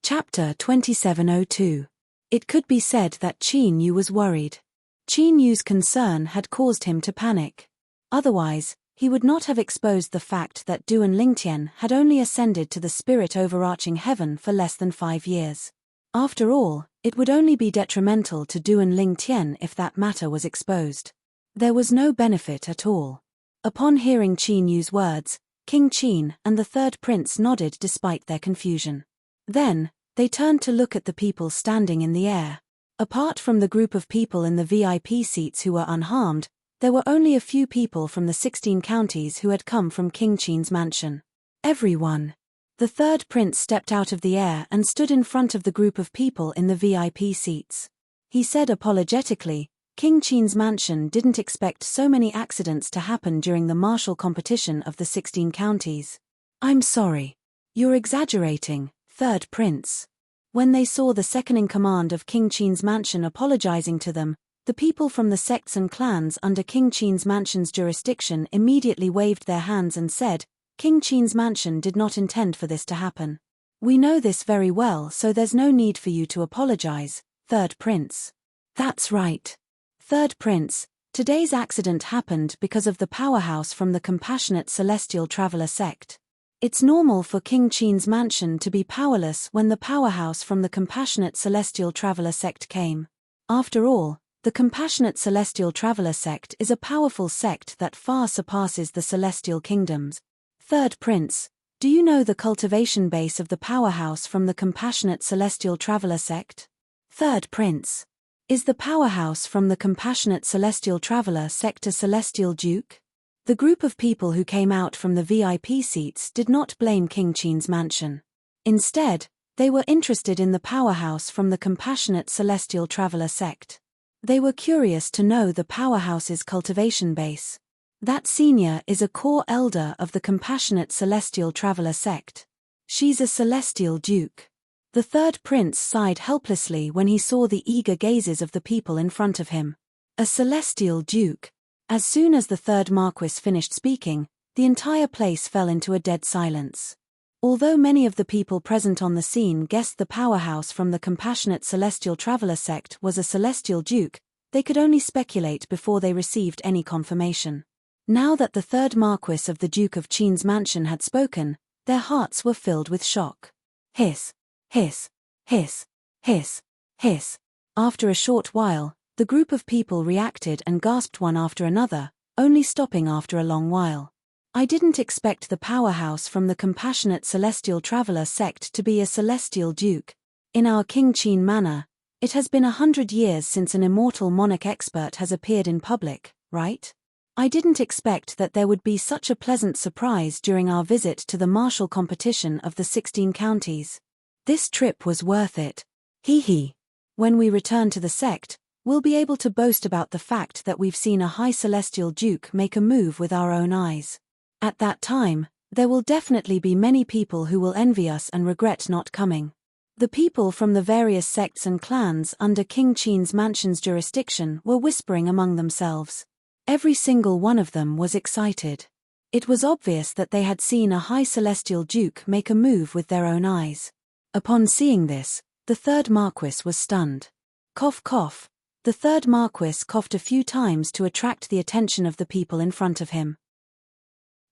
Chapter 2702. It could be said that Qin Yu was worried. Qin Yu's concern had caused him to panic. Otherwise, he would not have exposed the fact that Du and Lingtian had only ascended to the spirit overarching heaven for less than 5 years. After all, it would only be detrimental to Du and Lingtian if that matter was exposed. There was no benefit at all. Upon hearing Qin Yu's words, King Qin and the third prince nodded despite their confusion. Then, they turned to look at the people standing in the air. Apart from the group of people in the VIP seats who were unharmed, there were only a few people from the 16 counties who had come from King Qin's mansion. Everyone. The third prince stepped out of the air and stood in front of the group of people in the VIP seats. He said apologetically, King Qin's mansion didn't expect so many accidents to happen during the martial competition of the 16 counties. I'm sorry. You're exaggerating, third prince. When they saw the second-in-command of King Qin's mansion apologizing to them, the people from the sects and clans under King Qin's mansion's jurisdiction immediately waved their hands and said, King Qin's mansion did not intend for this to happen. We know this very well, so there's no need for you to apologize, third prince. That's right. Third prince, today's accident happened because of the powerhouse from the compassionate celestial traveler sect. It's normal for King Qin's mansion to be powerless when the powerhouse from the compassionate celestial traveler sect came. After all, the compassionate celestial traveler sect is a powerful sect that far surpasses the celestial kingdoms. Third prince, do you know the cultivation base of the powerhouse from the compassionate celestial traveler sect? Third prince, is the powerhouse from the compassionate celestial traveler sect a celestial duke? The group of people who came out from the VIP seats did not blame King Qin's mansion. Instead, they were interested in the powerhouse from the compassionate celestial traveler sect. They were curious to know the powerhouse's cultivation base. That senior is a core elder of the compassionate celestial traveler sect. She's a celestial duke. The third prince sighed helplessly when he saw the eager gazes of the people in front of him. A celestial duke. As soon as the third marquis finished speaking, the entire place fell into a dead silence. Although many of the people present on the scene guessed the powerhouse from the compassionate celestial traveler sect was a celestial duke, they could only speculate before they received any confirmation. Now that the third marquis of the Duke of Qin's mansion had spoken, their hearts were filled with shock. Hiss, hiss, hiss, hiss, hiss. After a short while, the group of people reacted and gasped one after another, only stopping after a long while. I didn't expect the powerhouse from the compassionate celestial traveler sect to be a celestial duke. In our King Qin manor, it has been 100 years since an immortal monarch expert has appeared in public, right? I didn't expect that there would be such a pleasant surprise during our visit to the martial competition of the 16 counties. This trip was worth it. Hee hee. When we return to the sect, we'll be able to boast about the fact that we've seen a high celestial duke make a move with our own eyes. At that time, there will definitely be many people who will envy us and regret not coming. The people from the various sects and clans under King Qin's mansion's jurisdiction were whispering among themselves. Every single one of them was excited. It was obvious that they had seen a high celestial duke make a move with their own eyes. Upon seeing this, the third marquis was stunned. Cough cough. The third marquis coughed a few times to attract the attention of the people in front of him.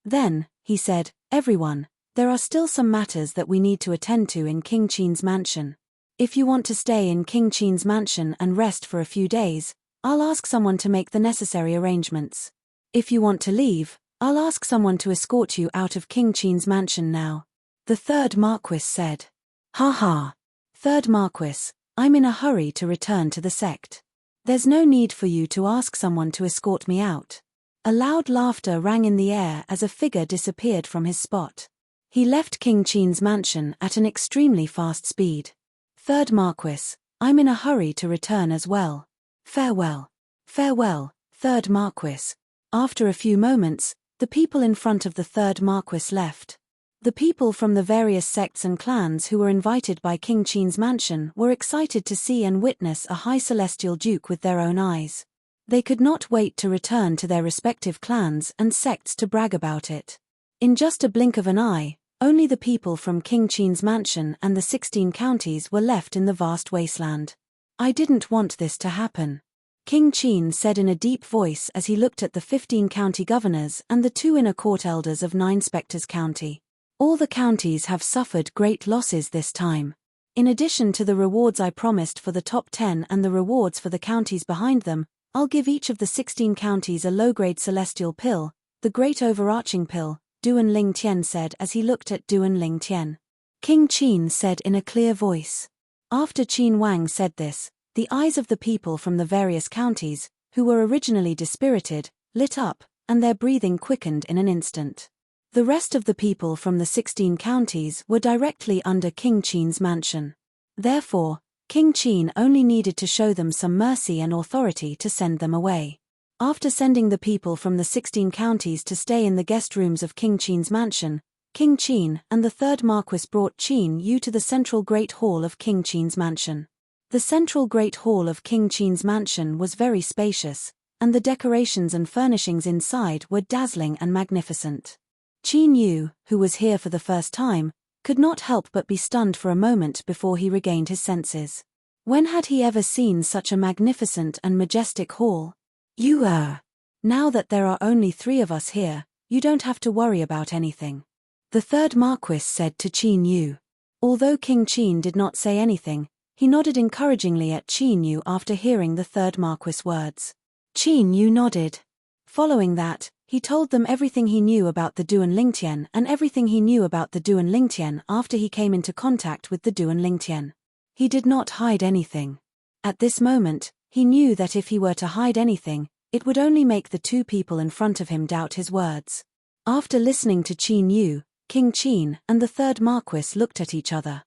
Then, he said, everyone, there are still some matters that we need to attend to in King Qin's mansion. If you want to stay in King Qin's mansion and rest for a few days, I'll ask someone to make the necessary arrangements. If you want to leave, I'll ask someone to escort you out of King Qin's mansion now. The third marquis said. Ha ha. Third marquis, I'm in a hurry to return to the sect. There's no need for you to ask someone to escort me out. A loud laughter rang in the air as a figure disappeared from his spot. He left King Qin's mansion at an extremely fast speed. Third marquis, I'm in a hurry to return as well. Farewell. Farewell, third marquis. After a few moments, the people in front of the third marquis left. The people from the various sects and clans who were invited by King Qin's mansion were excited to see and witness a high celestial duke with their own eyes. They could not wait to return to their respective clans and sects to brag about it. In just a blink of an eye, Only the people from King Qin's mansion and the 16 counties were left in the vast wasteland. I didn't want this to happen, King Qin said in a deep voice as he looked at the 15 county governors and the 2 inner court elders of 9 Spectres County. All the counties have suffered great losses this time. In addition to the rewards I promised for the top 10 and the rewards for the counties behind them, I'll give each of the 16 counties a low-grade celestial pill, the great overarching pill, Duan Ling Tian said as he looked at Duan Ling Tian. King Qin said in a clear voice. After Qin Wang said this, the eyes of the people from the various counties, who were originally dispirited, lit up, and their breathing quickened in an instant. The rest of the people from the 16 counties were directly under King Qin's mansion. Therefore, King Qin only needed to show them some mercy and authority to send them away. After sending the people from the 16 counties to stay in the guest rooms of King Qin's mansion, King Qin and the 3rd Marquis brought Qin Yu to the central Great Hall of King Qin's mansion. The central Great Hall of King Qin's mansion was very spacious, and the decorations and furnishings inside were dazzling and magnificent. Qin Yu, who was here for the first time, could not help but be stunned for a moment before he regained his senses. When had he ever seen such a magnificent and majestic hall? Now that there are only 3 of us here, you don't have to worry about anything, the 3rd Marquis said to Qin Yu. Although King Qin did not say anything, he nodded encouragingly at Qin Yu after hearing the 3rd Marquis' words. Qin Yu nodded. Following that, he told them everything he knew about the Duan Lingtian and everything he knew about the Duan Lingtian after he came into contact with the Duan Lingtian. He did not hide anything. At this moment, he knew that if he were to hide anything, it would only make the 2 people in front of him doubt his words. After listening to Qin Yu, King Qin and the 3rd Marquis looked at each other.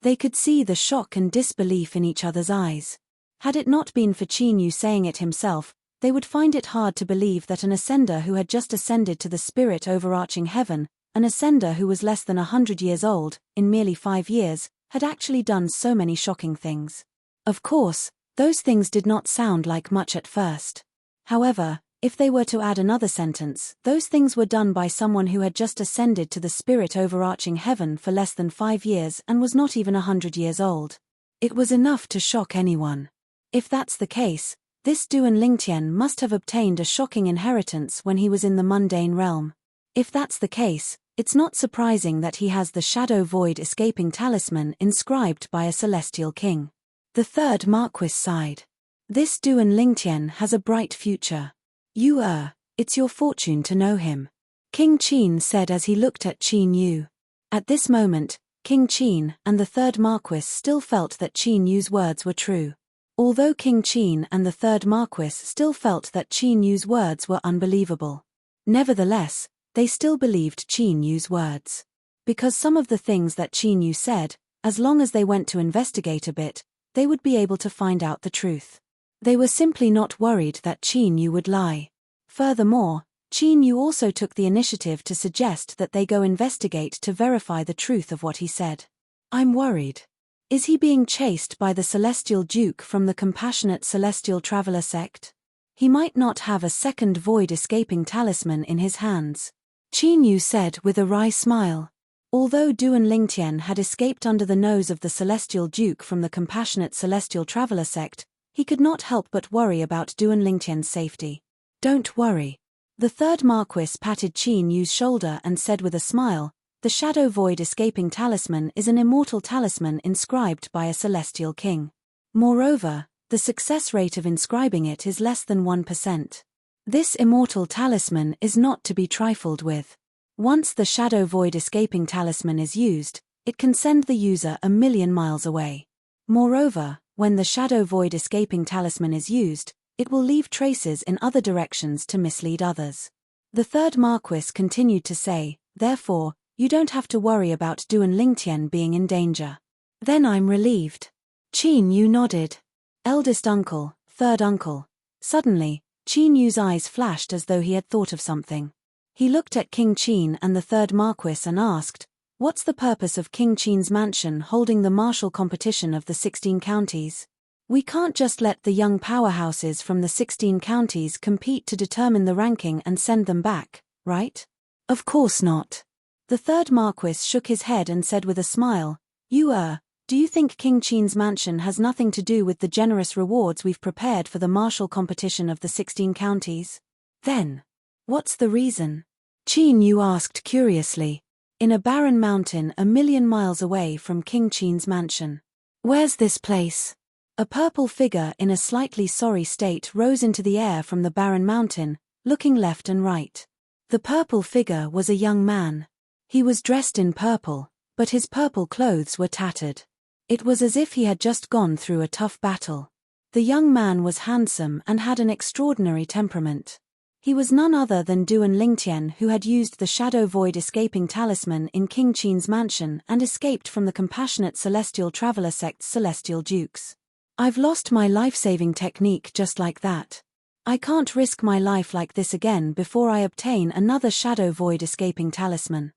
They could see the shock and disbelief in each other's eyes. Had it not been for Qin Yu saying it himself, they would find it hard to believe that an ascender who had just ascended to the spirit overarching heaven, an ascender who was less than 100 years old, in merely 5 years, had actually done so many shocking things. Of course, those things did not sound like much at first. However, if they were to add another sentence, those things were done by someone who had just ascended to the spirit overarching heaven for less than 5 years and was not even 100 years old. It was enough to shock anyone. If that's the case, this Duan Lingtian must have obtained a shocking inheritance when he was in the mundane realm. If that's the case, it's not surprising that he has the Shadow Void escaping talisman inscribed by a celestial king. The 3rd Marquis sighed. This Duan Lingtian has a bright future. It's your fortune to know him, King Qin said as he looked at Qin Yu. At this moment, King Qin and the 3rd Marquis still felt that Qin Yu's words were true. Although King Qin and the 3rd Marquis still felt that Qin Yu's words were unbelievable. Nevertheless, they still believed Qin Yu's words. Because some of the things that Qin Yu said, as long as they went to investigate a bit, they would be able to find out the truth. They were simply not worried that Qin Yu would lie. Furthermore, Qin Yu also took the initiative to suggest that they go investigate to verify the truth of what he said. I'm worried. Is he being chased by the Celestial Duke from the Compassionate Celestial Traveler sect? He might not have a second void escaping talisman in his hands, Qin Yu said with a wry smile. Although Duan Lingtian had escaped under the nose of the Celestial Duke from the Compassionate Celestial Traveler sect, he could not help but worry about Duan Lingtian's safety. Don't worry. The 3rd Marquis patted Qin Yu's shoulder and said with a smile, the Shadow Void escaping talisman is an immortal talisman inscribed by a celestial king. Moreover, the success rate of inscribing it is less than 1%. This immortal talisman is not to be trifled with. Once the Shadow Void escaping talisman is used, it can send the user 1,000,000 miles away. Moreover, when the Shadow Void escaping talisman is used, it will leave traces in other directions to mislead others. The 3rd Marquis continued to say, therefore, you don't have to worry about Duan Lingtian being in danger. Then I'm relieved. Qin Yu nodded. Eldest uncle, 3rd uncle. Suddenly, Qin Yu's eyes flashed as though he had thought of something. He looked at King Qin and the 3rd Marquis and asked, what's the purpose of King Qin's mansion holding the martial competition of the 16 counties? We can't just let the young powerhouses from the 16 counties compete to determine the ranking and send them back, right? Of course not. The third Marquis shook his head and said with a smile, do you think King Qin's mansion has nothing to do with the generous rewards we've prepared for the martial competition of the 16 counties? Then, what's the reason? Qin Yu asked curiously. In a barren mountain a million miles away from King Qin's mansion. Where's this place? A purple figure in a slightly sorry state rose into the air from the barren mountain, looking left and right. The purple figure was a young man. He was dressed in purple, but his purple clothes were tattered. It was as if he had just gone through a tough battle. The young man was handsome and had an extraordinary temperament. He was none other than Duan Lingtian, who had used the Shadow Void escaping talisman in King Qin's mansion and escaped from the compassionate celestial traveler sect's celestial dukes. I've lost my life-saving technique just like that. I can't risk my life like this again before I obtain another Shadow Void escaping talisman.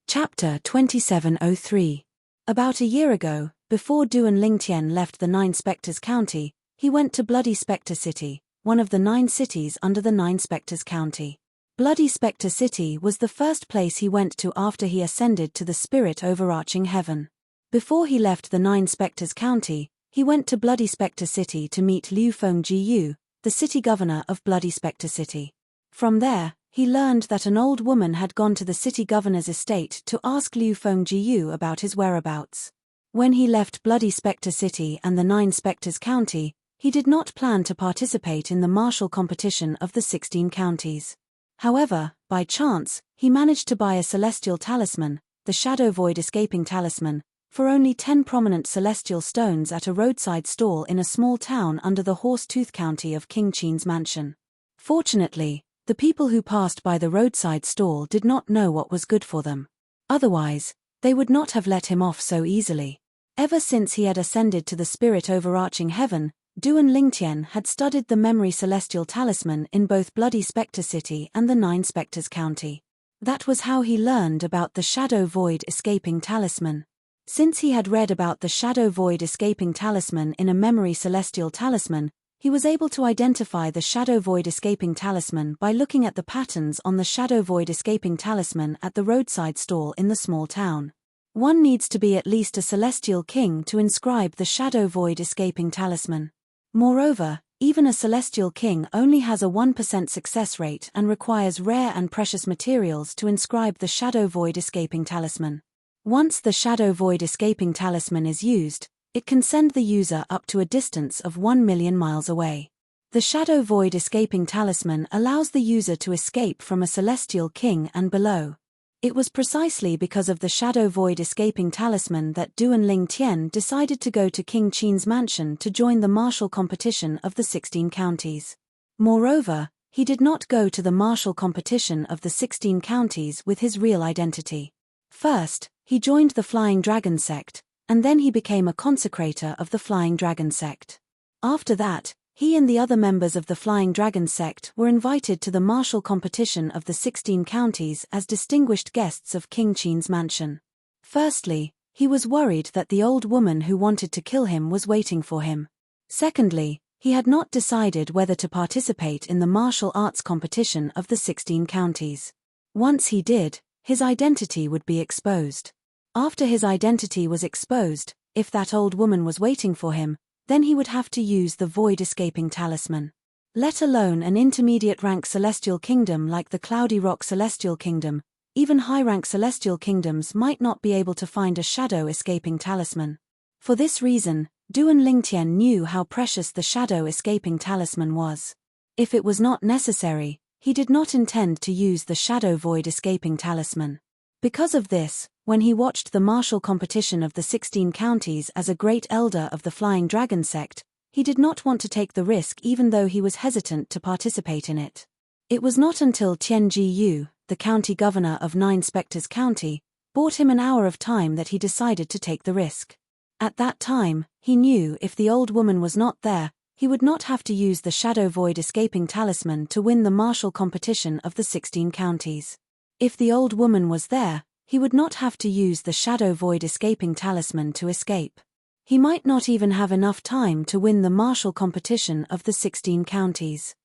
Chapter 2703. About a year ago, before Duan Lingtian left the Nine Spectres County, he went to Bloody Spectre City, one of the 9 cities under the Nine Spectres County. Bloody Spectre City was the first place he went to after he ascended to the spirit overarching heaven. Before he left the Nine Spectres County, he went to Bloody Spectre City to meet Liu Fengjiyu, the city governor of Bloody Spectre City. From there, he learned that an old woman had gone to the city governor's estate to ask Liu Fengjiyu about his whereabouts. When he left Bloody Spectre City and the Nine Spectres County, he did not plan to participate in the martial competition of the 16 counties. However, by chance, he managed to buy a celestial talisman, the Shadow Void escaping talisman, for only 10 prominent celestial stones at a roadside stall in a small town under the Horse-Tooth County of King Qin's mansion. Fortunately, the people who passed by the roadside stall did not know what was good for them. Otherwise, they would not have let him off so easily. Ever since he had ascended to the spirit overarching heaven, Duan Lingtian had studied the memory celestial talisman in both Bloody Spectre City and the Nine Spectres County. That was how he learned about the Shadow Void escaping talisman. Since he had read about the Shadow Void escaping talisman in a memory celestial talisman, he was able to identify the Shadow Void escaping talisman by looking at the patterns on the Shadow Void escaping talisman at the roadside stall in the small town. One needs to be at least a celestial king to inscribe the Shadow Void escaping talisman. Moreover, even a celestial king only has a 1% success rate and requires rare and precious materials to inscribe the Shadow Void escaping talisman. Once the Shadow Void escaping talisman is used, it can send the user up to a distance of 1 million miles away. The Shadow Void escaping talisman allows the user to escape from a celestial king and below. It was precisely because of the Shadow Void escaping talisman that Duan Lingtian decided to go to King Qin's mansion to join the martial competition of the 16 counties. Moreover, he did not go to the martial competition of the 16 counties with his real identity. First, he joined the Flying Dragon sect, and then he became a consecrator of the Flying Dragon sect. After that, he and the other members of the Flying Dragon sect were invited to the martial competition of the 16 counties as distinguished guests of King Qin's mansion. Firstly, he was worried that the old woman who wanted to kill him was waiting for him. Secondly, he had not decided whether to participate in the martial arts competition of the 16 counties. Once he did, his identity would be exposed. After his identity was exposed, if that old woman was waiting for him, then he would have to use the Void escaping talisman. Let alone an intermediate rank celestial kingdom like the Cloudy Rock Celestial Kingdom, even high-rank celestial kingdoms might not be able to find a shadow escaping talisman. For this reason, Duan Lingtian knew how precious the shadow escaping talisman was. If it was not necessary, he did not intend to use the Shadow Void escaping talisman. Because of this, when he watched the martial competition of the 16 counties as a great elder of the Flying Dragon sect, he did not want to take the risk even though he was hesitant to participate in it. It was not until Tianji Yu, the county governor of Nine Spectres County, bought him an hour of time that he decided to take the risk. At that time, he knew if the old woman was not there, he would not have to use the Shadow Void escaping talisman to win the martial competition of the 16 counties. If the old woman was there, he would not have to use the Shadow Void escaping talisman to escape. He might not even have enough time to win the martial competition of the 16 counties.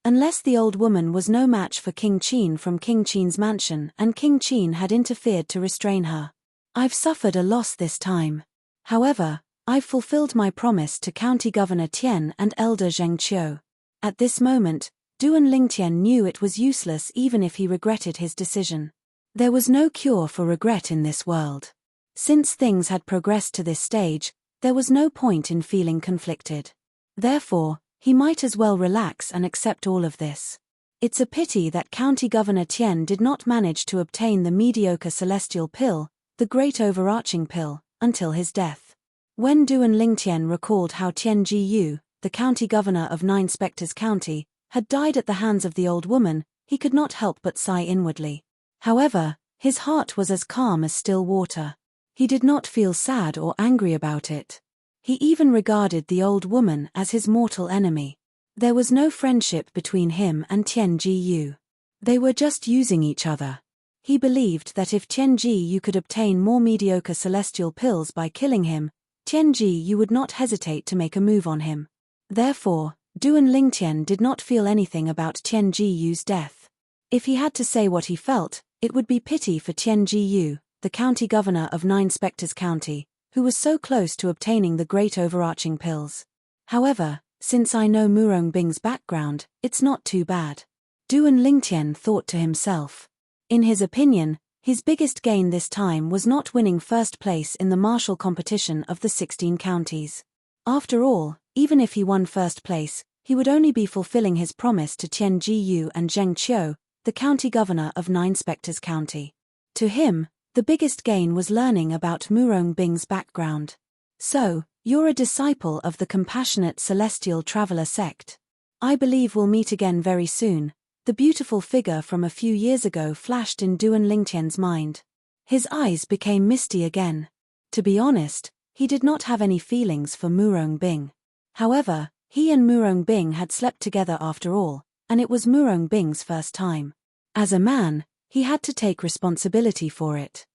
Unless the old woman was no match for King Qin from King Qin's mansion and King Qin had interfered to restrain her. I've suffered a loss this time. However, I've fulfilled my promise to County Governor Tian and Elder Zheng Qiu. At this moment, Duan Lingtian knew it was useless even if he regretted his decision. There was no cure for regret in this world. Since things had progressed to this stage, there was no point in feeling conflicted. Therefore, he might as well relax and accept all of this. It's a pity that County Governor Tian did not manage to obtain the mediocre celestial pill, the great overarching pill, until his death. When Duan Lingtian recalled how Tian Jiyu, the county governor of 9 Spectres County, had died at the hands of the old woman, he could not help but sigh inwardly. However, his heart was as calm as still water. He did not feel sad or angry about it. He even regarded the old woman as his mortal enemy. There was no friendship between him and Tian Jiyu. They were just using each other. He believed that if Tian Jiyu could obtain more mediocre celestial pills by killing him, Tian Jiyu would not hesitate to make a move on him. Therefore, Duan Lingtian did not feel anything about Tian Jiyu's death. If he had to say what he felt, it would be pity for Tian Jiyu, the county governor of 9 Spectres County, who was so close to obtaining the great overarching pills. However, since I know Murong Bing's background, it's not too bad. Duan Lingtian thought to himself. In his opinion, his biggest gain this time was not winning first place in the martial competition of the 16 counties. After all, even if he won first place, he would only be fulfilling his promise to Tian Jiyu and Zheng Qiu, the county governor of 9 Spectres County. To him, the biggest gain was learning about Murong Bing's background. So, you're a disciple of the compassionate celestial traveler sect. I believe we'll meet again very soon. The beautiful figure from a few years ago flashed in Duan Lingtian's mind. His eyes became misty again. To be honest, he did not have any feelings for Murong Bing. However, he and Murong Bing had slept together after all, and it was Murong Bing's first time. As a man, he had to take responsibility for it.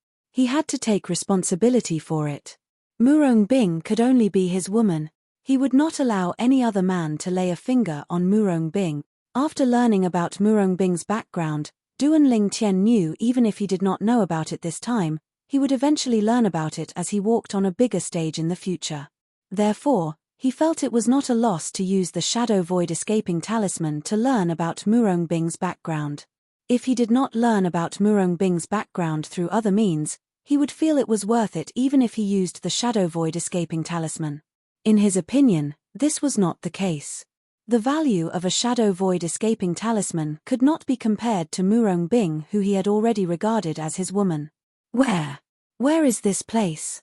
Murong Bing could only be his woman. He would not allow any other man to lay a finger on Murong Bing. After learning about Murong Bing's background, Duan Lingtian knew even if he did not know about it this time, he would eventually learn about it as he walked on a bigger stage in the future. Therefore, he felt it was not a loss to use the Shadow Void Escaping Talisman to learn about Murong Bing's background. If he did not learn about Murong Bing's background through other means, he would feel it was worth it even if he used the Shadow Void Escaping Talisman. In his opinion, this was not the case. The value of a Shadow Void Escaping Talisman could not be compared to Murong Bing, who he had already regarded as his woman. Where is this place?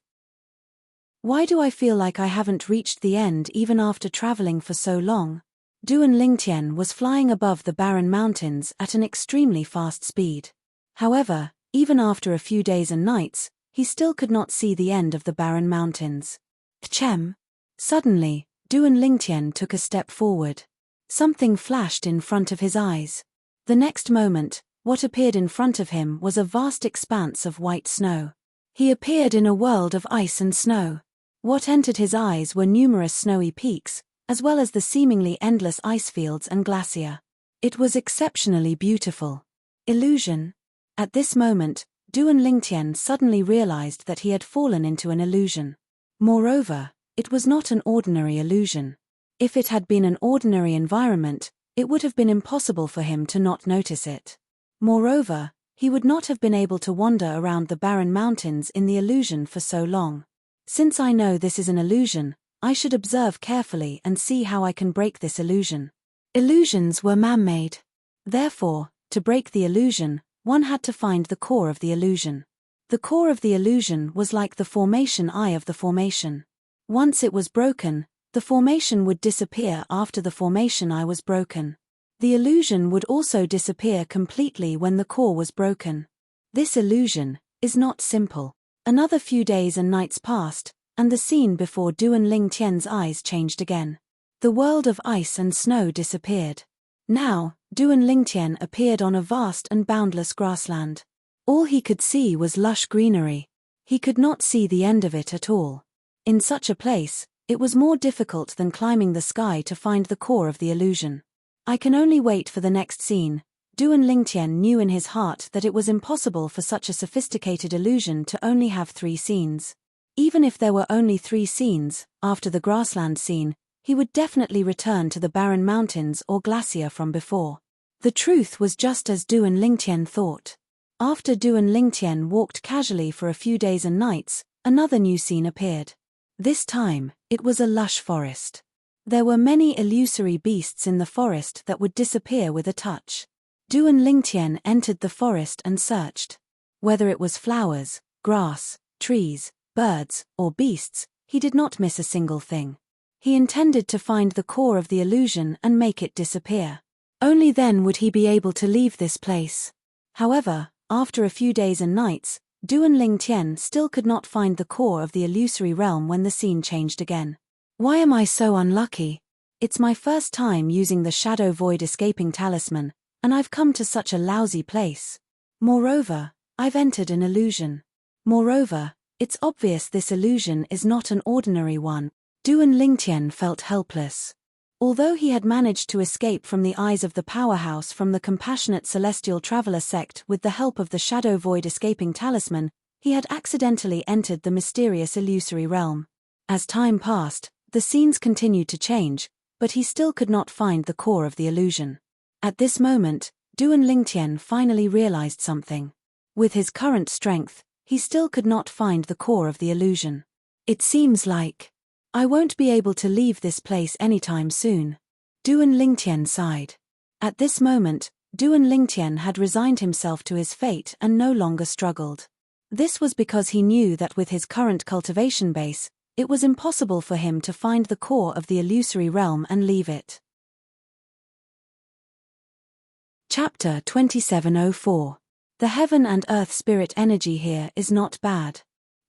Why do I feel like I haven't reached the end even after traveling for so long? Duan Lingtian was flying above the barren mountains at an extremely fast speed. However, even after a few days and nights, he still could not see the end of the barren mountains. Chem. Suddenly, Duan Lingtian took a step forward. Something flashed in front of his eyes. The next moment, what appeared in front of him was a vast expanse of white snow. He appeared in a world of ice and snow. What entered his eyes were numerous snowy peaks, as well as the seemingly endless ice fields and glacier. It was exceptionally beautiful. Illusion. At this moment, Duan Lingtian suddenly realized that he had fallen into an illusion. Moreover, it was not an ordinary illusion. If it had been an ordinary environment, it would have been impossible for him to not notice it. Moreover, he would not have been able to wander around the barren mountains in the illusion for so long. Since I know this is an illusion, I should observe carefully and see how I can break this illusion. Illusions were man-made. Therefore, to break the illusion, one had to find the core of the illusion. The core of the illusion was like the formation eye of the formation. Once it was broken, the formation would disappear after the formation eye was broken. The illusion would also disappear completely when the core was broken. This illusion is not simple. Another few days and nights passed, and the scene before Duan Lingtian's eyes changed again. The world of ice and snow disappeared. Now, Duan Lingtian appeared on a vast and boundless grassland. All he could see was lush greenery. He could not see the end of it at all. In such a place, it was more difficult than climbing the sky to find the core of the illusion. I can only wait for the next scene. Duan Lingtian knew in his heart that it was impossible for such a sophisticated illusion to only have 3 scenes. Even if there were only 3 scenes, after the grassland scene, he would definitely return to the barren mountains or glacier from before. The truth was just as Duan Lingtian thought. After Duan Lingtian walked casually for a few days and nights, another new scene appeared. This time, it was a lush forest. There were many illusory beasts in the forest that would disappear with a touch. Duan Lingtian entered the forest and searched. Whether it was flowers, grass, trees, birds, or beasts, he did not miss a single thing. He intended to find the core of the illusion and make it disappear. Only then would he be able to leave this place. However, after a few days and nights, Duan Lingtian still could not find the core of the illusory realm when the scene changed again. Why am I so unlucky? It's my first time using the Shadow Void escaping talisman, and I've come to such a lousy place. Moreover, I've entered an illusion. Moreover, it's obvious this illusion is not an ordinary one. Duan Lingtian felt helpless. Although he had managed to escape from the eyes of the powerhouse from the compassionate celestial traveler sect with the help of the Shadow Void escaping talisman, he had accidentally entered the mysterious illusory realm. As time passed, the scenes continued to change, but he still could not find the core of the illusion. At this moment, Duan Lingtian finally realized something. With his current strength, he still could not find the core of the illusion. It seems like I won't be able to leave this place anytime soon. Duan Lingtian sighed. At this moment, Duan Lingtian had resigned himself to his fate and no longer struggled. This was because he knew that with his current cultivation base, it was impossible for him to find the core of the illusory realm and leave it. Chapter 2704. The heaven and earth spirit energy here is not bad.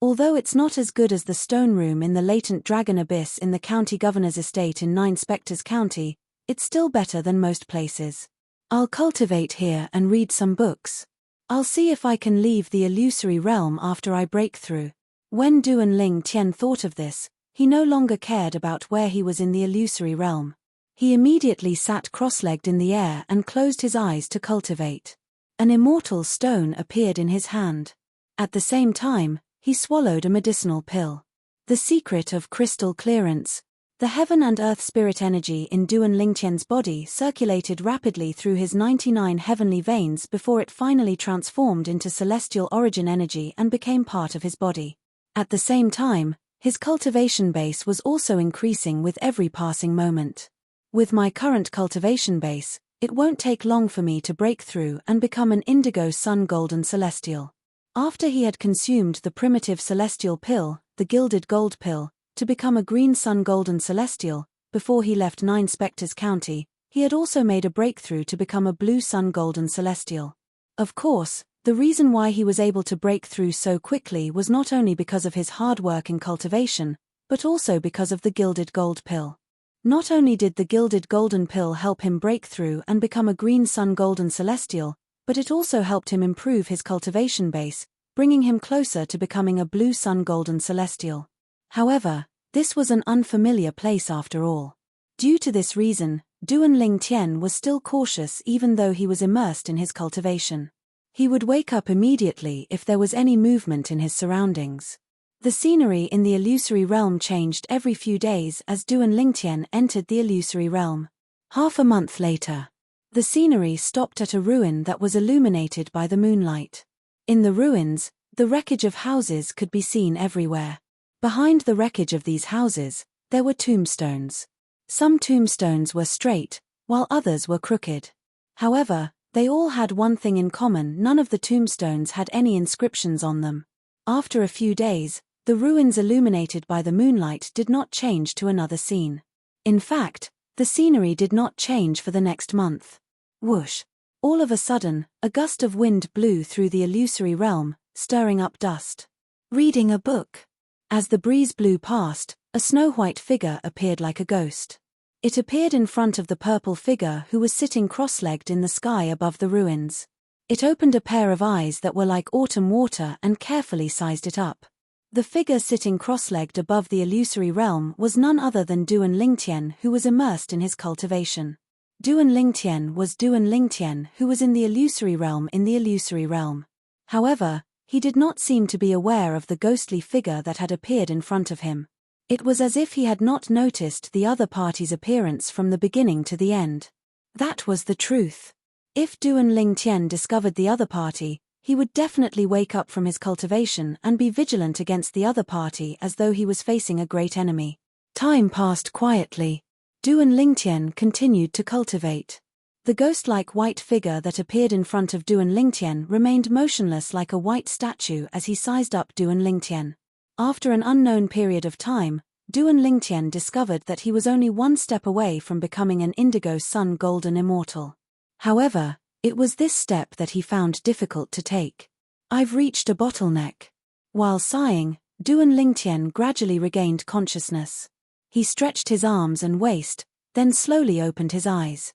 Although it's not as good as the stone room in the latent dragon abyss in the county governor's estate in 9 Spectres County, it's still better than most places. I'll cultivate here and read some books. I'll see if I can leave the illusory realm after I break through. When Duan Lingtian thought of this, he no longer cared about where he was in the illusory realm. He immediately sat cross-legged in the air and closed his eyes to cultivate. An immortal stone appeared in his hand. At the same time, he swallowed a medicinal pill. The secret of crystal clearance. The heaven and earth spirit energy in Duan Lingtian's body circulated rapidly through his 99 heavenly veins before it finally transformed into celestial origin energy and became part of his body. At the same time, his cultivation base was also increasing with every passing moment. With my current cultivation base, it won't take long for me to break through and become an indigo sun golden celestial. After he had consumed the primitive celestial pill, the gilded gold pill, to become a green sun golden celestial, before he left 9 Spectres County, he had also made a breakthrough to become a blue sun golden celestial. Of course, the reason why he was able to break through so quickly was not only because of his hard work in cultivation, but also because of the gilded gold pill. Not only did the gilded golden pill help him break through and become a green sun golden celestial, but it also helped him improve his cultivation base, bringing him closer to becoming a blue sun golden celestial. However, this was an unfamiliar place after all. Due to this reason, Duan Lingtian was still cautious even though he was immersed in his cultivation. He would wake up immediately if there was any movement in his surroundings. The scenery in the illusory realm changed every few days as Duan Lingtian entered the illusory realm. Half a month later, the scenery stopped at a ruin that was illuminated by the moonlight. In the ruins, the wreckage of houses could be seen everywhere. Behind the wreckage of these houses, there were tombstones. Some tombstones were straight, while others were crooked. However, they all had one thing in common: none of the tombstones had any inscriptions on them. After a few days, the ruins illuminated by the moonlight did not change to another scene. In fact, the scenery did not change for the next month. Whoosh! All of a sudden, a gust of wind blew through the illusory realm, stirring up dust. Reading a book. As the breeze blew past, a snow-white figure appeared like a ghost. It appeared in front of the purple figure who was sitting cross-legged in the sky above the ruins. It opened a pair of eyes that were like autumn water and carefully sized it up. The figure sitting cross-legged above the illusory realm was none other than Duan Lingtian, who was immersed in his cultivation. Duan Lingtian was Duan Lingtian, who was in the illusory realm. However, he did not seem to be aware of the ghostly figure that had appeared in front of him. It was as if he had not noticed the other party's appearance from the beginning to the end. That was the truth. If Duan Lingtian discovered the other party, he would definitely wake up from his cultivation and be vigilant against the other party as though he was facing a great enemy. Time passed quietly. Duan Lingtian continued to cultivate. The ghost-like white figure that appeared in front of Duan Lingtian remained motionless like a white statue as he sized up Duan Lingtian. After an unknown period of time, Duan Lingtian discovered that he was only one step away from becoming an indigo sun golden immortal. However, it was this step that he found difficult to take. I've reached a bottleneck. While sighing, Duan Lingtian gradually regained consciousness. He stretched his arms and waist, then slowly opened his eyes.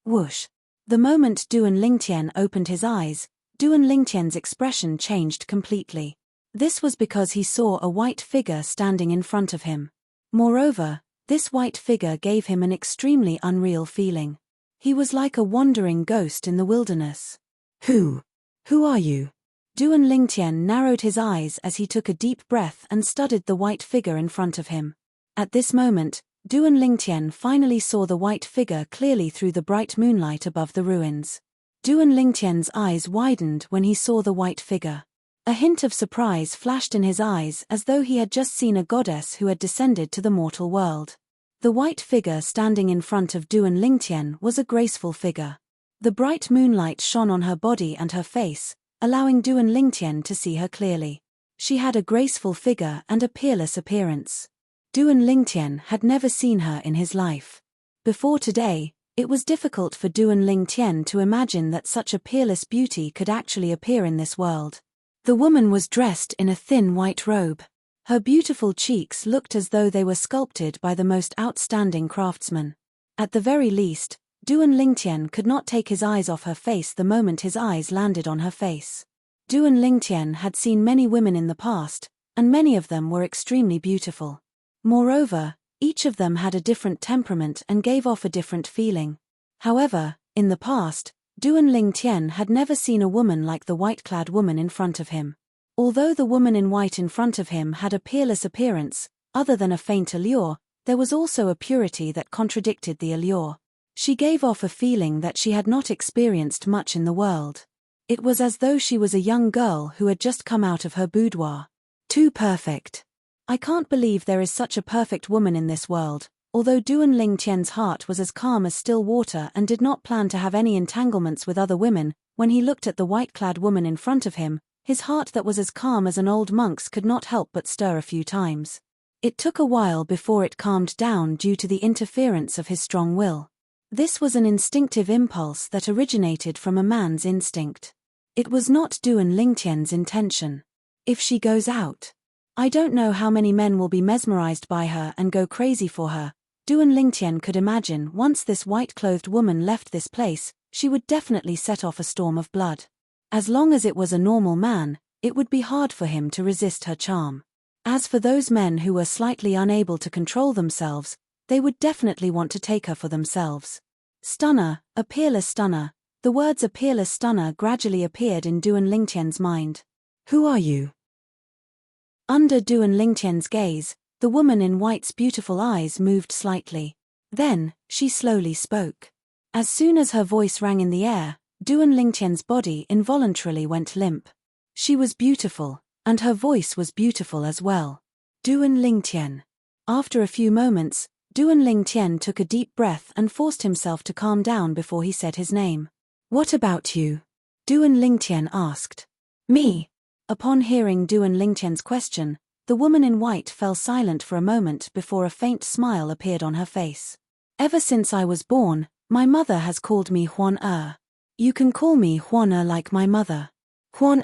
Whoosh! The moment Duan Lingtian opened his eyes, Duan Lingtian's expression changed completely. This was because he saw a white figure standing in front of him. Moreover, this white figure gave him an extremely unreal feeling. He was like a wandering ghost in the wilderness. Who are you? Duan Lingtian narrowed his eyes as he took a deep breath and studied the white figure in front of him. At this moment, Duan Lingtian finally saw the white figure clearly through the bright moonlight above the ruins. Duan Lingtian's eyes widened when he saw the white figure. A hint of surprise flashed in his eyes as though he had just seen a goddess who had descended to the mortal world. The white figure standing in front of Duan Lingtian was a graceful figure. The bright moonlight shone on her body and her face, allowing Duan Lingtian to see her clearly. She had a graceful figure and a peerless appearance. Duan Lingtian had never seen her in his life. Before today, it was difficult for Duan Lingtian to imagine that such a peerless beauty could actually appear in this world. The woman was dressed in a thin white robe. Her beautiful cheeks looked as though they were sculpted by the most outstanding craftsman. At the very least, Duan Lingtian could not take his eyes off her face the moment his eyes landed on her face. Duan Lingtian had seen many women in the past, and many of them were extremely beautiful. Moreover, each of them had a different temperament and gave off a different feeling. However, in the past, Duan Lingtian had never seen a woman like the white-clad woman in front of him. Although the woman in white in front of him had a peerless appearance, other than a faint allure, there was also a purity that contradicted the allure. She gave off a feeling that she had not experienced much in the world. It was as though she was a young girl who had just come out of her boudoir. Too perfect. I can't believe there is such a perfect woman in this world. Although Duan Lingtian's heart was as calm as still water and did not plan to have any entanglements with other women, when he looked at the white-clad woman in front of him, his heart that was as calm as an old monk's could not help but stir a few times. It took a while before it calmed down due to the interference of his strong will. This was an instinctive impulse that originated from a man's instinct. It was not Duan Lingtian's intention. If she goes out, I don't know how many men will be mesmerized by her and go crazy for her. Duan Lingtian could imagine once this white-clothed woman left this place, she would definitely set off a storm of blood. As long as it was a normal man, it would be hard for him to resist her charm. As for those men who were slightly unable to control themselves, they would definitely want to take her for themselves. Stunner, a peerless stunner. The words a peerless stunner gradually appeared in Duan Lingtian's mind. Who are you? Under Duan Lingtian's gaze, the woman in white's beautiful eyes moved slightly. Then, she slowly spoke. As soon as her voice rang in the air, Duan Lingtian's body involuntarily went limp. She was beautiful, and her voice was beautiful as well. Duan Lingtian. After a few moments, Duan Lingtian took a deep breath and forced himself to calm down before he said his name. What about you? Duan Lingtian asked. Me. Upon hearing Duan Lingtian's question, the woman in white fell silent for a moment before a faint smile appeared on her face. Ever since I was born, my mother has called me Huan. You can call me Huan like my mother. Huan.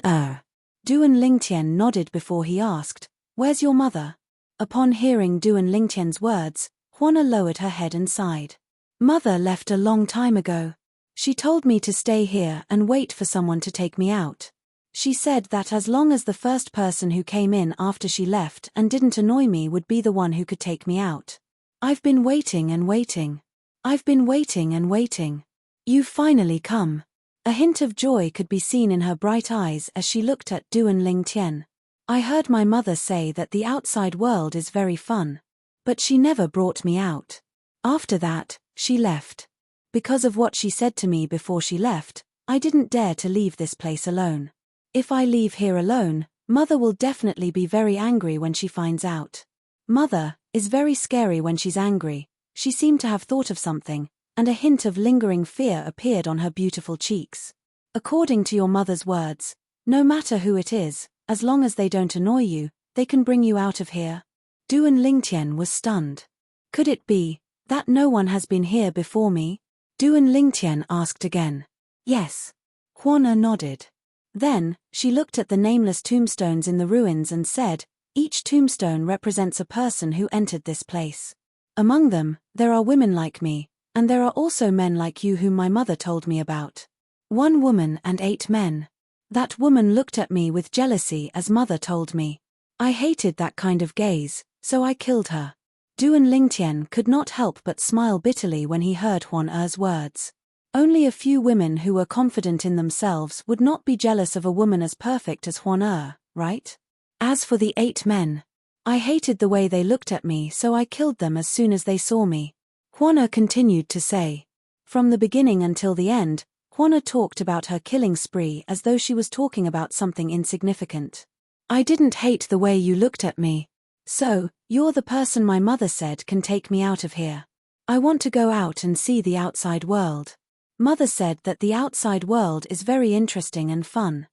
Duan Lingtian nodded before he asked, Where's your mother? Upon hearing Duan Lingtian's words, Huan lowered her head and sighed. Mother left a long time ago. She told me to stay here and wait for someone to take me out. She said that as long as the first person who came in after she left and didn't annoy me would be the one who could take me out. I've been waiting and waiting. I've been waiting and waiting. You've finally come. A hint of joy could be seen in her bright eyes as she looked at Duan Lingtian. I heard my mother say that the outside world is very fun. But she never brought me out. After that, she left. Because of what she said to me before she left, I didn't dare to leave this place alone. If I leave here alone, Mother will definitely be very angry when she finds out. Mother is very scary when she's angry. She seemed to have thought of something, and a hint of lingering fear appeared on her beautiful cheeks. According to your mother's words, no matter who it is, as long as they don't annoy you, they can bring you out of here. Duan Lingtian was stunned. Could it be that no one has been here before me? Duan Lingtian asked again. Yes. Huan nodded. Then, she looked at the nameless tombstones in the ruins and said, each tombstone represents a person who entered this place. Among them, there are women like me, and there are also men like you whom my mother told me about. 1 woman and 8 men. That woman looked at me with jealousy as Mother told me. I hated that kind of gaze, so I killed her. Duan Lingtian could not help but smile bitterly when he heard Huan Er's words. Only a few women who were confident in themselves would not be jealous of a woman as perfect as Huan Er, right? As for the 8 men, I hated the way they looked at me, so I killed them as soon as they saw me. Huan Er continued to say. From the beginning until the end, Huan Er talked about her killing spree as though she was talking about something insignificant. I didn't hate the way you looked at me. So, you're the person my mother said can take me out of here. I want to go out and see the outside world. Mother said that the outside world is very interesting and fun.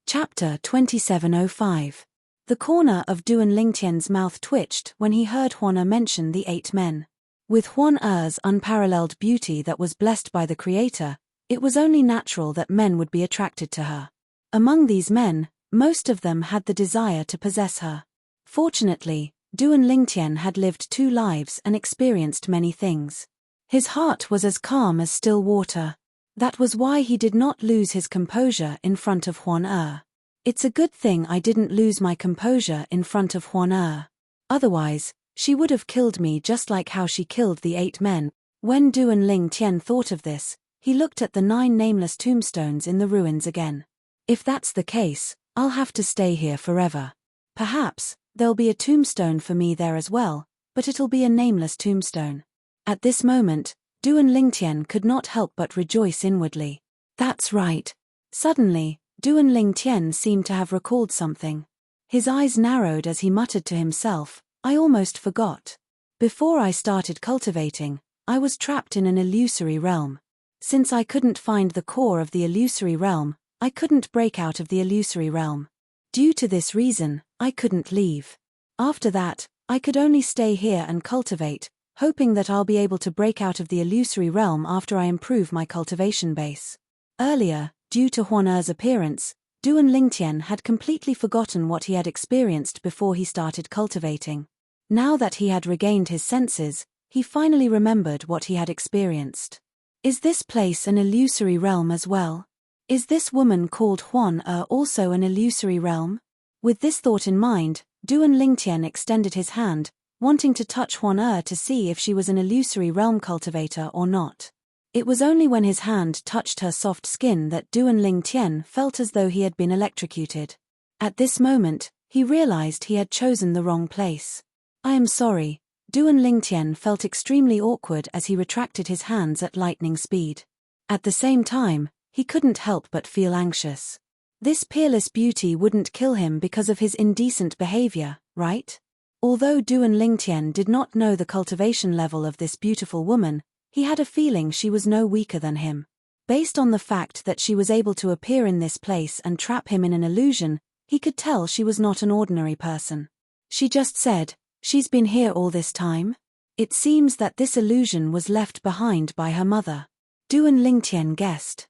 Chapter 2705. The corner of Duan Lingtian's mouth twitched when he heard Huan Er mention the 8 men. With Huan Er's unparalleled beauty that was blessed by the Creator, it was only natural that men would be attracted to her. Among these men, most of them had the desire to possess her. Fortunately, Duan Lingtian had lived 2 lives and experienced many things. His heart was as calm as still water. That was why he did not lose his composure in front of Huan Er. It's a good thing I didn't lose my composure in front of Huan Er. Otherwise, she would have killed me just like how she killed the 8 men. When Duan Lingtian thought of this, he looked at the 9 nameless tombstones in the ruins again. If that's the case, I'll have to stay here forever. Perhaps there'll be a tombstone for me there as well, but it'll be a nameless tombstone. At this moment, Duan Lingtian could not help but rejoice inwardly. That's right. Suddenly, Duan Lingtian seemed to have recalled something. His eyes narrowed as he muttered to himself, I almost forgot. Before I started cultivating, I was trapped in an illusory realm. Since I couldn't find the core of the illusory realm, I couldn't break out of the illusory realm. Due to this reason, I couldn't leave. After that, I could only stay here and cultivate, hoping that I'll be able to break out of the illusory realm after I improve my cultivation base. Earlier, due to Huan Er's appearance, Duan Lingtian had completely forgotten what he had experienced before he started cultivating. Now that he had regained his senses, he finally remembered what he had experienced. Is this place an illusory realm as well? Is this woman called Huan Er also an illusory realm? With this thought in mind, Duan Lingtian extended his hand, wanting to touch Huan Er to see if she was an illusory realm cultivator or not. It was only when his hand touched her soft skin that Duan Lingtian felt as though he had been electrocuted. At this moment, he realized he had chosen the wrong place. I am sorry. Duan Lingtian felt extremely awkward as he retracted his hands at lightning speed. At the same time, he couldn't help but feel anxious. This peerless beauty wouldn't kill him because of his indecent behavior, right? Although Duan Lingtian did not know the cultivation level of this beautiful woman, he had a feeling she was no weaker than him. Based on the fact that she was able to appear in this place and trap him in an illusion, he could tell she was not an ordinary person. She just said, "She's been here all this time?" It seems that this illusion was left behind by her mother. Duan Lingtian guessed.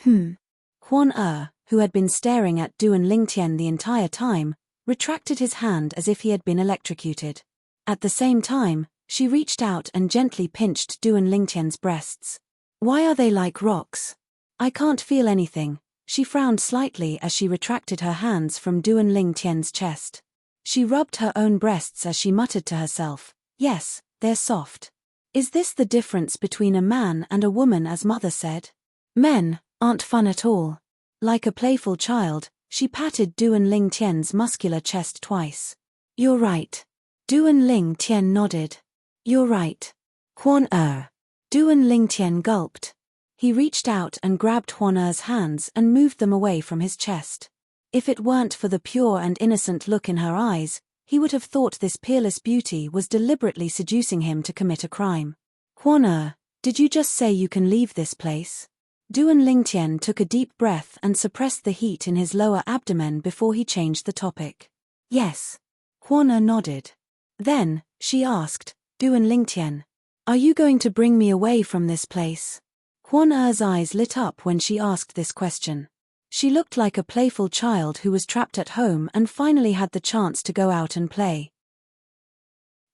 Huan Er, who had been staring at Duan Lingtian the entire time, retracted his hand as if he had been electrocuted. At the same time, she reached out and gently pinched Duan Lingtian's breasts. Why are they like rocks? I can't feel anything. She frowned slightly as she retracted her hands from Duan Lingtian's chest. She rubbed her own breasts as she muttered to herself, yes, they're soft. Is this the difference between a man and a woman, as mother said? Men aren't fun at all. Like a playful child, she patted Duan Ling Tian's muscular chest twice. You're right. Duan Ling Tian nodded. You're right. Huan Duan Ling Tian gulped. He reached out and grabbed Huan Er's hands and moved them away from his chest. If it weren't for the pure and innocent look in her eyes, he would have thought this peerless beauty was deliberately seducing him to commit a crime. Huan, did you just say you can leave this place? Duan Ling Tian took a deep breath and suppressed the heat in his lower abdomen before he changed the topic. Yes. Huan nodded. Then, she asked, Duan Ling Tian, are you going to bring me away from this place? Huan Er's eyes lit up when she asked this question. She looked like a playful child who was trapped at home and finally had the chance to go out and play.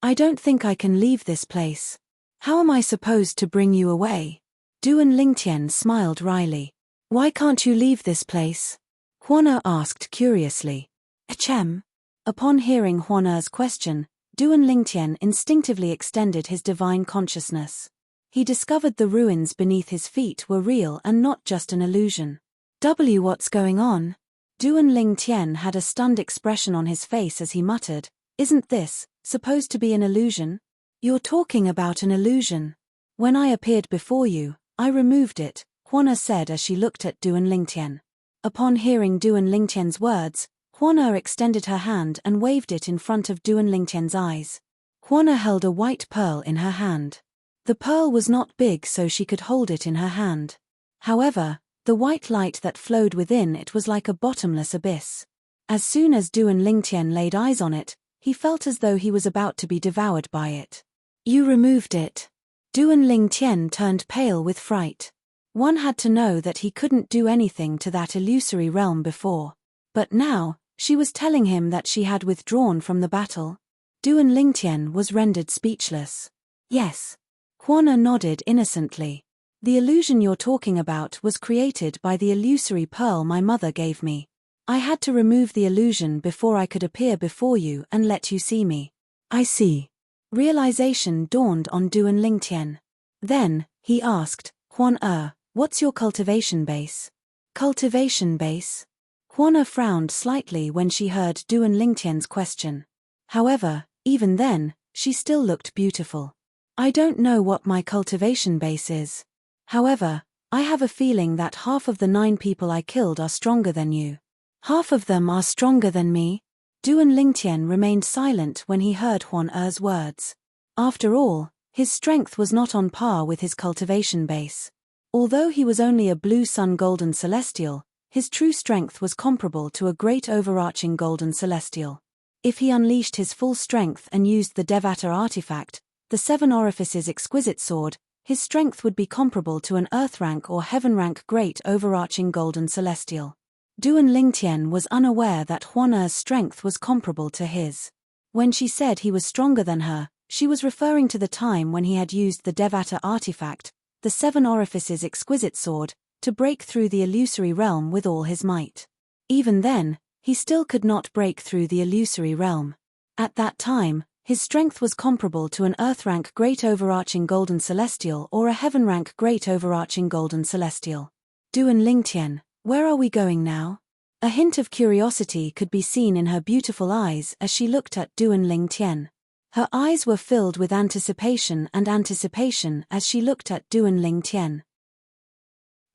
I don't think I can leave this place. How am I supposed to bring you away? Duan Ling Tian smiled wryly. Why can't you leave this place? Huan Er asked curiously. Achem. Upon hearing Huan Er's question, Duan Ling Tian instinctively extended his divine consciousness. He discovered the ruins beneath his feet were real and not just an illusion. What's going on? Duan Ling Tian had a stunned expression on his face as he muttered, Isn't this supposed to be an illusion? You're talking about an illusion. When I appeared before you, I removed it, Huan Er said as she looked at Duan Ling Tian. Upon hearing Duan Ling Tian's words, Huan Er extended her hand and waved it in front of Duan Ling Tian's eyes. Huan Er held a white pearl in her hand. The pearl was not big so she could hold it in her hand. However, the white light that flowed within it was like a bottomless abyss. As soon as Duan Ling Tian laid eyes on it, he felt as though he was about to be devoured by it. You removed it. Duan Ling Tian turned pale with fright. One had to know that he couldn't do anything to that illusory realm before. But now, she was telling him that she had withdrawn from the battle. Duan Ling Tian was rendered speechless. Yes. Huan Er nodded innocently. The illusion you're talking about was created by the illusory pearl my mother gave me. I had to remove the illusion before I could appear before you and let you see me. I see. Realization dawned on Duan Ling Tian. Then, he asked, Huan Er, what's your cultivation base? Cultivation base? Huan Er frowned slightly when she heard Duan Ling Tian's question. However, even then, she still looked beautiful. I don't know what my cultivation base is. However, I have a feeling that half of the 9 people I killed are stronger than you. Half of them are stronger than me? Duan Ling Tian remained silent when he heard Huan Er's words. After all, his strength was not on par with his cultivation base. Although he was only a blue sun golden celestial, his true strength was comparable to a great overarching golden celestial. If he unleashed his full strength and used the Devata artifact, the 7 orifices exquisite sword, his strength would be comparable to an earth rank or heaven rank great overarching golden celestial. Duan Ling Tian was unaware that Huan Er's strength was comparable to his. When she said he was stronger than her, she was referring to the time when he had used the Devata artifact, the 7 orifices exquisite sword, to break through the illusory realm with all his might. Even then, he still could not break through the illusory realm. At that time, his strength was comparable to an earth rank great overarching golden celestial or a heaven rank great overarching golden celestial. Duan Ling Tian, where are we going now? A hint of curiosity could be seen in her beautiful eyes as she looked at Duan Ling Tian. Her eyes were filled with anticipation as she looked at Duan Ling Tian.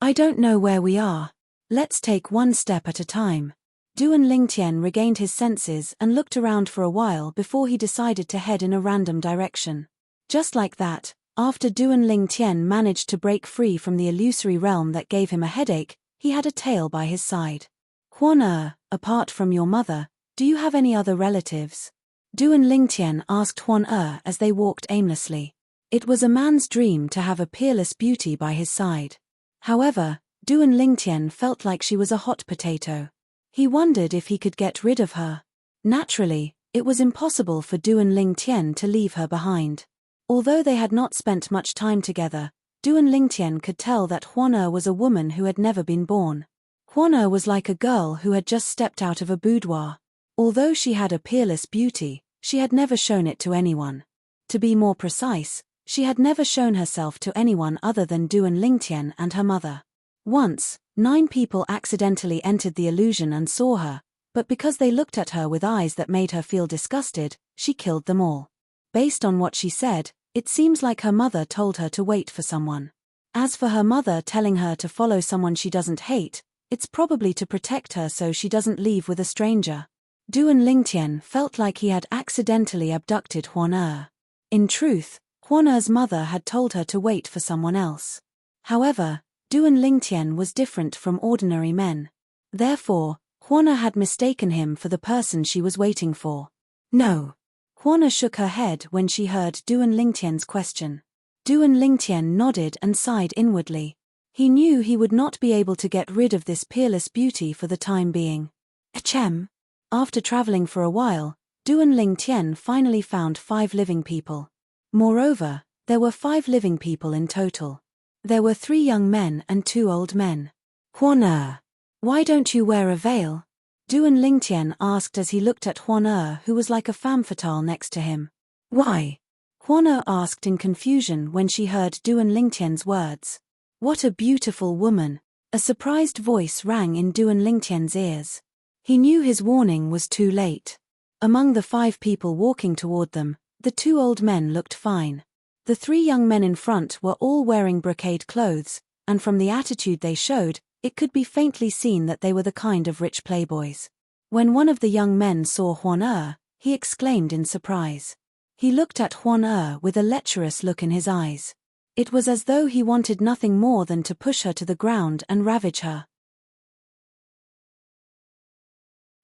I don't know where we are. Let's take one step at a time. Duan Ling Tian regained his senses and looked around for a while before he decided to head in a random direction. Just like that, after Duan Ling Tian managed to break free from the illusory realm that gave him a headache, he had a tail by his side. Huan Er, apart from your mother, do you have any other relatives? Duan Ling Tian asked Huan Er as they walked aimlessly. It was a man's dream to have a peerless beauty by his side. However, Duan Ling Tian felt like she was a hot potato. He wondered if he could get rid of her. Naturally, it was impossible for Duan Ling Tian to leave her behind. Although they had not spent much time together, Duan Ling Tian could tell that Huan Er was a woman who had never been born. Huan Er was like a girl who had just stepped out of a boudoir. Although she had a peerless beauty, she had never shown it to anyone. To be more precise, she had never shown herself to anyone other than Duan Lingtian and her mother. Once, 9 people accidentally entered the illusion and saw her, but because they looked at her with eyes that made her feel disgusted, she killed them all. Based on what she said, it seems like her mother told her to wait for someone. As for her mother telling her to follow someone she doesn't hate, it's probably to protect her so she doesn't leave with a stranger. Duan Lingtian felt like he had accidentally abducted Huan. In truth, Huan's mother had told her to wait for someone else. However, Duan Lingtian was different from ordinary men. Therefore, Huan had mistaken him for the person she was waiting for. No. Huan shook her head when she heard Duan Lingtian's question. Duan Lingtian nodded and sighed inwardly. He knew he would not be able to get rid of this peerless beauty for the time being. Achem. After traveling for a while, Duan Lingtian finally found 5 living people. Moreover, there were 5 living people in total. There were 3 young men and 2 old men. Huan, why don't you wear a veil? Duan Lingtian asked as he looked at Huan, who was like a femme fatale next to him. Why? Huan asked in confusion when she heard Duan Lingtian's words. What a beautiful woman! A surprised voice rang in Duan Lingtian's ears. He knew his warning was too late. Among the 5 people walking toward them, the 2 old men looked fine. The 3 young men in front were all wearing brocade clothes, and from the attitude they showed, it could be faintly seen that they were the kind of rich playboys. When one of the young men saw Huan, he exclaimed in surprise. He looked at Huan with a lecherous look in his eyes. It was as though he wanted nothing more than to push her to the ground and ravage her.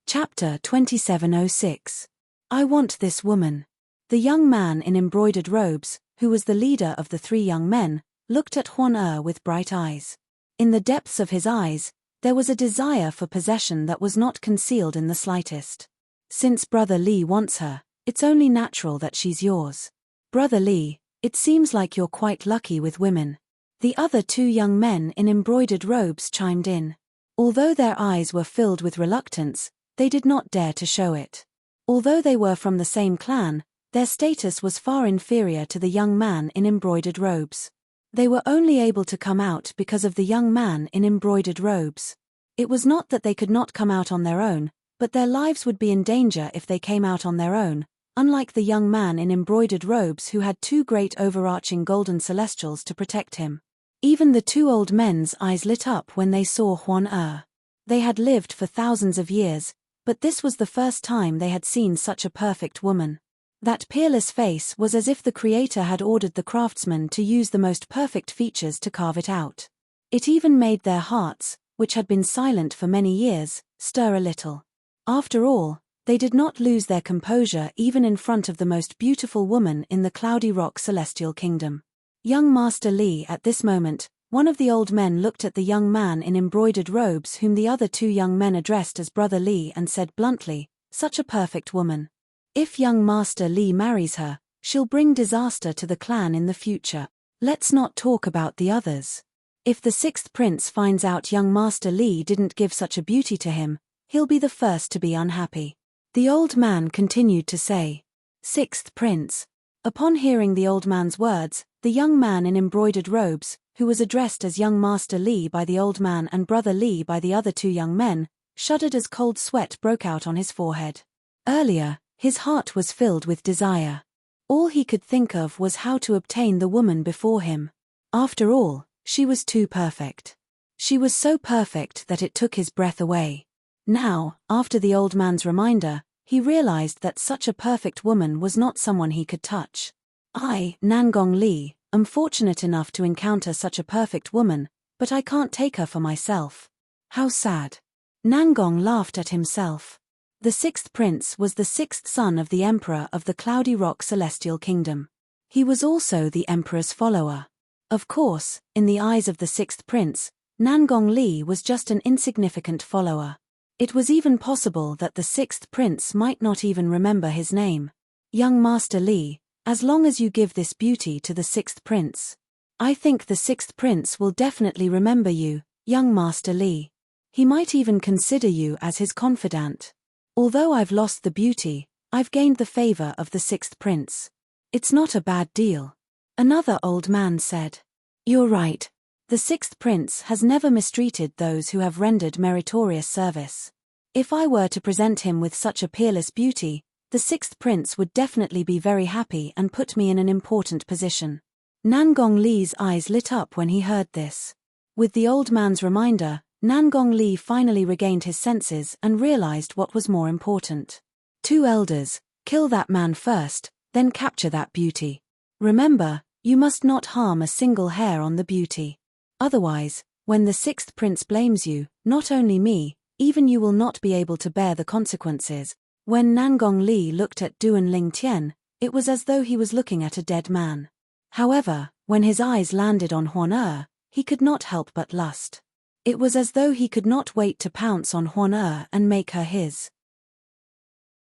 Chapter 2706. I want this woman. The young man in embroidered robes, who was the leader of the 3 young men, looked at Huan with bright eyes. In the depths of his eyes, there was a desire for possession that was not concealed in the slightest. Since Brother Li wants her, it's only natural that she's yours. Brother Li, it seems like you're quite lucky with women. The other 2 young men in embroidered robes chimed in. Although their eyes were filled with reluctance, they did not dare to show it. Although they were from the same clan, their status was far inferior to the young man in embroidered robes. They were only able to come out because of the young man in embroidered robes. It was not that they could not come out on their own, but their lives would be in danger if they came out on their own, unlike the young man in embroidered robes who had 2 great overarching golden celestials to protect him. Even the 2 old men's eyes lit up when they saw Huan. They had lived for thousands of years, but this was the first time they had seen such a perfect woman. That peerless face was as if the Creator had ordered the craftsman to use the most perfect features to carve it out. It even made their hearts, which had been silent for many years, stir a little. After all, they did not lose their composure even in front of the most beautiful woman in the Cloudy Rock Celestial Kingdom. Young Master Li at this moment, one of the old men looked at the young man in embroidered robes whom the other 2 young men addressed as Brother Li and said bluntly, such a perfect woman. If young Master Li marries her, she'll bring disaster to the clan in the future. Let's not talk about the others. If the 6th prince finds out young Master Li didn't give such a beauty to him, he'll be the first to be unhappy. The old man continued to say. 6th prince. Upon hearing the old man's words, the young man in embroidered robes, who was addressed as young Master Li by the old man and Brother Li by the other 2 young men, shuddered as cold sweat broke out on his forehead. Earlier, his heart was filled with desire. All he could think of was how to obtain the woman before him. After all, she was too perfect. She was so perfect that it took his breath away. Now, after the old man's reminder, he realized that such a perfect woman was not someone he could touch. I, Nangong Li, am fortunate enough to encounter such a perfect woman, but I can't take her for myself. How sad. Nangong laughed at himself. The 6th prince was the 6th son of the emperor of the Cloudy Rock Celestial Kingdom. He was also the emperor's follower. Of course, in the eyes of the 6th prince, Nangong Li was just an insignificant follower. It was even possible that the 6th prince might not even remember his name. Young Master Li, as long as you give this beauty to the 6th prince, I think the 6th prince will definitely remember you, young Master Li. He might even consider you as his confidant. Although I've lost the beauty, I've gained the favor of the 6th prince. It's not a bad deal. Another old man said. You're right. The sixth prince has never mistreated those who have rendered meritorious service. If I were to present him with such a peerless beauty, the sixth prince would definitely be very happy and put me in an important position. Nangong Li's eyes lit up when he heard this. With the old man's reminder, Nangong Li finally regained his senses and realized what was more important. 2 elders, kill that man first, then capture that beauty. Remember, you must not harm a single hair on the beauty. Otherwise, when the sixth prince blames you, not only me, even you will not be able to bear the consequences. When Nangong Li looked at Duan Lingtian, it was as though he was looking at a dead man. However, when his eyes landed on Huan he could not help but lust. It was as though he could not wait to pounce on Huan and make her his.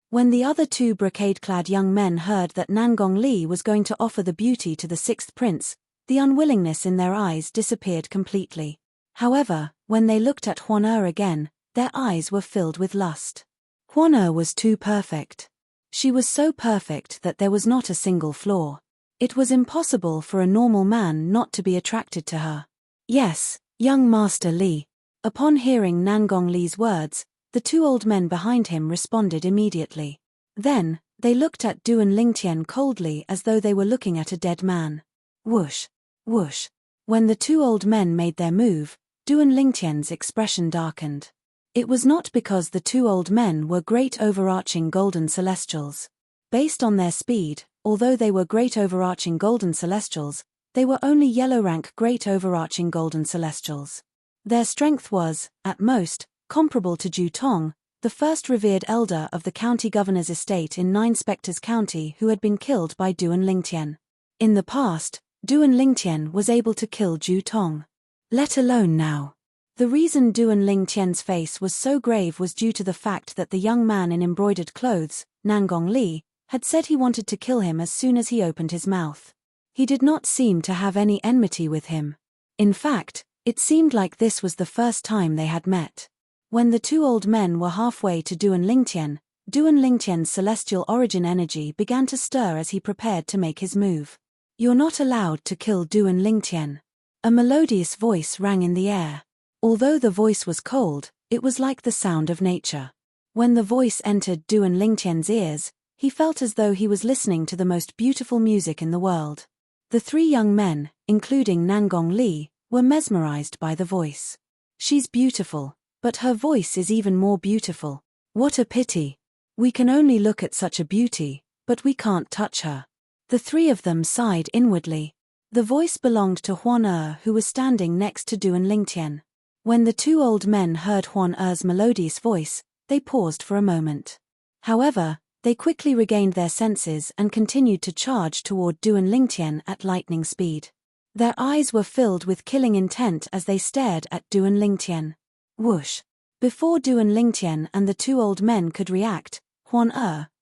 When the other 2 brocade-clad young men heard that Nangong Li was going to offer the beauty to the sixth prince, the unwillingness in their eyes disappeared completely. However, when they looked at Huan again, their eyes were filled with lust. Huan was too perfect. She was so perfect that there was not a single flaw. It was impossible for a normal man not to be attracted to her. Yes, young Master Li. Upon hearing Nangong Li's words, the 2 old men behind him responded immediately. Then, they looked at Duan Lingtian coldly as though they were looking at a dead man. Whoosh, whoosh. When the 2 old men made their move, Duan Lingtian's expression darkened. It was not because the 2 old men were great overarching golden celestials. Based on their speed, although they were great overarching golden celestials, they were only yellow rank great overarching golden celestials. Their strength was, at most, comparable to Ju Tong, the first revered elder of the county governor's estate in 9 Spectres County who had been killed by Duan Lingtian. In the past, Duan Lingtian was able to kill Ju Tong. Let alone now. The reason Duan Lingtian's face was so grave was due to the fact that the young man in embroidered clothes, Nangong Li, had said he wanted to kill him as soon as he opened his mouth. He did not seem to have any enmity with him. In fact, it seemed like this was the first time they had met. When the 2 old men were halfway to Duan Lingtian's celestial origin energy began to stir as he prepared to make his move. You're not allowed to kill Duan Lingtian. A melodious voice rang in the air. Although the voice was cold, it was like the sound of nature. When the voice entered Duan Lingtian's ears, he felt as though he was listening to the most beautiful music in the world. The 3 young men, including Nangong Li, were mesmerized by the voice. She's beautiful, but her voice is even more beautiful. What a pity. We can only look at such a beauty, but we can't touch her. The 3 of them sighed inwardly. The voice belonged to Huan who was standing next to Duan Lingtian. When the 2 old men heard Huan's melodious voice, they paused for a moment. However, they quickly regained their senses and continued to charge toward Duan Lingtian at lightning speed. Their eyes were filled with killing intent as they stared at Duan Lingtian. Whoosh! Before Duan Lingtian and the 2 old men could react, Huan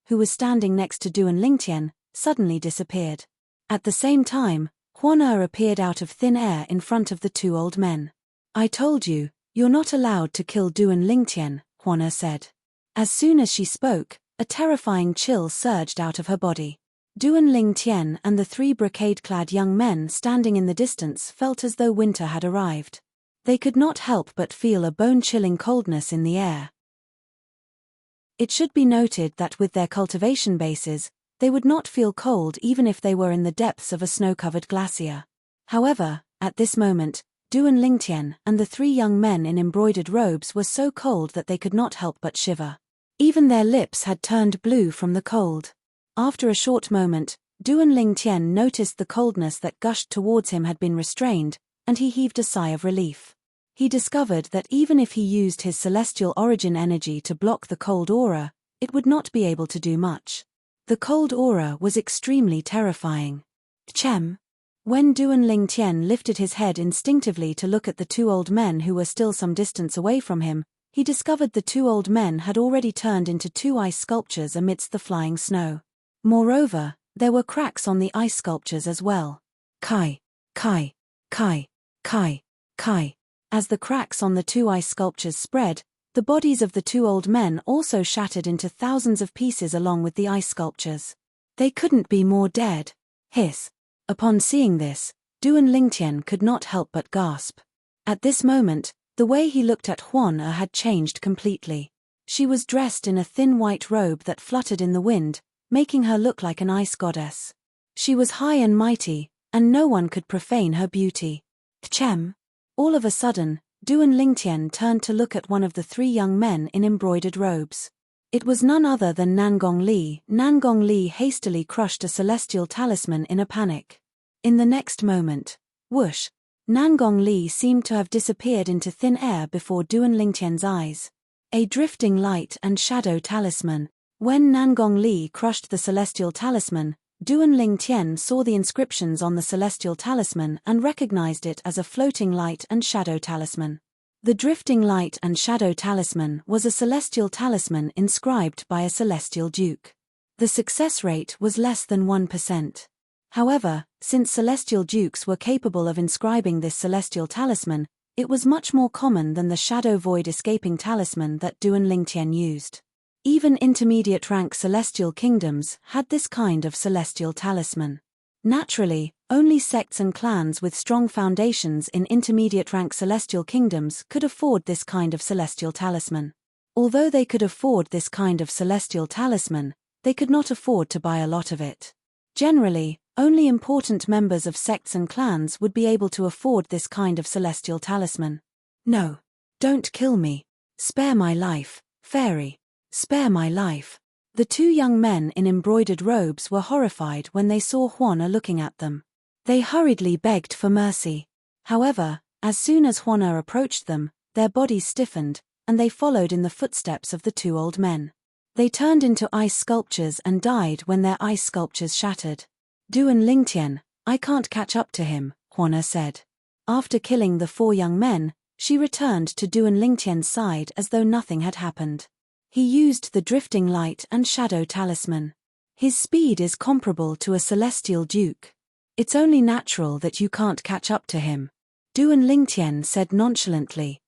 who was standing next to Duan Lingtian, suddenly disappeared. At the same time, Huan appeared out of thin air in front of the 2 old men. I told you, you're not allowed to kill Duan Lingtian, Huan said. As soon as she spoke, a terrifying chill surged out of her body. Duan Lingtian and the 3 brocade-clad young men standing in the distance felt as though winter had arrived. They could not help but feel a bone-chilling coldness in the air. It should be noted that with their cultivation bases, they would not feel cold even if they were in the depths of a snow-covered glacier. However, at this moment, Duan Lingtian and the 3 young men in embroidered robes were so cold that they could not help but shiver. Even their lips had turned blue from the cold. After a short moment, Duan Lingtian noticed the coldness that gushed towards him had been restrained, and he heaved a sigh of relief. He discovered that even if he used his celestial origin energy to block the cold aura, it would not be able to do much. The cold aura was extremely terrifying. Chem. When Duan Lingtian lifted his head instinctively to look at the 2 old men who were still some distance away from him, he discovered the 2 old men had already turned into 2 ice sculptures amidst the flying snow. Moreover, there were cracks on the ice sculptures as well. Kai, Kai, Kai, Kai, Kai. As the cracks on the 2 ice sculptures spread, the bodies of the 2 old men also shattered into thousands of pieces along with the ice sculptures. They couldn't be more dead. Hiss. Upon seeing this, Duan Lingtian could not help but gasp. At this moment, the way he looked at Huan Er had changed completely. She was dressed in a thin white robe that fluttered in the wind, making her look like an ice goddess. She was high and mighty, and no one could profane her beauty. Tchem. All of a sudden, Duan Lingtian turned to look at one of the three young men in embroidered robes. It was none other than Nangong Li. Nangong Li hastily crushed a celestial talisman in a panic. In the next moment, whoosh, Nangong Li seemed to have disappeared into thin air before Duan Lingtian's eyes. A drifting light and shadow talisman. When Nangong Li crushed the celestial talisman, Duan Lingtian saw the inscriptions on the celestial talisman and recognized it as a floating light and shadow talisman. The drifting light and shadow talisman was a celestial talisman inscribed by a celestial duke. The success rate was less than 1%. However, since celestial dukes were capable of inscribing this celestial talisman, it was much more common than the shadow void escaping talisman that Duan Lingtian used. Even intermediate rank celestial kingdoms had this kind of celestial talisman. Naturally, only sects and clans with strong foundations in intermediate rank celestial kingdoms could afford this kind of celestial talisman. Although they could afford this kind of celestial talisman, they could not afford to buy a lot of it. Generally, only important members of sects and clans would be able to afford this kind of celestial talisman. No. Don't kill me. Spare my life, fairy. Spare my life. The two young men in embroidered robes were horrified when they saw Huan Er looking at them. They hurriedly begged for mercy. However, as soon as Huan Er approached them, their bodies stiffened, and they followed in the footsteps of the two old men. They turned into ice sculptures and died when their ice sculptures shattered. Duan Lingtian, I can't catch up to him, Huan Er said. After killing the four young men, she returned to Duan Lingtian's side as though nothing had happened. He used the drifting light and shadow talisman. His speed is comparable to a celestial duke. It's only natural that you can't catch up to him. Duan Lingtian said nonchalantly.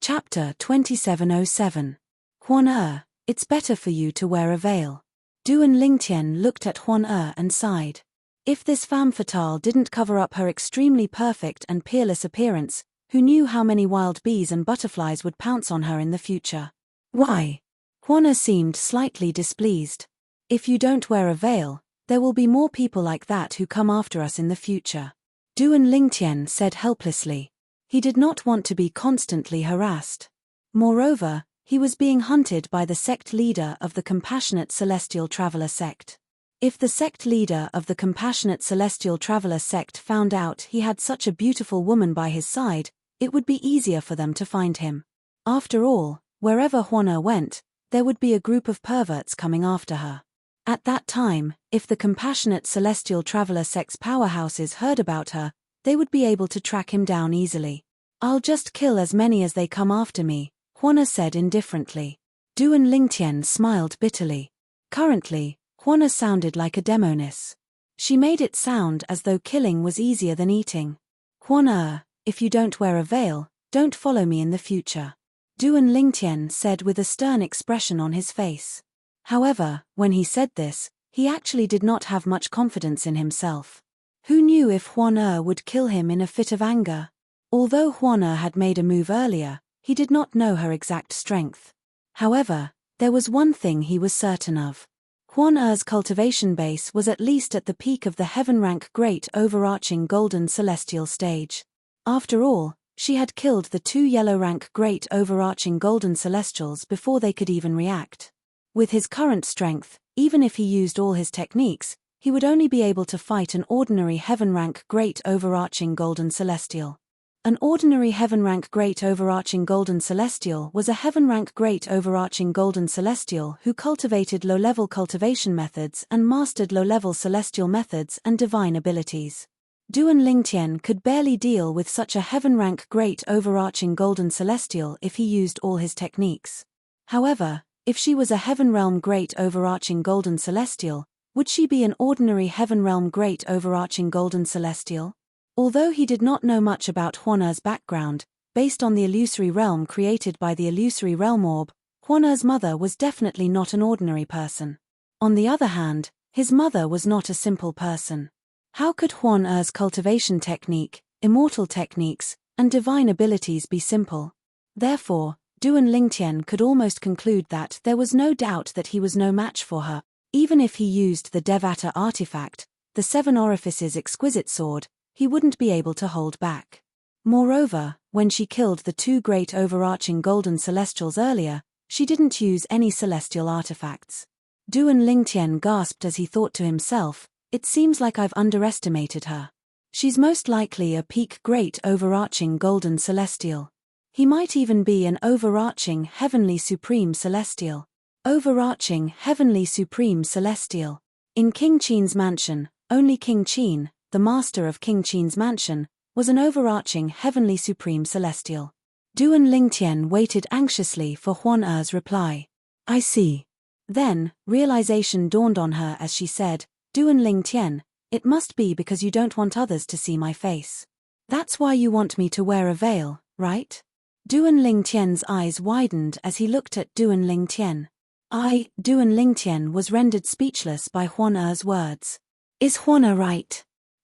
Chapter 2707. Huan Er, it's better for you to wear a veil. Duan Lingtian looked at Huan Er and sighed. If this femme fatale didn't cover up her extremely perfect and peerless appearance, who knew how many wild bees and butterflies would pounce on her in the future? Why? Huan Er seemed slightly displeased. If you don't wear a veil, there will be more people like that who come after us in the future. Duan Lingtian said helplessly. He did not want to be constantly harassed. Moreover, he was being hunted by the sect leader of the Compassionate Celestial Traveler sect. If the sect leader of the Compassionate Celestial Traveler sect found out he had such a beautiful woman by his side, it would be easier for them to find him. After all, wherever Huan Er went, there would be a group of perverts coming after her. At that time, if the Compassionate Celestial Traveler sect's powerhouses heard about her, they would be able to track him down easily. I'll just kill as many as they come after me, Huan Er said indifferently. Duan Lingtian smiled bitterly. Currently, Huan Er sounded like a demoness. She made it sound as though killing was easier than eating. Huan Er, if you don't wear a veil, don't follow me in the future. Duan Lingtian said with a stern expression on his face. However, when he said this, he actually did not have much confidence in himself. Who knew if Huan Er would kill him in a fit of anger? Although Huan Er had made a move earlier, he did not know her exact strength. However, there was one thing he was certain of. Huan Er's cultivation base was at least at the peak of the heaven-rank great overarching golden celestial stage. After all, she had killed the two yellow-rank great overarching golden celestials before they could even react. With his current strength, even if he used all his techniques, he would only be able to fight an ordinary heaven-rank great overarching golden celestial. An ordinary heaven-rank great overarching golden celestial was a heaven-rank great overarching golden celestial who cultivated low-level cultivation methods and mastered low-level celestial methods and divine abilities. Duan Lingtian could barely deal with such a heaven-rank great overarching golden celestial if he used all his techniques. However, if she was a heaven realm great overarching golden celestial, would she be an ordinary heaven realm great overarching golden celestial? Although he did not know much about Huan Er's background, based on the illusory realm created by the illusory realm orb, Huan Er's mother was definitely not an ordinary person. On the other hand, his mother was not a simple person. How could Huan Er's cultivation technique, immortal techniques, and divine abilities be simple? Therefore, Duan Lingtian could almost conclude that there was no doubt that he was no match for her. Even if he used the Devata artifact, the Seven Orifices exquisite sword, he wouldn't be able to hold back. Moreover, when she killed the two great overarching golden celestials earlier, she didn't use any celestial artifacts. Duan Lingtian gasped as he thought to himself, "It seems like I've underestimated her. She's most likely a peak great overarching golden celestial. He might even be an overarching heavenly supreme celestial." Overarching heavenly supreme celestial. In King Qin's mansion, only King Qin, the master of King Qin's mansion, was an overarching heavenly supreme celestial. Duan Lingtian waited anxiously for Huan Er's reply. "I see." Then, realization dawned on her as she said, "Duan Lingtian, it must be because you don't want others to see my face. That's why you want me to wear a veil, right?" Duan Lingtian's eyes widened as he looked at Duan Lingtian. Duan Lingtian was rendered speechless by Huan Er's words. "Is Huan Er right?"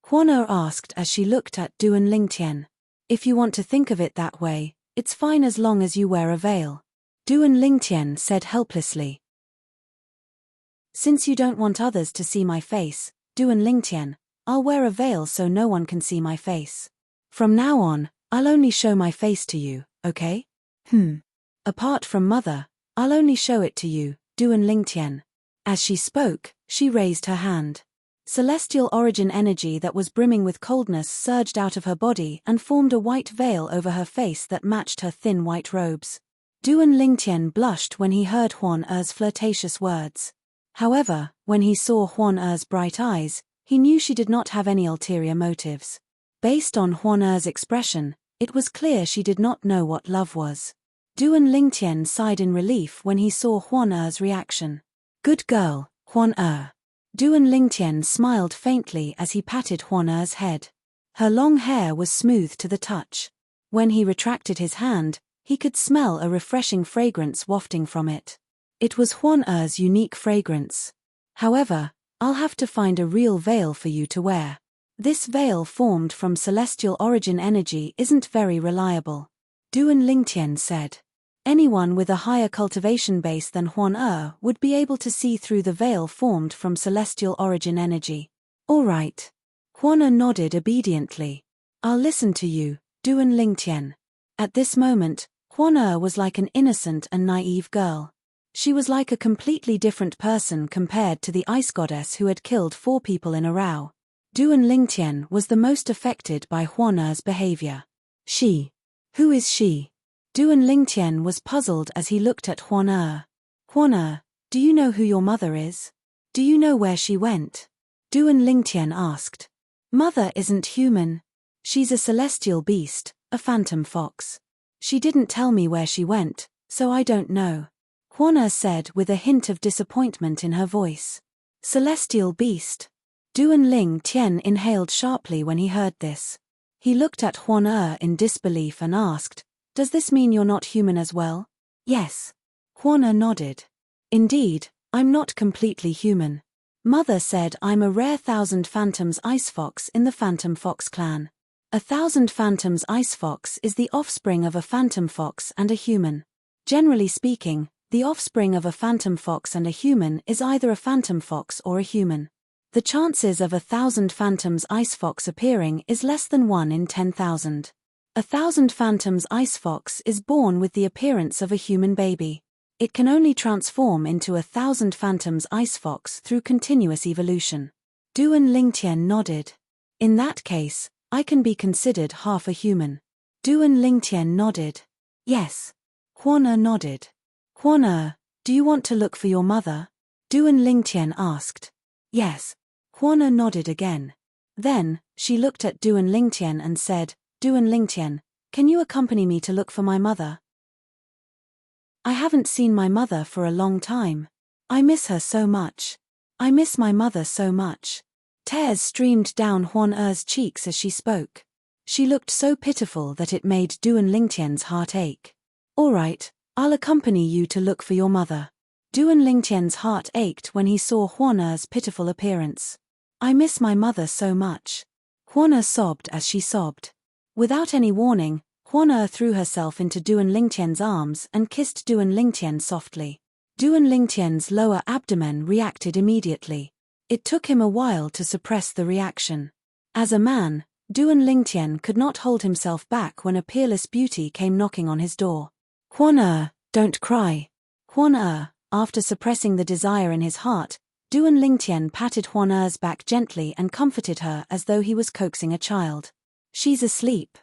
Huan Er asked as she looked at Duan Lingtian. "If you want to think of it that way, it's fine as long as you wear a veil," Duan Lingtian said helplessly. "Since you don't want others to see my face, Duan Lingtian, I'll wear a veil so no one can see my face. From now on, I'll only show my face to you, okay? Apart from Mother, I'll only show it to you, Duan Lingtian." As she spoke, she raised her hand. Celestial origin energy that was brimming with coldness surged out of her body and formed a white veil over her face that matched her thin white robes. Duan Lingtian blushed when he heard Huan Er's flirtatious words. However, when he saw Huan Er's bright eyes, he knew she did not have any ulterior motives. Based on Huan Er's expression, it was clear she did not know what love was. Duan Lingtian sighed in relief when he saw Huan Er's reaction. "Good girl, Huan Er." Duan Lingtian smiled faintly as he patted Huan Er's head. Her long hair was smooth to the touch. When he retracted his hand, he could smell a refreshing fragrance wafting from it. It was Huan Er's unique fragrance. "However, I'll have to find a real veil for you to wear. This veil formed from celestial origin energy isn't very reliable," Duan Lingtian said. Anyone with a higher cultivation base than Huan Er would be able to see through the veil formed from celestial origin energy. "All right." Huan Er nodded obediently. "I'll listen to you, Duan Lingtian." At this moment, Huan Er was like an innocent and naive girl. She was like a completely different person compared to the ice goddess who had killed 4 people in a row. Duan Lingtian was the most affected by Huan Er's behavior. "She? Who is she?" Duan Lingtian was puzzled as he looked at Huan Er. "Huan Er, do you know who your mother is? Do you know where she went?" Duan Lingtian asked. "Mother isn't human. She's a celestial beast, a phantom fox. She didn't tell me where she went, so I don't know," Huan Er said with a hint of disappointment in her voice. "Celestial beast." Duan Lingtian inhaled sharply when he heard this. He looked at Huan Er in disbelief and asked, "Does this mean you're not human as well?" "Yes." Huan Er nodded. "Indeed, I'm not completely human. Mother said I'm a rare 1,000 Phantoms Ice Fox in the Phantom Fox clan. 1,000 Phantoms Ice Fox is the offspring of a Phantom Fox and a human. Generally speaking, the offspring of a Phantom Fox and a human is either a Phantom Fox or a human. The chances of 1,000 Phantoms Ice Fox appearing is less than 1 in 10,000. 1,000 Phantoms Ice Fox is born with the appearance of a human baby. It can only transform into 1,000 Phantoms Ice Fox through continuous evolution." Duan Lingtian nodded. "In that case, I can be considered half a human." Duan Lingtian nodded. "Yes." Huan Er nodded. "Huan Er, do you want to look for your mother?" Duan Lingtian asked. "Yes." Huan Er nodded again. Then, she looked at Duan Lingtian and said, "Duan Lingtian, can you accompany me to look for my mother? I haven't seen my mother for a long time. I miss her so much. I miss my mother so much." Tears streamed down Huan Er's cheeks as she spoke. She looked so pitiful that it made Duan Lingtian's heart ache. "All right, I'll accompany you to look for your mother. Duan Lingtian's heart ached when he saw Huan Er's pitiful appearance. I miss my mother so much. Huan Er sobbed as she sobbed. Without any warning, Huan Er threw herself into Duan Lingtian's arms and kissed Duan Lingtian softly. Duan Lingtian's lower abdomen reacted immediately. It took him a while to suppress the reaction. As a man, Duan Lingtian could not hold himself back when a peerless beauty came knocking on his door. Huan Er, don't cry. Huan Er, after suppressing the desire in his heart, Duan Lingtian patted Huan Er's back gently and comforted her as though he was coaxing a child. She's asleep.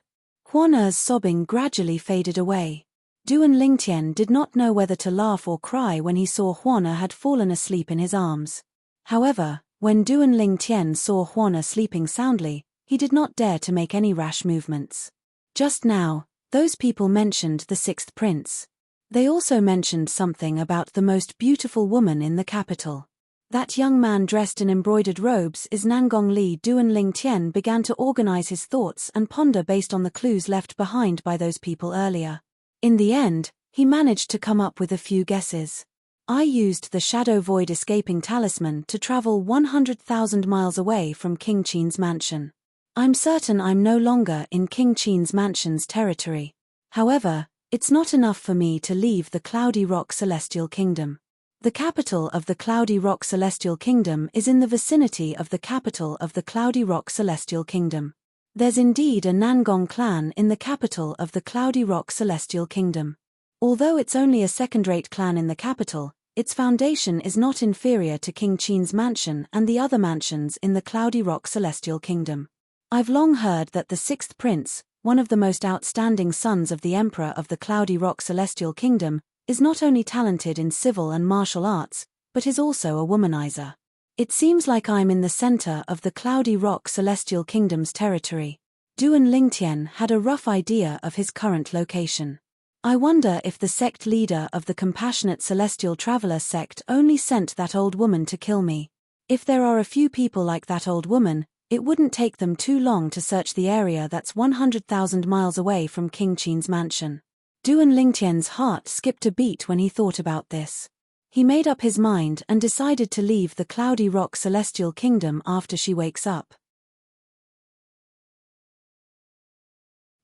Huan Er's sobbing gradually faded away. Duan Lingtian did not know whether to laugh or cry when he saw Huan Er had fallen asleep in his arms. However, when Duan Lingtian saw Huan Er sleeping soundly, he did not dare to make any rash movements. Just now, those people mentioned the sixth prince. They also mentioned something about the most beautiful woman in the capital. That young man dressed in embroidered robes is Nangong Li. Duan Lingtian began to organize his thoughts and ponder based on the clues left behind by those people earlier. In the end, he managed to come up with a few guesses. I used the Shadow Void escaping talisman to travel 100,000 miles away from King Qin's mansion. I'm certain I'm no longer in King Qin's mansion's territory. However, it's not enough for me to leave the Cloudy Rock Celestial Kingdom. The capital of the Cloudy Rock Celestial Kingdom is in the vicinity of the capital of the Cloudy Rock Celestial Kingdom. There's indeed a Nangong clan in the capital of the Cloudy Rock Celestial Kingdom. Although it's only a second-rate clan in the capital, its foundation is not inferior to King Qin's mansion and the other mansions in the Cloudy Rock Celestial Kingdom. I've long heard that the sixth prince, one of the most outstanding sons of the Emperor of the Cloudy Rock Celestial Kingdom, is not only talented in civil and martial arts, but is also a womanizer. It seems like I'm in the center of the Cloudy Rock Celestial Kingdom's territory. Duan Lingtian had a rough idea of his current location. I wonder if the sect leader of the Compassionate Celestial Traveler sect only sent that old woman to kill me. If there are a few people like that old woman, it wouldn't take them too long to search the area that's 100,000 miles away from King Qin's mansion. Duan Lingtian's heart skipped a beat when he thought about this. He made up his mind and decided to leave the Cloudy Rock Celestial Kingdom after she wakes up.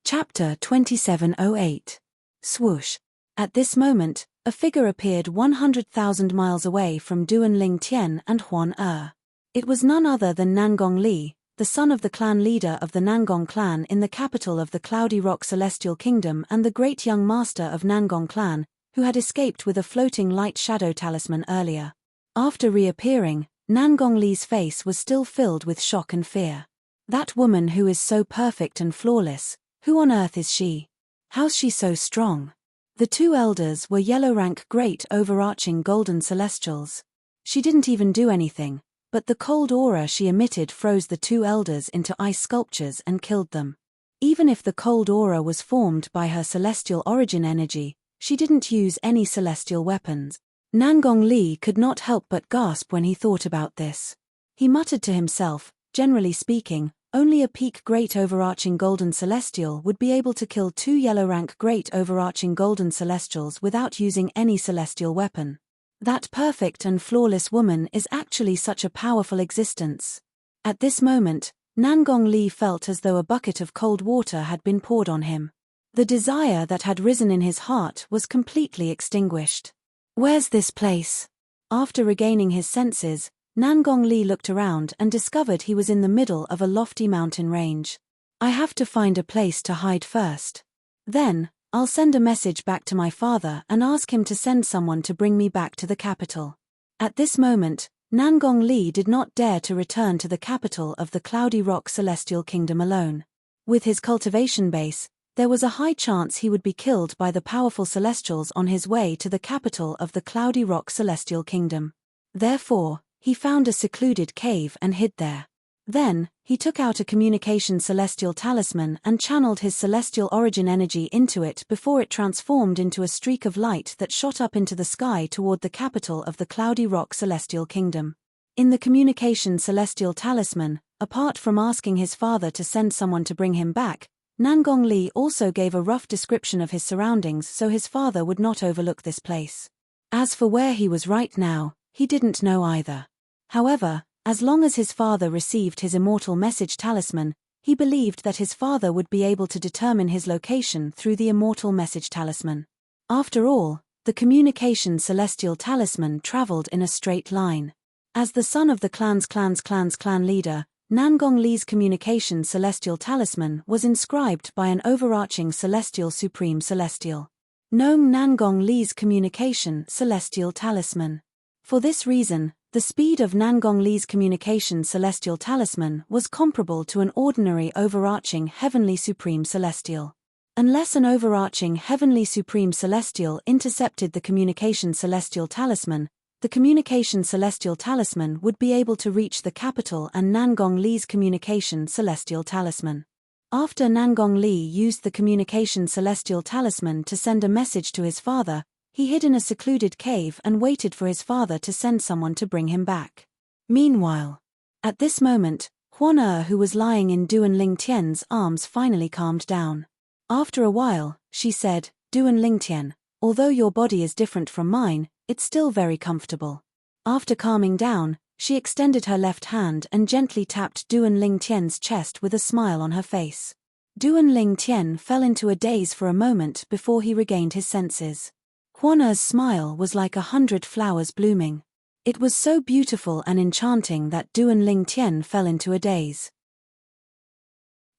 Chapter 2708. Swoosh. At this moment, a figure appeared 100,000 miles away from Duan Lingtian and Huan Er. It was none other than Nangong Li, the son of the clan leader of the Nangong clan in the capital of the Cloudy Rock Celestial Kingdom and the great young master of Nangong clan, who had escaped with a floating light shadow talisman earlier. After reappearing, Nangong Li's face was still filled with shock and fear. That woman who is so perfect and flawless, who on earth is she? How's she so strong? The two elders were yellow-rank great overarching golden celestials. She didn't even do anything, but the cold aura she emitted froze the two elders into ice sculptures and killed them. Even if the cold aura was formed by her celestial origin energy, she didn't use any celestial weapons. Nangong Li could not help but gasp when he thought about this. He muttered to himself, generally speaking, only a peak great overarching golden celestial would be able to kill two yellow-rank great overarching golden celestials without using any celestial weapon. That perfect and flawless woman is actually such a powerful existence. At this moment, Nangong Li felt as though a bucket of cold water had been poured on him. The desire that had risen in his heart was completely extinguished. Where's this place? After regaining his senses, Nangong Li looked around and discovered he was in the middle of a lofty mountain range. I have to find a place to hide first. Then, I'll send a message back to my father and ask him to send someone to bring me back to the capital. At this moment, Nangong Li did not dare to return to the capital of the Cloudy Rock Celestial Kingdom alone. With his cultivation base, there was a high chance he would be killed by the powerful celestials on his way to the capital of the Cloudy Rock Celestial Kingdom. Therefore, he found a secluded cave and hid there. Then, he took out a communication celestial talisman and channeled his celestial origin energy into it before it transformed into a streak of light that shot up into the sky toward the capital of the Cloudy Rock Celestial Kingdom. In the communication celestial talisman, apart from asking his father to send someone to bring him back, Nangong Li also gave a rough description of his surroundings so his father would not overlook this place. As for where he was right now, he didn't know either. However, as long as his father received his immortal message talisman, he believed that his father would be able to determine his location through the immortal message talisman. After all, the communication celestial talisman traveled in a straight line. As the son of the clan leader, Nangong Li's communication celestial talisman was inscribed by an overarching celestial supreme celestial. Known Nangong Li's communication celestial talisman. For this reason, the speed of Nangong Li's communication celestial talisman was comparable to an ordinary overarching heavenly supreme celestial. Unless an overarching heavenly supreme celestial intercepted the communication celestial talisman, the communication celestial talisman would be able to reach the capital and Nangong Li's communication celestial talisman. After Nangong Li used the communication celestial talisman to send a message to his father, he hid in a secluded cave and waited for his father to send someone to bring him back. Meanwhile, at this moment, Huan who was lying in Duan Lingtian's arms finally calmed down. After a while, she said, "Duan Lingtian, although your body is different from mine, it's still very comfortable." After calming down, she extended her left hand and gently tapped Duan Lingtian's chest with a smile on her face. Duan Lingtian fell into a daze for a moment before he regained his senses. Huan's smile was like 100 flowers blooming. It was so beautiful and enchanting that Duan Lingtian fell into a daze.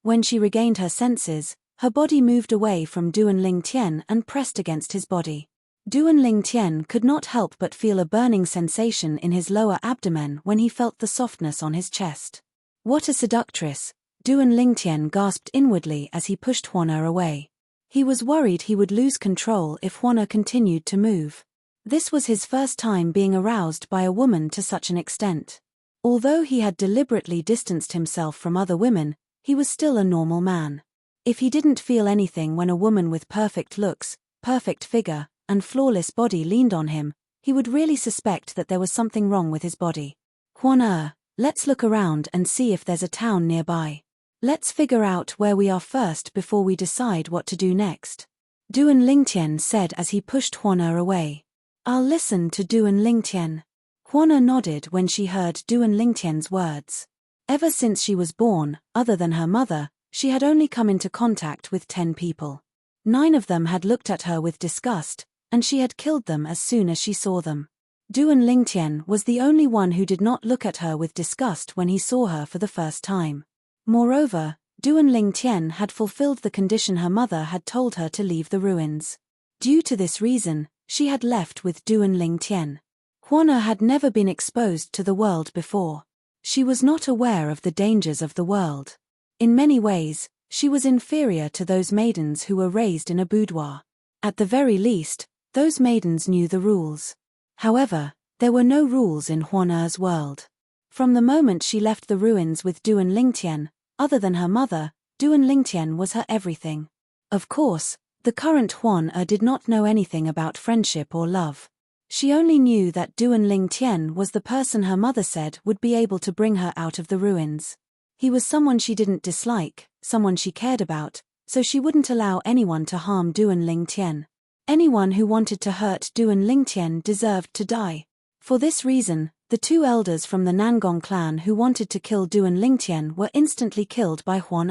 When she regained her senses, her body moved away from Duan Lingtian and pressed against his body. Duan Lingtian could not help but feel a burning sensation in his lower abdomen when he felt the softness on his chest. What a seductress, Duan Lingtian gasped inwardly as he pushed Huan away. He was worried he would lose control if Huan continued to move. This was his first time being aroused by a woman to such an extent. Although he had deliberately distanced himself from other women, he was still a normal man. If he didn't feel anything when a woman with perfect looks, perfect figure, and flawless body leaned on him, he would really suspect that there was something wrong with his body. "Huan, let's look around and see if there's a town nearby. Let's figure out where we are first before we decide what to do next," Duan Lingtian said as he pushed Huan away. "I'll listen to Duan Lingtian." Huan nodded when she heard Duan Lingtian's words. Ever since she was born, other than her mother, she had only come into contact with 10 people. 9 of them had looked at her with disgust, and she had killed them as soon as she saw them. Duan Lingtian was the only one who did not look at her with disgust when he saw her for the first time. Moreover, Duan Lingtian had fulfilled the condition her mother had told her to leave the ruins. Due to this reason, she had left with Duan Lingtian. Huan had never been exposed to the world before. She was not aware of the dangers of the world. In many ways, she was inferior to those maidens who were raised in a boudoir. At the very least, those maidens knew the rules. However, there were no rules in Huan's world. From the moment she left the ruins with Duan Lingtian, other than her mother, Duan Lingtian was her everything. Of course, the current Huan did not know anything about friendship or love. She only knew that Duan Lingtian was the person her mother said would be able to bring her out of the ruins. He was someone she didn't dislike, someone she cared about, so she wouldn't allow anyone to harm Duan Lingtian. Anyone who wanted to hurt Duan Lingtian deserved to die. For this reason, the 2 elders from the Nangong clan who wanted to kill Duan Lingtian were instantly killed by Huan.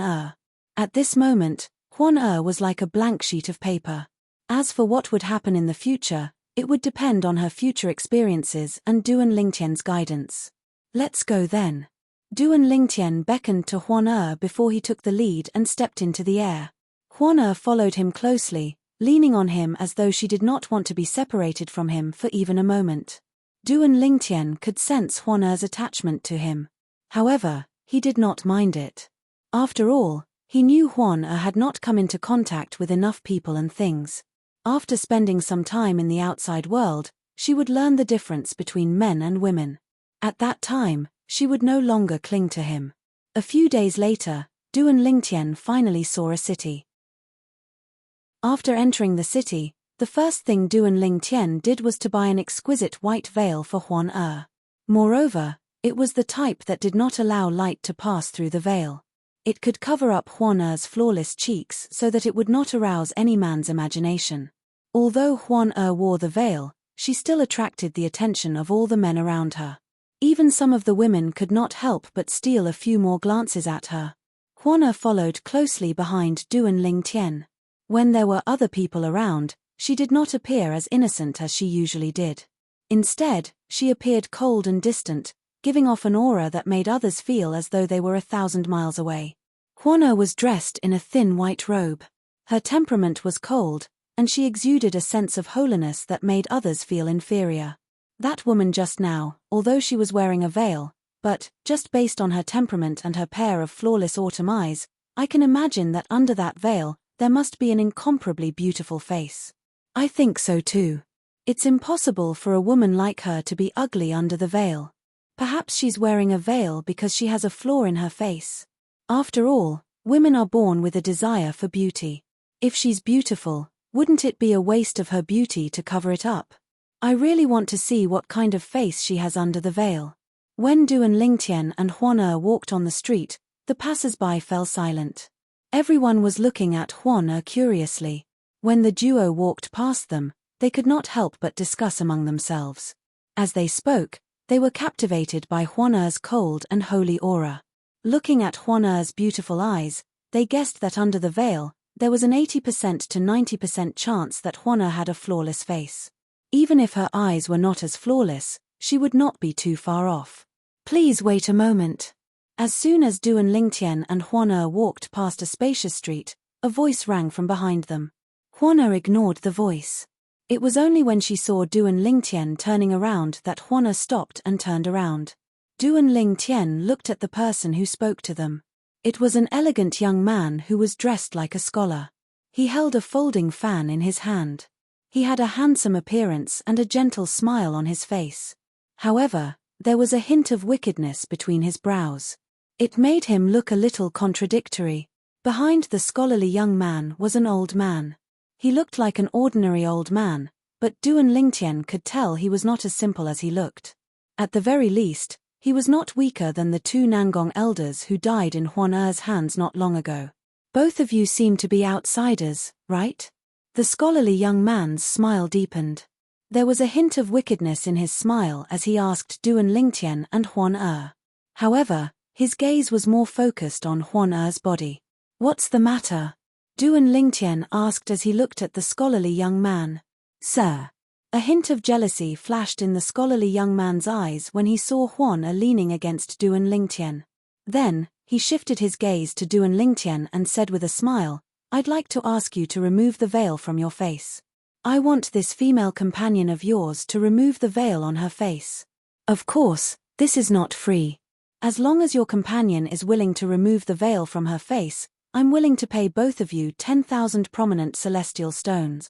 At this moment, Huan was like a blank sheet of paper. As for what would happen in the future, it would depend on her future experiences and Duan Lingtian's guidance. "Let's go then." Duan Lingtian beckoned to Huan before he took the lead and stepped into the air. Huan followed him closely, leaning on him as though she did not want to be separated from him for even a moment. Duan Lingtian could sense Huan's attachment to him. However, he did not mind it. After all, he knew Huan had not come into contact with enough people and things. After spending some time in the outside world, she would learn the difference between men and women. At that time, she would no longer cling to him. A few days later, Duan Lingtian finally saw a city. After entering the city, the first thing Duan Lingtian did was to buy an exquisite white veil for Huan. Moreover, it was the type that did not allow light to pass through the veil. It could cover up Huan-Er's flawless cheeks so that it would not arouse any man's imagination. Although Huan-Er wore the veil, she still attracted the attention of all the men around her. Even some of the women could not help but steal a few more glances at her. Huan-Er followed closely behind Duan Lingtian. When there were other people around, she did not appear as innocent as she usually did. Instead, she appeared cold and distant, giving off an aura that made others feel as though they were 1,000 miles away. Huan-Er was dressed in a thin white robe. Her temperament was cold, and she exuded a sense of holiness that made others feel inferior. That woman just now, although she was wearing a veil, but, just based on her temperament and her pair of flawless autumn eyes, I can imagine that under that veil, there must be an incomparably beautiful face. I think so too. It's impossible for a woman like her to be ugly under the veil. Perhaps she's wearing a veil because she has a flaw in her face. After all, women are born with a desire for beauty. If she's beautiful, wouldn't it be a waste of her beauty to cover it up? I really want to see what kind of face she has under the veil. When Duan Lingtian and Huan-Er walked on the street, the passers-by fell silent. Everyone was looking at Huan-Er curiously. When the duo walked past them, they could not help but discuss among themselves. As they spoke, they were captivated by Huan-Er's cold and holy aura. Looking at Huan-Er's beautiful eyes, they guessed that under the veil, there was an 80% to 90% chance that Huan-Er had a flawless face. Even if her eyes were not as flawless, she would not be too far off. Please wait a moment. As soon as Duan Lingtian and Huan-Er walked past a spacious street, a voice rang from behind them. Huan-Er ignored the voice. It was only when she saw Duan Lingtian turning around that Huan-Er stopped and turned around. Duan Lingtian looked at the person who spoke to them. It was an elegant young man who was dressed like a scholar. He held a folding fan in his hand. He had a handsome appearance and a gentle smile on his face. However, there was a hint of wickedness between his brows. It made him look a little contradictory. Behind the scholarly young man was an old man. He looked like an ordinary old man, but Duan Lingtian could tell he was not as simple as he looked. At the very least, he was not weaker than the two Nangong elders who died in Huan-Er's hands not long ago. Both of you seem to be outsiders, right? The scholarly young man's smile deepened. There was a hint of wickedness in his smile as he asked Duan Lingtian and Huan-Er. However, his gaze was more focused on Huan-Er's body. What's the matter? Duan Lingtian asked as he looked at the scholarly young man. Sir. A hint of jealousy flashed in the scholarly young man's eyes when he saw Huan-Er leaning against Duan Lingtian. Then, he shifted his gaze to Duan Lingtian and said with a smile, I'd like to ask you to remove the veil from your face. I want this female companion of yours to remove the veil on her face. Of course, this is not free. As long as your companion is willing to remove the veil from her face, I'm willing to pay both of you 10,000 prominent celestial stones.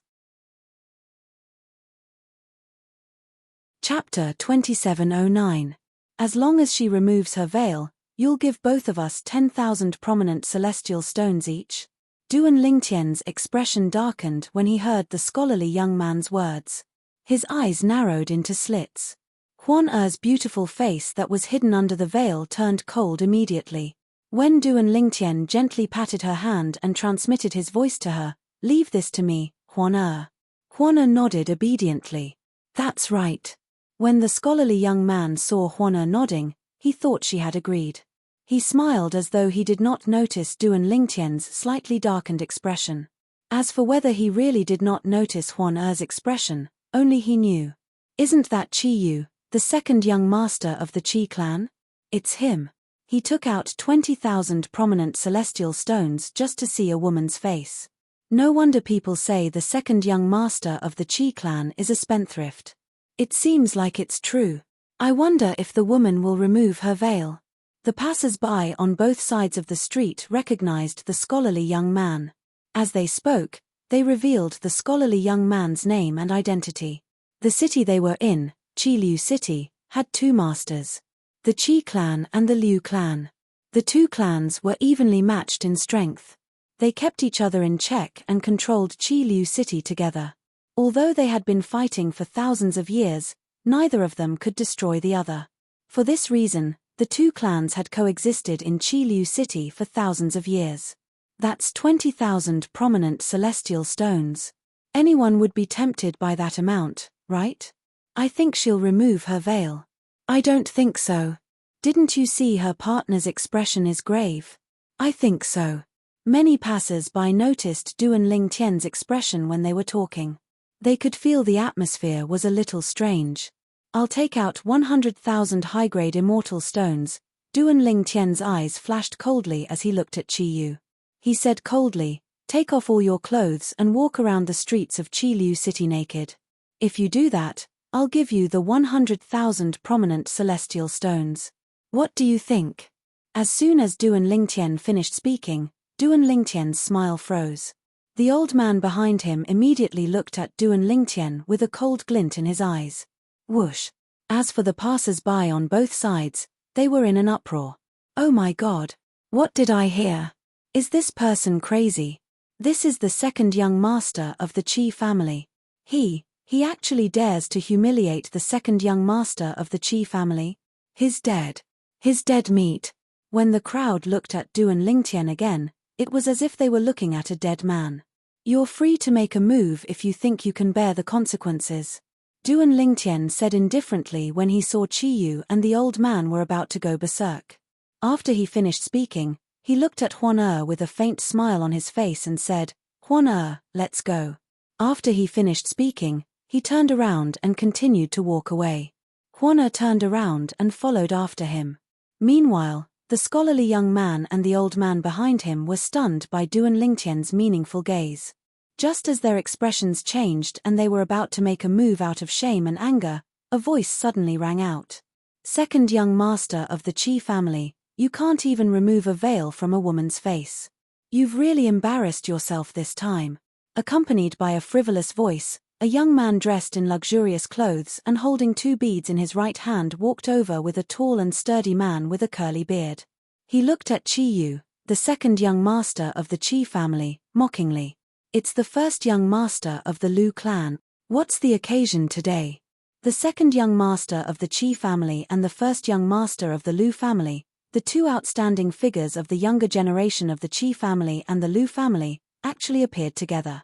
Chapter 2709. As long as she removes her veil, you'll give both of us 10,000 prominent celestial stones each. Duan Lingtian's expression darkened when he heard the scholarly young man's words. His eyes narrowed into slits. Huan-Er's beautiful face that was hidden under the veil turned cold immediately. When Duan Lingtian gently patted her hand and transmitted his voice to her, leave this to me, Huan-Er. Huan-Er nodded obediently. That's right. When the scholarly young man saw Huan-Er nodding, he thought she had agreed. He smiled as though he did not notice Duan Lingtian's slightly darkened expression. As for whether he really did not notice Huan-Er's expression, only he knew. Isn't that Chi-Yu, the second young master of the Chi clan? It's him. He took out 20,000 prominent celestial stones just to see a woman's face. No wonder people say the second young master of the Chi clan is a spendthrift. It seems like it's true. I wonder if the woman will remove her veil. The passers-by on both sides of the street recognized the scholarly young man. As they spoke, they revealed the scholarly young man's name and identity. The city they were in, Chi-Liu City, had two masters. The Chi clan and the Liu clan. The two clans were evenly matched in strength. They kept each other in check and controlled Chi-Liu City together. Although they had been fighting for thousands of years, neither of them could destroy the other. For this reason, The two clans had coexisted in Qilu City for thousands of years. That's 20,000 prominent celestial stones. Anyone would be tempted by that amount, right? I think she'll remove her veil. I don't think so. Didn't you see her partner's expression is grave? I think so. Many passers-by noticed Duan Lingtian's expression when they were talking. They could feel the atmosphere was a little strange. I'll take out 100,000 high-grade immortal stones. Duan Lingtian's eyes flashed coldly as he looked at Qiyu. He said coldly, take off all your clothes and walk around the streets of Qilu City naked. If you do that, I'll give you the 100,000 prominent celestial stones. What do you think? As soon as Duan Lingtian finished speaking, Duan Lingtian's smile froze. The old man behind him immediately looked at Duan Lingtian with a cold glint in his eyes. Whoosh. As for the passers-by on both sides, they were in an uproar. Oh my God! What did I hear? Is this person crazy? This is the second young master of the Qi family. He actually dares to humiliate the second young master of the Qi family? He's dead. His dead meat. When the crowd looked at Duan Lingtian again, it was as if they were looking at a dead man. You're free to make a move if you think you can bear the consequences. Duan Lingtian said indifferently when he saw Qiyu and the old man were about to go berserk. After he finished speaking, he looked at Huan with a faint smile on his face and said, Huan, let's go. After he finished speaking, he turned around and continued to walk away. Huan turned around and followed after him. Meanwhile, the scholarly young man and the old man behind him were stunned by Duan Lingtian's meaningful gaze. Just as their expressions changed and they were about to make a move out of shame and anger, a voice suddenly rang out. Second young master of the Qi family, you can't even remove a veil from a woman's face. You've really embarrassed yourself this time. Accompanied by a frivolous voice, a young man dressed in luxurious clothes and holding 2 beads in his right hand walked over with a tall and sturdy man with a curly beard. He looked at Qiyu, the second young master of the Qi family, mockingly. It's the first young master of the Lu clan. What's the occasion today? The second young master of the Qi family and the first young master of the Lu family, the two outstanding figures of the younger generation of the Qi family and the Lu family, actually appeared together.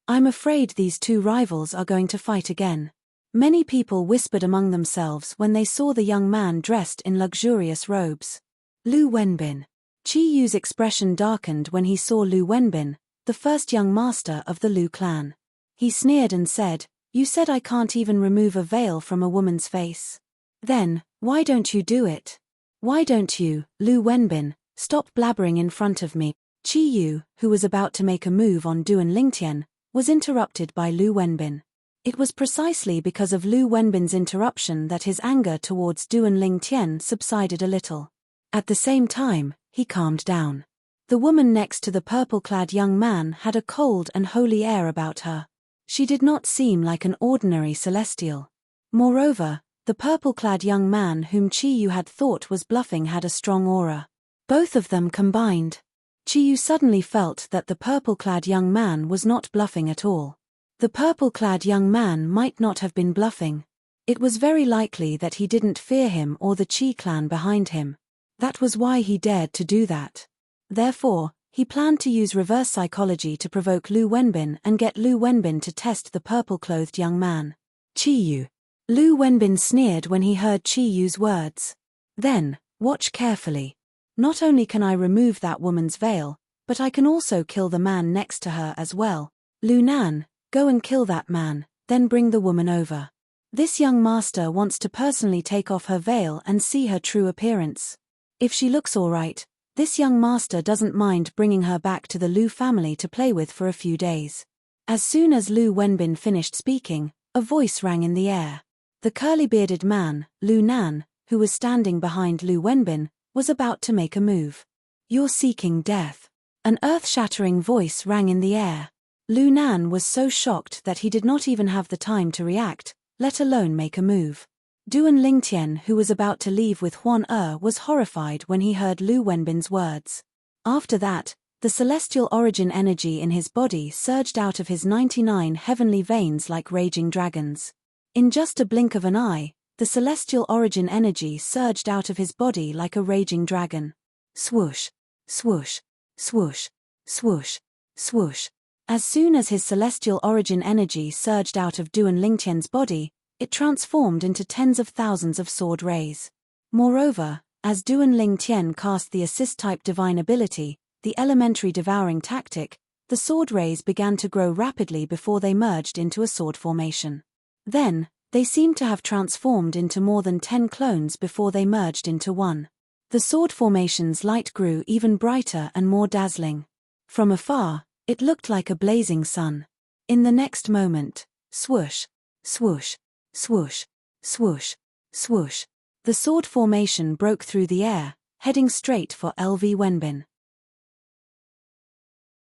I'm afraid these two rivals are going to fight again. Many people whispered among themselves when they saw the young man dressed in luxurious robes. Lu Wenbin. Qiyu's expression darkened when he saw Lu Wenbin, the first young master of the Lu clan. He sneered and said, You said I can't even remove a veil from a woman's face. Then, why don't you do it? Why don't you, Lu Wenbin, stop blabbering in front of me? Qiyu, who was about to make a move on Duan Lingtian, was interrupted by Lu Wenbin. It was precisely because of Lu Wenbin's interruption that his anger towards Duan Lingtian subsided a little. At the same time, he calmed down. The woman next to the purple-clad young man had a cold and holy air about her. She did not seem like an ordinary celestial. Moreover, the purple-clad young man whom Qiyu had thought was bluffing had a strong aura. Both of them combined. Qiyu suddenly felt that the purple-clad young man was not bluffing at all. The purple-clad young man might not have been bluffing. It was very likely that he didn't fear him or the Qi clan behind him. That was why he dared to do that. Therefore, he planned to use reverse psychology to provoke Lu Wenbin and get Lu Wenbin to test the purple-clothed young man. Qiyu. Lu Wenbin sneered when he heard Qiyu's words. Then, watch carefully. Not only can I remove that woman's veil, but I can also kill the man next to her as well. Lu Nan, go and kill that man, then bring the woman over. This young master wants to personally take off her veil and see her true appearance. If she looks all right, this young master doesn't mind bringing her back to the Lu family to play with for a few days. As soon as Lu Wenbin finished speaking, a voice rang in the air. The curly-bearded man, Lu Nan, who was standing behind Lu Wenbin, was about to make a move. You're seeking death. An earth-shattering voice rang in the air. Lu Nan was so shocked that he did not even have the time to react, let alone make a move. Duan Lingtian, who was about to leave with Huan was horrified when he heard Lu Wenbin's words. After that, the celestial origin energy in his body surged out of his 99 heavenly veins like raging dragons. In just a blink of an eye, the celestial origin energy surged out of his body like a raging dragon. Swoosh, swoosh, swoosh, swoosh, swoosh. As soon as his celestial origin energy surged out of Duan Lingtian's body, it transformed into tens of thousands of sword rays. Moreover, as Duan Lingtian cast the assist-type divine ability, the elementary devouring tactic, the sword rays began to grow rapidly before they merged into a sword formation. Then, they seemed to have transformed into more than 10 clones before they merged into one. The sword formation's light grew even brighter and more dazzling. From afar, it looked like a blazing sun. In the next moment, swoosh, swoosh, swoosh, swoosh, swoosh. The sword formation broke through the air, heading straight for LV Wenbin.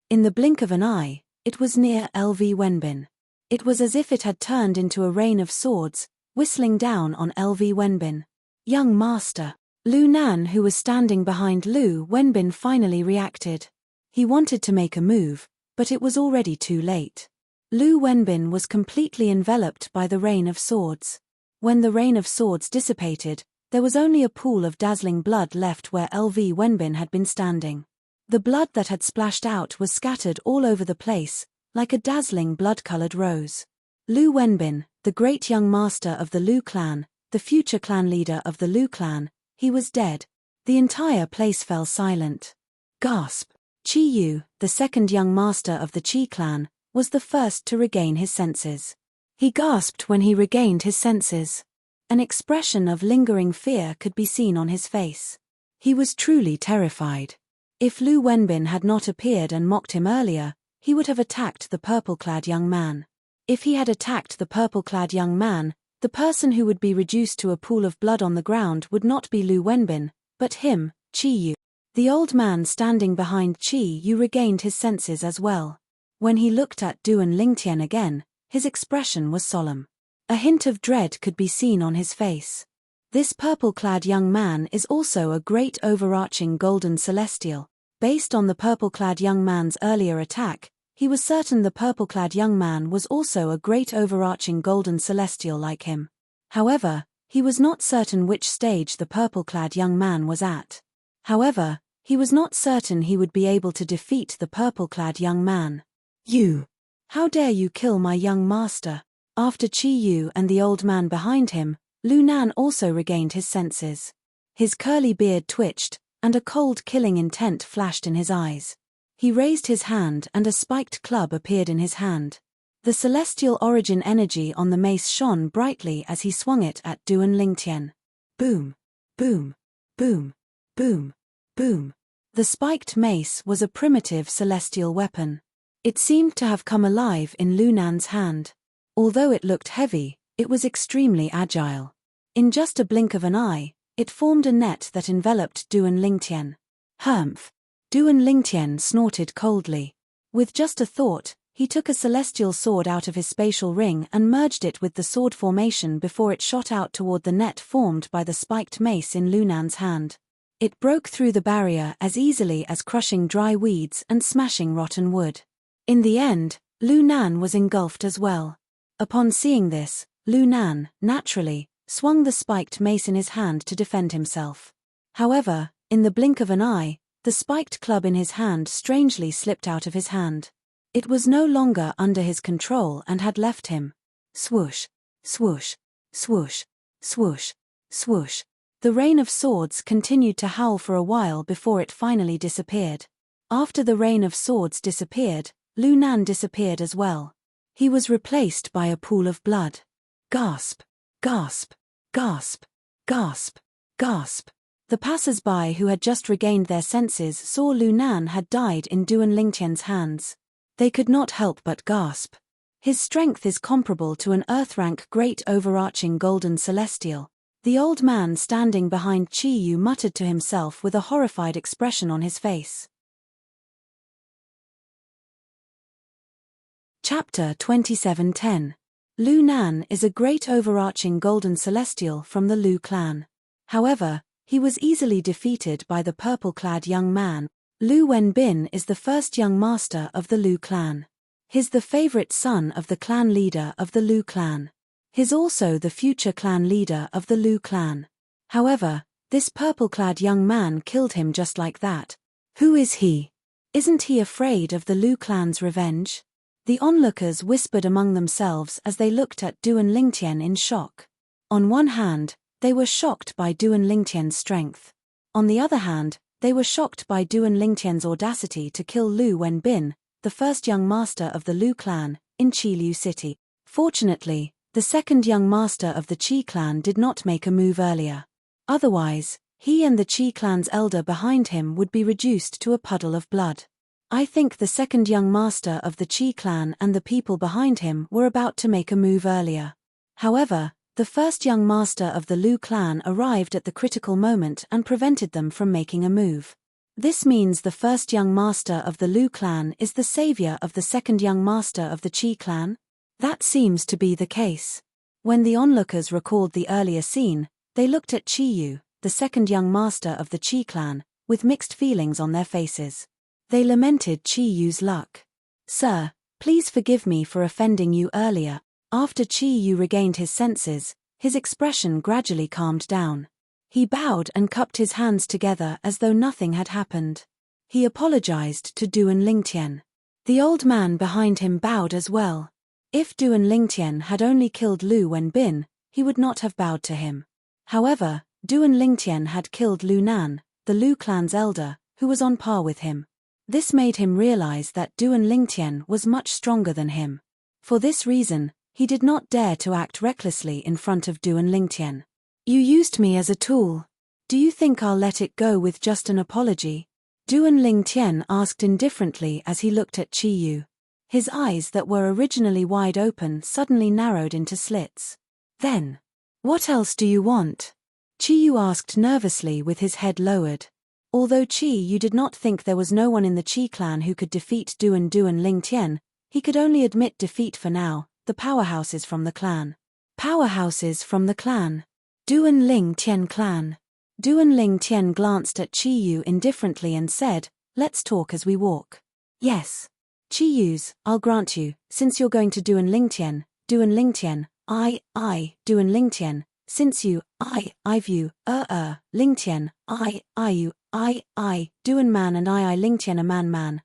In the blink of an eye, it was near LV Wenbin. It was as if it had turned into a rain of swords, whistling down on LV Wenbin. Young master. Lu Nan, who was standing behind Lu Wenbin, finally reacted. He wanted to make a move, but it was already too late. Lu Wenbin was completely enveloped by the rain of swords. When the rain of swords dissipated, there was only a pool of dazzling blood left where LV Wenbin had been standing. The blood that had splashed out was scattered all over the place, like a dazzling blood-colored rose. Lu Wenbin, the great young master of the Lu clan, the future clan leader of the Lu clan, he was dead. The entire place fell silent. Gasp! Qi Yu, the second young master of the Qi clan, was the first to regain his senses. He gasped when he regained his senses. An expression of lingering fear could be seen on his face. He was truly terrified. If Lu Wenbin had not appeared and mocked him earlier, he would have attacked the purple-clad young man. If he had attacked the purple-clad young man, the person who would be reduced to a pool of blood on the ground would not be Lu Wenbin, but him, Qi Yu. The old man standing behind Qi Yu regained his senses as well. When he looked at Duan Lingtian again, his expression was solemn. A hint of dread could be seen on his face. This purple-clad young man is also a great overarching golden celestial. Based on the purple-clad young man's earlier attack, he was certain the purple-clad young man was also a great overarching golden celestial like him. However, he was not certain which stage the purple-clad young man was at. However, he was not certain he would be able to defeat the purple-clad young man. You! How dare you kill my young master? After Qi Yu and the old man behind him, Lu Nan also regained his senses. His curly beard twitched, and a cold killing intent flashed in his eyes. He raised his hand and a spiked club appeared in his hand. The celestial origin energy on the mace shone brightly as he swung it at Duan Lingtian. Boom! Boom! Boom! Boom! Boom! The spiked mace was a primitive celestial weapon. It seemed to have come alive in Lu Nan's hand. Although it looked heavy, it was extremely agile. In just a blink of an eye, it formed a net that enveloped Duan Lingtian. Humph! Duan Lingtian snorted coldly. With just a thought, he took a celestial sword out of his spatial ring and merged it with the sword formation before it shot out toward the net formed by the spiked mace in Lu Nan's hand. It broke through the barrier as easily as crushing dry weeds and smashing rotten wood. In the end, Lu Nan was engulfed as well. Upon seeing this, Lu Nan, naturally, swung the spiked mace in his hand to defend himself. However, in the blink of an eye, the spiked club in his hand strangely slipped out of his hand. It was no longer under his control and had left him. Swoosh, swoosh, swoosh, swoosh, swoosh. The rain of swords continued to howl for a while before it finally disappeared. After the rain of swords disappeared, Lu Nan disappeared as well. He was replaced by a pool of blood. Gasp! Gasp! Gasp! Gasp! Gasp! The passers-by who had just regained their senses saw Lu Nan had died in Duan Lingtian's hands. They could not help but gasp. His strength is comparable to an Earth-rank great overarching golden celestial. The old man standing behind Qi Yu muttered to himself with a horrified expression on his face. Chapter 2710. Lu Nan is a great overarching golden celestial from the Lu clan. However, he was easily defeated by the purple-clad young man. Lu Wenbin is the first young master of the Lu clan. He's the favorite son of the clan leader of the Lu clan. He's also the future clan leader of the Lu clan. However, this purple-clad young man killed him just like that. Who is he? Isn't he afraid of the Lu clan's revenge? The onlookers whispered among themselves as they looked at Duan Lingtian in shock. On one hand, they were shocked by Duan Lingtian's strength. On the other hand, they were shocked by Duan Lingtian's audacity to kill Lu Wenbin, the first young master of the Lu clan, in Qilu City. Fortunately, the second young master of the Qi clan did not make a move earlier. Otherwise, he and the Qi clan's elder behind him would be reduced to a puddle of blood. I think the second young master of the Qi clan and the people behind him were about to make a move earlier. However, the first young master of the Lu clan arrived at the critical moment and prevented them from making a move. This means the first young master of the Lu clan is the savior of the second young master of the Qi clan? That seems to be the case. When the onlookers recalled the earlier scene, they looked at Qiyu, the second young master of the Qi clan, with mixed feelings on their faces. They lamented Qiyu's luck. "Sir, please forgive me for offending you earlier." After Qiyu regained his senses, his expression gradually calmed down. He bowed and cupped his hands together as though nothing had happened. He apologized to Duan Lingtian. The old man behind him bowed as well. If Duan Lingtian had only killed Lu Wenbin, he would not have bowed to him. However, Duan Lingtian had killed Lu Nan, the Lu clan's elder, who was on par with him. This made him realize that Duan Lingtian was much stronger than him. For this reason, he did not dare to act recklessly in front of Duan Lingtian. "You used me as a tool. Do you think I'll let it go with just an apology?" Duan Lingtian asked indifferently as he looked at Qiyu. His eyes that were originally wide open suddenly narrowed into slits. "Then, what else do you want?" Qiyu asked nervously with his head lowered. Although Qiyu did not think there was no one in the Qi clan who could defeat Duan Lingtian, he could only admit defeat for now, the powerhouses from the clan. Powerhouses from the clan. Duan Lingtian clan. Duan Lingtian glanced at Qiyu indifferently and said, "Let's talk as we walk." "Yes. Qiyu's, I'll grant you, since you're going to Duan Lingtian, Duan Lingtian, since you, you, Lingtian, you, Duan man and Lingtian a man,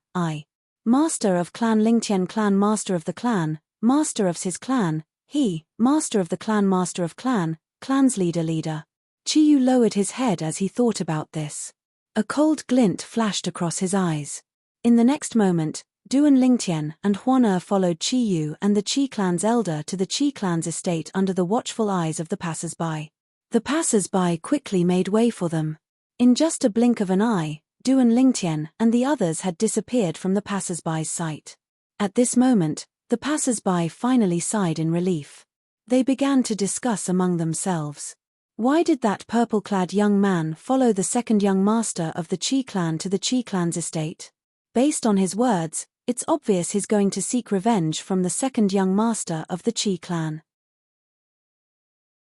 Master of clan Lingtian clan master of the clan, master of his clan, he, master of the clan master of clan, clan's leader. Qiyu lowered his head as he thought about this. A cold glint flashed across his eyes. In the next moment, Duan Lingtian and Huan followed Qiyu and the Qi clan's elder to the Qi clan's estate under the watchful eyes of the passers-by. The passers-by quickly made way for them. In just a blink of an eye, Duan Lingtian and the others had disappeared from the passers-by's sight. At this moment, the passers-by finally sighed in relief. They began to discuss among themselves. Why did that purple-clad young man follow the second young master of the Qi clan to the Qi clan's estate? Based on his words, it's obvious he's going to seek revenge from the second young master of the Qi clan.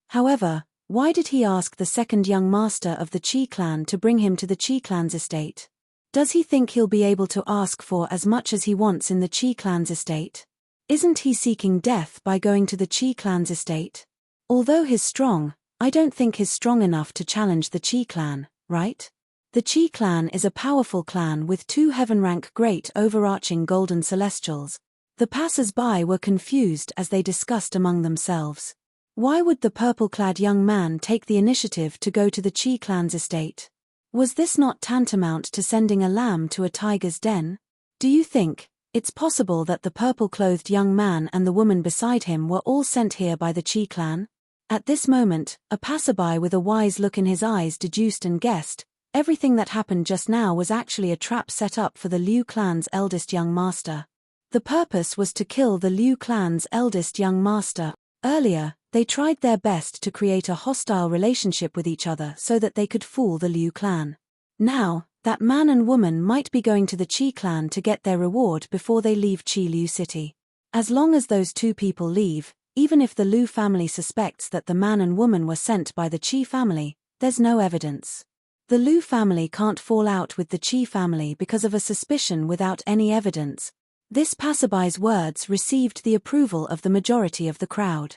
However, why did he ask the second young master of the Qi clan to bring him to the Qi clan's estate? Does he think he'll be able to ask for as much as he wants in the Qi clan's estate? Isn't he seeking death by going to the Qi clan's estate? Although he's strong, I don't think he's strong enough to challenge the Qi clan, right? The Qi clan is a powerful clan with 2 heaven-rank great overarching golden celestials. The passers-by were confused as they discussed among themselves. Why would the purple-clad young man take the initiative to go to the Qi clan's estate? Was this not tantamount to sending a lamb to a tiger's den? Do you think it's possible that the purple-clothed young man and the woman beside him were all sent here by the Qi clan? At this moment, a passerby with a wise look in his eyes deduced and guessed, everything that happened just now was actually a trap set up for the Liu clan's eldest young master. The purpose was to kill the Liu clan's eldest young master. Earlier, they tried their best to create a hostile relationship with each other so that they could fool the Liu clan. Now, that man and woman might be going to the Qi clan to get their reward before they leave Qilu City. As long as those 2 people leave, even if the Liu family suspects that the man and woman were sent by the Qi family, there's no evidence. The Liu family can't fall out with the Qi family because of a suspicion without any evidence. This passerby's words received the approval of the majority of the crowd.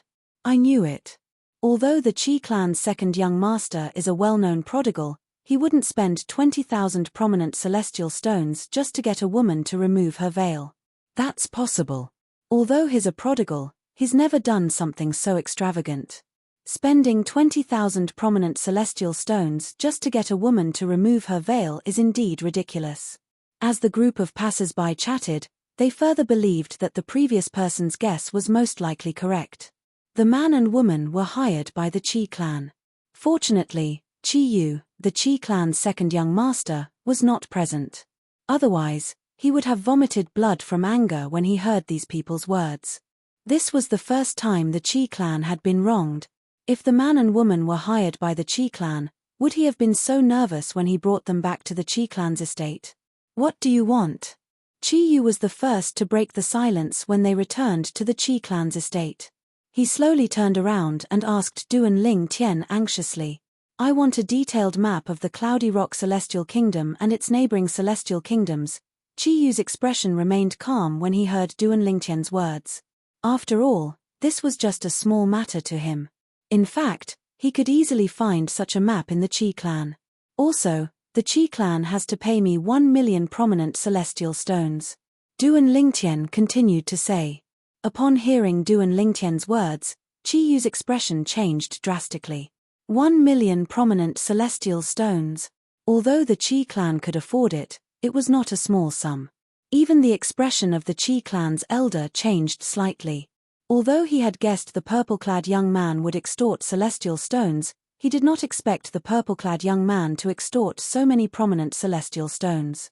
I knew it. Although the Qi clan's second young master is a well-known prodigal, he wouldn't spend 20,000 prominent celestial stones just to get a woman to remove her veil. That's possible. Although he's a prodigal, he's never done something so extravagant. Spending 20,000 prominent celestial stones just to get a woman to remove her veil is indeed ridiculous. As the group of passers-by chatted, they further believed that the previous person's guess was most likely correct. The man and woman were hired by the Qi clan. Fortunately, Qi Yu, the Qi clan's second young master, was not present. Otherwise, he would have vomited blood from anger when he heard these people's words. This was the first time the Qi clan had been wronged. If the man and woman were hired by the Qi clan, would he have been so nervous when he brought them back to the Qi clan's estate? What do you want? Qi Yu was the first to break the silence when they returned to the Qi clan's estate. He slowly turned around and asked Duan Ling Tian anxiously, I want a detailed map of the Cloudy Rock Celestial Kingdom and its neighboring celestial kingdoms. Qi Yu's expression remained calm when he heard Duan Ling Tian's words. After all, this was just a small matter to him. In fact, he could easily find such a map in the Qi clan. Also, the Qi clan has to pay me 1 million prominent celestial stones. Duan Lingtian continued to say. Upon hearing Duan Lingtian's words, Qi Yu's expression changed drastically. 1 million prominent celestial stones. Although the Qi clan could afford it, it was not a small sum. Even the expression of the Qi clan's elder changed slightly. Although he had guessed the purple-clad young man would extort celestial stones, he did not expect the purple-clad young man to extort so many prominent celestial stones.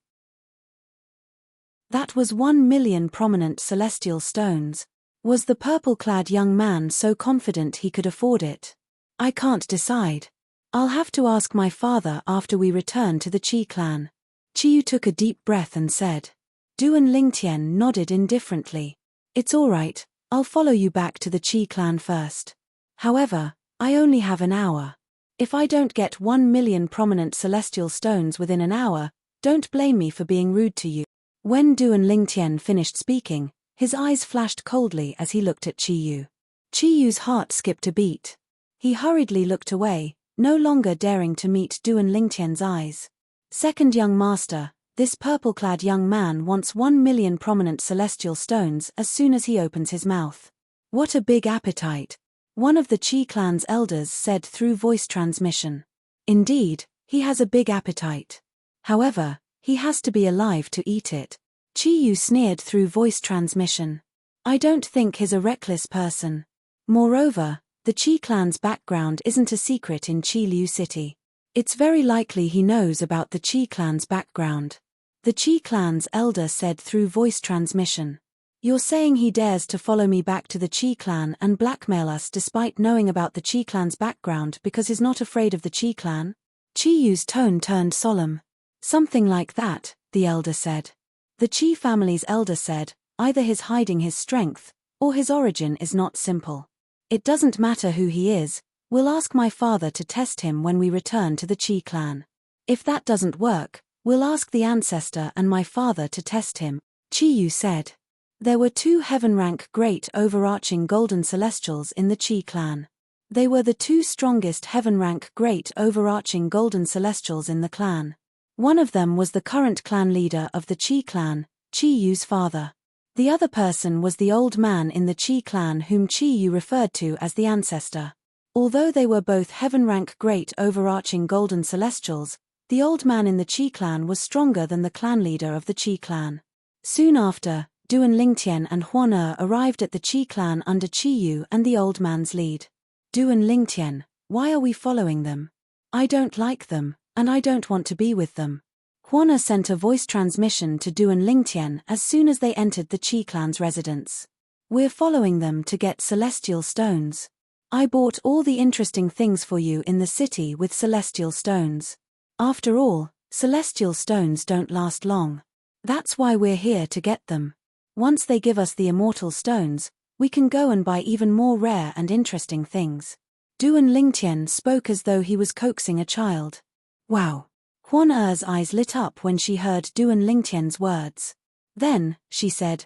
That was 1 million prominent celestial stones. Was the purple-clad young man so confident he could afford it? I can't decide. I'll have to ask my father after we return to the Qi clan. Qi Yu took a deep breath and said. Duan Lingtian nodded indifferently. It's all right. I'll follow you back to the Qi clan first. However, I only have an hour. If I don't get 1 million prominent celestial stones within an hour, don't blame me for being rude to you. When Duan Lingtian finished speaking, his eyes flashed coldly as he looked at Qi Yu. Qi Yu's heart skipped a beat. He hurriedly looked away, no longer daring to meet Duan Lingtian's eyes. Second young master, this purple-clad young man wants 1 million prominent celestial stones as soon as he opens his mouth. What a big appetite, one of the Qi clan's elders said through voice transmission. Indeed, he has a big appetite. However, he has to be alive to eat it. Qi Yu sneered through voice transmission. I don't think he's a reckless person. Moreover, the Qi clan's background isn't a secret in Qi Liu City. It's very likely he knows about the Qi clan's background. The Qi clan's elder said through voice transmission. You're saying he dares to follow me back to the Qi clan and blackmail us despite knowing about the Qi clan's background because he's not afraid of the Qi clan? Qi Yu's tone turned solemn. Something like that, the elder said. The Qi family's elder said, either he's hiding his strength, or his origin is not simple. It doesn't matter who he is, we'll ask my father to test him when we return to the Qi clan. If that doesn't work, we'll ask the ancestor and my father to test him, Qi Yu said. There were 2 heaven-rank great overarching golden celestials in the Qi clan. They were the 2 strongest heaven-rank great overarching golden celestials in the clan. One of them was the current clan leader of the Qi clan, Qi Yu's father. The other person was the old man in the Qi clan whom Qi Yu referred to as the ancestor. Although they were both heaven-rank great overarching golden celestials, the old man in the Qi clan was stronger than the clan leader of the Qi clan. Soon after, Duan Lingtian and Huan arrived at the Qi clan under Qi Yu and the old man's lead. Duan Lingtian, why are we following them? I don't like them, and I don't want to be with them. Huan sent a voice transmission to Duan Lingtian as soon as they entered the Qi clan's residence. We're following them to get celestial stones. I bought all the interesting things for you in the city with celestial stones. After all, celestial stones don't last long. That's why we're here to get them. Once they give us the immortal stones, we can go and buy even more rare and interesting things. Duan Lingtian spoke as though he was coaxing a child. Wow. Huan Er's eyes lit up when she heard Duan Lingtian's words. Then, she said,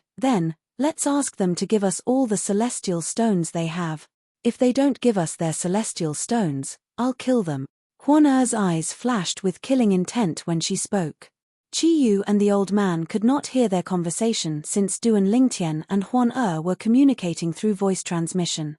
let's ask them to give us all the celestial stones they have. If they don't give us their celestial stones, I'll kill them. Huan Er's eyes flashed with killing intent when she spoke. Qi Yu and the old man could not hear their conversation since Duan Lingtian and Huan Er were communicating through voice transmission.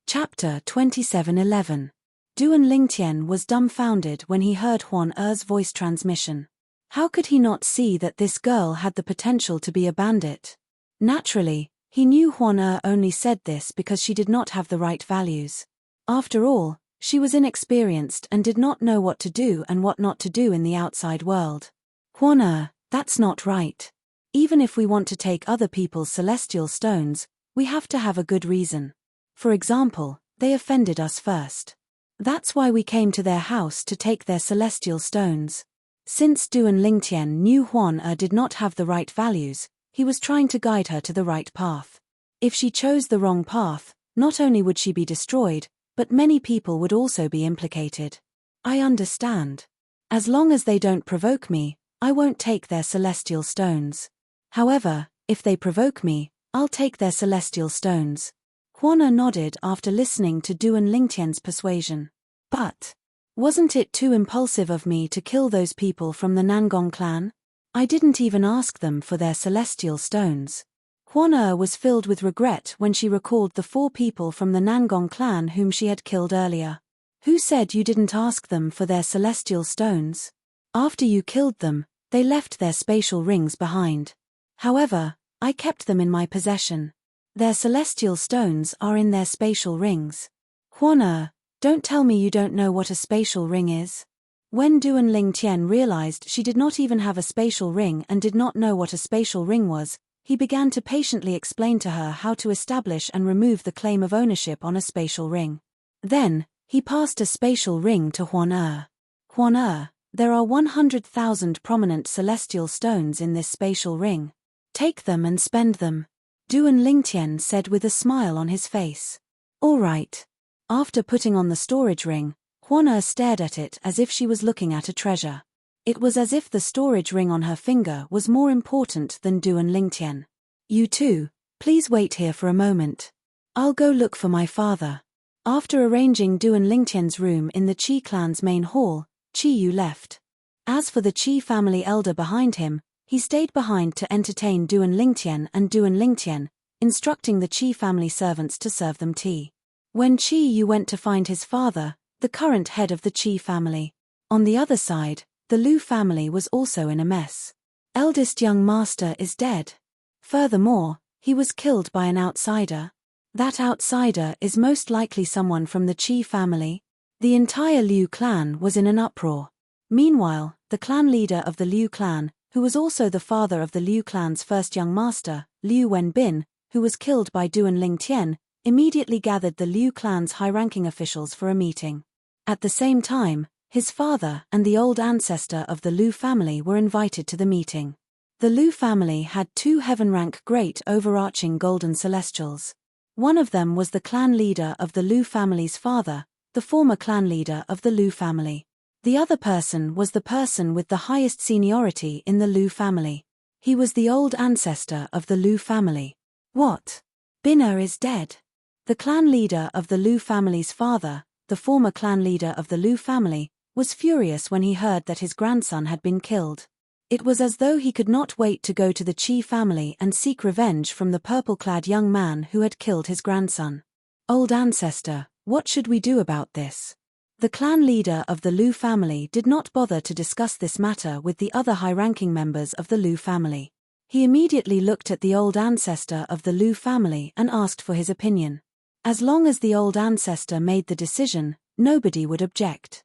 Chapter 27:11. Duan Lingtian was dumbfounded when he heard Huan Er's voice transmission. How could he not see that this girl had the potential to be a bandit? Naturally, he knew Huan Er only said this because she did not have the right values. After all, she was inexperienced and did not know what to do and what not to do in the outside world. Huan Er, that's not right. Even if we want to take other people's celestial stones, we have to have a good reason. For example, they offended us first. That's why we came to their house to take their celestial stones. Since Duan Lingtian knew Huan Er did not have the right values, he was trying to guide her to the right path. If she chose the wrong path, not only would she be destroyed, but many people would also be implicated. I understand. As long as they don't provoke me, I won't take their celestial stones. However, if they provoke me, I'll take their celestial stones. Huan Er nodded after listening to Duan Lingtian's persuasion. But wasn't it too impulsive of me to kill those people from the Nangong clan? I didn't even ask them for their celestial stones. Huan Er was filled with regret when she recalled the 4 people from the Nangong clan whom she had killed earlier. Who said you didn't ask them for their celestial stones? After you killed them, they left their spatial rings behind. However, I kept them in my possession. Their celestial stones are in their spatial rings. Huan Er, don't tell me you don't know what a spatial ring is. When Duan Lingtian realized she did not even have a spatial ring and did not know what a spatial ring was, he began to patiently explain to her how to establish and remove the claim of ownership on a spatial ring. Then, he passed a spatial ring to Huan Er. Huan Er, there are 100,000 prominent celestial stones in this spatial ring. Take them and spend them. Duan Lingtian said with a smile on his face. All right. After putting on the storage ring, Huan Er stared at it as if she was looking at a treasure. It was as if the storage ring on her finger was more important than Duan Lingtian. You two, please wait here for a moment. I'll go look for my father. After arranging Duan Lingtian's room in the Qi clan's main hall, Qi Yu left. As for the Qi family elder behind him, he stayed behind to entertain Duan Lingtian and Duan Lingtian, instructing the Qi family servants to serve them tea. When Qi Yu went to find his father, the current head of the Qi family. On the other side, the Liu family was also in a mess. Eldest young master is dead. Furthermore, he was killed by an outsider. That outsider is most likely someone from the Qi family. The entire Liu clan was in an uproar. Meanwhile, the clan leader of the Liu clan, who was also the father of the Liu clan's first young master, Liu Wenbin, who was killed by Duan Lingtian, immediately gathered the Liu clan's high-ranking officials for a meeting. At the same time, his father and the old ancestor of the Liu family were invited to the meeting. The Liu family had 2 heaven-rank great overarching golden celestials. One of them was the clan leader of the Liu family's father, the former clan leader of the Liu family. The other person was the person with the highest seniority in the Liu family. He was the old ancestor of the Liu family. What? Bin'er is dead. The clan leader of the Liu family's father, the former clan leader of the Liu family, was furious when he heard that his grandson had been killed. It was as though he could not wait to go to the Qi family and seek revenge from the purple-clad young man who had killed his grandson. Old ancestor, what should we do about this? The clan leader of the Liu family did not bother to discuss this matter with the other high-ranking members of the Liu family. He immediately looked at the old ancestor of the Liu family and asked for his opinion. As long as the old ancestor made the decision, nobody would object.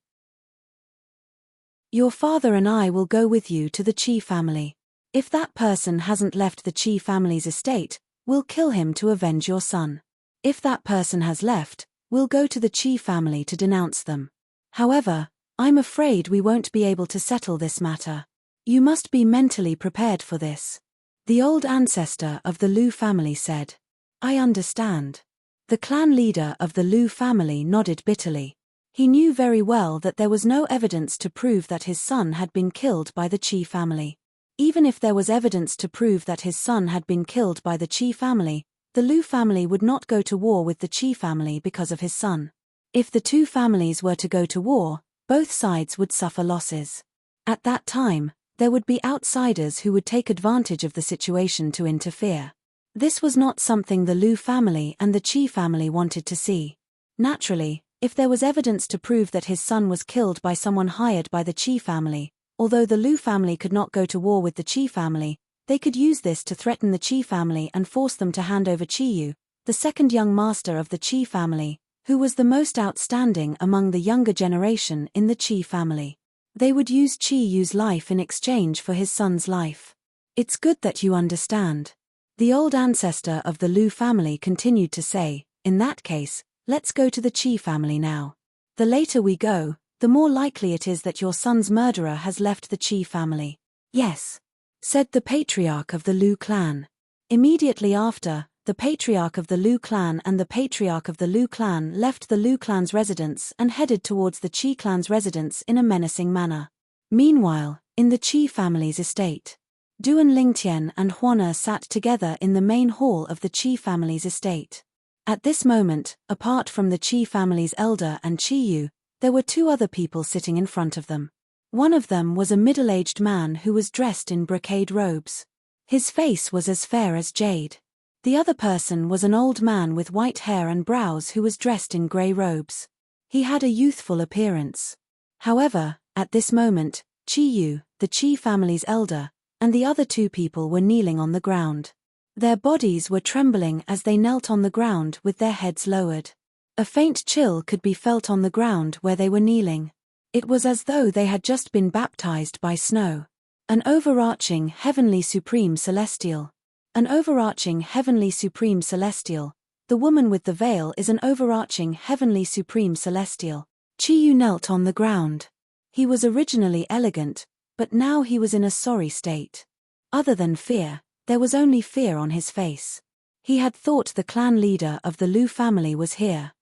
Your father and I will go with you to the Qi family. If that person hasn't left the Qi family's estate, we'll kill him to avenge your son. If that person has left, we'll go to the Qi family to denounce them. However, I'm afraid we won't be able to settle this matter. You must be mentally prepared for this. The old ancestor of the Liu family said. I understand. The clan leader of the Liu family nodded bitterly. He knew very well that there was no evidence to prove that his son had been killed by the Qi family. Even if there was evidence to prove that his son had been killed by the Qi family, the Lu family would not go to war with the Qi family because of his son. If the two families were to go to war, both sides would suffer losses. At that time, there would be outsiders who would take advantage of the situation to interfere. This was not something the Lu family and the Qi family wanted to see. Naturally, if there was evidence to prove that his son was killed by someone hired by the Qi family, although the Lu family could not go to war with the Qi family, they could use this to threaten the Qi family and force them to hand over Qiyu, the second young master of the Qi family, who was the most outstanding among the younger generation in the Qi family. They would use Qiyu's life in exchange for his son's life. It's good that you understand. The old ancestor of the Lu family continued to say, in that case, let's go to the Qi family now. The later we go, the more likely it is that your son's murderer has left the Qi family. Yes, said the patriarch of the Lu clan. Immediately after, the patriarch of the Lu clan and the patriarch of the Lu clan left the Lu clan's residence and headed towards the Qi clan's residence in a menacing manner. Meanwhile, in the Qi family's estate, Duan Lingtian and Huana sat together in the main hall of the Qi family's estate. At this moment, apart from the Qi family's elder and Qiyu, there were two other people sitting in front of them. One of them was a middle-aged man who was dressed in brocade robes. His face was as fair as jade. The other person was an old man with white hair and brows who was dressed in grey robes. He had a youthful appearance. However, at this moment, Qiyu, the Qi family's elder, and the other two people were kneeling on the ground. Their bodies were trembling as they knelt on the ground with their heads lowered. A faint chill could be felt on the ground where they were kneeling. It was as though they had just been baptized by snow. An overarching heavenly supreme celestial. An overarching heavenly supreme celestial. The woman with the veil is an overarching heavenly supreme celestial. Qiyu knelt on the ground. He was originally elegant, but now he was in a sorry state. Other than fear, there was only fear on his face. He had thought the clan leader of the Lu family was here.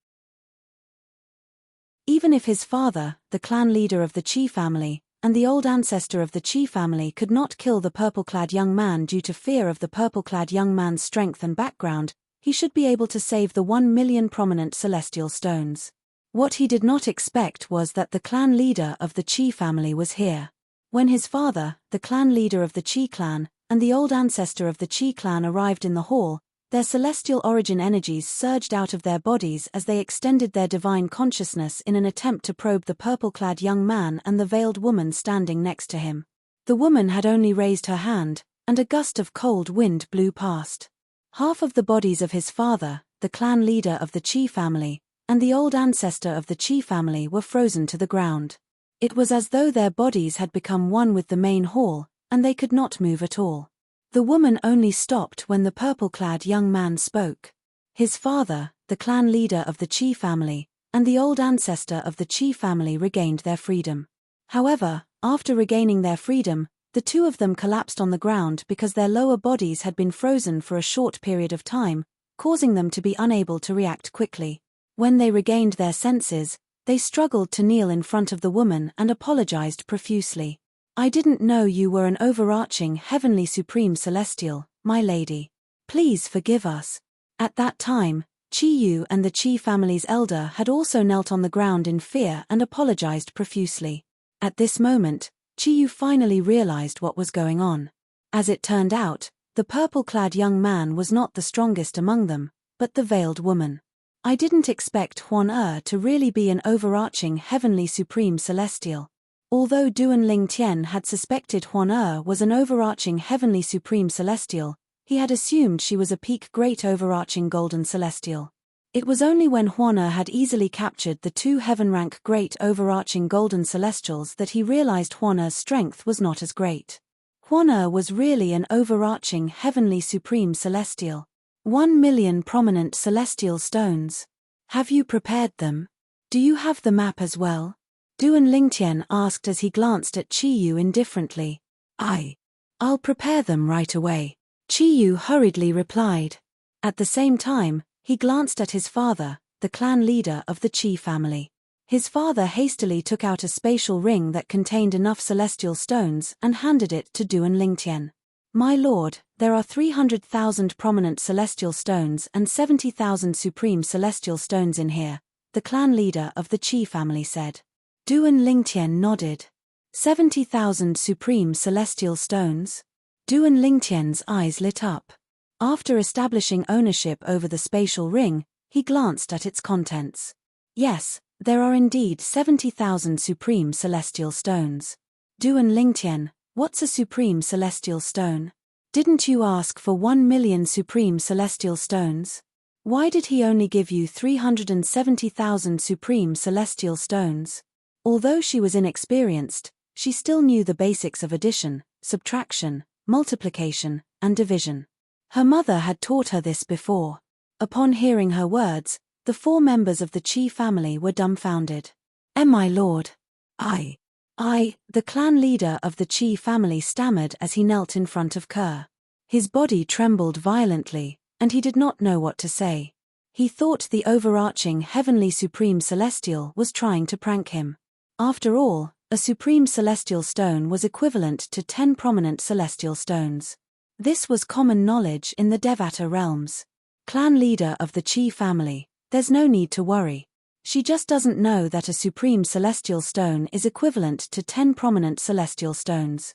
Even if his father, the clan leader of the Qi family, and the old ancestor of the Qi family could not kill the purple-clad young man due to fear of the purple-clad young man's strength and background, he should be able to save the 1 million prominent celestial stones. What he did not expect was that the clan leader of the Qi family was here. When his father, the clan leader of the Qi clan, and the old ancestor of the Qi clan arrived in the hall, their celestial origin energies surged out of their bodies as they extended their divine consciousness in an attempt to probe the purple-clad young man and the veiled woman standing next to him. The woman had only raised her hand, and a gust of cold wind blew past. Half of the bodies of his father, the clan leader of the Qi family, and the old ancestor of the Qi family were frozen to the ground. It was as though their bodies had become one with the main hall, and they could not move at all. The woman only stopped when the purple-clad young man spoke. His father, the clan leader of the Qi family, and the old ancestor of the Qi family regained their freedom. However, after regaining their freedom, the two of them collapsed on the ground because their lower bodies had been frozen for a short period of time, causing them to be unable to react quickly. When they regained their senses, they struggled to kneel in front of the woman and apologized profusely. "I didn't know you were an overarching heavenly supreme celestial, my lady. Please forgive us." At that time, Qiyu and the Qi family's elder had also knelt on the ground in fear and apologized profusely. At this moment, Qiyu finally realized what was going on. As it turned out, the purple-clad young man was not the strongest among them, but the veiled woman. "I didn't expect Huan to really be an overarching heavenly supreme celestial." Although Duan Lingtian had suspected Huan was an overarching heavenly supreme celestial, he had assumed she was a peak great overarching golden celestial. It was only when Huan had easily captured the two heaven-rank great overarching golden celestials that he realized Huan's strength was not as great. Huan was really an overarching heavenly supreme celestial. 1 million prominent celestial stones. Have you prepared them? Do you have the map as well? Duan Lingtian asked as he glanced at Qiyu indifferently. I'll prepare them right away. Qiyu hurriedly replied. At the same time, he glanced at his father, the clan leader of the Qi family. His father hastily took out a spatial ring that contained enough celestial stones and handed it to Duan Lingtian. My lord, there are 300,000 prominent celestial stones and 70,000 supreme celestial stones in here, the clan leader of the Qi family said. Duan Lingtian nodded. 70,000 supreme celestial stones? Duan Lingtian's eyes lit up. After establishing ownership over the spatial ring, he glanced at its contents. Yes, there are indeed 70,000 supreme celestial stones. Duan Lingtian, what's a supreme celestial stone? Didn't you ask for 1 million supreme celestial stones? Why did he only give you 370,000 supreme celestial stones? Although she was inexperienced, she still knew the basics of addition, subtraction, multiplication, and division. Her mother had taught her this before. Upon hearing her words, the 4 members of the Qi family were dumbfounded. My lord. The clan leader of the Qi family stammered as he knelt in front of Kerr. His body trembled violently, and he did not know what to say. He thought the overarching heavenly supreme celestial was trying to prank him. After all, a supreme celestial stone was equivalent to 10 prominent celestial stones. This was common knowledge in the Devata realms. Clan leader of the Qi family, there's no need to worry. She just doesn't know that a supreme celestial stone is equivalent to 10 prominent celestial stones.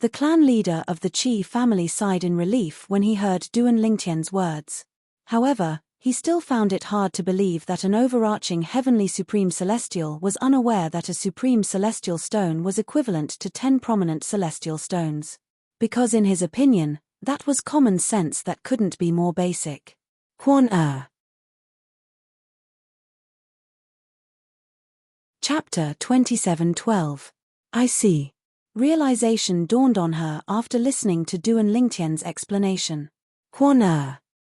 The clan leader of the Qi family sighed in relief when he heard Duan Lingtian's words. However, he still found it hard to believe that an overarching heavenly supreme celestial was unaware that a supreme celestial stone was equivalent to 10 prominent celestial stones. Because in his opinion, that was common sense that couldn't be more basic. Chapter 27:12. I see. Realization dawned on her after listening to Duan Lingtian's explanation.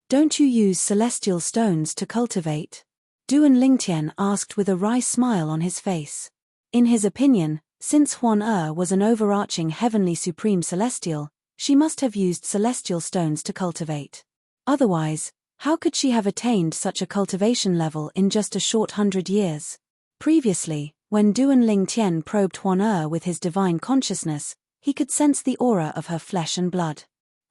Don't you use celestial stones to cultivate? Duan Lingtian asked with a wry smile on his face. In his opinion, since Huan was an overarching heavenly supreme celestial, she must have used celestial stones to cultivate. Otherwise, how could she have attained such a cultivation level in just a short 100 years? Previously, when Duan Lingtian probed Huan with his divine consciousness, he could sense the aura of her flesh and blood.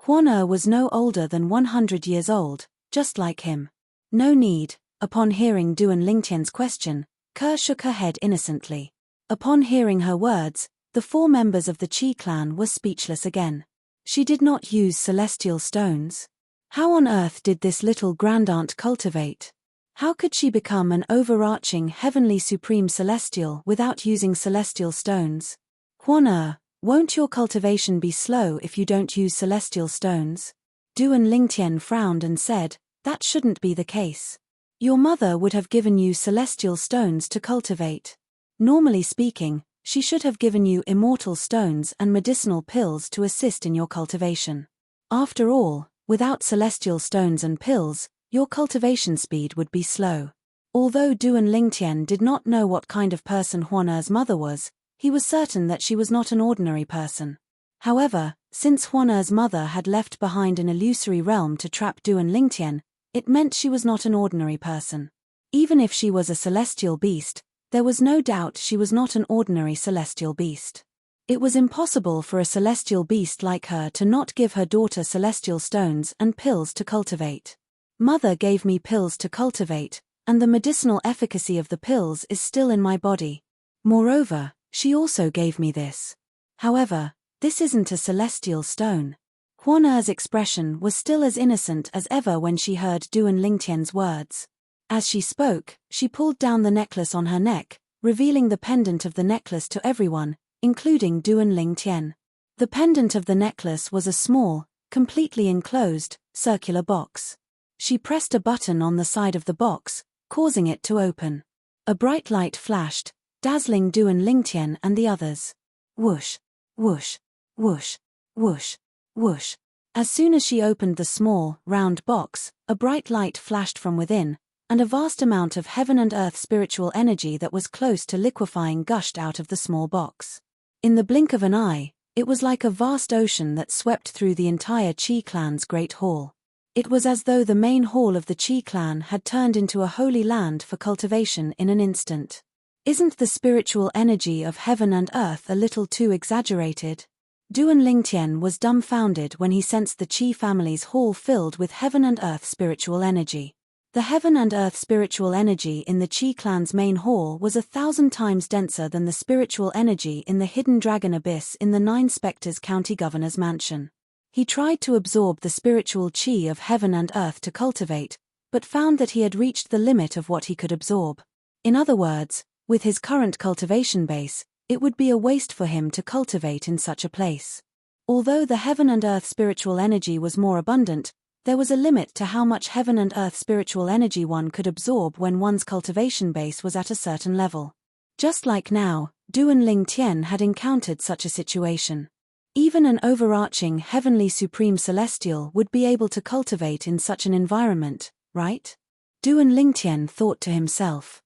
Huan was no older than 100 years old, just like him. No need. Upon hearing Duan Lingtian's question, Kerr shook her head innocently. Upon hearing her words, the 4 members of the Qi clan were speechless again. She did not use celestial stones. How on earth did this little grandaunt cultivate? How could she become an overarching heavenly supreme celestial without using celestial stones? Huan, won't your cultivation be slow if you don't use celestial stones? Duan Lingtian frowned and said, that shouldn't be the case. Your mother would have given you celestial stones to cultivate. Normally speaking, she should have given you immortal stones and medicinal pills to assist in your cultivation. After all, without celestial stones and pills, your cultivation speed would be slow. Although Duan Lingtian did not know what kind of person Huan's mother was, he was certain that she was not an ordinary person. However, since Huan's mother had left behind an illusory realm to trap Duan Lingtian, it meant she was not an ordinary person. Even if she was a celestial beast, there was no doubt she was not an ordinary celestial beast. It was impossible for a celestial beast like her to not give her daughter celestial stones and pills to cultivate. Mother gave me pills to cultivate, and the medicinal efficacy of the pills is still in my body. Moreover, she also gave me this. However, this isn't a celestial stone. Huan's expression was still as innocent as ever when she heard Duan Lingtian's words. As she spoke, she pulled down the necklace on her neck, revealing the pendant of the necklace to everyone, including Duan Lingtian. The pendant of the necklace was a small, completely enclosed, circular box. She pressed a button on the side of the box, causing it to open. A bright light flashed, dazzling Duan Lingtian and the others. Whoosh, whoosh, whoosh, whoosh, whoosh. As soon as she opened the small, round box, a bright light flashed from within, and a vast amount of heaven and earth spiritual energy that was close to liquefying gushed out of the small box. In the blink of an eye, it was like a vast ocean that swept through the entire Qi clan's great hall. It was as though the main hall of the Qi clan had turned into a holy land for cultivation in an instant. Isn't the spiritual energy of heaven and earth a little too exaggerated? Duan Lingtian was dumbfounded when he sensed the Qi family's hall filled with heaven and earth spiritual energy. The heaven and earth spiritual energy in the Qi clan's main hall was 1,000 times denser than the spiritual energy in the hidden dragon abyss in the Nine Spectres County Governor's mansion. He tried to absorb the spiritual Qi of heaven and earth to cultivate, but found that he had reached the limit of what he could absorb. In other words, with his current cultivation base, it would be a waste for him to cultivate in such a place. Although the heaven and earth spiritual energy was more abundant, there was a limit to how much heaven and earth spiritual energy one could absorb when one's cultivation base was at a certain level. Just like now, Duan Lingtian had encountered such a situation. Even an overarching heavenly supreme celestial would be able to cultivate in such an environment, right? Duan Lingtian thought to himself.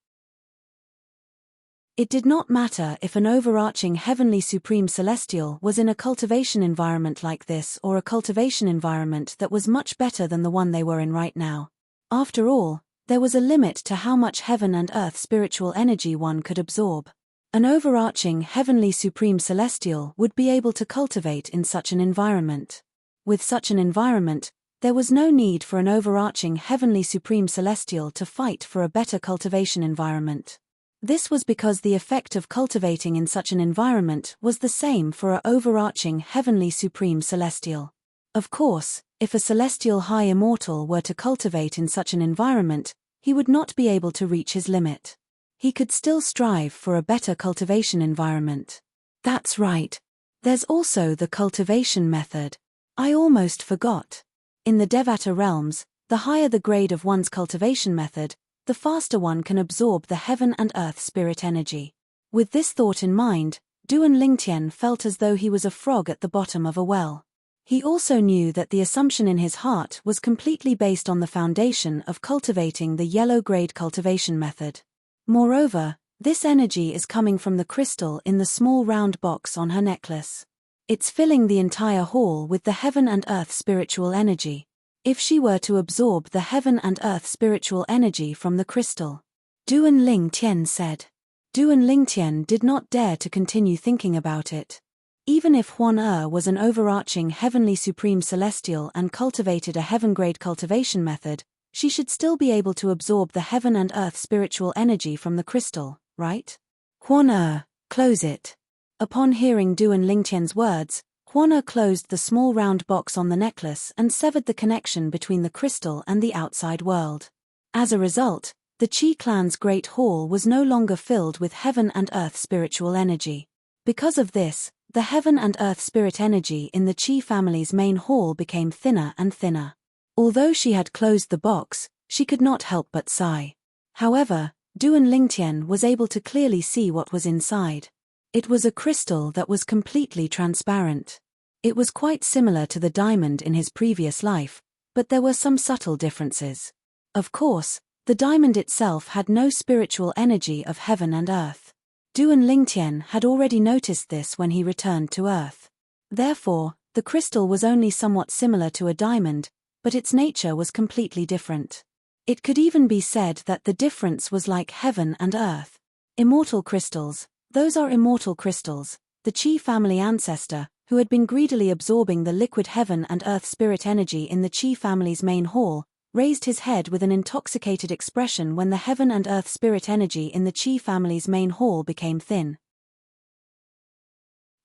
It did not matter if an overarching heavenly supreme celestial was in a cultivation environment like this or a cultivation environment that was much better than the one they were in right now. After all, there was a limit to how much heaven and earth spiritual energy one could absorb. An overarching heavenly supreme celestial would be able to cultivate in such an environment. With such an environment, there was no need for an overarching heavenly supreme celestial to fight for a better cultivation environment. This was because the effect of cultivating in such an environment was the same for an overarching heavenly supreme celestial. Of course, if a celestial high immortal were to cultivate in such an environment, he would not be able to reach his limit. He could still strive for a better cultivation environment. That's right. There's also the cultivation method. I almost forgot. In the Devata realms, the higher the grade of one's cultivation method, the faster one can absorb the heaven and earth spirit energy. With this thought in mind, Duan Lingtian felt as though he was a frog at the bottom of a well. He also knew that the assumption in his heart was completely based on the foundation of cultivating the yellow grade cultivation method. Moreover, this energy is coming from the crystal in the small round box on her necklace. It's filling the entire hall with the heaven and earth spiritual energy. If she were to absorb the heaven and earth spiritual energy from the crystal, Duan Lingtian said. Duan Lingtian did not dare to continue thinking about it. Even if Huan was an overarching heavenly supreme celestial and cultivated a heaven-grade cultivation method, she should still be able to absorb the heaven and earth spiritual energy from the crystal, right? Huan close it. Upon hearing Duan Lingtian's words, Huan closed the small round box on the necklace and severed the connection between the crystal and the outside world. As a result, the Qi clan's great hall was no longer filled with heaven and earth spiritual energy. Because of this, the heaven and earth spirit energy in the Qi family's main hall became thinner and thinner. Although she had closed the box, she could not help but sigh. However, Duan Lingtian was able to clearly see what was inside. It was a crystal that was completely transparent. It was quite similar to the diamond in his previous life, but there were some subtle differences. Of course, the diamond itself had no spiritual energy of heaven and earth. Duan Lingtian had already noticed this when he returned to Earth. Therefore, the crystal was only somewhat similar to a diamond, but its nature was completely different. It could even be said that the difference was like heaven and earth. Immortal crystals, those are immortal crystals. The Qi family ancestor, who had been greedily absorbing the liquid heaven and earth spirit energy in the Qi family's main hall, raised his head with an intoxicated expression when the heaven and earth spirit energy in the Qi family's main hall became thin.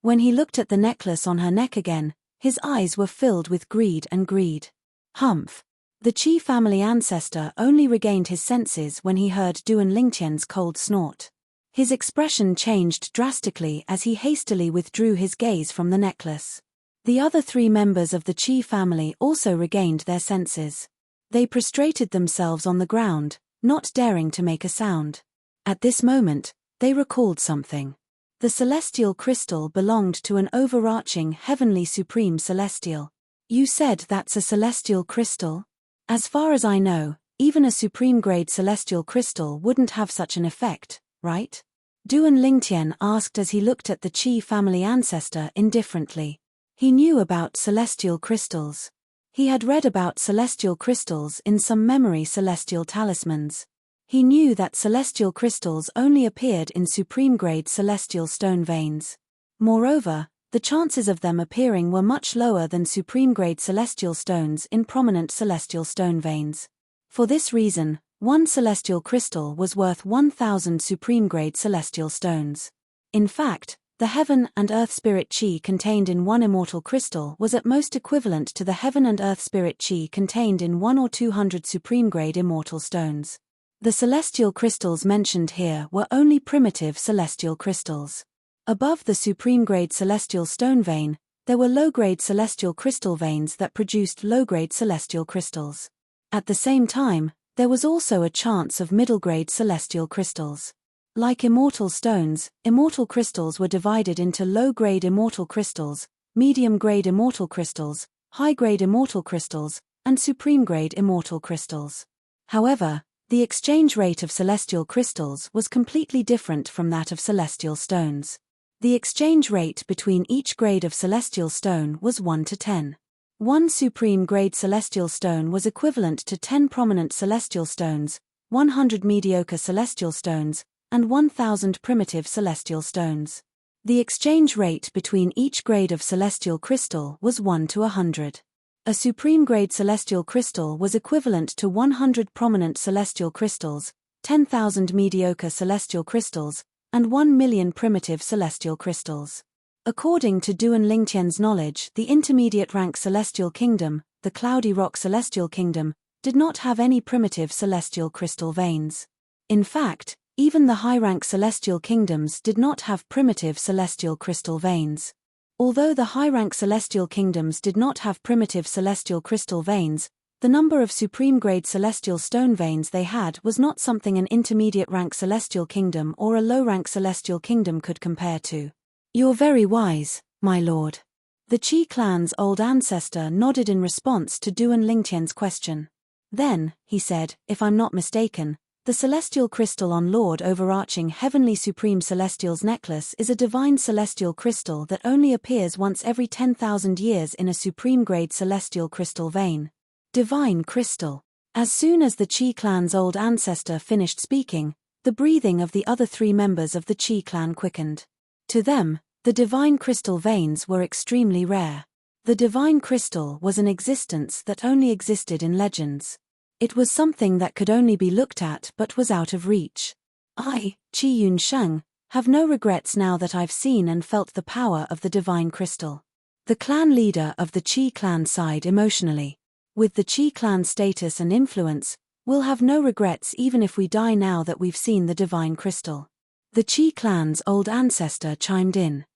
When he looked at the necklace on her neck again, his eyes were filled with greed and greed. Humph! The Qi family ancestor only regained his senses when he heard Duan Lingtian's cold snort. His expression changed drastically as he hastily withdrew his gaze from the necklace. The other three members of the Qi family also regained their senses. They prostrated themselves on the ground, not daring to make a sound. At this moment, they recalled something. The celestial crystal belonged to an overarching heavenly supreme celestial. You said that's a celestial crystal? As far as I know, even a supreme-grade celestial crystal wouldn't have such an effect, right? Duan Lingtian asked as he looked at the Qi family ancestor indifferently. He knew about celestial crystals. He had read about celestial crystals in some memory celestial talismans. He knew that celestial crystals only appeared in supreme-grade celestial stone veins. Moreover, the chances of them appearing were much lower than supreme-grade celestial stones in prominent celestial stone veins. For this reason, one celestial crystal was worth 1,000 supreme-grade celestial stones. In fact, the heaven and earth spirit chi contained in one immortal crystal was at most equivalent to the heaven and earth spirit chi contained in 1 or 200 supreme-grade immortal stones. The celestial crystals mentioned here were only primitive celestial crystals. Above the supreme-grade celestial stone vein, there were low-grade celestial crystal veins that produced low-grade celestial crystals. At the same time, there was also a chance of middle-grade celestial crystals. Like immortal stones, immortal crystals were divided into low-grade immortal crystals, medium-grade immortal crystals, high-grade immortal crystals, and supreme-grade immortal crystals. However, the exchange rate of celestial crystals was completely different from that of celestial stones. The exchange rate between each grade of celestial stone was 1 to 10. One supreme-grade celestial stone was equivalent to 10 prominent celestial stones, 100 mediocre celestial stones, and 1,000 primitive celestial stones. The exchange rate between each grade of celestial crystal was 1 to 100. A supreme-grade celestial crystal was equivalent to 100 prominent celestial crystals, 10,000 mediocre celestial crystals, and 1 million primitive celestial crystals. According to Duan Lingtian's knowledge, the intermediate rank celestial kingdom, the cloudy rock celestial kingdom, did not have any primitive celestial crystal veins. In fact, even the high-rank celestial kingdoms did not have primitive celestial crystal veins. Although the high-rank celestial kingdoms did not have primitive celestial crystal veins, the number of supreme-grade celestial stone veins they had was not something an intermediate-rank celestial kingdom or a low-rank celestial kingdom could compare to. "You're very wise, my lord." The Qi clan's old ancestor nodded in response to Duan Lingtian's question. "Then," he said, "if I'm not mistaken, the celestial crystal on Lord overarching Heavenly Supreme Celestial's necklace is a divine celestial crystal that only appears once every 10,000 years in a supreme-grade celestial crystal vein." Divine crystal. As soon as the Qi clan's old ancestor finished speaking, the breathing of the other 3 members of the Qi clan quickened. To them, the divine crystal veins were extremely rare. The divine crystal was an existence that only existed in legends. It was something that could only be looked at but was out of reach. I, Qi Yunsheng, have no regrets now that I've seen and felt the power of the divine crystal. The clan leader of the Qi clan sighed emotionally. With the Qi clan status and influence, we'll have no regrets even if we die now that we've seen the divine crystal. The Qi clan's old ancestor chimed in.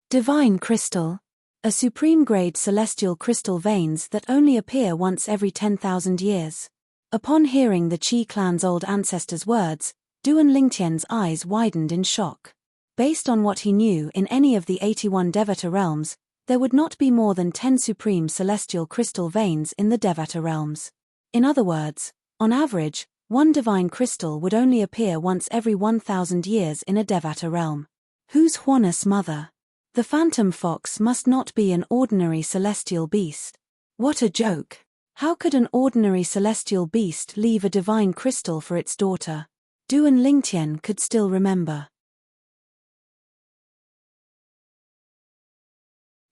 Divine crystal. A supreme-grade celestial crystal veins that only appear once every 10,000 years. Upon hearing the Qi clan's old ancestor's words, Duan Lingtian's eyes widened in shock. Based on what he knew in any of the 81 Devata realms, there would not be more than 10 supreme celestial crystal veins in the Devata realms. In other words, on average, one divine crystal would only appear once every 1,000 years in a Devata realm. Who's Huana's mother? The phantom fox must not be an ordinary celestial beast. What a joke! How could an ordinary celestial beast leave a divine crystal for its daughter? Duan Lingtian could still remember.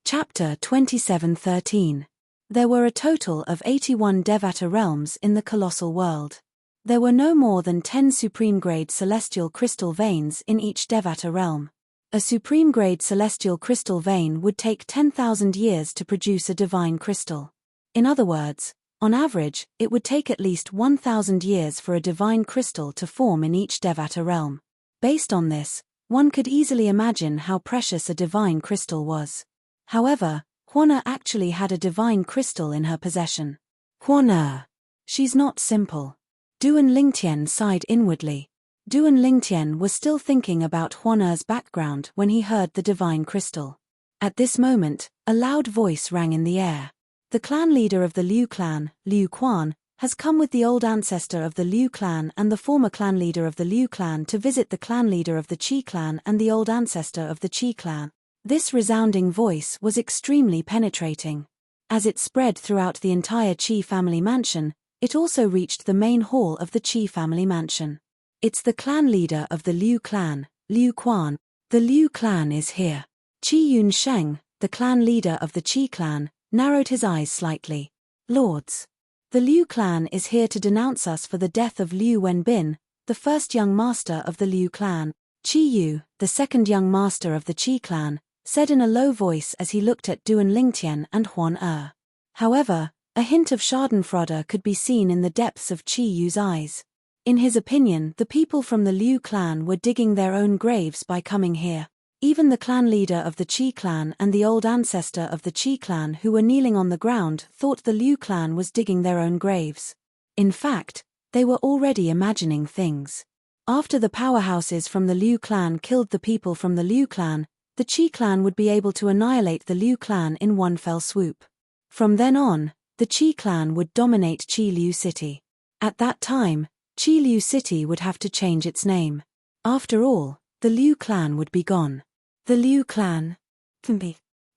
Chapter 27:13. There were a total of 81 Devata realms in the colossal world. There were no more than 10 supreme-grade celestial crystal veins in each Devata realm. A supreme-grade celestial crystal vein would take 10,000 years to produce a divine crystal. In other words, on average, it would take at least 1,000 years for a divine crystal to form in each Devata realm. Based on this, one could easily imagine how precious a divine crystal was. However, Huana actually had a divine crystal in her possession. Huana. She's not simple. Duan Lingtian sighed inwardly. Duan Lingtian was still thinking about Huana's background when he heard the divine crystal. At this moment, a loud voice rang in the air. The clan leader of the Liu clan, Liu Quan, has come with the old ancestor of the Liu clan and the former clan leader of the Liu clan to visit the clan leader of the Qi clan and the old ancestor of the Qi clan. This resounding voice was extremely penetrating. As it spread throughout the entire Qi family mansion, it also reached the main hall of the Qi family mansion. It's the clan leader of the Liu clan, Liu Quan. The Liu clan is here. Qi Yunsheng, the clan leader of the Qi clan, narrowed his eyes slightly. Lords. The Liu clan is here to denounce us for the death of Liu Wenbin, the first young master of the Liu clan. Qi Yu, the second young master of the Qi clan, said in a low voice as he looked at Duan Lingtian and Huan Er. However, a hint of schadenfreude could be seen in the depths of Qi Yu's eyes. In his opinion, the people from the Liu clan were digging their own graves by coming here. Even the clan leader of the Qi clan and the old ancestor of the Qi clan who were kneeling on the ground thought the Liu clan was digging their own graves. In fact, they were already imagining things. After the powerhouses from the Liu clan killed the people from the Liu clan, the Qi clan would be able to annihilate the Liu clan in one fell swoop. From then on, the Qi clan would dominate Qi Liu City. At that time, Qi Liu City would have to change its name. After all, the Liu clan would be gone. The Liu clan.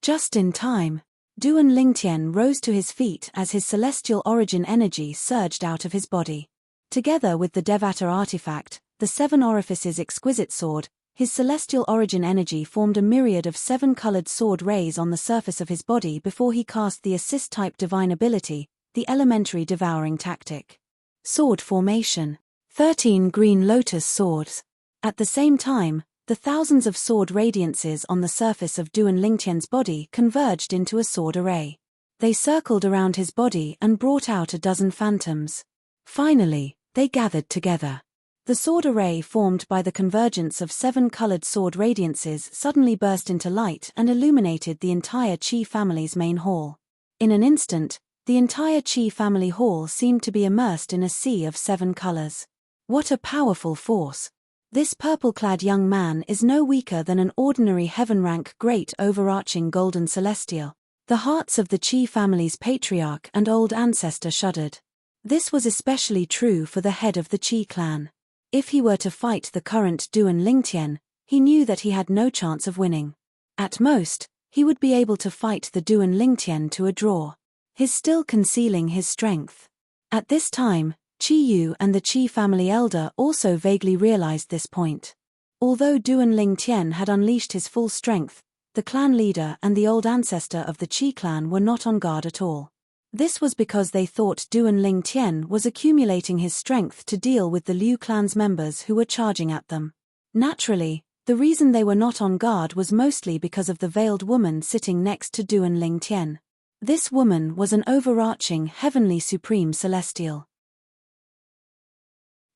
Just in time, Duan Lingtian rose to his feet as his celestial origin energy surged out of his body. Together with the Devata artifact, the Seven Orifices exquisite sword, his celestial origin energy formed a myriad of seven-colored sword rays on the surface of his body before he cast the assist-type divine ability, the elementary devouring tactic. Sword formation. 13 green lotus swords. At the same time, the thousands of sword radiances on the surface of Duan Lingtian's body converged into a sword array. They circled around his body and brought out a dozen phantoms. Finally, they gathered together. The sword array formed by the convergence of seven-colored sword radiances suddenly burst into light and illuminated the entire Qi family's main hall. In an instant, the entire Qi family hall seemed to be immersed in a sea of seven colors. What a powerful force! This purple-clad young man is no weaker than an ordinary heaven-rank great overarching golden celestial. The hearts of the Qi family's patriarch and old ancestor shuddered. This was especially true for the head of the Qi clan. If he were to fight the current Duan Lingtian, he knew that he had no chance of winning. At most, he would be able to fight the Duan Lingtian to a draw. His still concealing his strength. At this time, Qi Yu and the Qi family elder also vaguely realized this point. Although Duan Lingtian had unleashed his full strength, the clan leader and the old ancestor of the Qi clan were not on guard at all. This was because they thought Duan Lingtian was accumulating his strength to deal with the Liu clan's members who were charging at them. Naturally, the reason they were not on guard was mostly because of the veiled woman sitting next to Duan Lingtian. This woman was an overarching heavenly supreme celestial.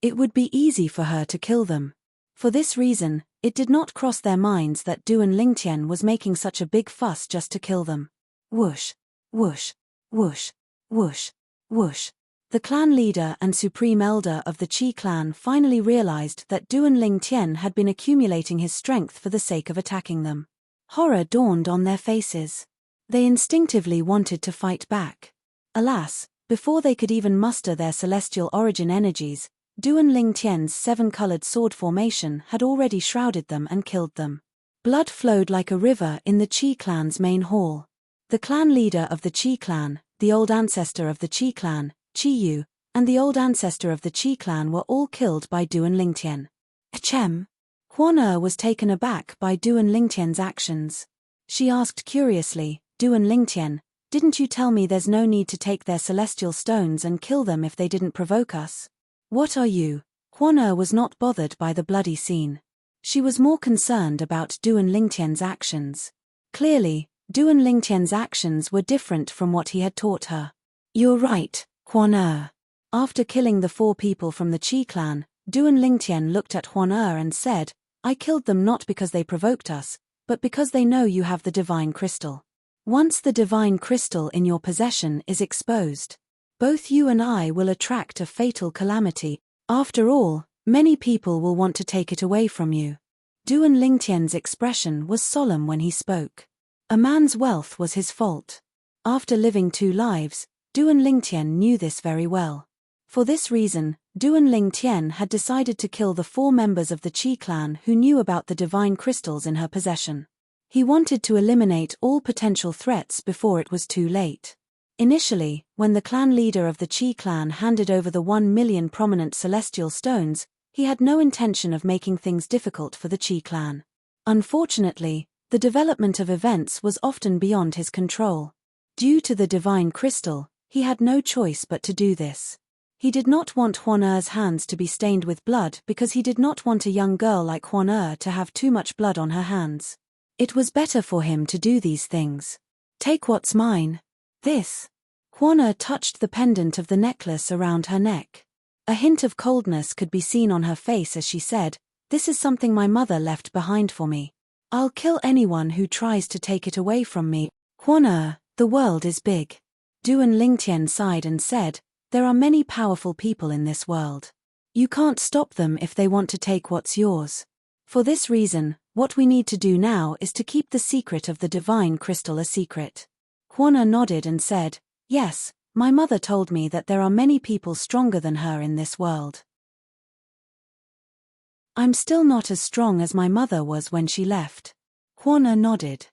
It would be easy for her to kill them. For this reason, it did not cross their minds that Duan Lingtian was making such a big fuss just to kill them. Whoosh, whoosh. Whoosh, whoosh, whoosh. The clan leader and supreme elder of the Qi clan finally realized that Duan Lingtian had been accumulating his strength for the sake of attacking them. Horror dawned on their faces. They instinctively wanted to fight back. Alas, before they could even muster their celestial origin energies, Duan Lingtian's seven-colored sword formation had already shrouded them and killed them. Blood flowed like a river in the Qi clan's main hall. The clan leader of the Qi clan, the old ancestor of the Qi clan, Qi Yu, and the old ancestor of the Qi clan were all killed by Duan Lingtian. Achem. Huan Er was taken aback by Duan Lingtian's actions. She asked curiously, Duan Lingtian, didn't you tell me there's no need to take their celestial stones and kill them if they didn't provoke us? What are you? Huan Er was not bothered by the bloody scene. She was more concerned about Duan Lingtian's actions. Clearly, Duan Lingtian's actions were different from what he had taught her. You're right, Huan Er. After killing the 4 people from the Qi clan, Duan Lingtian looked at Huan Er and said, I killed them not because they provoked us, but because they know you have the divine crystal. Once the divine crystal in your possession is exposed, both you and I will attract a fatal calamity. After all, many people will want to take it away from you. Duan Lingtian's expression was solemn when he spoke. A man's wealth was his fault. After living 2 lives, Duan Lingtian knew this very well. For this reason, Duan Lingtian had decided to kill the 4 members of the Qi clan who knew about the divine crystals in her possession. He wanted to eliminate all potential threats before it was too late. Initially, when the clan leader of the Qi clan handed over the 1 million prominent celestial stones, he had no intention of making things difficult for the Qi clan. Unfortunately, the development of events was often beyond his control. Due to the divine crystal, he had no choice but to do this. He did not want Huan Er's hands to be stained with blood because he did not want a young girl like Huan Er to have too much blood on her hands. It was better for him to do these things. Take what's mine. This. Huan Er touched the pendant of the necklace around her neck. A hint of coldness could be seen on her face as she said, "This is something my mother left behind for me. I'll kill anyone who tries to take it away from me." Huan Er, the world is big. Duan Lingtian sighed and said, "There are many powerful people in this world. You can't stop them if they want to take what's yours. For this reason, what we need to do now is to keep the secret of the divine crystal a secret." Huan Er nodded and said, "Yes, my mother told me that there are many people stronger than her in this world. I'm still not as strong as my mother was when she left." Huan Er nodded.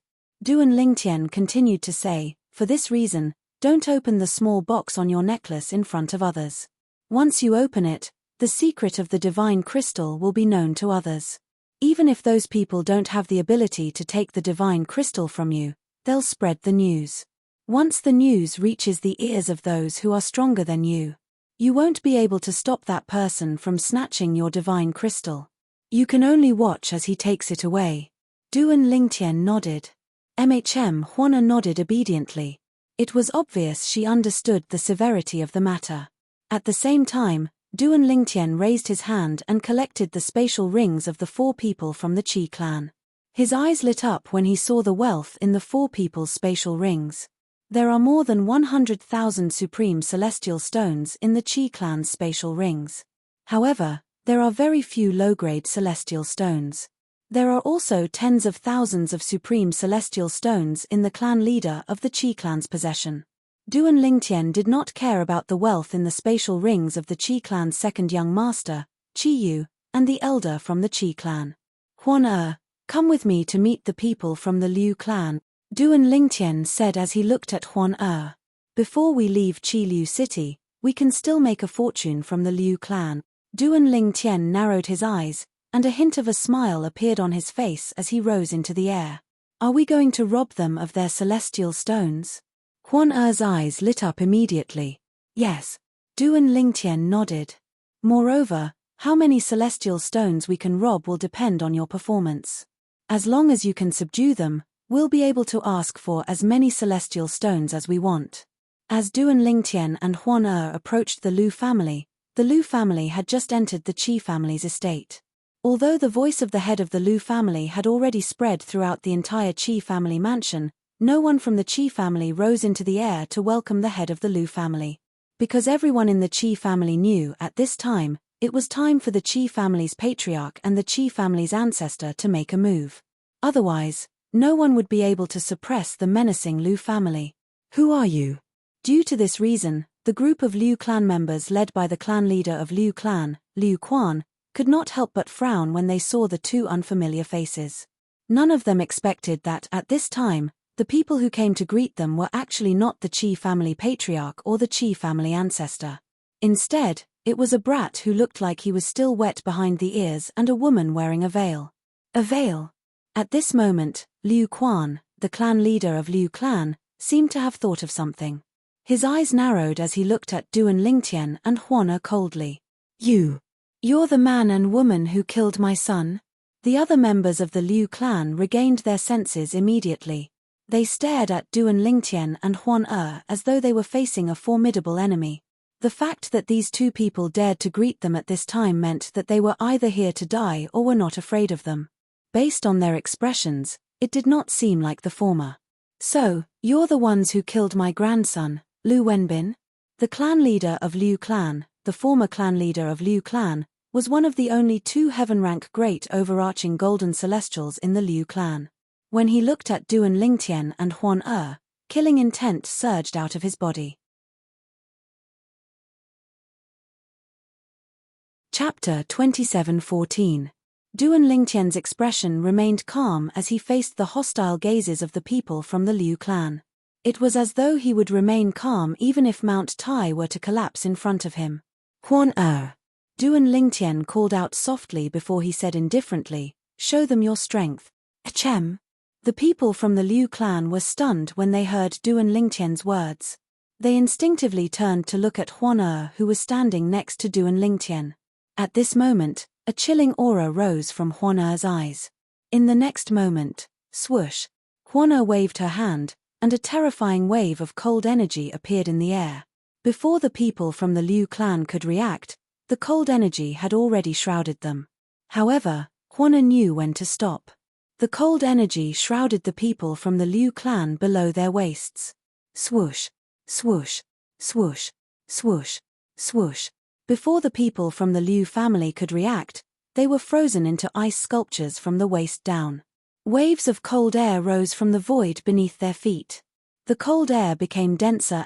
Duan Lingtian continued to say, "For this reason, don't open the small box on your necklace in front of others. Once you open it, the secret of the divine crystal will be known to others. Even if those people don't have the ability to take the divine crystal from you, they'll spread the news. Once the news reaches the ears of those who are stronger than you won't be able to stop that person from snatching your divine crystal. You can only watch as he takes it away." Duan Lingtian nodded. Huan Er nodded obediently. It was obvious she understood the severity of the matter. At the same time, Duan Lingtian raised his hand and collected the spatial rings of the 4 people from the Qi clan. His eyes lit up when he saw the wealth in the 4 people's spatial rings. There are more than 100,000 supreme celestial stones in the Qi clan's spatial rings. However, there are very few low-grade celestial stones. There are also tens of thousands of supreme celestial stones in the clan leader of the Qi clan's possession. Duan Lingtian did not care about the wealth in the spatial rings of the Qi clan's second young master, Qi Yu, and the elder from the Qi clan. "Huan Er, come with me to meet the people from the Liu clan," Duan Lingtian said as he looked at Huan Er. "Before we leave Qi Liu City, we can still make a fortune from the Liu clan." Duan Lingtian narrowed his eyes, and a hint of a smile appeared on his face as he rose into the air. "Are we going to rob them of their celestial stones?" Huan Er's eyes lit up immediately. "Yes." Duan Lingtian nodded. "Moreover, how many celestial stones we can rob will depend on your performance. As long as you can subdue them, we'll be able to ask for as many celestial stones as we want." As Duan Lingtian and Huan Er approached the Liu family had just entered the Qi family's estate. Although the voice of the head of the Liu family had already spread throughout the entire Qi family mansion, no one from the Qi family rose into the air to welcome the head of the Liu family. Because everyone in the Qi family knew at this time, it was time for the Qi family's patriarch and the Qi family's ancestor to make a move. Otherwise, no one would be able to suppress the menacing Liu family. "Who are you?" Due to this reason, the group of Liu clan members led by the clan leader of Liu clan, Liu Quan, could not help but frown when they saw the 2 unfamiliar faces. None of them expected that at this time, the people who came to greet them were actually not the Qi family patriarch or the Qi family ancestor. Instead, it was a brat who looked like he was still wet behind the ears and a woman wearing a veil. A veil? At this moment, Liu Quan, the clan leader of Liu clan, seemed to have thought of something. His eyes narrowed as he looked at Duan Lingtian and Huan Er coldly. You're the man and woman who killed my son?" The other members of the Liu clan regained their senses immediately. They stared at Duan Lingtian and Huan Er as though they were facing a formidable enemy. The fact that these 2 people dared to greet them at this time meant that they were either here to die or were not afraid of them. Based on their expressions, it did not seem like the former. "So, you're the ones who killed my grandson, Liu Wenbin?" The clan leader of Liu clan, the former clan leader of Liu clan, was one of the only 2 heaven-rank great overarching golden celestials in the Liu clan. When he looked at Duan Lingtian and Huan Er, killing intent surged out of his body. Chapter 27:14. Duan Lingtian's expression remained calm as he faced the hostile gazes of the people from the Liu clan. It was as though he would remain calm even if Mount Tai were to collapse in front of him. Huan Duan Lingtian called out softly before he said indifferently, "Show them your strength." Achem. The people from the Liu clan were stunned when they heard Duan Lingtian's words. They instinctively turned to look at Huan who was standing next to Duan Lingtian. At this moment, a chilling aura rose from Huan's eyes. In the next moment, swoosh, Huan waved her hand, and a terrifying wave of cold energy appeared in the air. Before the people from the Liu clan could react, the cold energy had already shrouded them. However, Huan knew when to stop. The cold energy shrouded the people from the Liu clan below their waists. Swoosh, swoosh, swoosh, swoosh, swoosh. Before the people from the Liu family could react, they were frozen into ice sculptures from the waist down. Waves of cold air rose from the void beneath their feet. The cold air became denser,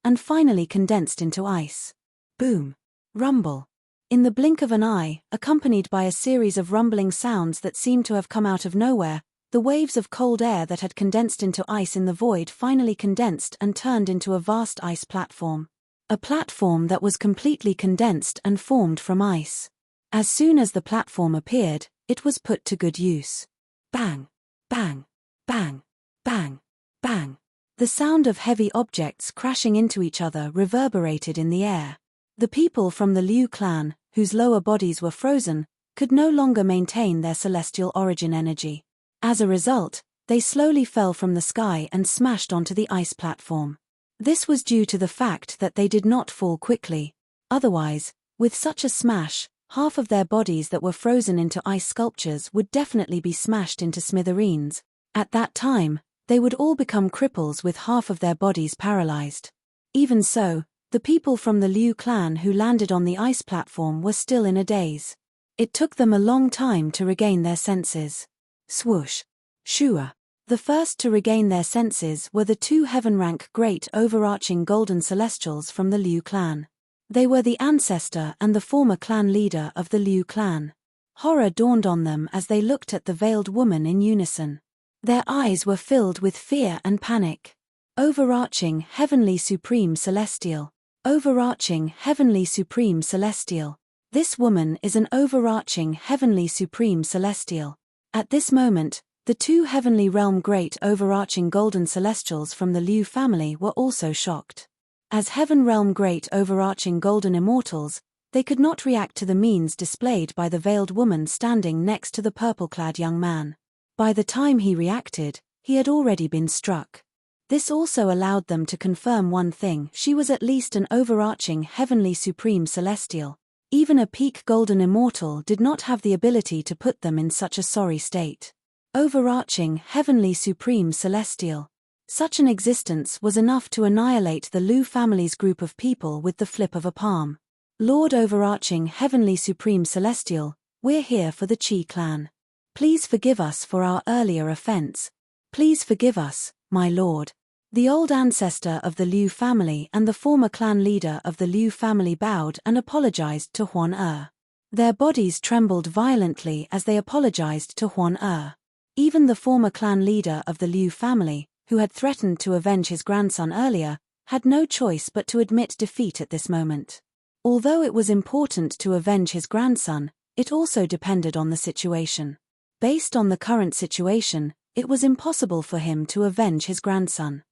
and finally condensed into ice. Boom. Rumble. In the blink of an eye, accompanied by a series of rumbling sounds that seemed to have come out of nowhere, the waves of cold air that had condensed into ice in the void finally condensed and turned into a vast ice platform. A platform that was completely condensed and formed from ice. As soon as the platform appeared, it was put to good use. Bang, bang, bang, bang, bang. The sound of heavy objects crashing into each other reverberated in the air. The people from the Liu clan, whose lower bodies were frozen, could no longer maintain their celestial origin energy. As a result, they slowly fell from the sky and smashed onto the ice platform. This was due to the fact that they did not fall quickly. Otherwise, with such a smash, half of their bodies that were frozen into ice sculptures would definitely be smashed into smithereens. At that time, they would all become cripples with half of their bodies paralyzed. Even so, the people from the Liu clan who landed on the ice platform were still in a daze. It took them a long time to regain their senses. Swoosh. Shua. The first to regain their senses were the two heaven-rank great overarching golden celestials from the Liu clan. They were the ancestor and the former clan leader of the Liu clan. Horror dawned on them as they looked at the veiled woman in unison. Their eyes were filled with fear and panic. Overarching heavenly supreme celestial. Overarching heavenly supreme celestial. This woman is an overarching heavenly supreme celestial. At this moment, the two heavenly realm great overarching golden celestials from the Liu family were also shocked. As heaven realm great overarching golden immortals, they could not react to the means displayed by the veiled woman standing next to the purple-clad young man. By the time he reacted, he had already been struck. This also allowed them to confirm one thing: she was at least an overarching heavenly supreme celestial. Even a peak golden immortal did not have the ability to put them in such a sorry state. Overarching heavenly supreme celestial. Such an existence was enough to annihilate the Liu family's group of people with the flip of a palm. Lord overarching heavenly supreme celestial, we're here for the Qi clan. Please forgive us for our earlier offense. Please forgive us, my lord. The old ancestor of the Liu family and the former clan leader of the Liu family bowed and apologized to Huan. Their bodies trembled violently as they apologized to Huan. Even the former clan leader of the Liu family, who had threatened to avenge his grandson earlier, had no choice but to admit defeat at this moment. Although it was important to avenge his grandson, it also depended on the situation. Based on the current situation, it was impossible for him to avenge his grandson.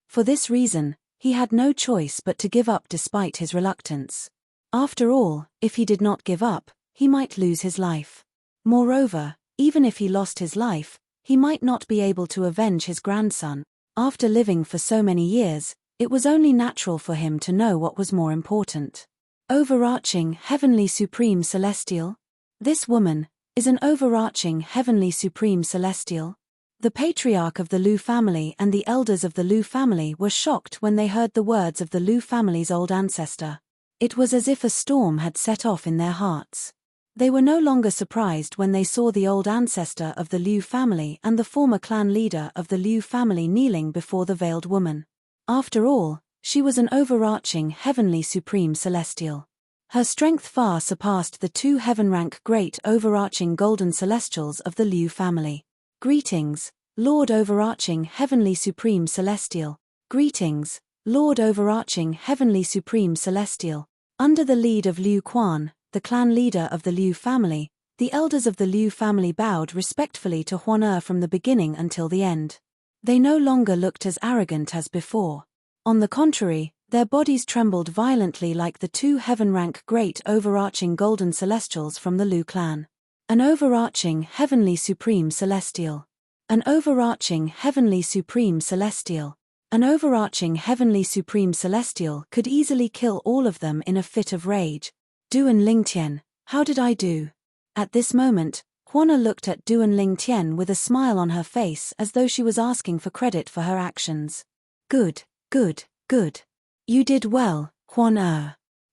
For this reason, he had no choice but to give up despite his reluctance. After all, if he did not give up, he might lose his life. Moreover, even if he lost his life, he might not be able to avenge his grandson. After living for so many years, it was only natural for him to know what was more important. Overarching heavenly supreme celestial? This woman is an overarching heavenly supreme celestial. The patriarch of the Liu family and the elders of the Liu family were shocked when they heard the words of the Liu family's old ancestor. It was as if a storm had set off in their hearts. They were no longer surprised when they saw the old ancestor of the Liu family and the former clan leader of the Liu family kneeling before the veiled woman. After all, she was an overarching heavenly supreme celestial. Her strength far surpassed the two heaven-rank great overarching golden celestials of the Liu family. Greetings, Lord Overarching Heavenly Supreme Celestial. Greetings, Lord Overarching Heavenly Supreme Celestial. Under the lead of Liu Quan, the clan leader of the Liu family, the elders of the Liu family bowed respectfully to Huan from the beginning until the end. They no longer looked as arrogant as before. On the contrary, their bodies trembled violently like the two heaven-rank great overarching golden celestials from the Liu clan. An overarching heavenly supreme celestial. An overarching heavenly supreme celestial. An overarching heavenly supreme celestial could easily kill all of them in a fit of rage. Duan Lingtian, how did I do? At this moment, Huana looked at Duan Lingtian with a smile on her face as though she was asking for credit for her actions. Good, good, good. You did well, Huan.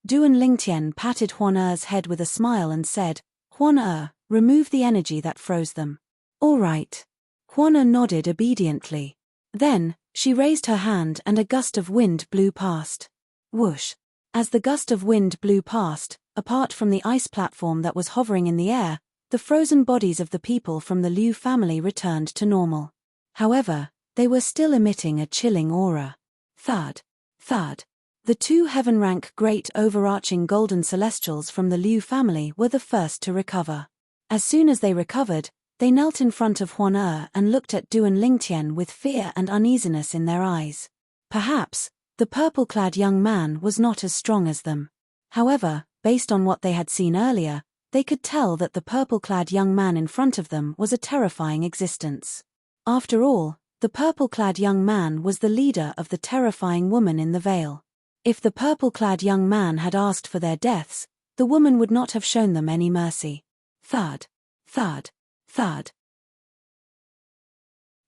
Duan Lingtian patted Huan's head with a smile and said, Huan, remove the energy that froze them. All right. Huana nodded obediently. Then, she raised her hand and a gust of wind blew past. Whoosh. As the gust of wind blew past, apart from the ice platform that was hovering in the air, the frozen bodies of the people from the Liu family returned to normal. However, they were still emitting a chilling aura. Thud. Thud. The two heaven-rank great overarching golden celestials from the Liu family were the first to recover. As soon as they recovered, they knelt in front of Huan and looked at Duan Lingtian with fear and uneasiness in their eyes. Perhaps, the purple-clad young man was not as strong as them. However, based on what they had seen earlier, they could tell that the purple-clad young man in front of them was a terrifying existence. After all, the purple-clad young man was the leader of the terrifying woman in the veil. If the purple-clad young man had asked for their deaths, the woman would not have shown them any mercy. Thud. Thud. Thud.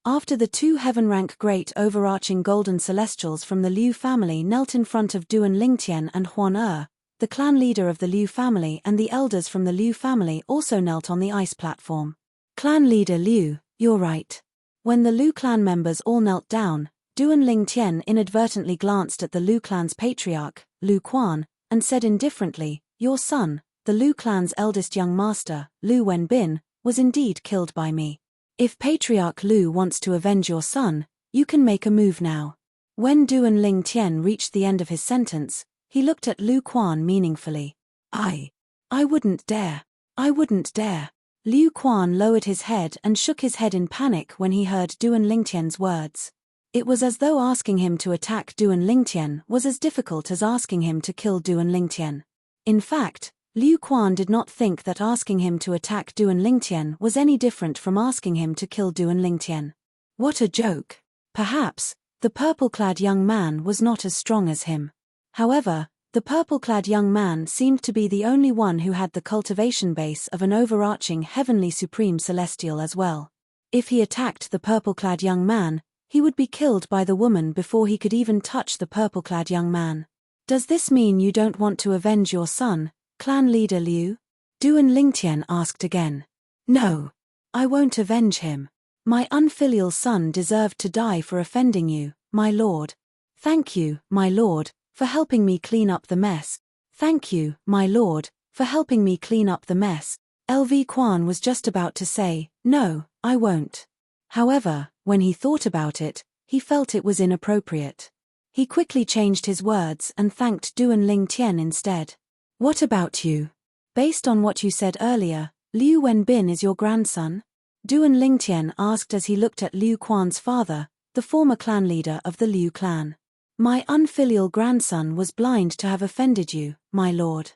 After the two heaven-rank great overarching golden celestials from the Liu family knelt in front of Duan Lingtian and Huan, the clan leader of the Liu family and the elders from the Liu family also knelt on the ice platform. Clan leader Liu, you're right. When the Liu clan members all knelt down, Duan Lingtian inadvertently glanced at the Liu clan's patriarch, Liu Quan, and said indifferently, your son, the Liu clan's eldest young master, Liu Wenbin, was indeed killed by me. If Patriarch Liu wants to avenge your son, you can make a move now. When Duan Lingtian reached the end of his sentence, he looked at Liu Quan meaningfully. I wouldn't dare. I wouldn't dare. Liu Quan lowered his head and shook his head in panic when he heard Duan Lingtian's words. It was as though asking him to attack Duan Lingtian was as difficult as asking him to kill Duan Lingtian. In fact, Liu Quan did not think that asking him to attack Duan Lingtian was any different from asking him to kill Duan Lingtian. What a joke. Perhaps, the purple-clad young man was not as strong as him. However, the purple-clad young man seemed to be the only one who had the cultivation base of an overarching heavenly supreme celestial as well. If he attacked the purple-clad young man, he would be killed by the woman before he could even touch the purple-clad young man. Does this mean you don't want to avenge your son, clan leader Liu? Duan Lingtian asked again. No. I won't avenge him. My unfilial son deserved to die for offending you, my lord. Thank you, my lord, for helping me clean up the mess. Thank you, my lord, for helping me clean up the mess. LV Quan was just about to say, no, I won't. However, when he thought about it, he felt it was inappropriate. He quickly changed his words and thanked Duan Lingtian instead. What about you? Based on what you said earlier, Liu Wenbin is your grandson? Duan Lingtian asked as he looked at Liu Quan's father, the former clan leader of the Liu clan. My unfilial grandson was blind to have offended you, my lord.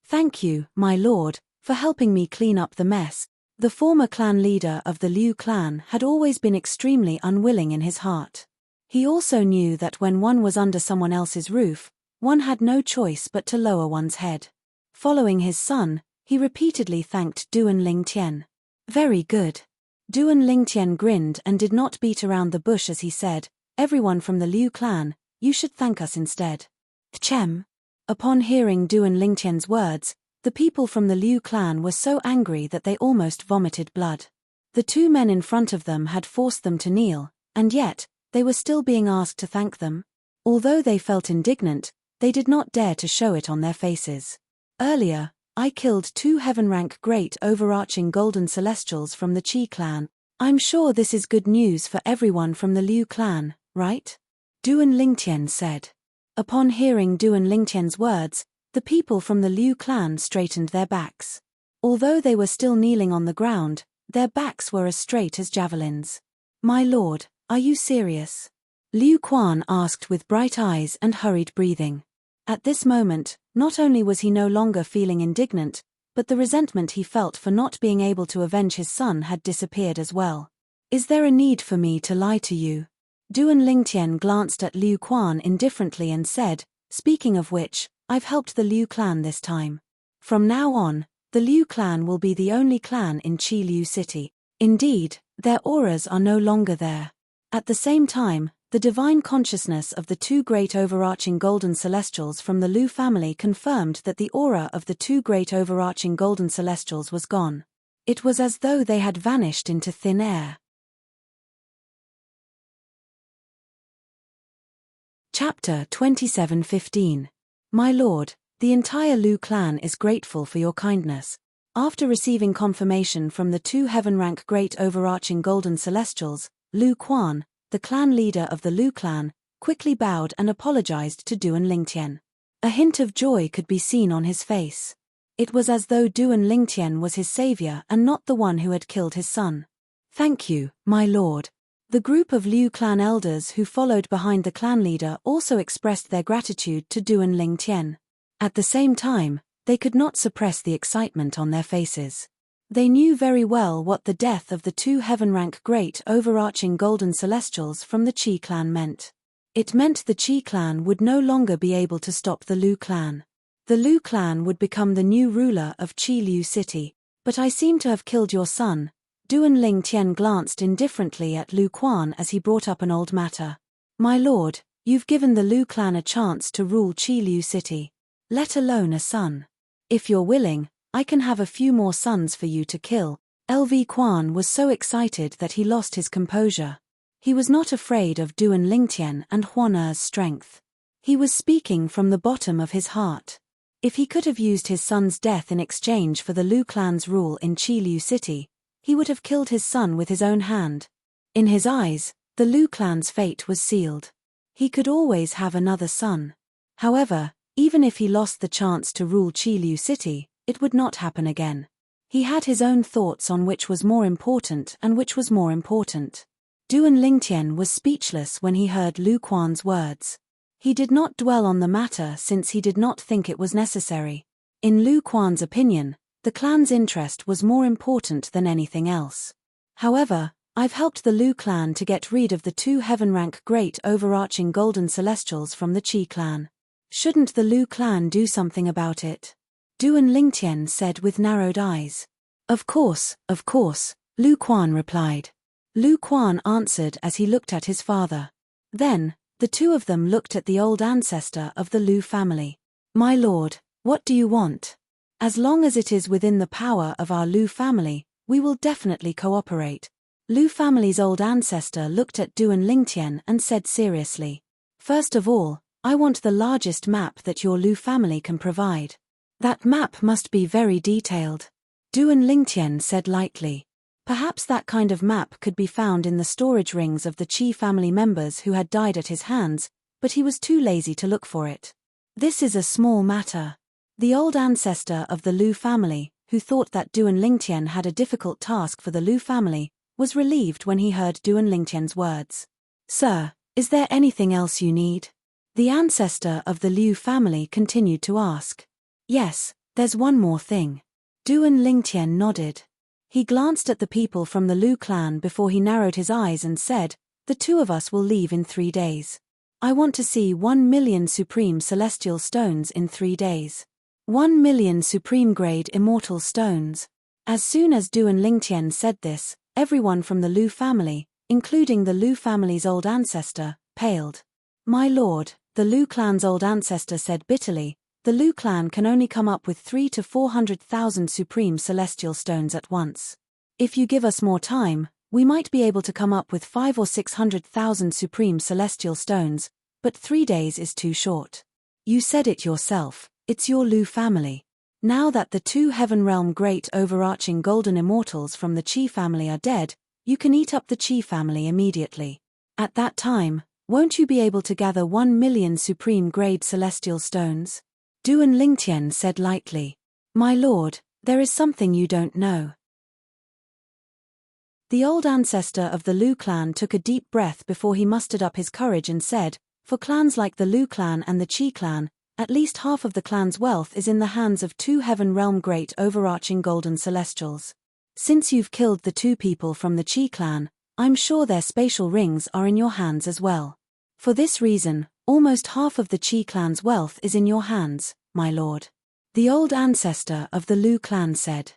Thank you, my lord, for helping me clean up the mess. The former clan leader of the Liu clan had always been extremely unwilling in his heart. He also knew that when one was under someone else's roof, one had no choice but to lower one's head. Following his son, he repeatedly thanked Duan Lingtian. Very good. Duan Lingtian grinned and did not beat around the bush as he said, everyone from the Liu clan, you should thank us instead. Chem. Upon hearing Duan Lingtian's words, the people from the Liu clan were so angry that they almost vomited blood. The two men in front of them had forced them to kneel, and yet, they were still being asked to thank them. Although they felt indignant, they did not dare to show it on their faces. Earlier, I killed two heaven-rank great overarching golden celestials from the Qi clan. I'm sure this is good news for everyone from the Liu clan, right? Duan Lingtian said. Upon hearing Duan Lingtian's words, the people from the Liu clan straightened their backs. Although they were still kneeling on the ground, their backs were as straight as javelins. My lord, are you serious? Liu Quan asked with bright eyes and hurried breathing. At this moment, not only was he no longer feeling indignant, but the resentment he felt for not being able to avenge his son had disappeared as well. Is there a need for me to lie to you? Duan Lingtian glanced at Liu Quan indifferently and said, speaking of which, I've helped the Liu clan this time. From now on, the Liu clan will be the only clan in Qi Liu City. Indeed, their auras are no longer there. At the same time, the divine consciousness of the two great overarching golden celestials from the Liu family confirmed that the aura of the two great overarching golden celestials was gone. It was as though they had vanished into thin air. Chapter 27:15. My lord, the entire Liu clan is grateful for your kindness. After receiving confirmation from the two heaven-rank great overarching golden celestials, Liu Quan, the clan leader of the Liu clan, quickly bowed and apologized to Duan Lingtian. A hint of joy could be seen on his face. It was as though Duan Lingtian was his savior and not the one who had killed his son. Thank you, my lord. The group of Liu clan elders who followed behind the clan leader also expressed their gratitude to Duan Lingtian. At the same time, they could not suppress the excitement on their faces. They knew very well what the death of the two heaven-rank great overarching golden celestials from the Qi clan meant. It meant the Qi clan would no longer be able to stop the Liu clan. The Liu clan would become the new ruler of Qi Liu City. But I seem to have killed your son. Duan Lingtian glanced indifferently at Liu Quan as he brought up an old matter. My lord, you've given the Liu clan a chance to rule Qi Liu City. Let alone a son. If you're willing, I can have a few more sons for you to kill. LV Quan was so excited that he lost his composure. He was not afraid of Duan Lingtian and Huan Er's strength. He was speaking from the bottom of his heart. If he could have used his son's death in exchange for the Liu clan's rule in Qi Liu City, he would have killed his son with his own hand. In his eyes, the Liu clan's fate was sealed. He could always have another son. However, even if he lost the chance to rule Qi Liu City, it would not happen again. He had his own thoughts on which was more important and which was more important. Duan Lingtian was speechless when he heard Liu Quan's words. He did not dwell on the matter since he did not think it was necessary. In Liu Quan's opinion, the clan's interest was more important than anything else. However, I've helped the Liu clan to get rid of the two heaven-rank great overarching golden celestials from the Qi clan. Shouldn't the Liu clan do something about it? Duan Lingtian said with narrowed eyes. Of course, Liu Quan replied. Liu Quan answered as he looked at his father. Then, the two of them looked at the old ancestor of the Liu family. My lord, what do you want? As long as it is within the power of our Liu family, we will definitely cooperate. Liu family's old ancestor looked at Duan Lingtian and said seriously. First of all, I want the largest map that your Liu family can provide. That map must be very detailed. Duan Lingtian said lightly. Perhaps that kind of map could be found in the storage rings of the Qi family members who had died at his hands, but he was too lazy to look for it. This is a small matter. The old ancestor of the Liu family, who thought that Duan Lingtian had a difficult task for the Liu family, was relieved when he heard Duan Lingtian's words. Sir, is there anything else you need? The ancestor of the Liu family continued to ask. Yes, there's one more thing. Duan Lingtian nodded. He glanced at the people from the Liu clan before he narrowed his eyes and said, the two of us will leave in 3 days. I want to see 1 million supreme celestial stones in 3 days. 1 million supreme grade immortal stones. As soon as Duan Lingtian said this, everyone from the Liu family, including the Liu family's old ancestor, paled. My lord, the Liu clan's old ancestor said bitterly, the Liu clan can only come up with 300,000 to 400,000 supreme celestial stones at once. If you give us more time, we might be able to come up with 500,000 or 600,000 supreme celestial stones, but 3 days is too short. You said it yourself, it's your Liu family. Now that the two heaven realm great overarching golden immortals from the Qi family are dead, You can eat up the Qi family immediately. At that time, won't you be able to gather 1,000,000 supreme-grade celestial stones? Duan Lingtian said lightly. My lord, there is something you don't know. The old ancestor of the Liu clan took a deep breath before he mustered up his courage and said, for clans like the Liu clan and the Qi clan, at least half of the clan's wealth is in the hands of 2 heaven realm great overarching golden celestials. Since you've killed the 2 people from the Qi clan, I'm sure their spatial rings are in your hands as well. For this reason, almost half of the Qi clan's wealth is in your hands, my lord. The old ancestor of the Liu clan said.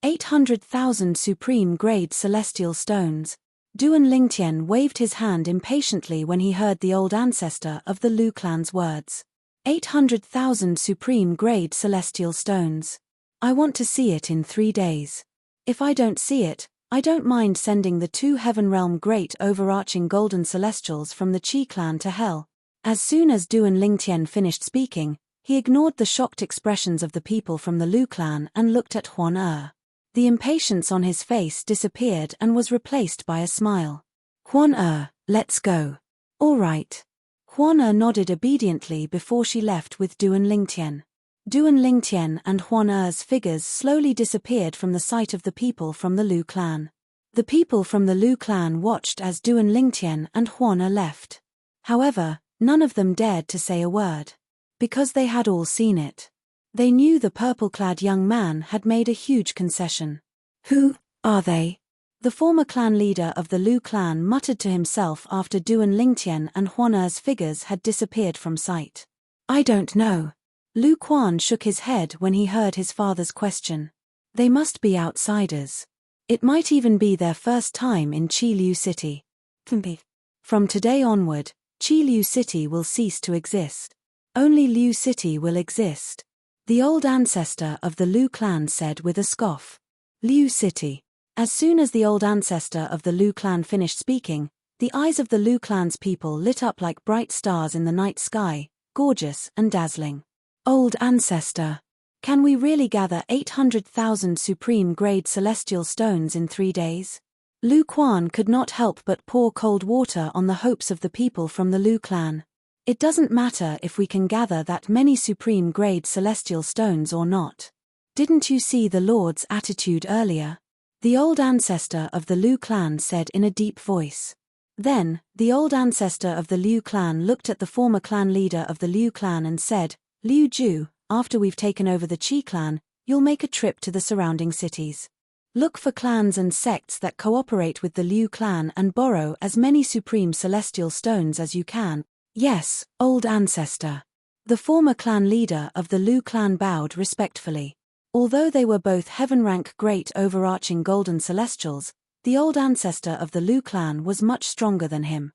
800,000 supreme-grade celestial stones. Duan Lingtian waved his hand impatiently when he heard the old ancestor of the Liu clan's words. 800,000 supreme-grade celestial stones. I want to see it in 3 days. If I don't see it, I don't mind sending the 2 heaven realm great overarching golden celestials from the Qi clan to hell. As soon as Duan Lingtian finished speaking, he ignored the shocked expressions of the people from the Liu clan and looked at Huan Er. The impatience on his face disappeared and was replaced by a smile. Huan Er, let's go. All right. Huan Er nodded obediently before she left with Duan Lingtian. Duan Lingtian and Huan Er's figures slowly disappeared from the sight of the people from the Liu clan. The people from the Liu clan watched as Duan Lingtian and Huan Er left. However, none of them dared to say a word. Because they had all seen it. They knew the purple-clad young man had made a huge concession. Who are they? The former clan leader of the Liu clan muttered to himself after Duan Lingtian and Huan Er's figures had disappeared from sight. I don't know. Lu Quan shook his head when he heard his father's question. They must be outsiders. It might even be their first time in Qi Liu City. From today onward, Qi Liu City will cease to exist. Only Liu City will exist. The old ancestor of the Liu clan said with a scoff. Liu City. As soon as the old ancestor of the Liu clan finished speaking, the eyes of the Liu clan's people lit up like bright stars in the night sky, gorgeous and dazzling. Old ancestor. Can we really gather 800,000 supreme-grade celestial stones in 3 days? Lu Quan could not help but pour cold water on the hopes of the people from the Liu clan. It doesn't matter if we can gather that many supreme-grade celestial stones or not. Didn't you see the Lord's attitude earlier? The old ancestor of the Liu clan said in a deep voice. Then, the old ancestor of the Liu clan looked at the former clan leader of the Liu clan and said, Liu Ju, after we've taken over the Qi clan, you'll make a trip to the surrounding cities. Look for clans and sects that cooperate with the Liu clan and borrow as many supreme celestial stones as you can. Yes, old ancestor. The former clan leader of the Liu clan bowed respectfully. Although they were both heaven-rank great overarching golden celestials, the old ancestor of the Liu clan was much stronger than him.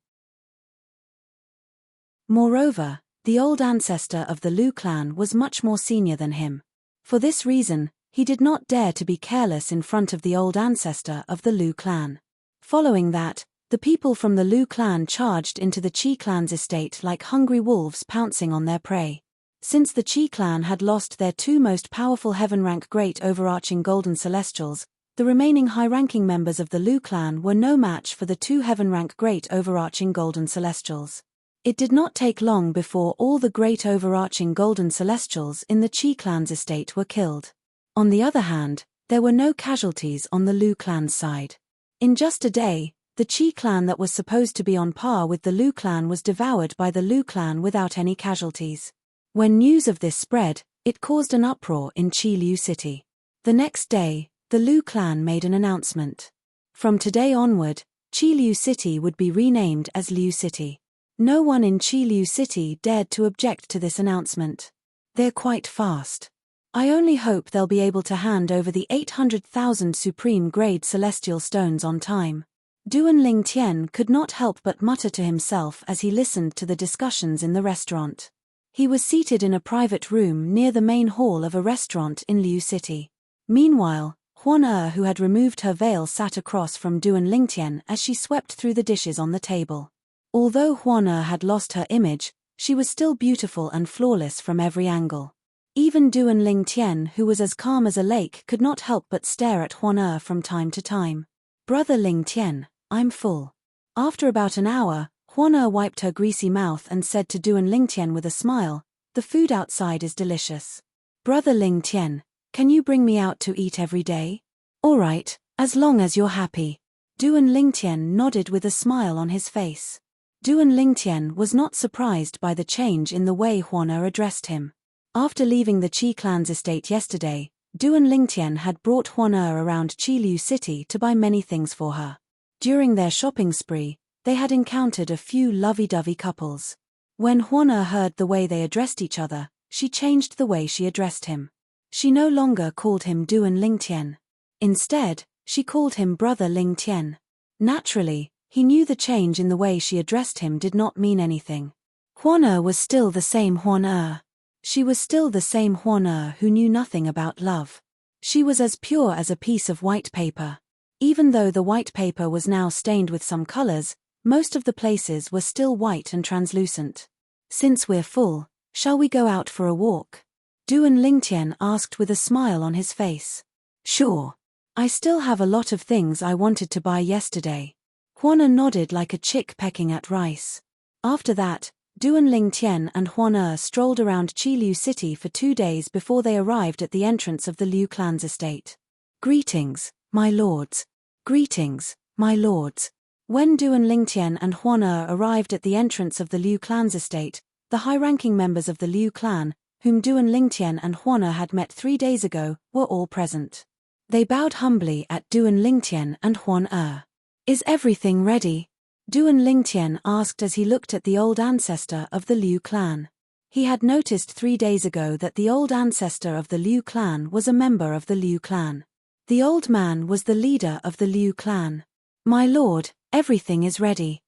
Moreover, the old ancestor of the Liu clan was much more senior than him. For this reason, he did not dare to be careless in front of the old ancestor of the Liu clan. Following that, the people from the Liu clan charged into the Qi clan's estate like hungry wolves pouncing on their prey. Since the Qi clan had lost their 2 most powerful heaven-rank great overarching golden celestials, the remaining high-ranking members of the Liu clan were no match for the 2 heaven-rank great overarching golden celestials. It did not take long before all the great overarching golden celestials in the Qi clan's estate were killed. On the other hand, there were no casualties on the Liu clan's side. In just a day, the Qi clan that was supposed to be on par with the Liu clan was devoured by the Liu clan without any casualties. When news of this spread, it caused an uproar in Qi Liu City. The next day, the Liu clan made an announcement. From today onward, Qi Liu City would be renamed as Liu City. No one in Qi Liu City dared to object to this announcement. They're quite fast. I only hope they'll be able to hand over the 800,000 supreme-grade celestial stones on time. Duan Lingtian could not help but mutter to himself as he listened to the discussions in the restaurant. He was seated in a private room near the main hall of a restaurant in Liu City. Meanwhile, Huan Er, who had removed her veil, sat across from Duan Lingtian as she swept through the dishes on the table. Although Huan Er had lost her image, she was still beautiful and flawless from every angle. Even Duan Lingtian, who was as calm as a lake, could not help but stare at Huan Er from time to time. Brother Ling Tian, I'm full. After about an hour, Huan wiped her greasy mouth and said to Duan Ling Tian with a smile, the food outside is delicious. Brother Ling Tian, can you bring me out to eat every day? All right, as long as you're happy. Duan Ling Tian nodded with a smile on his face. Duan Ling Tian was not surprised by the change in the way Huan addressed him. After leaving the Qi clan's estate yesterday, Duan Ling Tian had brought Huan around Qiliu City to buy many things for her. During their shopping spree, they had encountered a few lovey-dovey couples. When Huan heard the way they addressed each other, she changed the way she addressed him. She no longer called him Duan Ling Tian. Instead, she called him Brother Ling Tian. Naturally, he knew the change in the way she addressed him did not mean anything. Huan was still the same Huan. She was still the same Huan who knew nothing about love. She was as pure as a piece of white paper. Even though the white paper was now stained with some colors, most of the places were still white and translucent. Since we're full, shall we go out for a walk? Duan Ling Tian asked with a smile on his face. Sure. I still have a lot of things I wanted to buy yesterday. Huan nodded like a chick pecking at rice. After that, Duan Ling Tian and Huan strolled around Qiliu City for 2 days before they arrived at the entrance of the Liu clan's estate. Greetings, my lords. Greetings, my lords. When Duan Ling Tian and Huan arrived at the entrance of the Liu clan's estate, the high-ranking members of the Liu clan, whom Duan Ling Tian and Huan had met 3 days ago, were all present. They bowed humbly at Duan Ling Tian and Huan. Is everything ready? Duan Ling Tian asked as he looked at the old ancestor of the Liu clan. He had noticed 3 days ago that the old ancestor of the Liu clan was a member of the Liu clan. The old man was the leader of the Liu clan. My lord, everything is ready.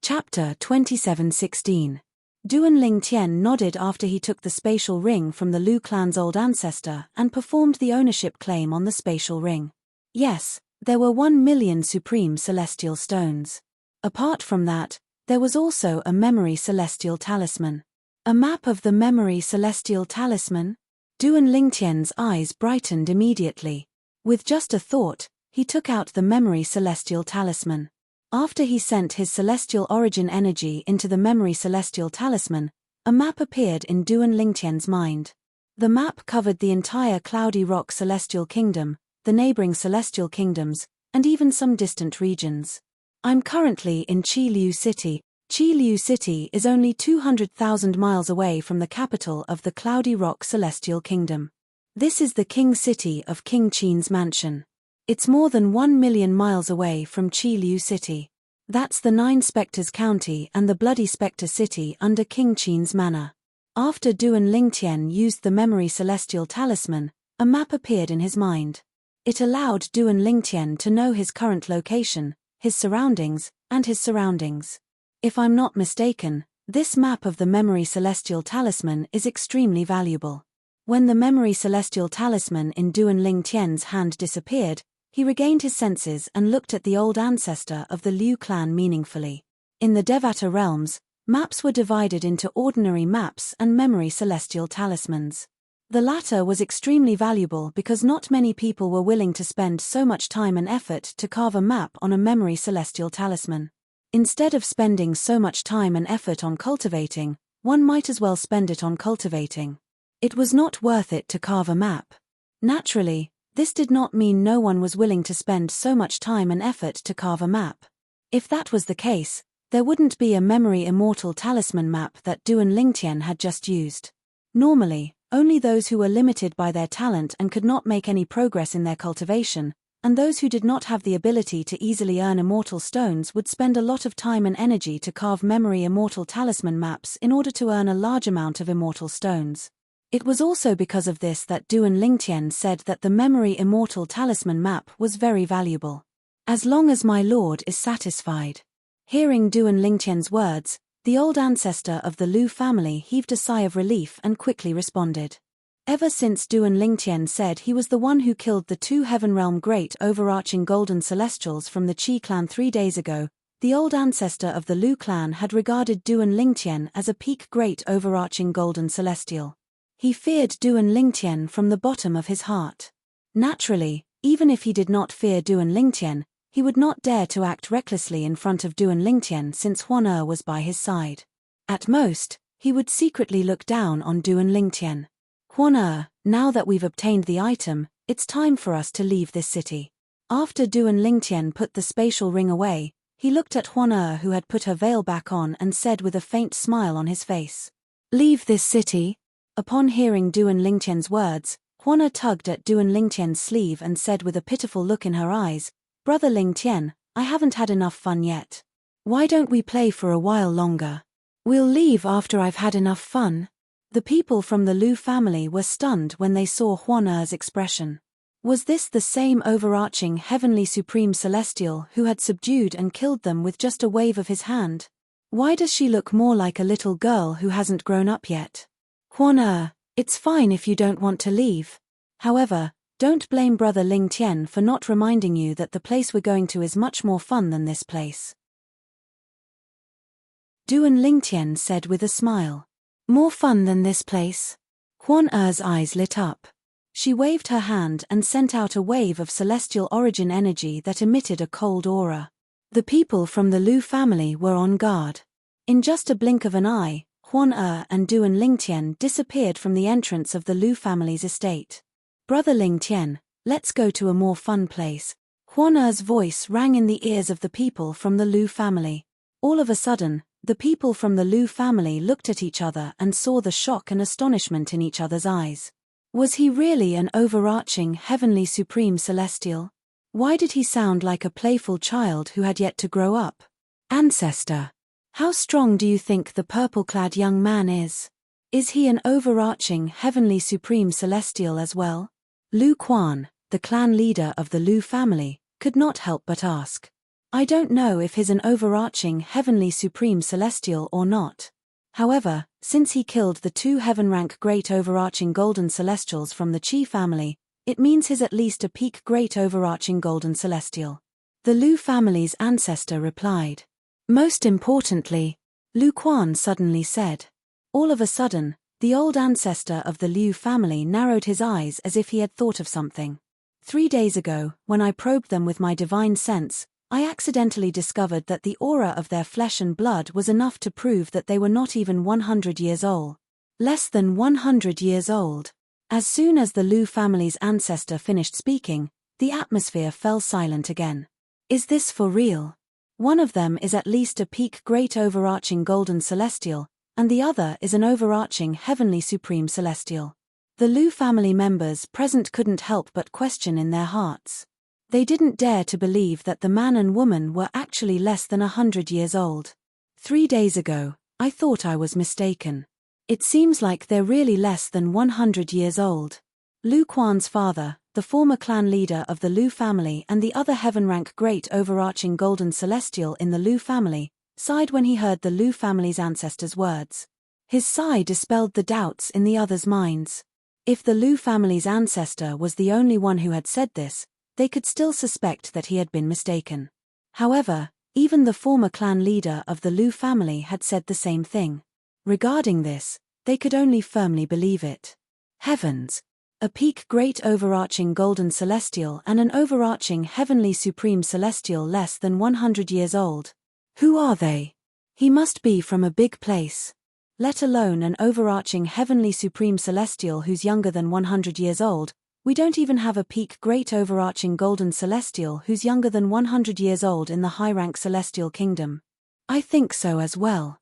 Chapter 27:16. Duan Ling Tian nodded after he took the spatial ring from the Liu clan's old ancestor and performed the ownership claim on the spatial ring. Yes, there were 1 million supreme celestial stones. Apart from that, there was also a memory celestial talisman. A map of the memory celestial talisman? Duan Ling Tian's eyes brightened immediately. With just a thought, he took out the memory celestial talisman. After he sent his celestial origin energy into the memory celestial talisman, a map appeared in Duan Ling Tian's mind. The map covered the entire Cloudy Rock celestial kingdom, the neighboring celestial kingdoms, and even some distant regions. I'm currently in Qiliu City. Qiliu City is only 200,000 miles away from the capital of the Cloudy Rock celestial kingdom. This is the king city of King Qin's mansion. It's more than 1 million miles away from Qiliu City. That's the 9 Spectres County and the Bloody Spectre City under King Qin's manor. After Duan Ling Tian used the memory celestial talisman, a map appeared in his mind. It allowed Duan Ling Tian to know his current location, his surroundings, and his surroundings. If I'm not mistaken, this map of the memory celestial talisman is extremely valuable. When the memory celestial talisman in Duan Ling Tian's hand disappeared, he regained his senses and looked at the old ancestor of the Liu clan meaningfully. In the Devata realms, maps were divided into ordinary maps and memory celestial talismans. The latter was extremely valuable because not many people were willing to spend so much time and effort to carve a map on a memory celestial talisman. Instead of spending so much time and effort on cultivating, one might as well spend it on cultivating. It was not worth it to carve a map. Naturally, this did not mean no one was willing to spend so much time and effort to carve a map. If that was the case, there wouldn't be a memory immortal talisman map that Duan Ling Tian had just used. Normally, only those who were limited by their talent and could not make any progress in their cultivation, and those who did not have the ability to easily earn immortal stones would spend a lot of time and energy to carve memory immortal talisman maps in order to earn a large amount of immortal stones. It was also because of this that Duan Ling Tian said that the memory immortal talisman map was very valuable. As long as my lord is satisfied. Hearing Duan Ling Tian's words, the old ancestor of the Liu family heaved a sigh of relief and quickly responded. Ever since Duan Ling Tian said he was the one who killed the 2 Heaven Realm great overarching golden celestials from the Qi clan 3 days ago, the old ancestor of the Liu clan had regarded Duan Ling Tian as a peak great overarching golden celestial. He feared Duan Lingtian from the bottom of his heart. Naturally, even if he did not fear Duan Lingtian, he would not dare to act recklessly in front of Duan Lingtian since Huan was by his side. At most, he would secretly look down on Duan Lingtian. Huan, now that we've obtained the item, it's time for us to leave this city. After Duan Lingtian put the spatial ring away, he looked at Huan who had put her veil back on and said with a faint smile on his face, "Leave this city?" Upon hearing Duan Lingtian's words, Huan tugged at Duan Lingtian's sleeve and said with a pitiful look in her eyes, "Brother Lingtian, I haven't had enough fun yet. Why don't we play for a while longer? We'll leave after I've had enough fun." The people from the Lu family were stunned when they saw Huan's expression. Was this the same overarching heavenly supreme celestial who had subdued and killed them with just a wave of his hand? Why does she look more like a little girl who hasn't grown up yet? Huan, it's fine if you don't want to leave. However, don't blame Brother Lingtian for not reminding you that the place we're going to is much more fun than this place. Duan Lingtian said with a smile. More fun than this place? Huan's eyes lit up. She waved her hand and sent out a wave of celestial origin energy that emitted a cold aura. The people from the Lu family were on guard. In just a blink of an eye, Huan and Duan Lingtian disappeared from the entrance of the Lu family's estate. Brother Lingtian, let's go to a more fun place. Huan's voice rang in the ears of the people from the Lu family. All of a sudden, the people from the Lu family looked at each other and saw the shock and astonishment in each other's eyes. Was he really an overarching heavenly supreme celestial? Why did he sound like a playful child who had yet to grow up? Ancestor. How strong do you think the purple-clad young man is? Is he an overarching heavenly supreme celestial as well? Lu Quan, the clan leader of the Lu family, could not help but ask. I don't know if he's an overarching heavenly supreme celestial or not. However, since he killed the 2 heaven-rank great overarching golden celestials from the Qi family, it means he's at least a peak great overarching golden celestial. The Lu family's ancestor replied. Most importantly, Lu Quan suddenly said. All of a sudden, the old ancestor of the Liu family narrowed his eyes as if he had thought of something. 3 days ago, when I probed them with my divine sense, I accidentally discovered that the aura of their flesh and blood was enough to prove that they were not even 100 years old. Less than 100 years old. As soon as the Lu family's ancestor finished speaking, the atmosphere fell silent again. Is this for real? One of them is at least a peak great overarching golden celestial, and the other is an overarching heavenly supreme celestial. The Lu family members present couldn't help but question in their hearts. They didn't dare to believe that the man and woman were actually less than 100 years old. 3 days ago, I thought I was mistaken. It seems like they're really less than 100 years old. Lu Quan's father, the former clan leader of the Lu family and the other heaven-rank great overarching golden celestial in the Lu family, sighed when he heard the Lu family's ancestors' words. His sigh dispelled the doubts in the others' minds. If the Lu family's ancestor was the only one who had said this, they could still suspect that he had been mistaken. However, even the former clan leader of the Lu family had said the same thing. Regarding this, they could only firmly believe it. Heavens! A peak great overarching golden celestial and an overarching heavenly supreme celestial less than 100 years old. Who are they? He must be from a big place. Let alone an overarching heavenly supreme celestial who's younger than 100 years old. We don't even have a peak great overarching golden celestial who's younger than 100 years old in the high-rank celestial kingdom. I think so as well.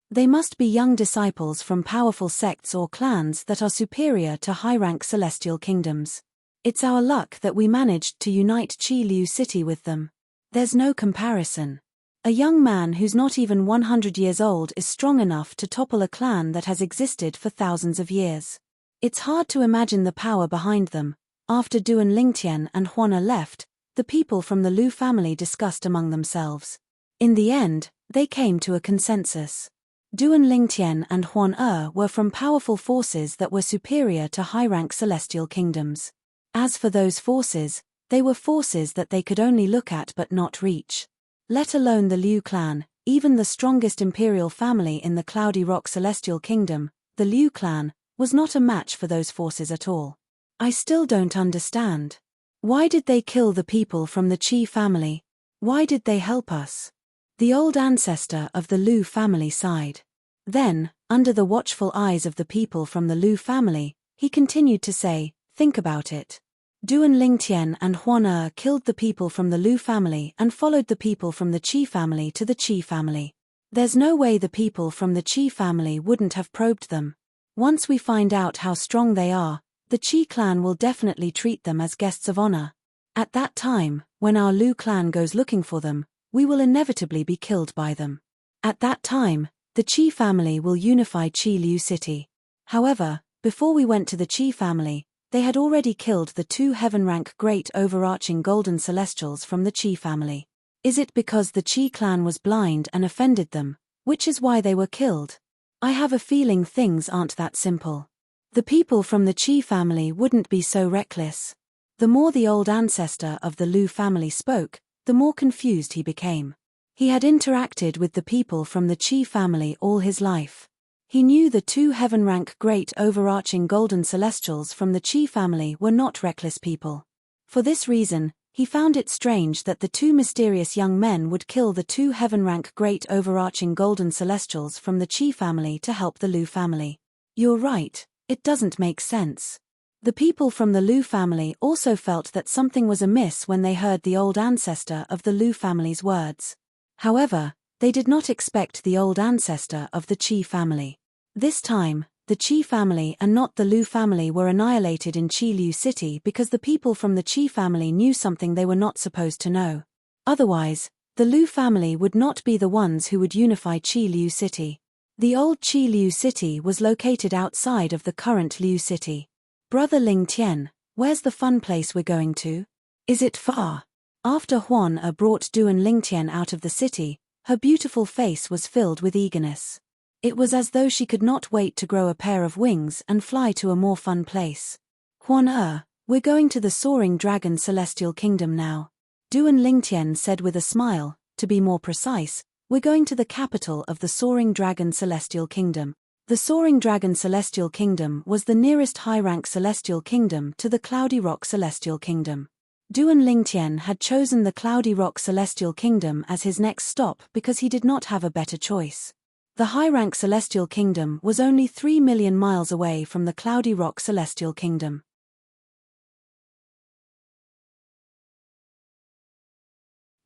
They must be young disciples from powerful sects or clans that are superior to high-rank celestial kingdoms. It's our luck that we managed to unite Qi Liu City with them. There's no comparison. A young man who's not even 100 years old is strong enough to topple a clan that has existed for thousands of years. It's hard to imagine the power behind them. After Duan Lingtian and Huan left, the people from the Lu family discussed among themselves. In the end, they came to a consensus. Duan Lingtian and Huan were from powerful forces that were superior to high-rank celestial kingdoms. As for those forces, they were forces that they could only look at but not reach. Let alone the Liu clan, even the strongest imperial family in the Cloudy Rock celestial kingdom, the Liu clan, was not a match for those forces at all. I still don't understand. Why did they kill the people from the Qi family? Why did they help us? The old ancestor of the Liu family sighed. Then, under the watchful eyes of the people from the Liu family, he continued to say, think about it. Duan Lingtian and Huan killed the people from the Liu family and followed the people from the Qi family to the Qi family. There's no way the people from the Qi family wouldn't have probed them. Once we find out how strong they are, the Qi clan will definitely treat them as guests of honor. At that time, when our Liu clan goes looking for them, we will inevitably be killed by them. At that time, the Qi family will unify Qi Liu City. However, before we went to the Qi family, they had already killed the 2 heaven-rank great overarching golden celestials from the Qi family. Is it because the Qi clan was blind and offended them, which is why they were killed? I have a feeling things aren't that simple. The people from the Qi family wouldn't be so reckless. The more the old ancestor of the Liu family spoke, the more confused he became. He had interacted with the people from the Qi family all his life. He knew the 2 heaven-rank great overarching golden celestials from the Qi family were not reckless people. For this reason, he found it strange that the 2 mysterious young men would kill the 2 heaven-rank great overarching golden celestials from the Qi family to help the Liu family. You're right, it doesn't make sense. The people from the Liu family also felt that something was amiss when they heard the old ancestor of the Liu family's words. However, they did not expect the old ancestor of the Qi family. This time, the Qi family and not the Liu family were annihilated in Qi Liu City because the people from the Qi family knew something they were not supposed to know. Otherwise, the Liu family would not be the ones who would unify Qi Liu City. The old Qi Liu City was located outside of the current Liu City. Brother Ling Tian, where's the fun place we're going to? Is it far? After Huan brought Duan Lingtian out of the city, her beautiful face was filled with eagerness. It was as though she could not wait to grow a pair of wings and fly to a more fun place. Huan we're going to the Soaring Dragon Celestial Kingdom now. Duan Lingtian said with a smile, to be more precise, we're going to the capital of the Soaring Dragon Celestial Kingdom. The Soaring Dragon Celestial Kingdom was the nearest high-rank celestial kingdom to the Cloudy Rock Celestial Kingdom. Duan Lingtian had chosen the Cloudy Rock Celestial Kingdom as his next stop because he did not have a better choice. The high-rank Celestial Kingdom was only 3 million miles away from the Cloudy Rock Celestial Kingdom.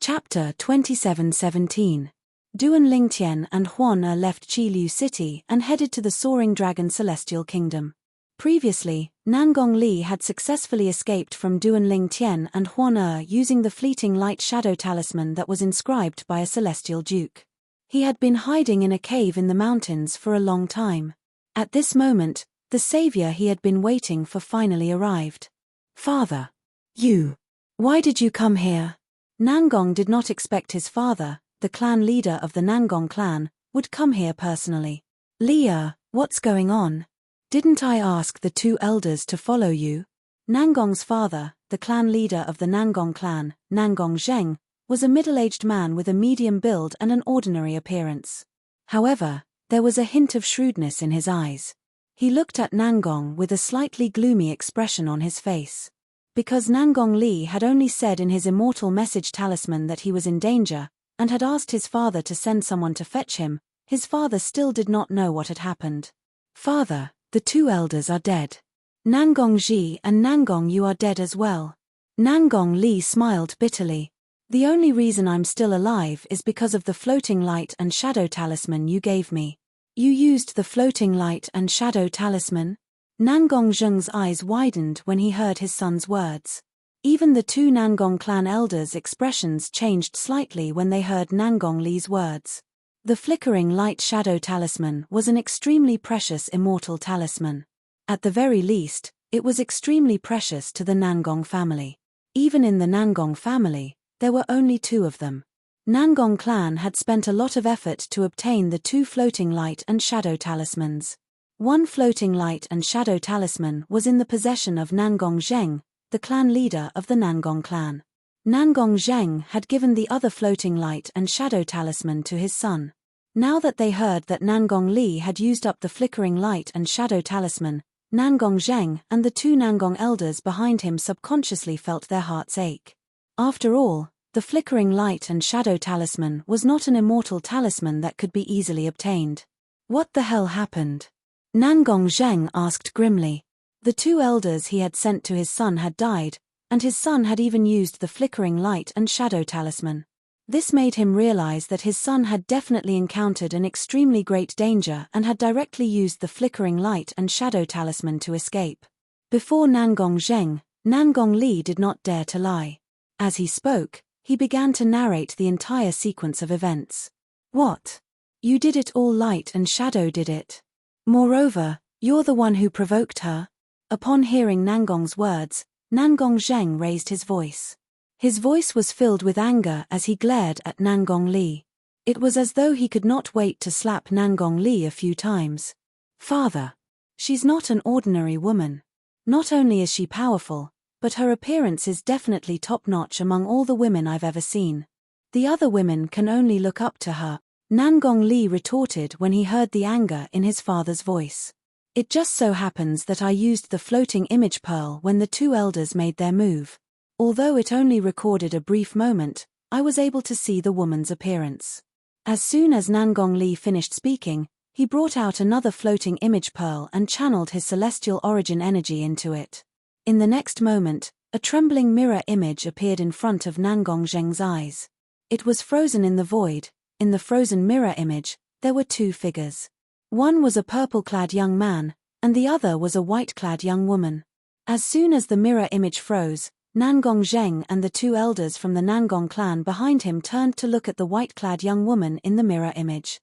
Chapter 27:17. Duan Lingtian and Huan left Qi Liu City and headed to the Soaring Dragon Celestial Kingdom. Previously, Nangong Li had successfully escaped from Duan Lingtian and Huan using the fleeting light shadow talisman that was inscribed by a celestial duke. He had been hiding in a cave in the mountains for a long time. At this moment, the savior he had been waiting for finally arrived. Father. Why did you come here? Nangong did not expect his father, the clan leader of the Nangong clan, would come here personally. Leah, what's going on? Didn't I ask the 2 elders to follow you? Nangong's father, the clan leader of the Nangong clan, Nangong Zheng, was a middle-aged man with a medium build and an ordinary appearance. However, there was a hint of shrewdness in his eyes. He looked at Nangong with a slightly gloomy expression on his face. Because Nangong Li had only said in his immortal message talisman that he was in danger, and had asked his father to send someone to fetch him, his father still did not know what had happened. Father, the 2 elders are dead. Nangong Ji and Nangong, you are dead as well. Nangong Li smiled bitterly. The only reason I'm still alive is because of the floating light and shadow talisman you gave me. You used the floating light and shadow talisman? Nangong Zheng's eyes widened when he heard his son's words. Even the 2 Nangong clan elders' expressions changed slightly when they heard Nangong Li's words. The flickering light shadow talisman was an extremely precious immortal talisman. At the very least, it was extremely precious to the Nangong family. Even in the Nangong family, there were only 2 of them. Nangong clan had spent a lot of effort to obtain the 2 floating light and shadow talismans. One floating light and shadow talisman was in the possession of Nangong Zheng, the clan leader of the Nangong clan. Nangong Zheng had given the other floating light and shadow talisman to his son. Now that they heard that Nangong Li had used up the flickering light and shadow talisman, Nangong Zheng and the two Nangong elders behind him subconsciously felt their hearts ache. After all, the flickering light and shadow talisman was not an immortal talisman that could be easily obtained. What the hell happened? Nangong Zheng asked grimly. The two elders he had sent to his son had died, and his son had even used the flickering light and shadow talisman. This made him realize that his son had definitely encountered an extremely great danger and had directly used the flickering light and shadow talisman to escape. Before Nangong Zheng, Nangong Li did not dare to lie. As he spoke, he began to narrate the entire sequence of events. What? You did it all, light and shadow did it. Moreover, you're the one who provoked her? Upon hearing Nangong's words, Nangong Zheng raised his voice. His voice was filled with anger as he glared at Nangong Li. It was as though he could not wait to slap Nangong Li a few times. Father, she's not an ordinary woman. Not only is she powerful, but her appearance is definitely top-notch among all the women I've ever seen. The other women can only look up to her, Nangong Li retorted when he heard the anger in his father's voice. It just so happens that I used the floating image pearl when the two elders made their move. Although it only recorded a brief moment, I was able to see the woman's appearance. As soon as Nangong Li finished speaking, he brought out another floating image pearl and channeled his celestial origin energy into it. In the next moment, a trembling mirror image appeared in front of Nangong Zheng's eyes. It was frozen in the void. In the frozen mirror image, there were two figures. One was a purple-clad young man, and the other was a white-clad young woman. As soon as the mirror image froze, Nangong Zheng and the two elders from the Nangong clan behind him turned to look at the white-clad young woman in the mirror image.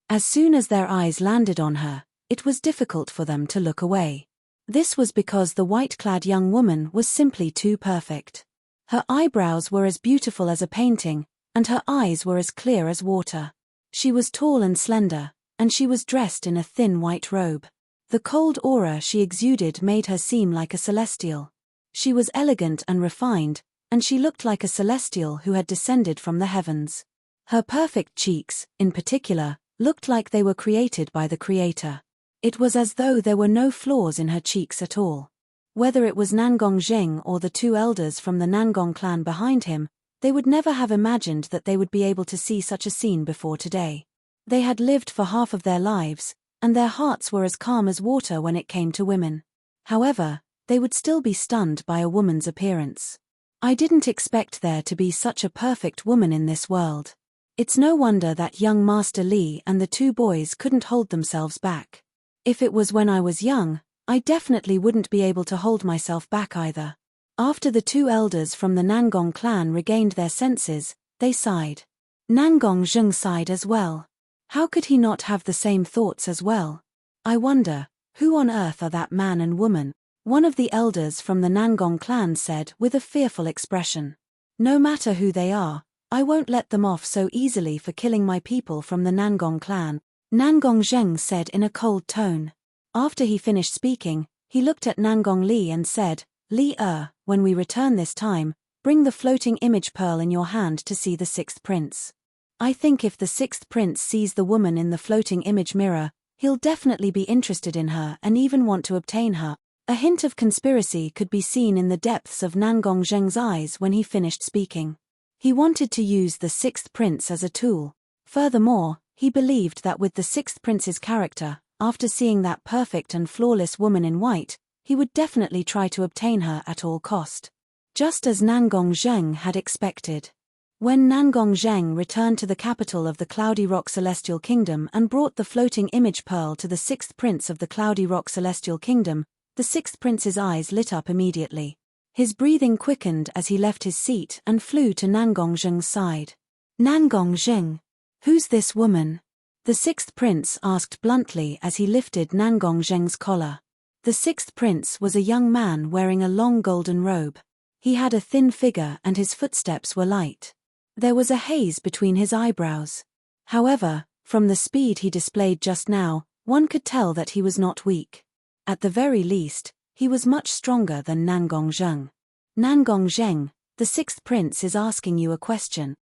As soon as their eyes landed on her, it was difficult for them to look away. This was because the white-clad young woman was simply too perfect. Her eyebrows were as beautiful as a painting, and her eyes were as clear as water. She was tall and slender, and she was dressed in a thin white robe. The cold aura she exuded made her seem like a celestial. She was elegant and refined, and she looked like a celestial who had descended from the heavens. Her perfect cheeks, in particular, looked like they were created by the Creator. It was as though there were no flaws in her cheeks at all. Whether it was Nangong Zheng or the two elders from the Nangong clan behind him, they would never have imagined that they would be able to see such a scene before today. They had lived for half of their lives, and their hearts were as calm as water when it came to women. However, they would still be stunned by a woman's appearance. I didn't expect there to be such a perfect woman in this world. It's no wonder that young Master Li and the two boys couldn't hold themselves back. If it was when I was young, I definitely wouldn't be able to hold myself back either. After the two elders from the Nangong clan regained their senses, they sighed. Nangong Zheng sighed as well. How could he not have the same thoughts as well? I wonder, who on earth are that man and woman? One of the elders from the Nangong clan said with a fearful expression. No matter who they are, I won't let them off so easily for killing my people from the Nangong clan, Nangong Zheng said in a cold tone. After he finished speaking, he looked at Nangong Li and said, Li, when we return this time, bring the floating image pearl in your hand to see the sixth prince. I think if the sixth prince sees the woman in the floating image mirror, he'll definitely be interested in her and even want to obtain her. A hint of conspiracy could be seen in the depths of Nangong Zheng's eyes when he finished speaking. He wanted to use the sixth prince as a tool. Furthermore, he believed that with the sixth prince's character, after seeing that perfect and flawless woman in white, he would definitely try to obtain her at all cost. Just as Nangong Zheng had expected. When Nangong Zheng returned to the capital of the Cloudy Rock Celestial Kingdom and brought the floating image pearl to the sixth prince of the Cloudy Rock Celestial Kingdom, the sixth prince's eyes lit up immediately. His breathing quickened as he left his seat and flew to Nangong Zheng's side. Nangong Zheng, who's this woman? The sixth prince asked bluntly as he lifted Nangong Zheng's collar. The sixth prince was a young man wearing a long golden robe. He had a thin figure and his footsteps were light. There was a haze between his eyebrows. However, from the speed he displayed just now, one could tell that he was not weak. At the very least, he was much stronger than Nangong Zheng. Nangong Zheng, the sixth prince is asking you a question.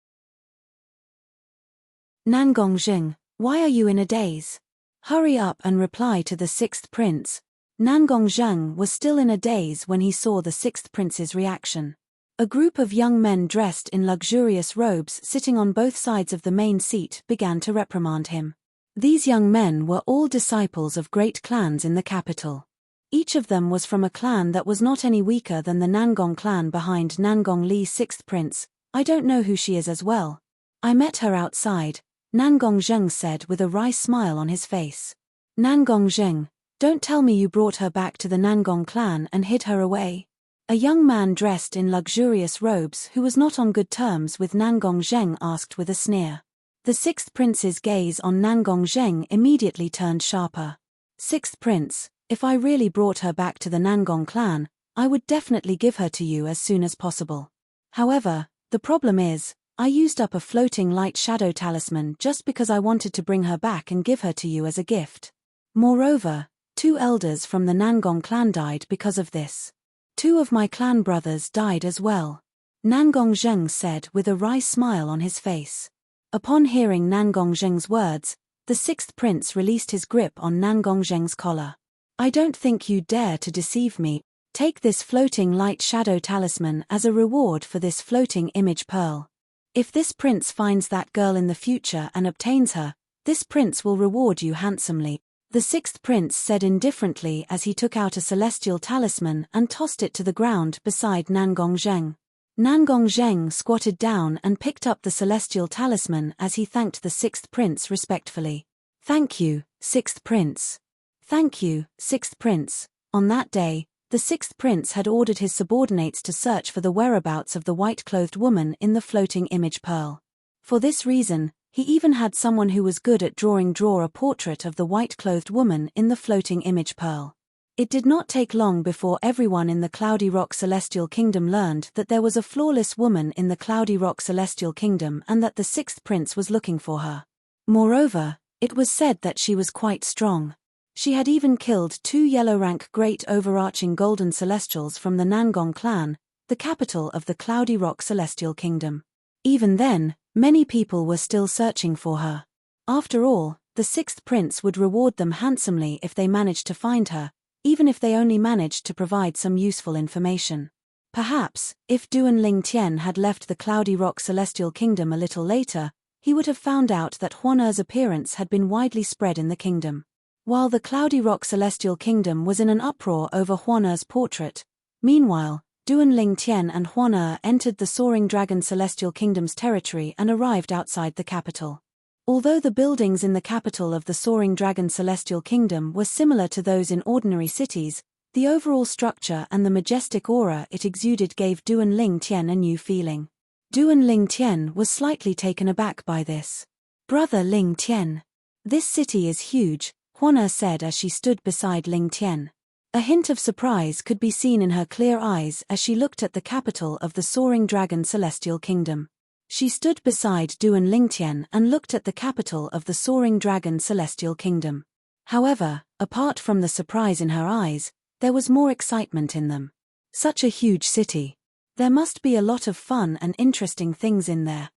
Nangong, why are you in a daze? Hurry up and reply to the sixth prince. Nangong was still in a daze when he saw the sixth prince's reaction. A group of young men dressed in luxurious robes sitting on both sides of the main seat began to reprimand him. These young men were all disciples of great clans in the capital. Each of them was from a clan that was not any weaker than the Nangong clan behind Nangong Li's sixth prince. I don't know who she is as well. I met her outside, Nangong said with a wry smile on his face. Nangong, don't tell me you brought her back to the Nangong clan and hid her away. A young man dressed in luxurious robes who was not on good terms with Nangong asked with a sneer. The sixth prince's gaze on Nangong immediately turned sharper. Sixth prince, if I really brought her back to the Nangong clan, I would definitely give her to you as soon as possible. However, the problem is, I used up a floating light shadow talisman just because I wanted to bring her back and give her to you as a gift. Moreover, 2 elders from the Nangong clan died because of this. 2 of my clan brothers died as well. Nangong said with a wry smile on his face. Upon hearing Nangong words, the sixth prince released his grip on Nangong collar. I don't think you dare to deceive me. Take this floating light shadow talisman as a reward for this floating image pearl. If this prince finds that girl in the future and obtains her, this prince will reward you handsomely. The sixth prince said indifferently as he took out a celestial talisman and tossed it to the ground beside Nangong. Nangong squatted down and picked up the celestial talisman as he thanked the sixth prince respectfully. Thank you, sixth prince. Thank you, sixth prince. On that day, the sixth prince had ordered his subordinates to search for the whereabouts of the white-clothed woman in the floating image pearl. For this reason, he even had someone who was good at draw a portrait of the white-clothed woman in the floating image pearl. It did not take long before everyone in the Cloudy Rock Celestial Kingdom learned that there was a flawless woman in the Cloudy Rock Celestial Kingdom and that the sixth prince was looking for her. Moreover, it was said that she was quite strong. She had even killed 2 yellow-rank great overarching golden celestials from the Nangong clan, the capital of the Cloudy Rock Celestial Kingdom. Even then, many people were still searching for her. After all, the sixth prince would reward them handsomely if they managed to find her, even if they only managed to provide some useful information. Perhaps, if Duan Tian had left the Cloudy Rock Celestial Kingdom a little later, he would have found out that Huaner's appearance had been widely spread in the kingdom. While the Cloudy Rock Celestial Kingdom was in an uproar over Huaner's portrait, meanwhile, Duan Tian and Huaner entered the Soaring Dragon Celestial Kingdom's territory and arrived outside the capital. Although the buildings in the capital of the Soaring Dragon Celestial Kingdom were similar to those in ordinary cities, the overall structure and the majestic aura it exuded gave Duan Tian a new feeling. Duan Tian was slightly taken aback by this. Brother Ling Tian. This city is huge, Huaner said as she stood beside Ling Tian. A hint of surprise could be seen in her clear eyes as she looked at the capital of the Soaring Dragon Celestial Kingdom. She stood beside Duan Tian and looked at the capital of the Soaring Dragon Celestial Kingdom. However, apart from the surprise in her eyes, there was more excitement in them. Such a huge city. There must be a lot of fun and interesting things in there.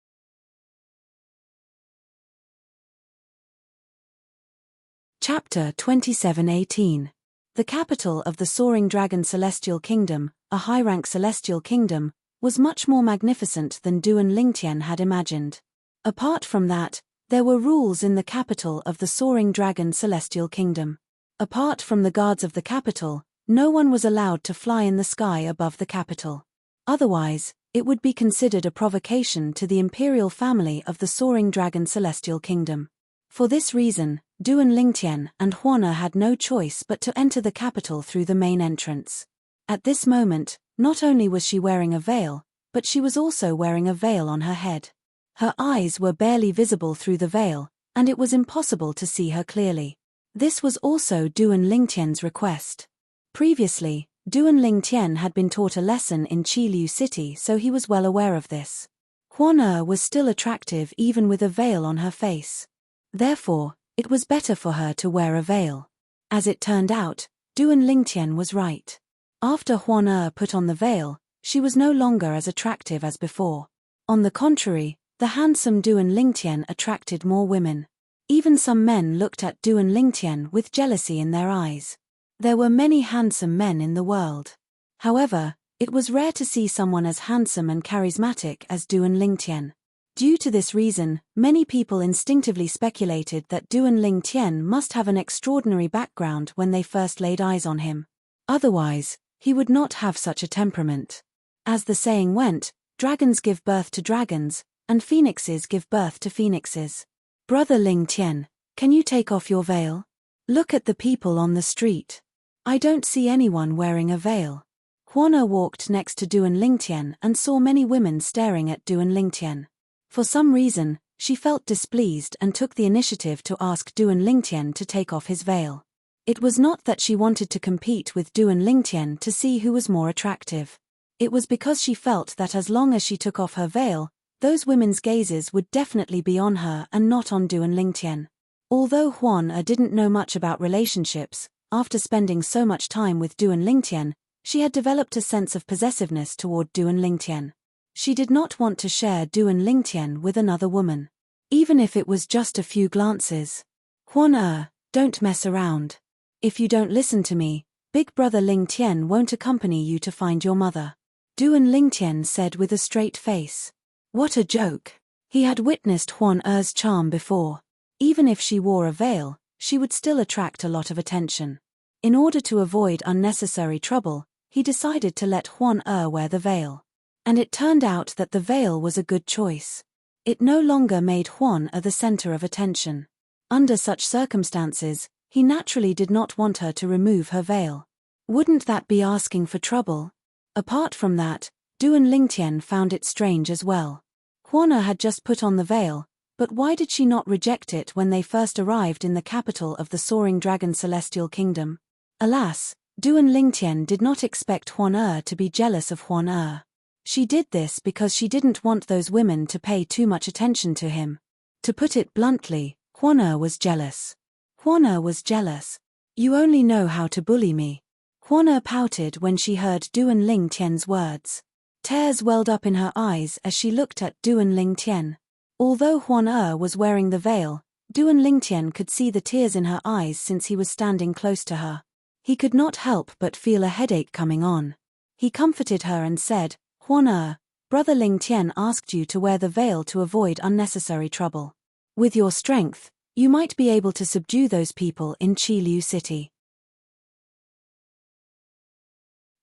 Chapter 27:18. The capital of the Soaring Dragon Celestial Kingdom, a high-rank celestial kingdom, was much more magnificent than Duan Tian had imagined. Apart from that, there were rules in the capital of the Soaring Dragon Celestial Kingdom. Apart from the guards of the capital, no one was allowed to fly in the sky above the capital. Otherwise, it would be considered a provocation to the imperial family of the Soaring Dragon Celestial Kingdom. For this reason, Duan Tian and Huaner had no choice but to enter the capital through the main entrance. At this moment, not only was she wearing a veil, but she was also wearing a veil on her head. Her eyes were barely visible through the veil, and it was impossible to see her clearly. This was also Duan Tian's request. Previously, Duan Tian had been taught a lesson in Qiliu City, so he was well aware of this. Huaner was still attractive even with a veil on her face. Therefore, it was better for her to wear a veil. As it turned out, Duan Tian was right. After Huaner put on the veil, she was no longer as attractive as before. On the contrary, The handsome Duan Lingtian attracted more women. Even some men looked at Duan Lingtian with jealousy in their eyes. There were many handsome men in the world. However, it was rare to see someone as handsome and charismatic as Duan Lingtian. Due to this reason, many people instinctively speculated that Duan Lingtian must have an extraordinary background when they first laid eyes on him. Otherwise, he would not have such a temperament. As the saying went, dragons give birth to dragons, and phoenixes give birth to phoenixes. Brother Lingtian, can you take off your veil? Look at the people on the street. I don't see anyone wearing a veil. Huan walked next to Duan Lingtian and saw many women staring at Duan Lingtian. For some reason, she felt displeased and took the initiative to ask Duan Lingtian to take off his veil. It was not that she wanted to compete with Duan Lingtian to see who was more attractive. It was because she felt that as long as she took off her veil, those women's gazes would definitely be on her and not on Duan Lingtian. Although Huan didn't know much about relationships, after spending so much time with Duan Lingtian, she had developed a sense of possessiveness toward Duan Lingtian. She did not want to share Duan Lingtian with another woman. Even if it was just a few glances. Huan don't mess around. If you don't listen to me, Big Brother Lingtian won't accompany you to find your mother. Duan Lingtian said with a straight face. What a joke. He had witnessed Huan's charm before. Even if she wore a veil, she would still attract a lot of attention. In order to avoid unnecessary trouble, he decided to let Huan wear the veil. And it turned out that the veil was a good choice. It no longer made Huan the center of attention. Under such circumstances, he naturally did not want her to remove her veil. Wouldn't that be asking for trouble? Apart from that, Duan Lingtian found it strange as well. Huan had just put on the veil, but why did she not reject it when they first arrived in the capital of the Soaring Dragon Celestial Kingdom? Alas, Duan Lingtian did not expect Huan to be jealous of Huan. She did this because she didn't want those women to pay too much attention to him. To put it bluntly, Huan was jealous. Huan was jealous. You only know how to bully me. Huan pouted when she heard Duan Lingtian's words. Tears welled up in her eyes as she looked at Duan Lingtian. Although Huan was wearing the veil, Duan Lingtian could see the tears in her eyes since he was standing close to her. He could not help but feel a headache coming on. He comforted her and said, Huan, Brother Lingtian asked you to wear the veil to avoid unnecessary trouble. With your strength, you might be able to subdue those people in Qilu City.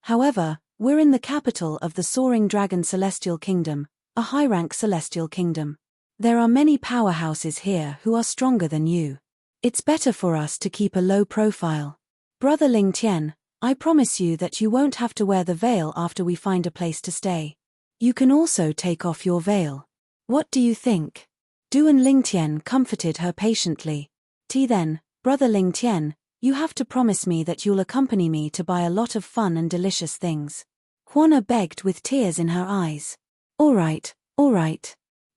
However, we're in the capital of the Soaring Dragon Celestial Kingdom, a high-rank celestial kingdom. There are many powerhouses here who are stronger than you. It's better for us to keep a low profile. Brother Lingtian, I promise you that you won't have to wear the veil after we find a place to stay. You can also take off your veil. What do you think? Duan Lingtian comforted her patiently. Then, Brother Lingtian, you have to promise me that you'll accompany me to buy a lot of fun and delicious things. Huan begged with tears in her eyes. All right.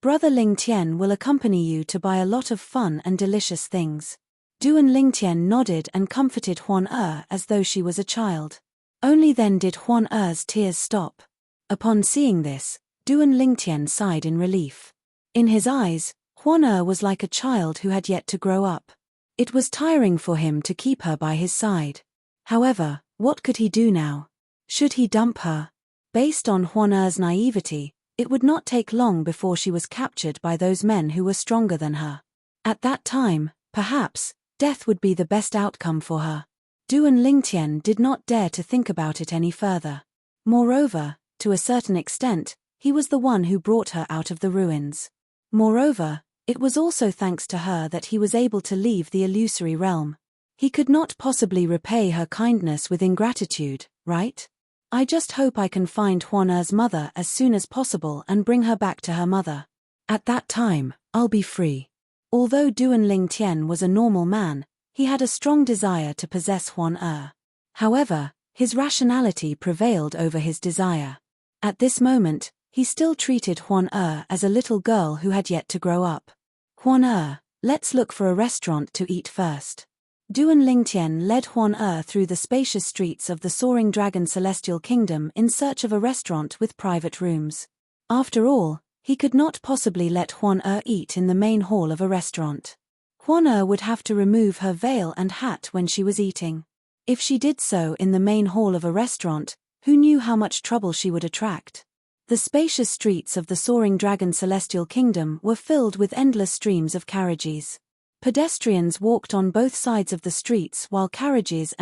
Brother Lingtian will accompany you to buy a lot of fun and delicious things. Duan Lingtian nodded and comforted Huan as though she was a child. Only then did Huan's tears stop. Upon seeing this, Duan Lingtian sighed in relief. In his eyes, Huan was like a child who had yet to grow up. It was tiring for him to keep her by his side. However, what could he do now? Should he dump her? Based on Huan's naivety, it would not take long before she was captured by those men who were stronger than her. At that time, perhaps, death would be the best outcome for her. Duan Lingtian did not dare to think about it any further. Moreover, to a certain extent, he was the one who brought her out of the ruins. Moreover, it was also thanks to her that he was able to leave the illusory realm. He could not possibly repay her kindness with ingratitude, right? I just hope I can find Huan's mother as soon as possible and bring her back to her mother. At that time, I'll be free. Although Duan Lingtian was a normal man, he had a strong desire to possess Huan. However, his rationality prevailed over his desire. At this moment, he still treated Huan as a little girl who had yet to grow up. Huan, let's look for a restaurant to eat first. Duan Lingtian led Huan through the spacious streets of the Soaring Dragon Celestial Kingdom in search of a restaurant with private rooms. After all, He could not possibly let Huan eat in the main hall of a restaurant. Huan would have to remove her veil and hat when she was eating. If she did so in the main hall of a restaurant, who knew how much trouble she would attract? The spacious streets of the soaring dragon celestial kingdom were filled with endless streams of carriages. Pedestrians walked on both sides of the streets while carriages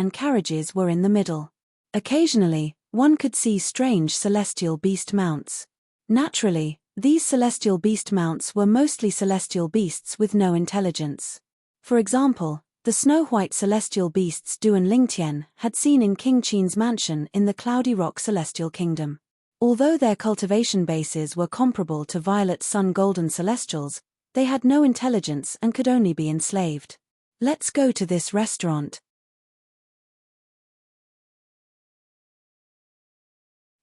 were in the middle. Occasionally, one could see strange celestial beast mounts. Naturally, these celestial beast mounts were mostly celestial beasts with no intelligence. For example, the snow-white celestial beasts Du and Lingtian had seen in King Qin's mansion in the Cloudy Rock Celestial Kingdom. Although their cultivation bases were comparable to Violet Sun Golden Celestials, they had no intelligence and could only be enslaved. Let's go to this restaurant.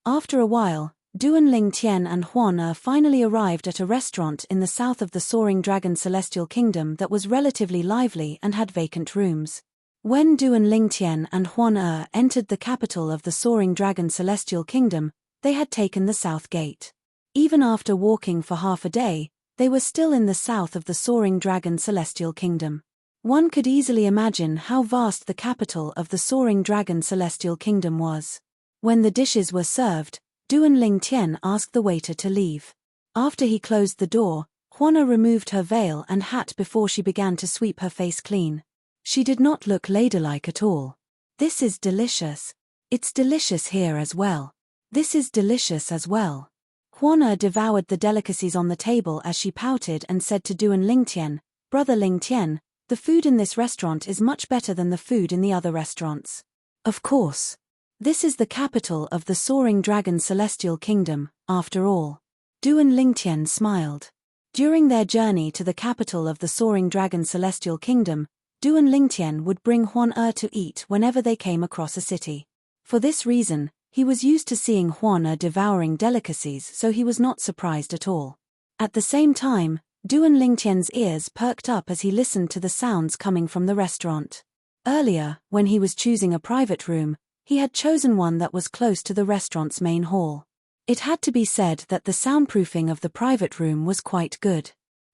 After a while, Duan Lingtian and Huan finally arrived at a restaurant in the south of the Soaring Dragon Celestial Kingdom that was relatively lively and had vacant rooms. When Duan Lingtian and Huan entered the capital of the Soaring Dragon Celestial Kingdom, they had taken the south gate. Even after walking for half a day, they were still in the south of the Soaring Dragon Celestial Kingdom. One could easily imagine how vast the capital of the Soaring Dragon Celestial Kingdom was. When the dishes were served, Duan Lingtian asked the waiter to leave. After he closed the door, Huan removed her veil and hat before she began to sweep her face clean. She did not look ladylike at all. This is delicious. It's delicious here as well. This is delicious as well. Huan devoured the delicacies on the table as she pouted and said to Duan Lingtian, "Brother Lingtian, the food in this restaurant is much better than the food in the other restaurants." Of course. This is the capital of the Soaring Dragon Celestial Kingdom, after all. Duan Lingtian smiled. During their journey to the capital of the Soaring Dragon Celestial Kingdom, Duan Lingtian would bring Huan to eat whenever they came across a city. For this reason, he was used to seeing Huan devouring delicacies, so he was not surprised at all. At the same time, Duan Lingtian's ears perked up as he listened to the sounds coming from the restaurant. Earlier, when he was choosing a private room, he had chosen one that was close to the restaurant's main hall. It had to be said that the soundproofing of the private room was quite good.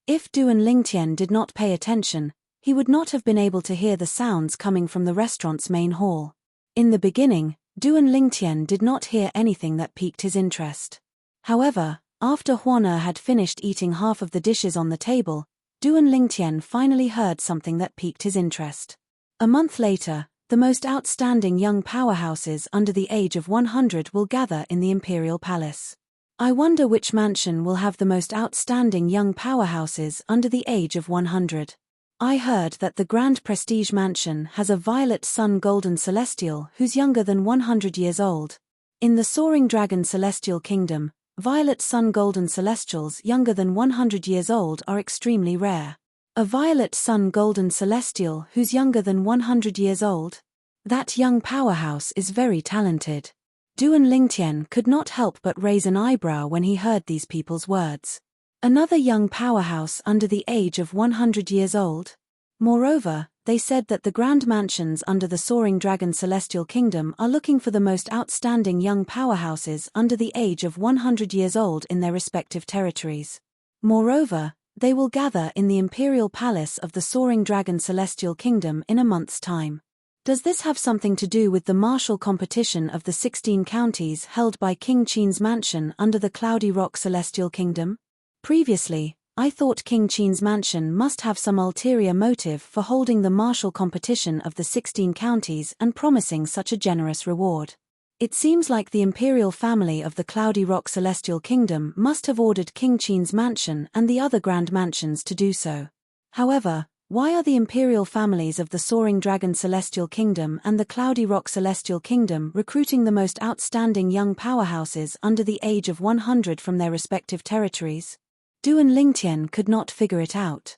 If Duan Lingtian did not pay attention, he would not have been able to hear the sounds coming from the restaurant's main hall. In the beginning, Duan Lingtian did not hear anything that piqued his interest. However, after Huan had finished eating half of the dishes on the table, Duan Lingtian finally heard something that piqued his interest. A month later, the most outstanding young powerhouses under the age of 100 will gather in the Imperial Palace. I wonder which mansion will have the most outstanding young powerhouses under the age of 100. I heard that the Grand Prestige Mansion has a Violet Sun Golden Celestial who's younger than 100 years old. In the Soaring Dragon Celestial Kingdom, Violet Sun Golden Celestials younger than 100 years old are extremely rare. A Violet Sun Golden Celestial who's younger than 100 years old? That young powerhouse is very talented. Duan Lingtian could not help but raise an eyebrow when he heard these people's words. Another young powerhouse under the age of 100 years old? Moreover, they said that the grand mansions under the Soaring Dragon Celestial Kingdom are looking for the most outstanding young powerhouses under the age of 100 years old in their respective territories. Moreover, they will gather in the Imperial Palace of the Soaring Dragon Celestial Kingdom in a month's time. Does this have something to do with the martial competition of the 16 counties held by King Qin's mansion under the Cloudy Rock Celestial Kingdom? Previously, I thought King Qin's mansion must have some ulterior motive for holding the martial competition of the 16 counties and promising such a generous reward. It seems like the imperial family of the Cloudy Rock Celestial Kingdom must have ordered King Qin's mansion and the other grand mansions to do so. However, why are the imperial families of the Soaring Dragon Celestial Kingdom and the Cloudy Rock Celestial Kingdom recruiting the most outstanding young powerhouses under the age of 100 from their respective territories? Duan Lingtian could not figure it out.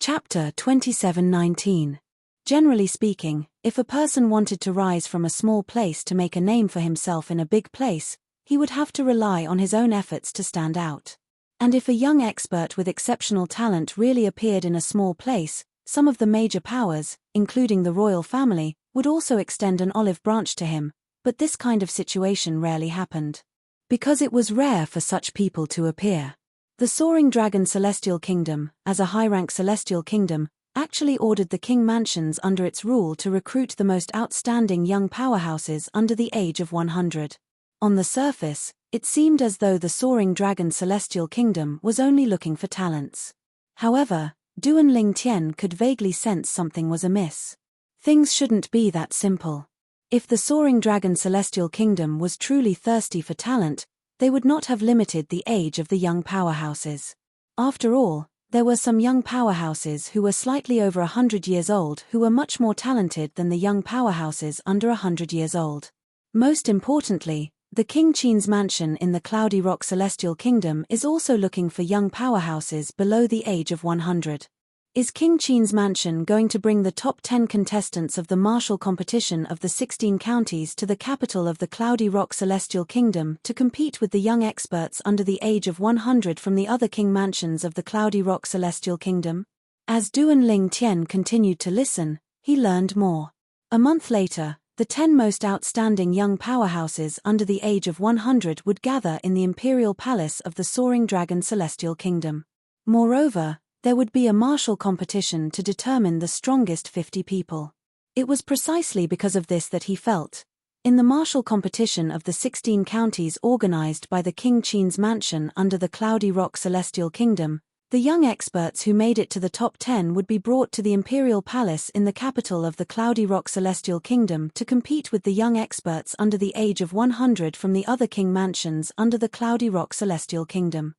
Chapter 27:19. Generally speaking, if a person wanted to rise from a small place to make a name for himself in a big place, he would have to rely on his own efforts to stand out. And if a young expert with exceptional talent really appeared in a small place, some of the major powers, including the royal family, would also extend an olive branch to him, but this kind of situation rarely happened. Because it was rare for such people to appear. The Soaring Dragon Celestial Kingdom, as a high-rank celestial kingdom, actually ordered the king mansions under its rule to recruit the most outstanding young powerhouses under the age of 100. On the surface, it seemed as though the Soaring Dragon Celestial Kingdom was only looking for talents. However, Duan Ling Tian could vaguely sense something was amiss. Things shouldn't be that simple. If the Soaring Dragon Celestial Kingdom was truly thirsty for talent, they would not have limited the age of the young powerhouses. After all, there were some young powerhouses who were slightly over 100 years old who were much more talented than the young powerhouses under 100 years old. Most importantly, the King Qin's mansion in the Cloudy Rock Celestial Kingdom is also looking for young powerhouses below the age of 100. Is King Qin's mansion going to bring the top 10 contestants of the martial competition of the 16 counties to the capital of the Cloudy Rock Celestial Kingdom to compete with the young experts under the age of 100 from the other king mansions of the Cloudy Rock Celestial Kingdom? As Duan Ling Tian continued to listen, he learned more. A month later, the 10 most outstanding young powerhouses under the age of 100 would gather in the Imperial Palace of the Soaring Dragon Celestial Kingdom. Moreover, there would be a martial competition to determine the strongest 50 people. It was precisely because of this that he felt, in the martial competition of the 16 counties organized by the King Qin's mansion under the Cloudy Rock Celestial Kingdom, the young experts who made it to the top 10 would be brought to the Imperial Palace in the capital of the Cloudy Rock Celestial Kingdom to compete with the young experts under the age of 100 from the other king mansions under the Cloudy Rock Celestial Kingdom.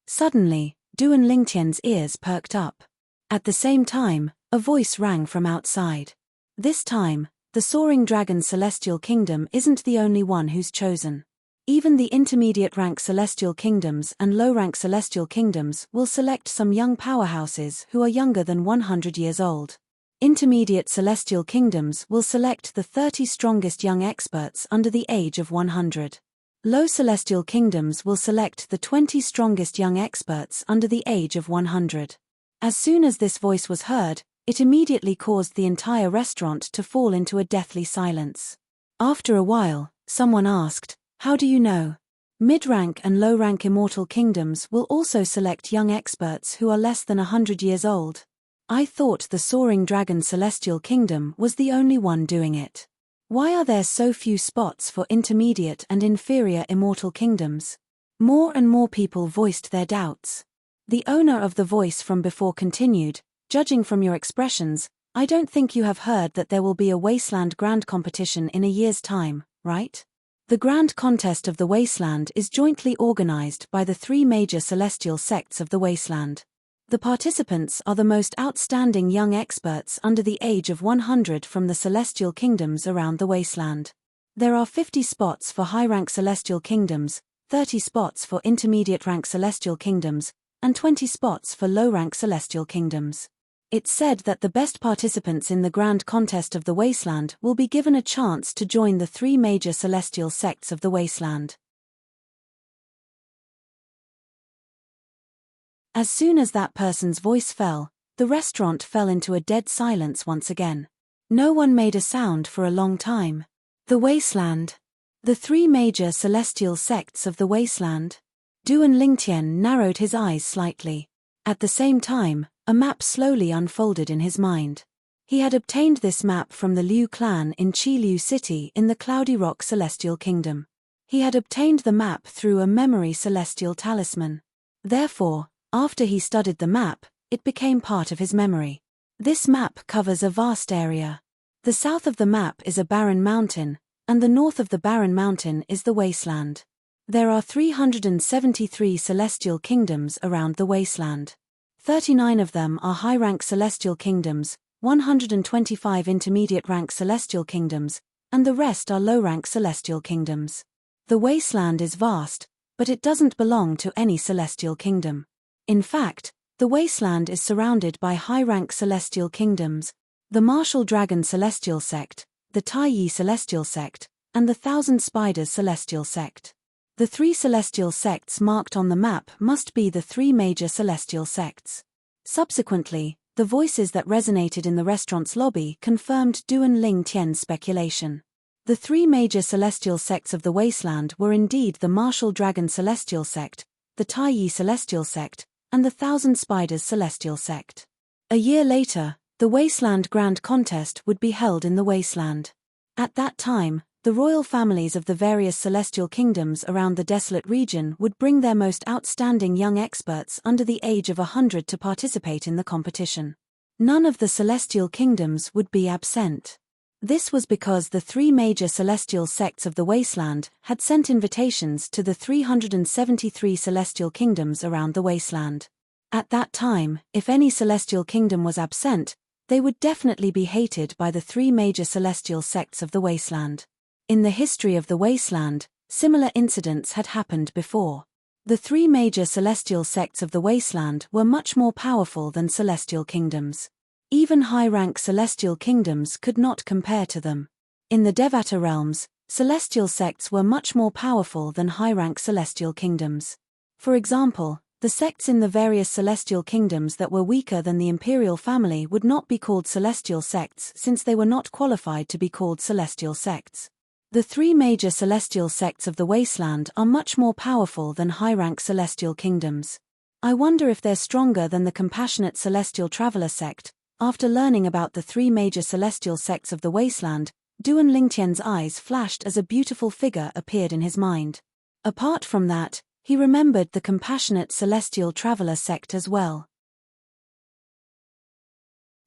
Suddenly, Duan Lingtian's ears perked up. At the same time, a voice rang from outside. This time, the Soaring Dragon Celestial Kingdom isn't the only one who's chosen. Even the intermediate-rank Celestial Kingdoms and low-rank Celestial Kingdoms will select some young powerhouses who are younger than 100 years old. Intermediate Celestial Kingdoms will select the 30 strongest young experts under the age of 100. Low Celestial Kingdoms will select the 20 strongest young experts under the age of 100. As soon as this voice was heard, it immediately caused the entire restaurant to fall into a deathly silence. After a while, someone asked, "How do you know?" Mid-rank and low-rank Immortal Kingdoms will also select young experts who are less than 100 years old. I thought the Soaring Dragon Celestial Kingdom was the only one doing it. Why are there so few spots for intermediate and inferior Immortal Kingdoms? More and more people voiced their doubts. The owner of the voice from before continued, "Judging from your expressions, I don't think you have heard that there will be a Wasteland Grand Competition in a year's time, right? The Grand Contest of the Wasteland is jointly organized by the 3 major celestial sects of the Wasteland. The participants are the most outstanding young experts under the age of 100 from the celestial kingdoms around the Wasteland. There are 50 spots for high-rank celestial kingdoms, 30 spots for intermediate-rank celestial kingdoms, and 20 spots for low-rank celestial kingdoms. It's said that the best participants in the Grand Contest of the Wasteland will be given a chance to join the 3 major celestial sects of the Wasteland. As soon as that person's voice fell, the restaurant fell into a dead silence once again. No one made a sound for a long time. The Wasteland. The 3 major celestial sects of the Wasteland. Duan Lingtian narrowed his eyes slightly. At the same time, a map slowly unfolded in his mind. He had obtained this map from the Liu clan in Qiliu City in the Cloudy Rock Celestial Kingdom. He had obtained the map through a memory celestial talisman. Therefore, after he studied the map, it became part of his memory. This map covers a vast area. The south of the map is a barren mountain, and the north of the barren mountain is the Wasteland. There are 373 celestial kingdoms around the Wasteland. 39 of them are high-rank celestial kingdoms, 125 intermediate-rank celestial kingdoms, and the rest are low-rank celestial kingdoms. The Wasteland is vast, but it doesn't belong to any celestial kingdom. In fact, the Wasteland is surrounded by high-rank celestial kingdoms, the Martial Dragon Celestial Sect, the Taiyi Celestial Sect, and the Thousand Spiders Celestial Sect. The 3 celestial sects marked on the map must be the 3 major celestial sects. Subsequently, the voices that resonated in the restaurant's lobby confirmed Duan Ling Tian's speculation. The three major celestial sects of the wasteland were indeed the Martial Dragon Celestial Sect, the Taiyi Celestial Sect, and the Thousand Spiders Celestial Sect. A year later, the Wasteland Grand Contest would be held in the Wasteland. At that time, the royal families of the various celestial kingdoms around the desolate region would bring their most outstanding young experts under the age of 100 to participate in the competition. None of the celestial kingdoms would be absent. This was because the three major celestial sects of the Wasteland had sent invitations to the 373 celestial kingdoms around the Wasteland. At that time, if any celestial kingdom was absent, they would definitely be hated by the three major celestial sects of the Wasteland. In the history of the Wasteland, similar incidents had happened before. The three major celestial sects of the Wasteland were much more powerful than celestial kingdoms. Even high-rank celestial kingdoms could not compare to them. In the Devata realms, celestial sects were much more powerful than high-rank celestial kingdoms. For example, the sects in the various celestial kingdoms that were weaker than the imperial family would not be called celestial sects since they were not qualified to be called celestial sects. The three major celestial sects of the Wasteland are much more powerful than high-rank celestial kingdoms. I wonder if they're stronger than the compassionate celestial traveler sect. After learning about the three major celestial sects of the Wasteland, Duan Lingtian's eyes flashed as a beautiful figure appeared in his mind. Apart from that, he remembered the compassionate celestial traveler sect as well.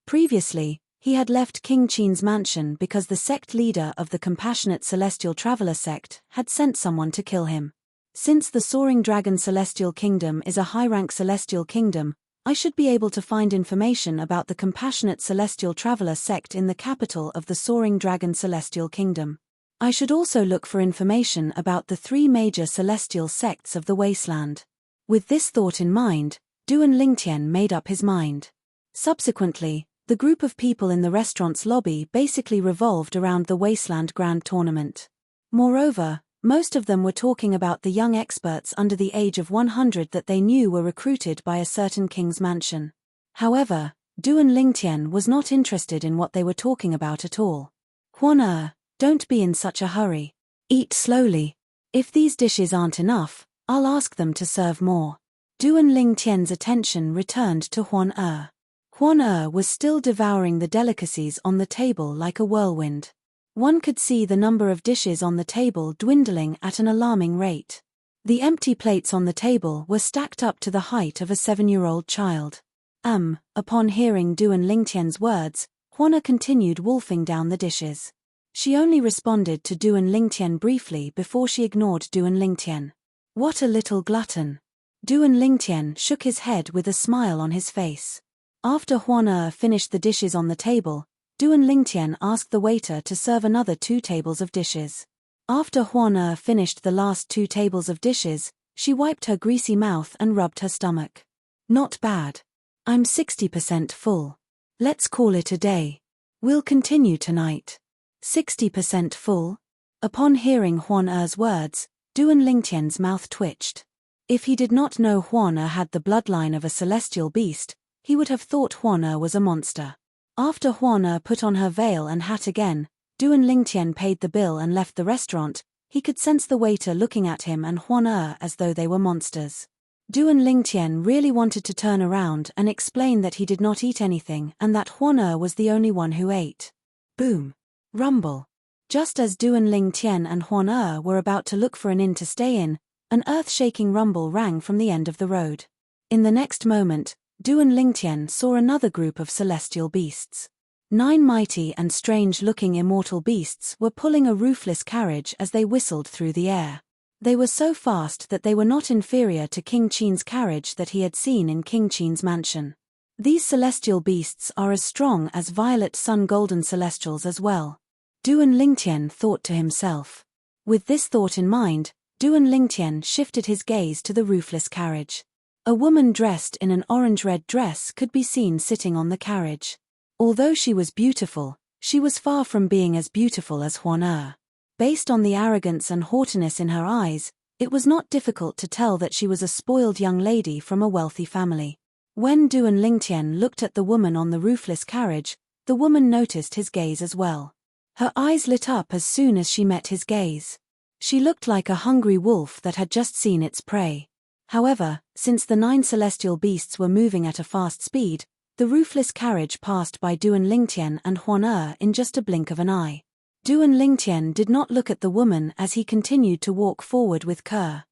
Previously, he had left King Qin's mansion because the sect leader of the compassionate celestial traveler sect had sent someone to kill him. Since the Soaring Dragon Celestial Kingdom is a high-rank celestial kingdom, I should be able to find information about the compassionate celestial traveler sect in the capital of the Soaring Dragon Celestial Kingdom. I should also look for information about the three major celestial sects of the Wasteland. With this thought in mind, Duan Lingtian made up his mind. Subsequently, the group of people in the restaurant's lobby basically revolved around the Wasteland Grand Tournament. Moreover, most of them were talking about the young experts under the age of 100 that they knew were recruited by a certain king's mansion. However, Duan Lingtian was not interested in what they were talking about at all. Huan don't be in such a hurry. Eat slowly. If these dishes aren't enough, I'll ask them to serve more. Duan Lingtian's attention returned to Huan was still devouring the delicacies on the table like a whirlwind. One could see the number of dishes on the table dwindling at an alarming rate. The empty plates on the table were stacked up to the height of a 7-year-old child. Upon hearing Duan Lingtian's words, Huan continued wolfing down the dishes. She only responded to Duan Lingtian briefly before she ignored Duan Lingtian. What a little glutton. Duan Lingtian shook his head with a smile on his face. After Huan finished the dishes on the table, Duan Lingtian asked the waiter to serve another 2 tables of dishes. After Huan finished the last 2 tables of dishes, she wiped her greasy mouth and rubbed her stomach. Not bad. I'm 60% full. Let's call it a day. We'll continue tonight. 60% full? Upon hearing Huan's words, Duan Lingtian's mouth twitched. If he did not know Huan had the bloodline of a celestial beast, he would have thought Huan was a monster. After Huan put on her veil and hat again, Duan Lingtian paid the bill and left the restaurant. He could sense the waiter looking at him and Huan as though they were monsters. Duan Lingtian really wanted to turn around and explain that he did not eat anything and that Huan was the only one who ate. Boom. Rumble. Just as Duan Lingtian and Huan were about to look for an inn to stay in, an earth-shaking rumble rang from the end of the road. In the next moment, Duan Lingtian saw another group of celestial beasts. 9 mighty and strange-looking immortal beasts were pulling a roofless carriage as they whistled through the air. They were so fast that they were not inferior to King Qin's carriage that he had seen in King Qin's mansion. These celestial beasts are as strong as violet sun golden celestials as well. Duan Lingtian thought to himself. With this thought in mind, Duan Lingtian shifted his gaze to the roofless carriage. A woman dressed in an orange-red dress could be seen sitting on the carriage. Although she was beautiful, she was far from being as beautiful as Huan. Based on the arrogance and haughtiness in her eyes, it was not difficult to tell that she was a spoiled young lady from a wealthy family. When Duan Lingtian looked at the woman on the roofless carriage, the woman noticed his gaze as well. Her eyes lit up as soon as she met his gaze. She looked like a hungry wolf that had just seen its prey. However, since the 9 celestial beasts were moving at a fast speed, the roofless carriage passed by Duan Lingtian and Huan in just a blink of an eye. Duan Lingtian did not look at the woman as he continued to walk forward with Kerr.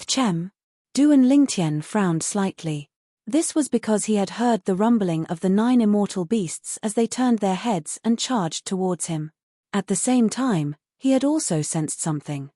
Chem. Duan Lingtian frowned slightly. This was because he had heard the rumbling of the 9 immortal beasts as they turned their heads and charged towards him. At the same time, he had also sensed something.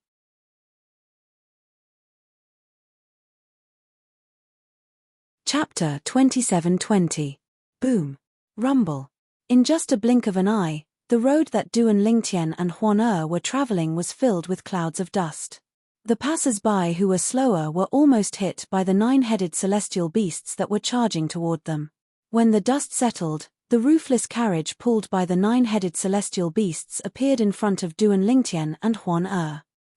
Chapter 27:20. Boom. Rumble. In just a blink of an eye, the road that Duan Lingtian and Huan were traveling was filled with clouds of dust. The passers-by who were slower were almost hit by the 9-headed celestial beasts that were charging toward them. When the dust settled, the roofless carriage pulled by the 9-headed celestial beasts appeared in front of Duan Lingtian and Huan.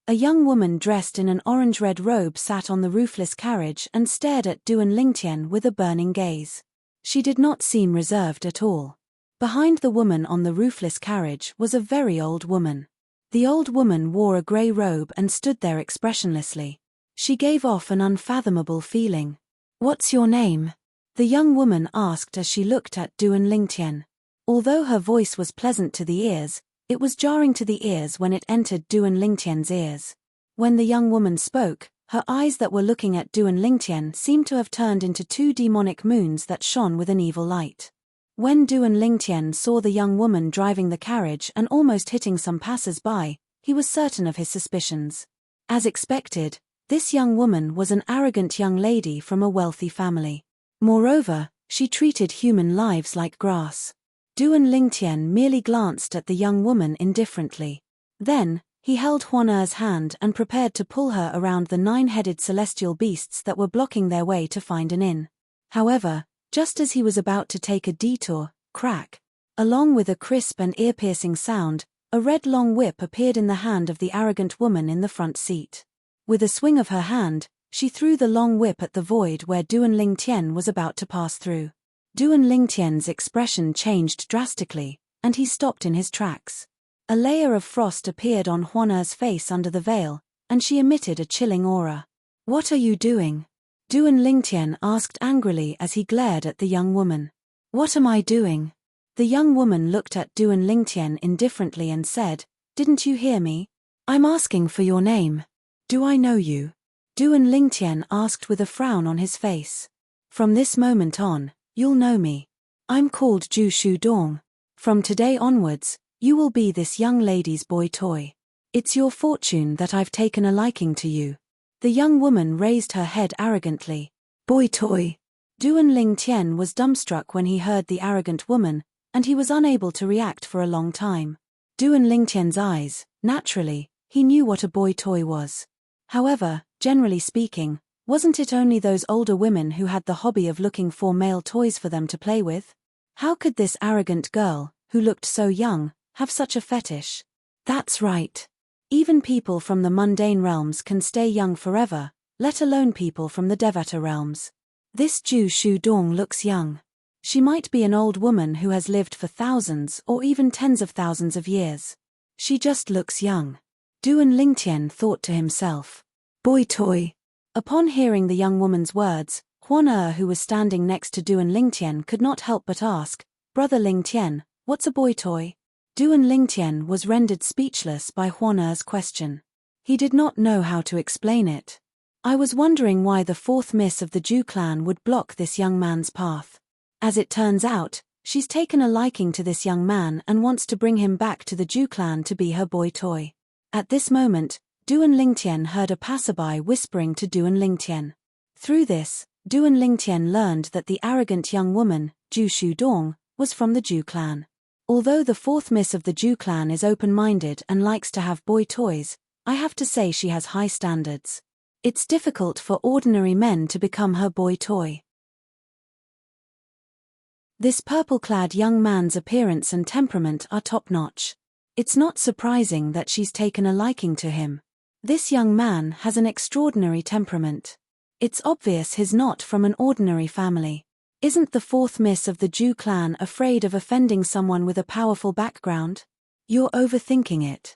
A young woman dressed in an orange-red robe sat on the roofless carriage and stared at Duan Lingtian with a burning gaze. She did not seem reserved at all. Behind the woman on the roofless carriage was a very old woman. The old woman wore a grey robe and stood there expressionlessly. She gave off an unfathomable feeling. "What's your name?" the young woman asked as she looked at Duan Lingtian. Although her voice was pleasant to the ears, it was jarring to the ears when it entered Duan Lingtian's ears. When the young woman spoke, her eyes that were looking at Duan Lingtian seemed to have turned into 2 demonic moons that shone with an evil light. When Duan Lingtian saw the young woman driving the carriage and almost hitting some passers-by, he was certain of his suspicions. As expected, this young woman was an arrogant young lady from a wealthy family. Moreover, she treated human lives like grass. Duan Lingtian merely glanced at the young woman indifferently. Then, he held Huan's hand and prepared to pull her around the 9-headed celestial beasts that were blocking their way to find an inn. However, just as he was about to take a detour, crack! Along with a crisp and ear-piercing sound, a red long whip appeared in the hand of the arrogant woman in the front seat. With a swing of her hand, she threw the long whip at the void where Duan Lingtian was about to pass through. Duan Lingtian's expression changed drastically, and he stopped in his tracks. A layer of frost appeared on Huan's face under the veil, and she emitted a chilling aura. "What are you doing?" Duan Lingtian asked angrily as he glared at the young woman. "What am I doing?" The young woman looked at Duan Lingtian indifferently and said, "Didn't you hear me? I'm asking for your name." "Do I know you?" Duan Lingtian asked with a frown on his face. "From this moment on, you'll know me. I'm called Ju Shu Dong. From today onwards, you will be this young lady's boy toy. It's your fortune that I've taken a liking to you." The young woman raised her head arrogantly. "Boy toy." Duan Lingtian was dumbstruck when he heard the arrogant woman, and he was unable to react for a long time. Duan Lingtian's eyes, naturally, he knew what a boy toy was. However, generally speaking, wasn't it only those older women who had the hobby of looking for male toys for them to play with? How could this arrogant girl, who looked so young, have such a fetish? That's right. Even people from the mundane realms can stay young forever, let alone people from the Devata realms. This Ju Shu Dong looks young. She might be an old woman who has lived for thousands or even tens of thousands of years. She just looks young. Duan Lingtian thought to himself. Boy toy. Upon hearing the young woman's words, Huan who was standing next to Duan Lingtian could not help but ask, "Brother Lingtian, what's a boy toy?" Duan Lingtian was rendered speechless by Huan's question. He did not know how to explain it. "I was wondering why the 4th miss of the Ju clan would block this young man's path. As it turns out, she's taken a liking to this young man and wants to bring him back to the Ju clan to be her boy toy." At this moment, Duan Lingtian heard a passerby whispering to Duan Lingtian. Through this, Duan Lingtian learned that the arrogant young woman, Ju Shu Dong, was from the Ju clan. Although the 4th miss of the Ju clan is open-minded and likes to have boy toys, I have to say she has high standards. It's difficult for ordinary men to become her boy toy. This purple-clad young man's appearance and temperament are top-notch. It's not surprising that she's taken a liking to him. This young man has an extraordinary temperament. It's obvious he's not from an ordinary family. Isn't the 4th miss of the Ju clan afraid of offending someone with a powerful background? You're overthinking it.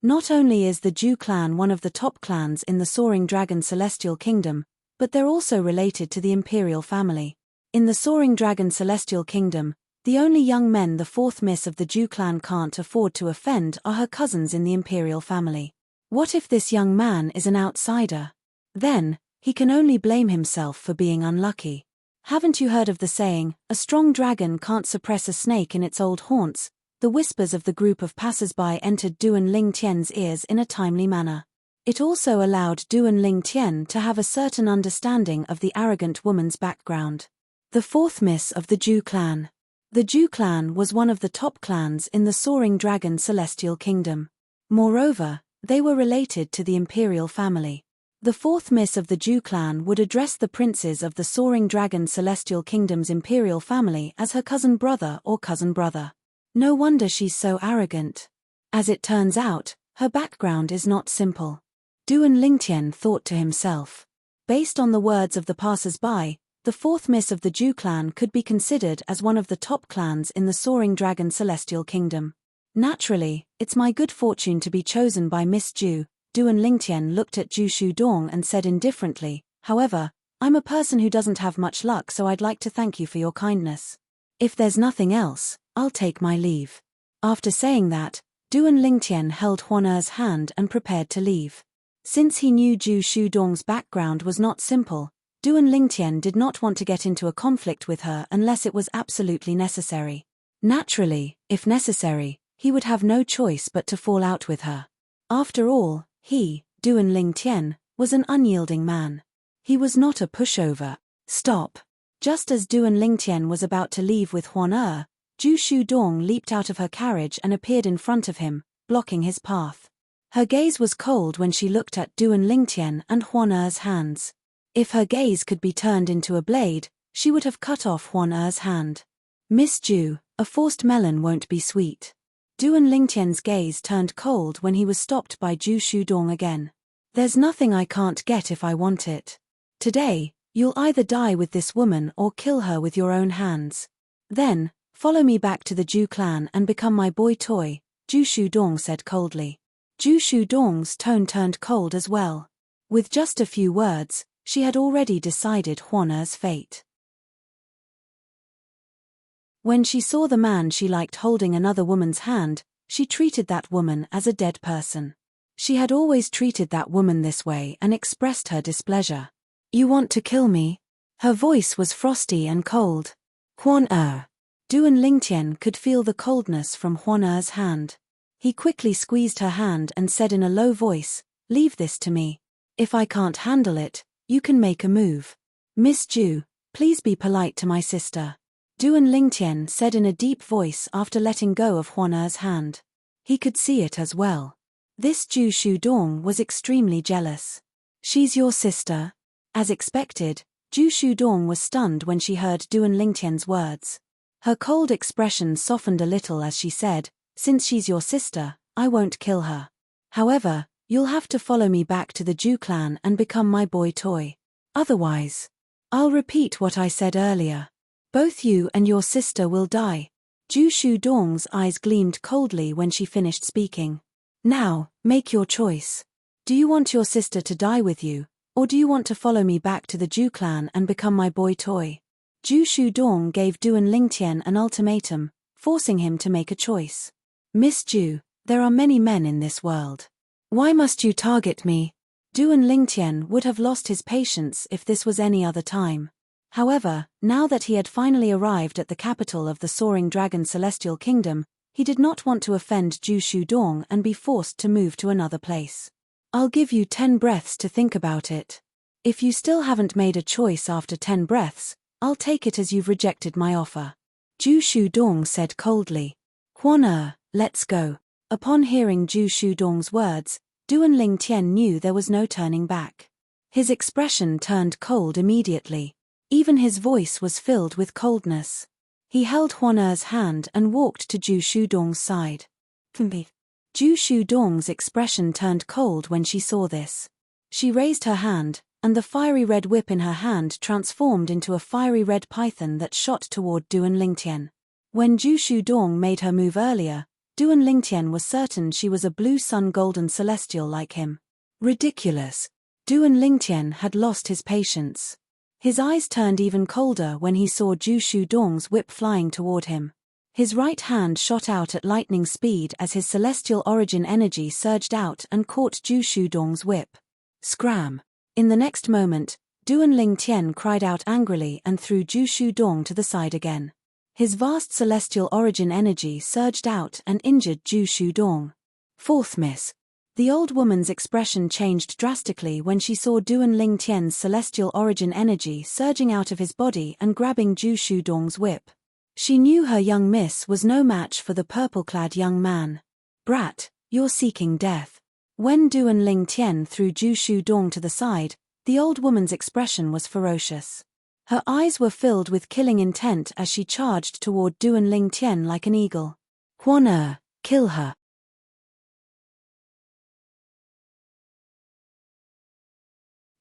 Not only is the Ju clan one of the top clans in the Soaring Dragon Celestial Kingdom, but they're also related to the Imperial family. In the Soaring Dragon Celestial Kingdom, the only young men the fourth miss of the Ju clan can't afford to offend are her cousins in the Imperial family. What if this young man is an outsider? Then, he can only blame himself for being unlucky. Haven't you heard of the saying, a strong dragon can't suppress a snake in its old haunts? The whispers of the group of passers-by entered Duan Ling Tian's ears in a timely manner. It also allowed Duan Ling Tian to have a certain understanding of the arrogant woman's background. The fourth miss of the Ju clan. The Ju clan was one of the top clans in the Soaring Dragon Celestial Kingdom. Moreover, they were related to the Imperial family. The fourth miss of the Ju clan would address the princes of the Soaring Dragon Celestial Kingdom's Imperial family as her cousin brother or cousin brother. No wonder she's so arrogant. As it turns out, her background is not simple. Duan Lingtian thought to himself. Based on the words of the passers-by, the fourth miss of the Ju clan could be considered as one of the top clans in the Soaring Dragon Celestial Kingdom. Naturally, it's my good fortune to be chosen by Miss Ju. Duan Lingtian looked at Ju Shudong and said indifferently, however, I'm a person who doesn't have much luck, so I'd like to thank you for your kindness. If there's nothing else, I'll take my leave. After saying that, Duan Lingtian held Huaner's hand and prepared to leave. Since he knew Ju Shudong's background was not simple, Duan Lingtian did not want to get into a conflict with her unless it was absolutely necessary. Naturally, if necessary, he would have no choice but to fall out with her. After all, he, Duan Lingtian, was an unyielding man. He was not a pushover. Stop. Just as Duan Lingtian was about to leave with Huaner, Ju Shudong leaped out of her carriage and appeared in front of him, blocking his path. Her gaze was cold when she looked at Duan Lingtian and Huaner's hands. If her gaze could be turned into a blade, she would have cut off Huaner's hand. Miss Ju, a forced melon won't be sweet. Duan Lingtian's gaze turned cold when he was stopped by Ju Shudong again. There's nothing I can't get if I want it. Today, you'll either die with this woman or kill her with your own hands. Then, follow me back to the Ju clan and become my boy toy, Ju Shudong said coldly. Ju Shudong's tone turned cold as well. With just a few words, she had already decided Huaner's fate. When she saw the man she liked holding another woman's hand, she treated that woman as a dead person. She had always treated that woman this way and expressed her displeasure. You want to kill me? Her voice was frosty and cold. Huaner. Duan Lingtian could feel the coldness from Huaner's hand. He quickly squeezed her hand and said in a low voice, leave this to me. If I can't handle it, you can make a move. Miss Ju, please be polite to my sister. Duan Lingtian said in a deep voice after letting go of Huaner's hand. He could see it as well. This Ju Shudong was extremely jealous. She's your sister? As expected, Ju Shudong was stunned when she heard Duan Lingtian's words. Her cold expression softened a little as she said, since she's your sister, I won't kill her. However, you'll have to follow me back to the Ju clan and become my boy toy. Otherwise, I'll repeat what I said earlier. Both you and your sister will die. Ju Shudong's eyes gleamed coldly when she finished speaking. Now, make your choice. Do you want your sister to die with you, or do you want to follow me back to the Ju clan and become my boy toy? Ju Shudong gave Duan Lingtian an ultimatum, forcing him to make a choice. Miss Ju, there are many men in this world. Why must you target me? Duan Lingtian would have lost his patience if this was any other time. However, now that he had finally arrived at the capital of the Soaring Dragon Celestial Kingdom, he did not want to offend Ju Shudong and be forced to move to another place. I'll give you 10 breaths to think about it. If you still haven't made a choice after 10 breaths, I'll take it as you've rejected my offer. Ju Shudong said coldly. Huaner, let's go. Upon hearing Ju Shudong's words, Duan Lingtian knew there was no turning back. His expression turned cold immediately. Even his voice was filled with coldness. He held Huaner's hand and walked to Ju Shudong's side. Ju Shudong's expression turned cold when she saw this. She raised her hand, and the fiery red whip in her hand transformed into a fiery red python that shot toward Duan Lingtian. When Ju Shudong made her move earlier, Duan Lingtian was certain she was a blue sun golden celestial like him. Ridiculous. Duan Lingtian had lost his patience. His eyes turned even colder when he saw Zhu Shudong's whip flying toward him. His right hand shot out at lightning speed as his celestial origin energy surged out and caught Zhu Shudong's whip. Scram! In the next moment, Duan Lingtian cried out angrily and threw Zhu Shudong to the side again. His vast celestial origin energy surged out and injured Zhu Shudong. Fourth miss. The old woman's expression changed drastically when she saw Duan Lingtian's celestial origin energy surging out of his body and grabbing Zhu Shudong's whip. She knew her young miss was no match for the purple-clad young man. Brat, you're seeking death. When Duan Lingtian threw Zhu Shudong to the side, the old woman's expression was ferocious. Her eyes were filled with killing intent as she charged toward Duan Lingtian like an eagle. Huan kill her.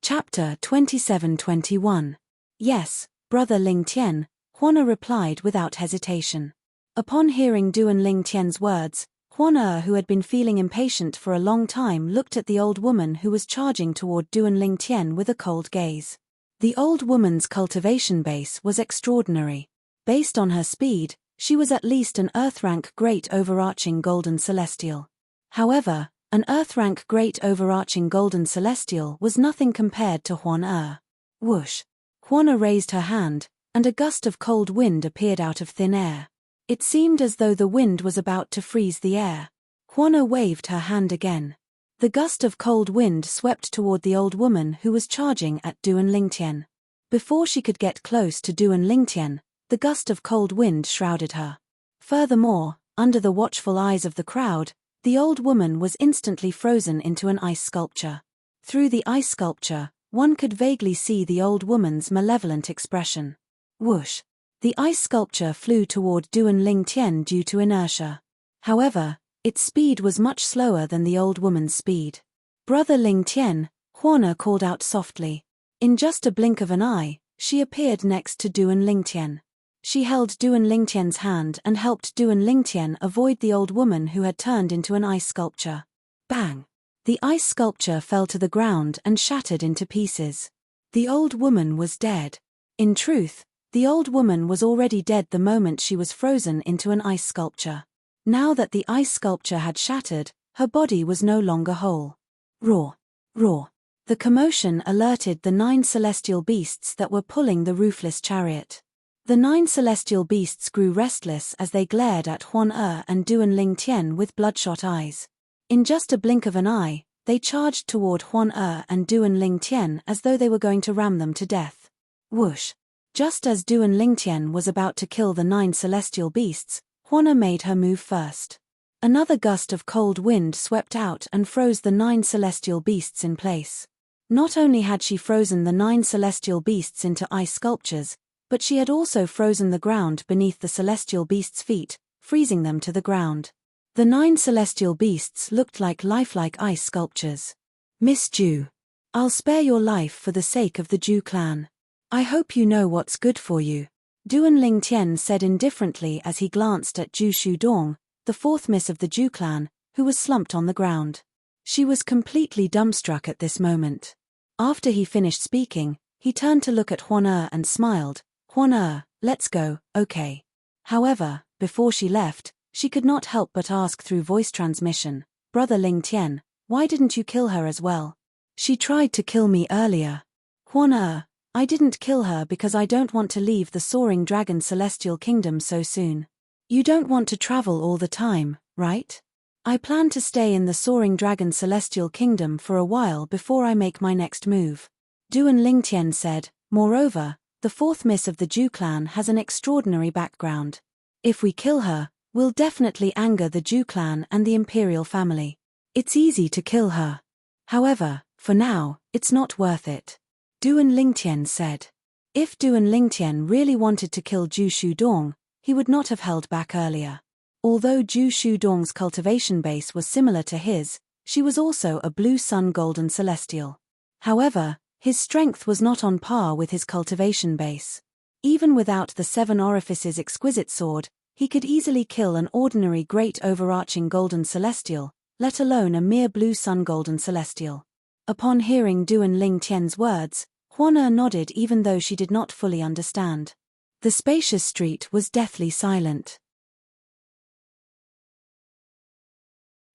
Chapter 27-21. Yes, Brother Lingtian, Huan replied without hesitation. Upon hearing Duan Lingtian's words, Huan who had been feeling impatient for a long time, looked at the old woman who was charging toward Duan Lingtian with a cold gaze. The old woman's cultivation base was extraordinary. Based on her speed, she was at least an Earth-rank great overarching golden celestial. However, an Earth-rank great overarching golden celestial was nothing compared to Huan. Whoosh! Huan raised her hand, and a gust of cold wind appeared out of thin air. It seemed as though the wind was about to freeze the air. Huan waved her hand again. The gust of cold wind swept toward the old woman who was charging at Duan Lingtian. Before she could get close to Duan Lingtian, the gust of cold wind shrouded her. Furthermore, under the watchful eyes of the crowd, the old woman was instantly frozen into an ice sculpture. Through the ice sculpture, one could vaguely see the old woman's malevolent expression. Whoosh! The ice sculpture flew toward Duan Lingtian due to inertia. However, its speed was much slower than the old woman's speed. Brother Lingtian, Huan called out softly. In just a blink of an eye, she appeared next to Duan Lingtian. She held Duan Lingtian's hand and helped Duan Lingtian avoid the old woman who had turned into an ice sculpture. Bang! The ice sculpture fell to the ground and shattered into pieces. The old woman was dead. In truth, the old woman was already dead the moment she was frozen into an ice sculpture. Now that the ice sculpture had shattered, her body was no longer whole. Roar! Roar! The commotion alerted the 9 celestial beasts that were pulling the roofless chariot. The 9 celestial beasts grew restless as they glared at Huan and Duan Lingtian with bloodshot eyes. In just a blink of an eye, they charged toward Huan and Duan Lingtian as though they were going to ram them to death. Whoosh! Just as Duan Lingtian was about to kill the 9 celestial beasts, Huan made her move first. Another gust of cold wind swept out and froze the 9 celestial beasts in place. Not only had she frozen the 9 celestial beasts into ice sculptures, but she had also frozen the ground beneath the celestial beasts' feet, freezing them to the ground. The 9 celestial beasts looked like lifelike ice sculptures. Miss Zhu. I'll spare your life for the sake of the Zhu clan. I hope you know what's good for you. Duan Lingtian said indifferently as he glanced at Zhu Shudong, the 4th miss of the Zhu clan, who was slumped on the ground. She was completely dumbstruck at this moment. After he finished speaking, he turned to look at Huan and smiled. Huan, let's go, okay. However, before she left, she could not help but ask through voice transmission, Brother Lingtian, why didn't you kill her as well? She tried to kill me earlier. Huan, I didn't kill her because I don't want to leave the soaring dragon celestial kingdom so soon. You don't want to travel all the time, right? I plan to stay in the soaring dragon celestial kingdom for a while before I make my next move. Duan Lingtian said, moreover, the 4th miss of the Zhu clan has an extraordinary background. If we kill her, we'll definitely anger the Zhu clan and the imperial family. It's easy to kill her. However, for now, it's not worth it. Duan Lingtian said. If Duan Lingtian really wanted to kill Zhu Shudong, he would not have held back earlier. Although Zhu Shudong's cultivation base was similar to his, she was also a blue sun golden celestial. However, his strength was not on par with his cultivation base. Even without the 7 orifices exquisite sword, He could easily kill an ordinary great overarching golden celestial, let alone a mere blue sun golden celestial. Upon hearing Duan Lingtian's words, Huan nodded even though she did not fully understand. The spacious street was deathly silent.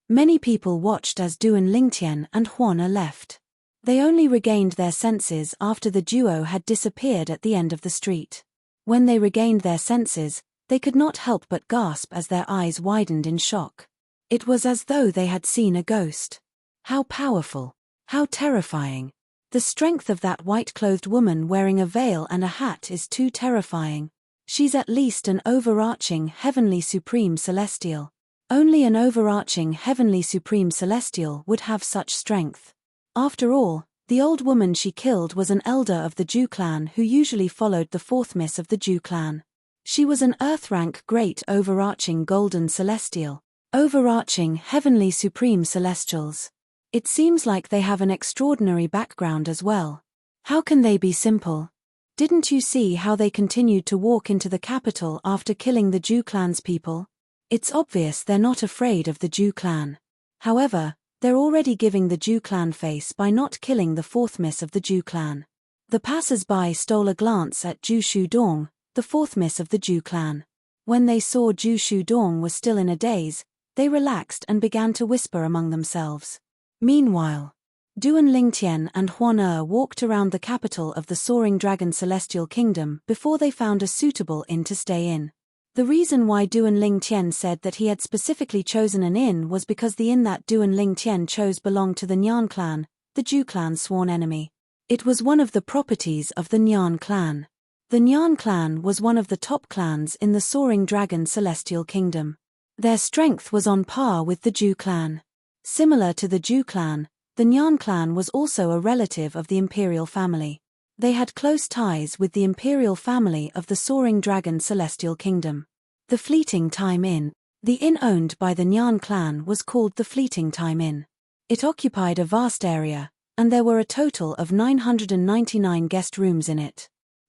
Many people watched as Duan Lingtian and Huan left. They only regained their senses after the duo had disappeared at the end of the street. When they regained their senses, they could not help but gasp as their eyes widened in shock. It was as though they had seen a ghost. How powerful! How terrifying! The strength of that white-clothed woman wearing a veil and a hat is too terrifying. She's at least an overarching heavenly supreme celestial. Only an overarching heavenly supreme celestial would have such strength. After all, the old woman she killed was an elder of the Zhu clan who usually followed the fourth miss of the Zhu clan. She was an earth-rank great overarching golden celestial. Overarching heavenly supreme celestials. It seems like they have an extraordinary background as well. How can they be simple? Didn't you see how they continued to walk into the capital after killing the Zhu clan's people? It's obvious they're not afraid of the Zhu clan. However, they're already giving the Zhu clan face by not killing the fourth miss of the Zhu clan. The passers-by stole a glance at Zhu Shudong, the fourth miss of the Zhu clan. When they saw Zhu Shudong was still in a daze, they relaxed and began to whisper among themselves. Meanwhile, Duan Lingtian and Huan walked around the capital of the Soaring Dragon Celestial Kingdom before they found a suitable inn to stay in. The reason why Duan Lingtian said that he had specifically chosen an inn was because the inn that Duan Lingtian chose belonged to the Nyan clan, the Zhu clan's sworn enemy. It was one of the properties of the Nyan clan. The Nyan clan was one of the top clans in the Soaring Dragon Celestial Kingdom. Their strength was on par with the Zhu clan. Similar to the Zhu clan, the Nyan clan was also a relative of the imperial family. They had close ties with the imperial family of the Soaring Dragon Celestial Kingdom. The Fleeting Time Inn. The inn owned by the Nyan clan was called the Fleeting Time Inn. It occupied a vast area, and there were a total of 999 guest rooms in it.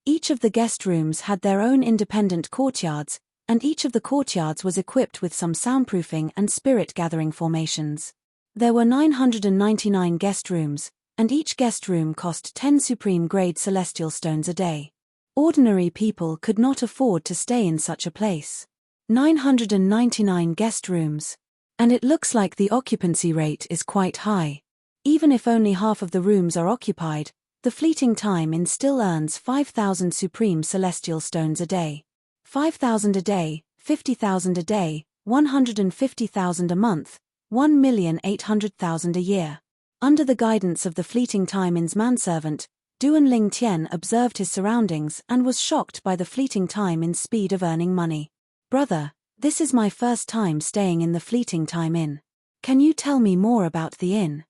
Each of the guest rooms had their own independent courtyards, and each of the courtyards was equipped with some soundproofing and spirit-gathering formations. There were 999 guest rooms, and each guest room cost 10 supreme-grade celestial stones a day. Ordinary people could not afford to stay in such a place. 999 guest rooms. And it looks like the occupancy rate is quite high. Even if only half of the rooms are occupied, the Fleeting Time Inn still earns 5,000 supreme celestial stones a day. 5,000 a day, 50,000 a day, 150,000 a month, 1,800,000 a year. Under the guidance of the Fleeting Time Inn's manservant, Duan Lingtian observed his surroundings and was shocked by the Fleeting Time Inn's speed of earning money. Brother, this is my first time staying in the Fleeting Time Inn. Can you tell me more about the inn?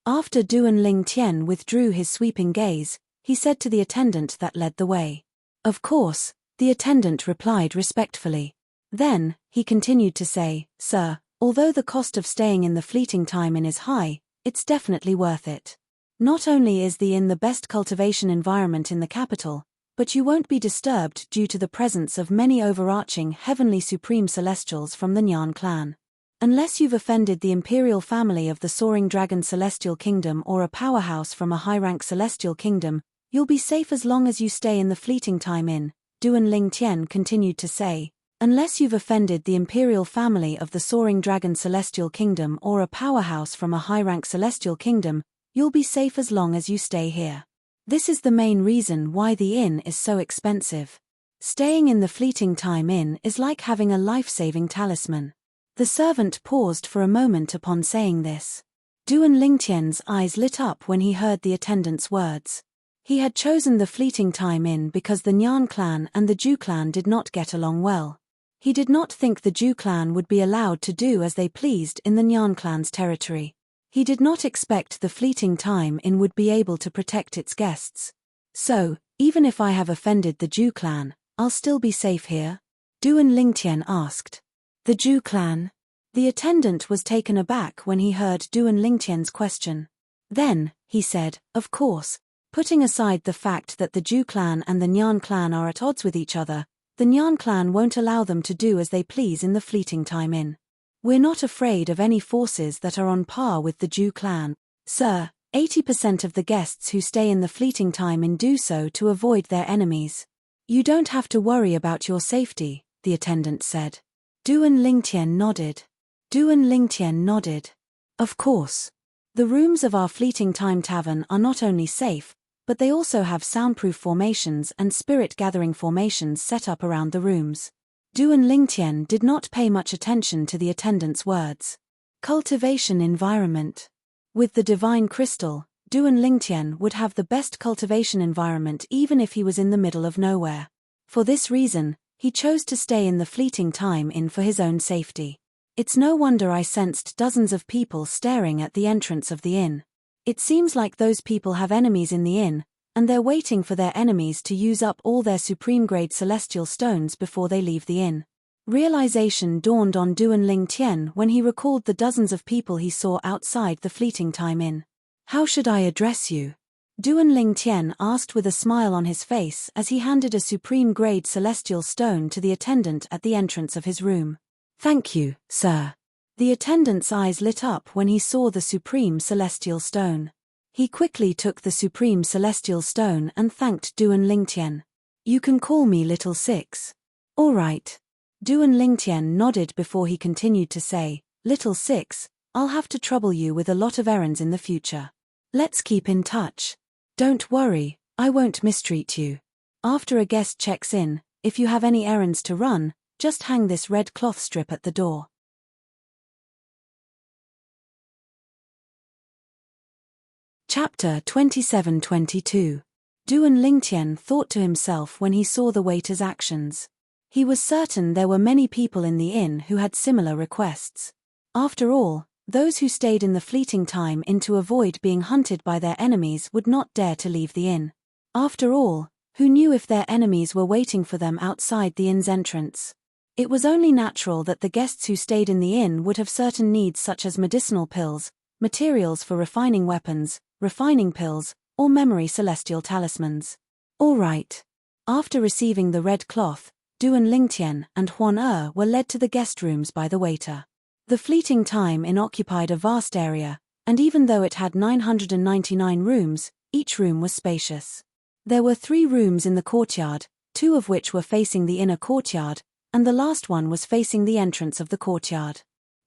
After Duan Lingtian withdrew his sweeping gaze, he said to the attendant that led the way. Of course, the attendant replied respectfully. Then, he continued to say, Sir, although the cost of staying in the Fleeting Time Inn is high, it's definitely worth it. Not only is the inn the best cultivation environment in the capital, but you won't be disturbed due to the presence of many overarching heavenly supreme celestials from the Nyan clan. Unless you've offended the imperial family of the Soaring Dragon Celestial Kingdom or a powerhouse from a high-rank celestial kingdom, you'll be safe as long as you stay in the Fleeting Time Inn, Duan Lingtian continued to say. Unless you've offended the imperial family of the Soaring Dragon Celestial Kingdom or a powerhouse from a high-rank celestial kingdom, you'll be safe as long as you stay here. This is the main reason why the inn is so expensive. Staying in the Fleeting Time Inn is like having a life-saving talisman. The servant paused for a moment upon saying this. Duan Lingtian's eyes lit up when he heard the attendant's words. He had chosen the Fleeting Time Inn because the Nyan clan and the Zhu clan did not get along well. He did not think the Zhu clan would be allowed to do as they pleased in the Nyan clan's territory. He did not expect the Fleeting Time Inn would be able to protect its guests. So, even if I have offended the Zhu clan, I'll still be safe here? Duan Lingtian asked. The Zhu clan? The attendant was taken aback when he heard Duan Lingtian's question. Then, he said, of course, putting aside the fact that the Zhu clan and the Nyan clan are at odds with each other, The Nyan clan won't allow them to do as they please in the Fleeting Time Inn. We're not afraid of any forces that are on par with the Ju clan. Sir, 80% of the guests who stay in the Fleeting Time Inn do so to avoid their enemies. You don't have to worry about your safety, the attendant said. Duan Lingtian nodded. Of course. The rooms of our Fleeting Time Tavern are not only safe, but they also have soundproof formations and spirit-gathering formations set up around the rooms. Duan Lingtian did not pay much attention to the attendant's words. Cultivation environment. With the divine crystal, Duan Lingtian would have the best cultivation environment even if he was in the middle of nowhere. For this reason, he chose to stay in the Fleeting Time Inn for his own safety. It's no wonder I sensed dozens of people staring at the entrance of the inn. It seems like those people have enemies in the inn, and they're waiting for their enemies to use up all their supreme-grade celestial stones before they leave the inn. Realization dawned on Duan Lingtian when he recalled the dozens of people he saw outside the Fleeting Time Inn. How should I address you? Duan Lingtian asked with a smile on his face as he handed a supreme-grade celestial stone to the attendant at the entrance of his room. Thank you, sir. The attendant's eyes lit up when he saw the supreme celestial stone. He quickly took the supreme celestial stone and thanked Duan Lingtian. You can call me Little Six. All right. Duan Lingtian nodded before he continued to say, Little Six, I'll have to trouble you with a lot of errands in the future. Let's keep in touch. Don't worry, I won't mistreat you. After a guest checks in, if you have any errands to run, just hang this red cloth strip at the door. Chapter 27-22. Duan Lingtian thought to himself when he saw the waiter's actions. He was certain there were many people in the inn who had similar requests. After all, those who stayed in the Fleeting Time Inn to avoid being hunted by their enemies would not dare to leave the inn. After all, who knew if their enemies were waiting for them outside the inn's entrance? It was only natural that the guests who stayed in the inn would have certain needs such as medicinal pills, materials for refining weapons, refining pills, or memory celestial talismans. All right. After receiving the red cloth, Duan Lingtian and Huan were led to the guest rooms by the waiter. The Fleeting Time Inn occupied a vast area, and even though it had 999 rooms, each room was spacious. There were 3 rooms in the courtyard, 2 of which were facing the inner courtyard, and the last one was facing the entrance of the courtyard.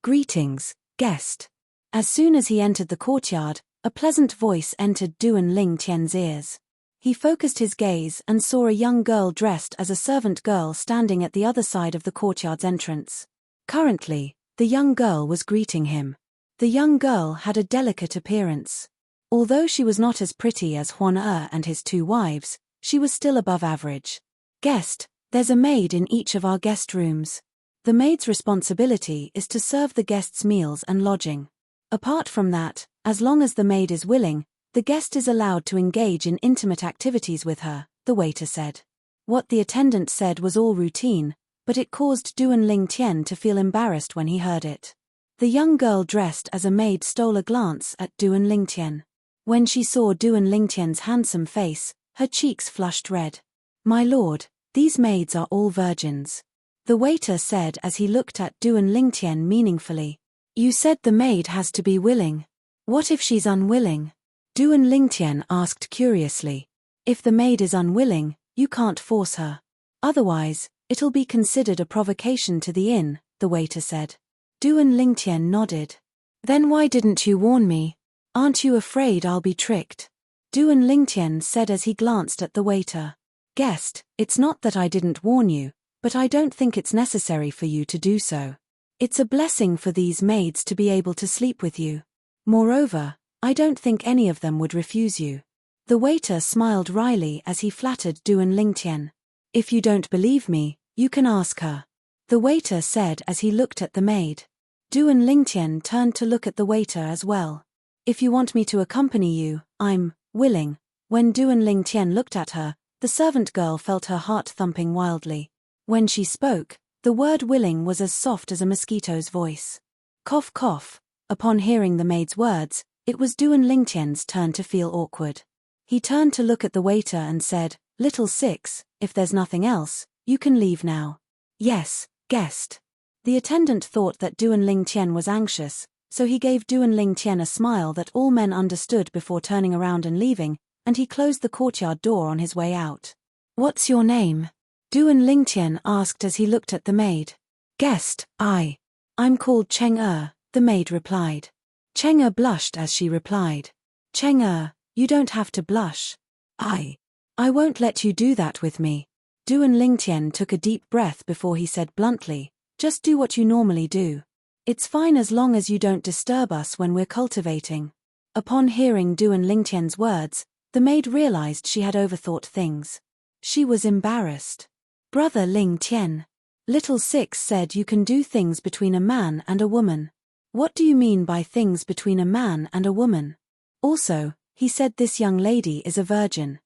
Greetings, guest. As soon as he entered the courtyard, a pleasant voice entered Duan Lingtian's ears. He focused his gaze and saw a young girl dressed as a servant girl standing at the other side of the courtyard's entrance. Currently, the young girl was greeting him. The young girl had a delicate appearance. Although she was not as pretty as Huan and his 2 wives, she was still above average. Guest, there's a maid in each of our guest rooms. The maid's responsibility is to serve the guests' meals and lodging. Apart from that, as long as the maid is willing, the guest is allowed to engage in intimate activities with her, the waiter said. What the attendant said was all routine, but it caused Duan Lingtian to feel embarrassed when he heard it. The young girl dressed as a maid stole a glance at Duan Lingtian. When she saw Duan Lingtian's handsome face, her cheeks flushed red. My lord, these maids are all virgins. The waiter said as he looked at Duan Lingtian meaningfully. You said the maid has to be willing. What if she's unwilling? Duan Lingtian asked curiously. If the maid is unwilling, you can't force her. Otherwise, it'll be considered a provocation to the inn, the waiter said. Duan Lingtian nodded. Then why didn't you warn me? Aren't you afraid I'll be tricked? Duan Lingtian said as he glanced at the waiter. Guest, it's not that I didn't warn you, but I don't think it's necessary for you to do so. It's a blessing for these maids to be able to sleep with you. Moreover, I don't think any of them would refuse you. The waiter smiled wryly as he flattered Duan Lingtian. If you don't believe me, you can ask her. The waiter said as he looked at the maid. Duan Lingtian turned to look at the waiter as well. If you want me to accompany you, I'm willing. When Duan Lingtian looked at her, the servant girl felt her heart thumping wildly. When she spoke, the word willing was as soft as a mosquito's voice. Cough cough. Upon hearing the maid's words, it was Duan Lingtian's turn to feel awkward. He turned to look at the waiter and said, Little Six, if there's nothing else, You can leave now. Yes, guest. The attendant thought that Duan Lingtian was anxious, so he gave Duan Lingtian a smile that all men understood before turning around and leaving, and he closed the courtyard door on his way out. What's your name? Duan Lingtian asked as he looked at the maid. Guest, I'm called Cheng the maid replied. Cheng blushed as she replied. Cheng you don't have to blush. I won't let you do that with me. Duan Lingtian took a deep breath before he said bluntly, just do what you normally do. It's fine as long as you don't disturb us when we're cultivating. Upon hearing Duan Lingtian's words, the maid realized she had overthought things. She was embarrassed. Brother Lingtian. Little Six said you can do things between a man and a woman. What do you mean by things between a man and a woman? Also, he said this young lady is a virgin.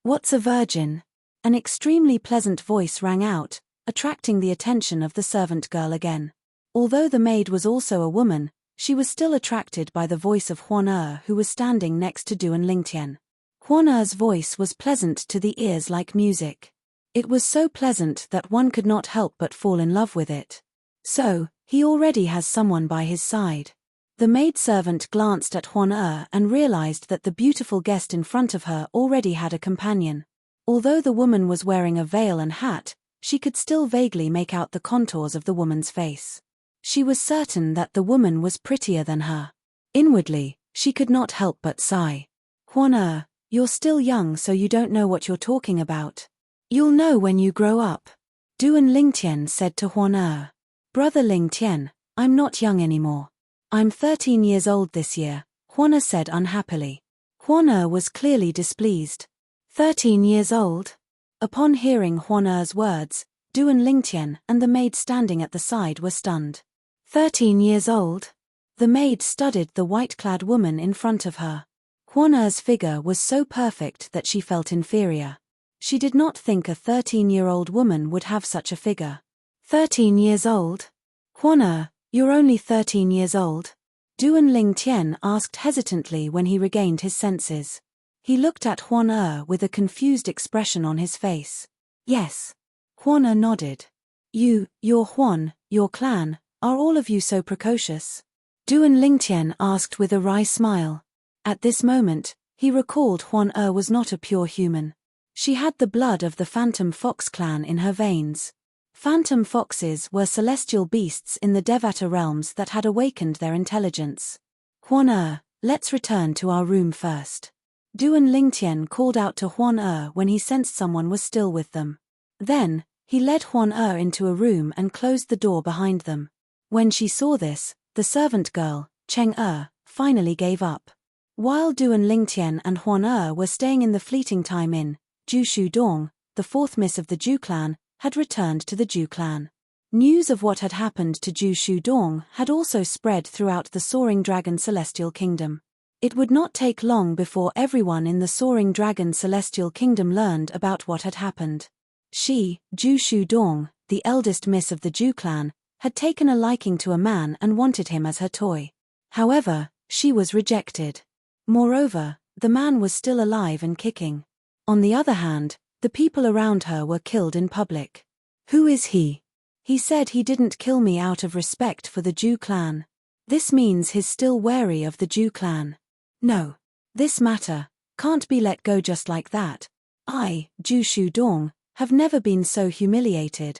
What's a virgin? An extremely pleasant voice rang out, attracting the attention of the servant girl again. Although the maid was also a woman, she was still attracted by the voice of Huan who was standing next to Duan Lingtian. Huan's voice was pleasant to the ears like music. It was so pleasant that one could not help but fall in love with it. So, he already has someone by his side. The maidservant glanced at Huan and realized that the beautiful guest in front of her already had a companion. Although the woman was wearing a veil and hat, she could still vaguely make out the contours of the woman's face. She was certain that the woman was prettier than her. Inwardly, she could not help but sigh. Huan, you're still young so you don't know what you're talking about. You'll know when you grow up. Duan Lingtian said to Huan. Brother Lingtian, I'm not young anymore. I'm 13 years old this year, Huan said unhappily. Huan was clearly displeased. 13 years old? Upon hearing Huan's words, Duan Lingtian and the maid standing at the side were stunned. 13 years old? The maid studied the white-clad woman in front of her. Huan's figure was so perfect that she felt inferior. She did not think a 13-year-old woman would have such a figure. 13 years old? Huan, you're only 13 years old? Duan Lingtian asked hesitantly when he regained his senses. He looked at Huan with a confused expression on his face. Yes. Huan nodded. Your Huan, your clan, are all of you so precocious? Duan Lingtian asked with a wry smile. At this moment, he recalled Huan was not a pure human. She had the blood of the Phantom Fox clan in her veins. Phantom foxes were celestial beasts in the Devata realms that had awakened their intelligence. Huan, let's return to our room first. Duan Lingtian called out to Huan when he sensed someone was still with them. Then, he led Huan into a room and closed the door behind them. When she saw this, the servant girl, Cheng finally gave up. While Duan Lingtian and Huan were staying in the Fleeting Time Inn, Ju Dong, the fourth miss of the Ju clan, had returned to the Ju clan. News of what had happened to Ju Dong had also spread throughout the Soaring Dragon Celestial Kingdom. It would not take long before everyone in the Soaring Dragon Celestial Kingdom learned about what had happened. She, Ju Dong, the eldest miss of the Ju clan, had taken a liking to a man and wanted him as her toy. However, she was rejected. Moreover, the man was still alive and kicking. On the other hand, the people around her were killed in public. Who is he? He said he didn't kill me out of respect for the Ju clan. This means he's still wary of the Ju clan. No. This matter can't be let go just like that. I, Ju Dong, have never been so humiliated.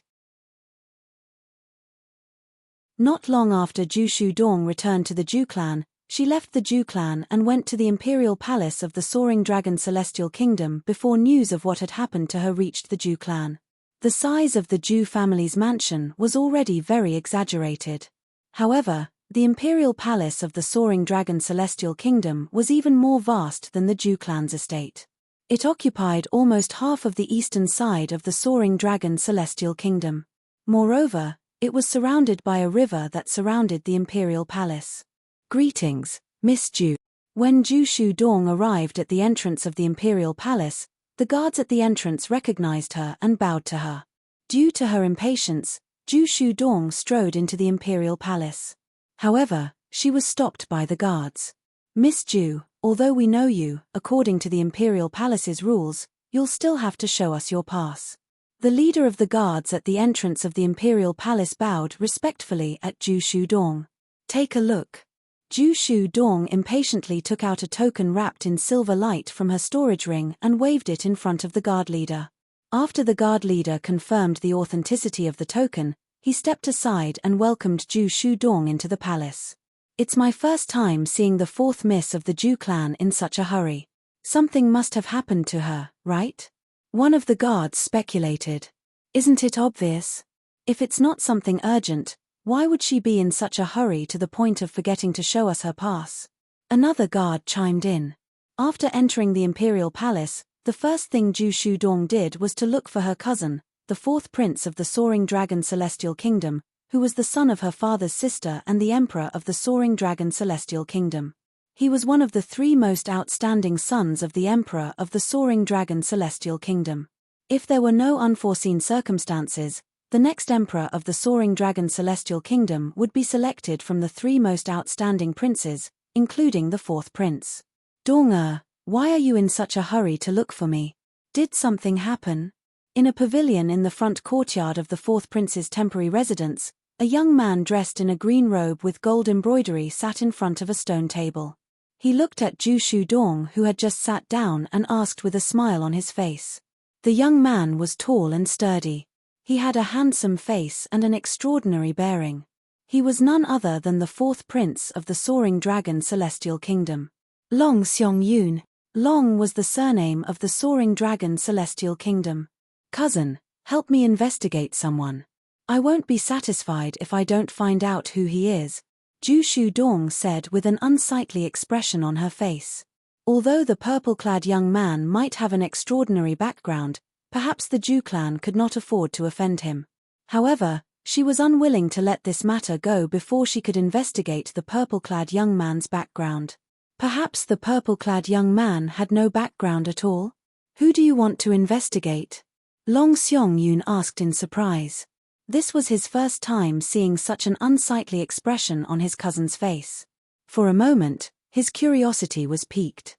Not long after Ju Dong returned to the Ju clan, she left the Ju clan and went to the imperial palace of the Soaring Dragon Celestial Kingdom before news of what had happened to her reached the Ju clan. The size of the Ju family's mansion was already very exaggerated. However, the imperial palace of the Soaring Dragon Celestial Kingdom was even more vast than the Ju clan's estate. It occupied almost half of the eastern side of the Soaring Dragon Celestial Kingdom. Moreover, it was surrounded by a river that surrounded the imperial palace. Greetings, Miss Ju. When Ju Dong arrived at the entrance of the imperial palace, the guards at the entrance recognized her and bowed to her. Due to her impatience, Ju Dong strode into the imperial palace. However, she was stopped by the guards. Miss Ju, although we know you, according to the imperial palace's rules, you'll still have to show us your pass. The leader of the guards at the entrance of the imperial palace bowed respectfully at Zhu Shudong. Take a look. Zhu Shudong impatiently took out a token wrapped in silver light from her storage ring and waved it in front of the guard leader. After the guard leader confirmed the authenticity of the token, he stepped aside and welcomed Zhu Shudong into the palace. It's my first time seeing the fourth miss of the Zhu clan in such a hurry. Something must have happened to her, right? One of the guards speculated. Isn't it obvious? If it's not something urgent, why would she be in such a hurry to the point of forgetting to show us her pass? Another guard chimed in. After entering the imperial palace, the first thing Zhu Shudong did was to look for her cousin, the fourth prince of the Soaring Dragon Celestial Kingdom, who was the son of her father's sister and the emperor of the Soaring Dragon Celestial Kingdom. He was one of the three most outstanding sons of the emperor of the Soaring Dragon Celestial Kingdom. If there were no unforeseen circumstances, the next emperor of the Soaring Dragon Celestial Kingdom would be selected from the three most outstanding princes, including the fourth prince. Dong, why are you in such a hurry to look for me? Did something happen? In a pavilion in the front courtyard of the fourth prince's temporary residence, a young man dressed in a green robe with gold embroidery sat in front of a stone table. He looked at Zhu Shudong, who had just sat down, and asked with a smile on his face. The young man was tall and sturdy. He had a handsome face and an extraordinary bearing. He was none other than the fourth prince of the Soaring Dragon Celestial Kingdom. Long Xiong-yun. Long was the surname of the Soaring Dragon Celestial Kingdom. Cousin, help me investigate someone. I won't be satisfied if I don't find out who he is, Zhu Shudong said with an unsightly expression on her face. Although the purple-clad young man might have an extraordinary background, perhaps the Zhu clan could not afford to offend him. However, she was unwilling to let this matter go before she could investigate the purple-clad young man's background. Perhaps the purple-clad young man had no background at all? Who do you want to investigate? Long Xiong-yun asked in surprise. This was his first time seeing such an unsightly expression on his cousin's face. For a moment, his curiosity was piqued.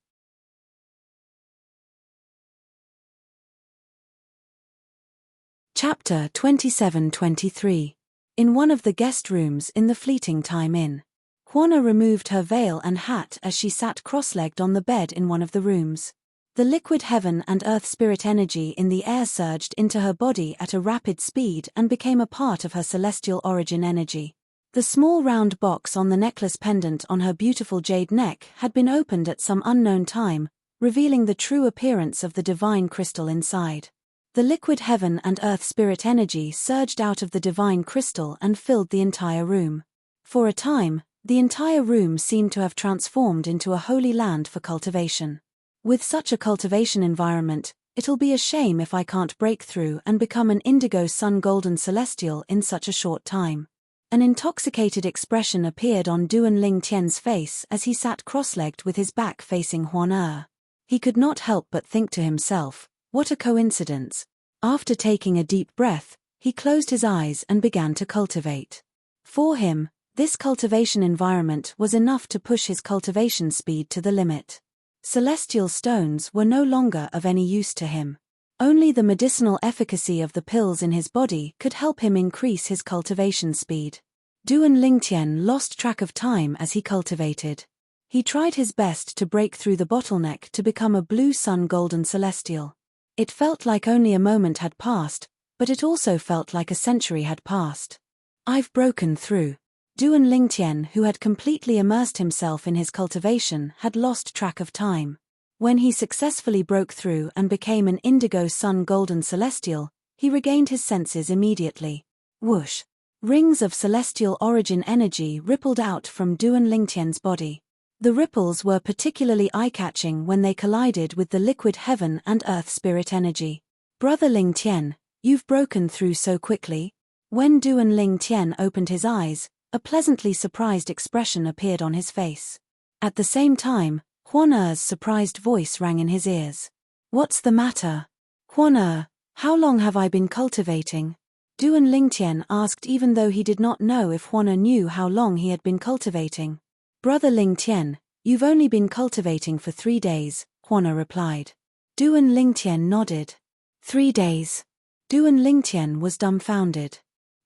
Chapter 27-23. In one of the guest rooms in the Fleeting Time Inn. Hwana removed her veil and hat as she sat cross-legged on the bed in one of the rooms. The liquid heaven and earth spirit energy in the air surged into her body at a rapid speed and became a part of her celestial origin energy. The small round box on the necklace pendant on her beautiful jade neck had been opened at some unknown time, revealing the true appearance of the divine crystal inside. The liquid heaven and earth spirit energy surged out of the divine crystal and filled the entire room. For a time, the entire room seemed to have transformed into a holy land for cultivation. With such a cultivation environment, it'll be a shame if I can't break through and become an indigo sun golden celestial in such a short time. An intoxicated expression appeared on Duan Lingtian's face as he sat cross-legged with his back facing Hwana. He could not help but think to himself, what a coincidence. After taking a deep breath, he closed his eyes and began to cultivate. For him, this cultivation environment was enough to push his cultivation speed to the limit. Celestial stones were no longer of any use to him. Only the medicinal efficacy of the pills in his body could help him increase his cultivation speed. Duan Lingtian lost track of time as he cultivated. He tried his best to break through the bottleneck to become a blue sun golden celestial. It felt like only a moment had passed, but it also felt like a century had passed. I've broken through. Duan Lingtian, who had completely immersed himself in his cultivation, had lost track of time. When he successfully broke through and became an indigo sun golden celestial, he regained his senses immediately. Whoosh! Rings of celestial origin energy rippled out from Duan Lingtian's body. The ripples were particularly eye-catching when they collided with the liquid heaven and earth spirit energy. Brother Lingtian, you've broken through so quickly. When Duan Lingtian opened his eyes, a pleasantly surprised expression appeared on his face. At the same time, Hwana's surprised voice rang in his ears. What's the matter? Hwana, how long have I been cultivating? Duan Lingtian asked, even though he did not know if Hwana knew how long he had been cultivating. Brother Lingtian, you've only been cultivating for 3 days, Hwana replied. Duan Lingtian nodded. 3 days. Duan Lingtian was dumbfounded.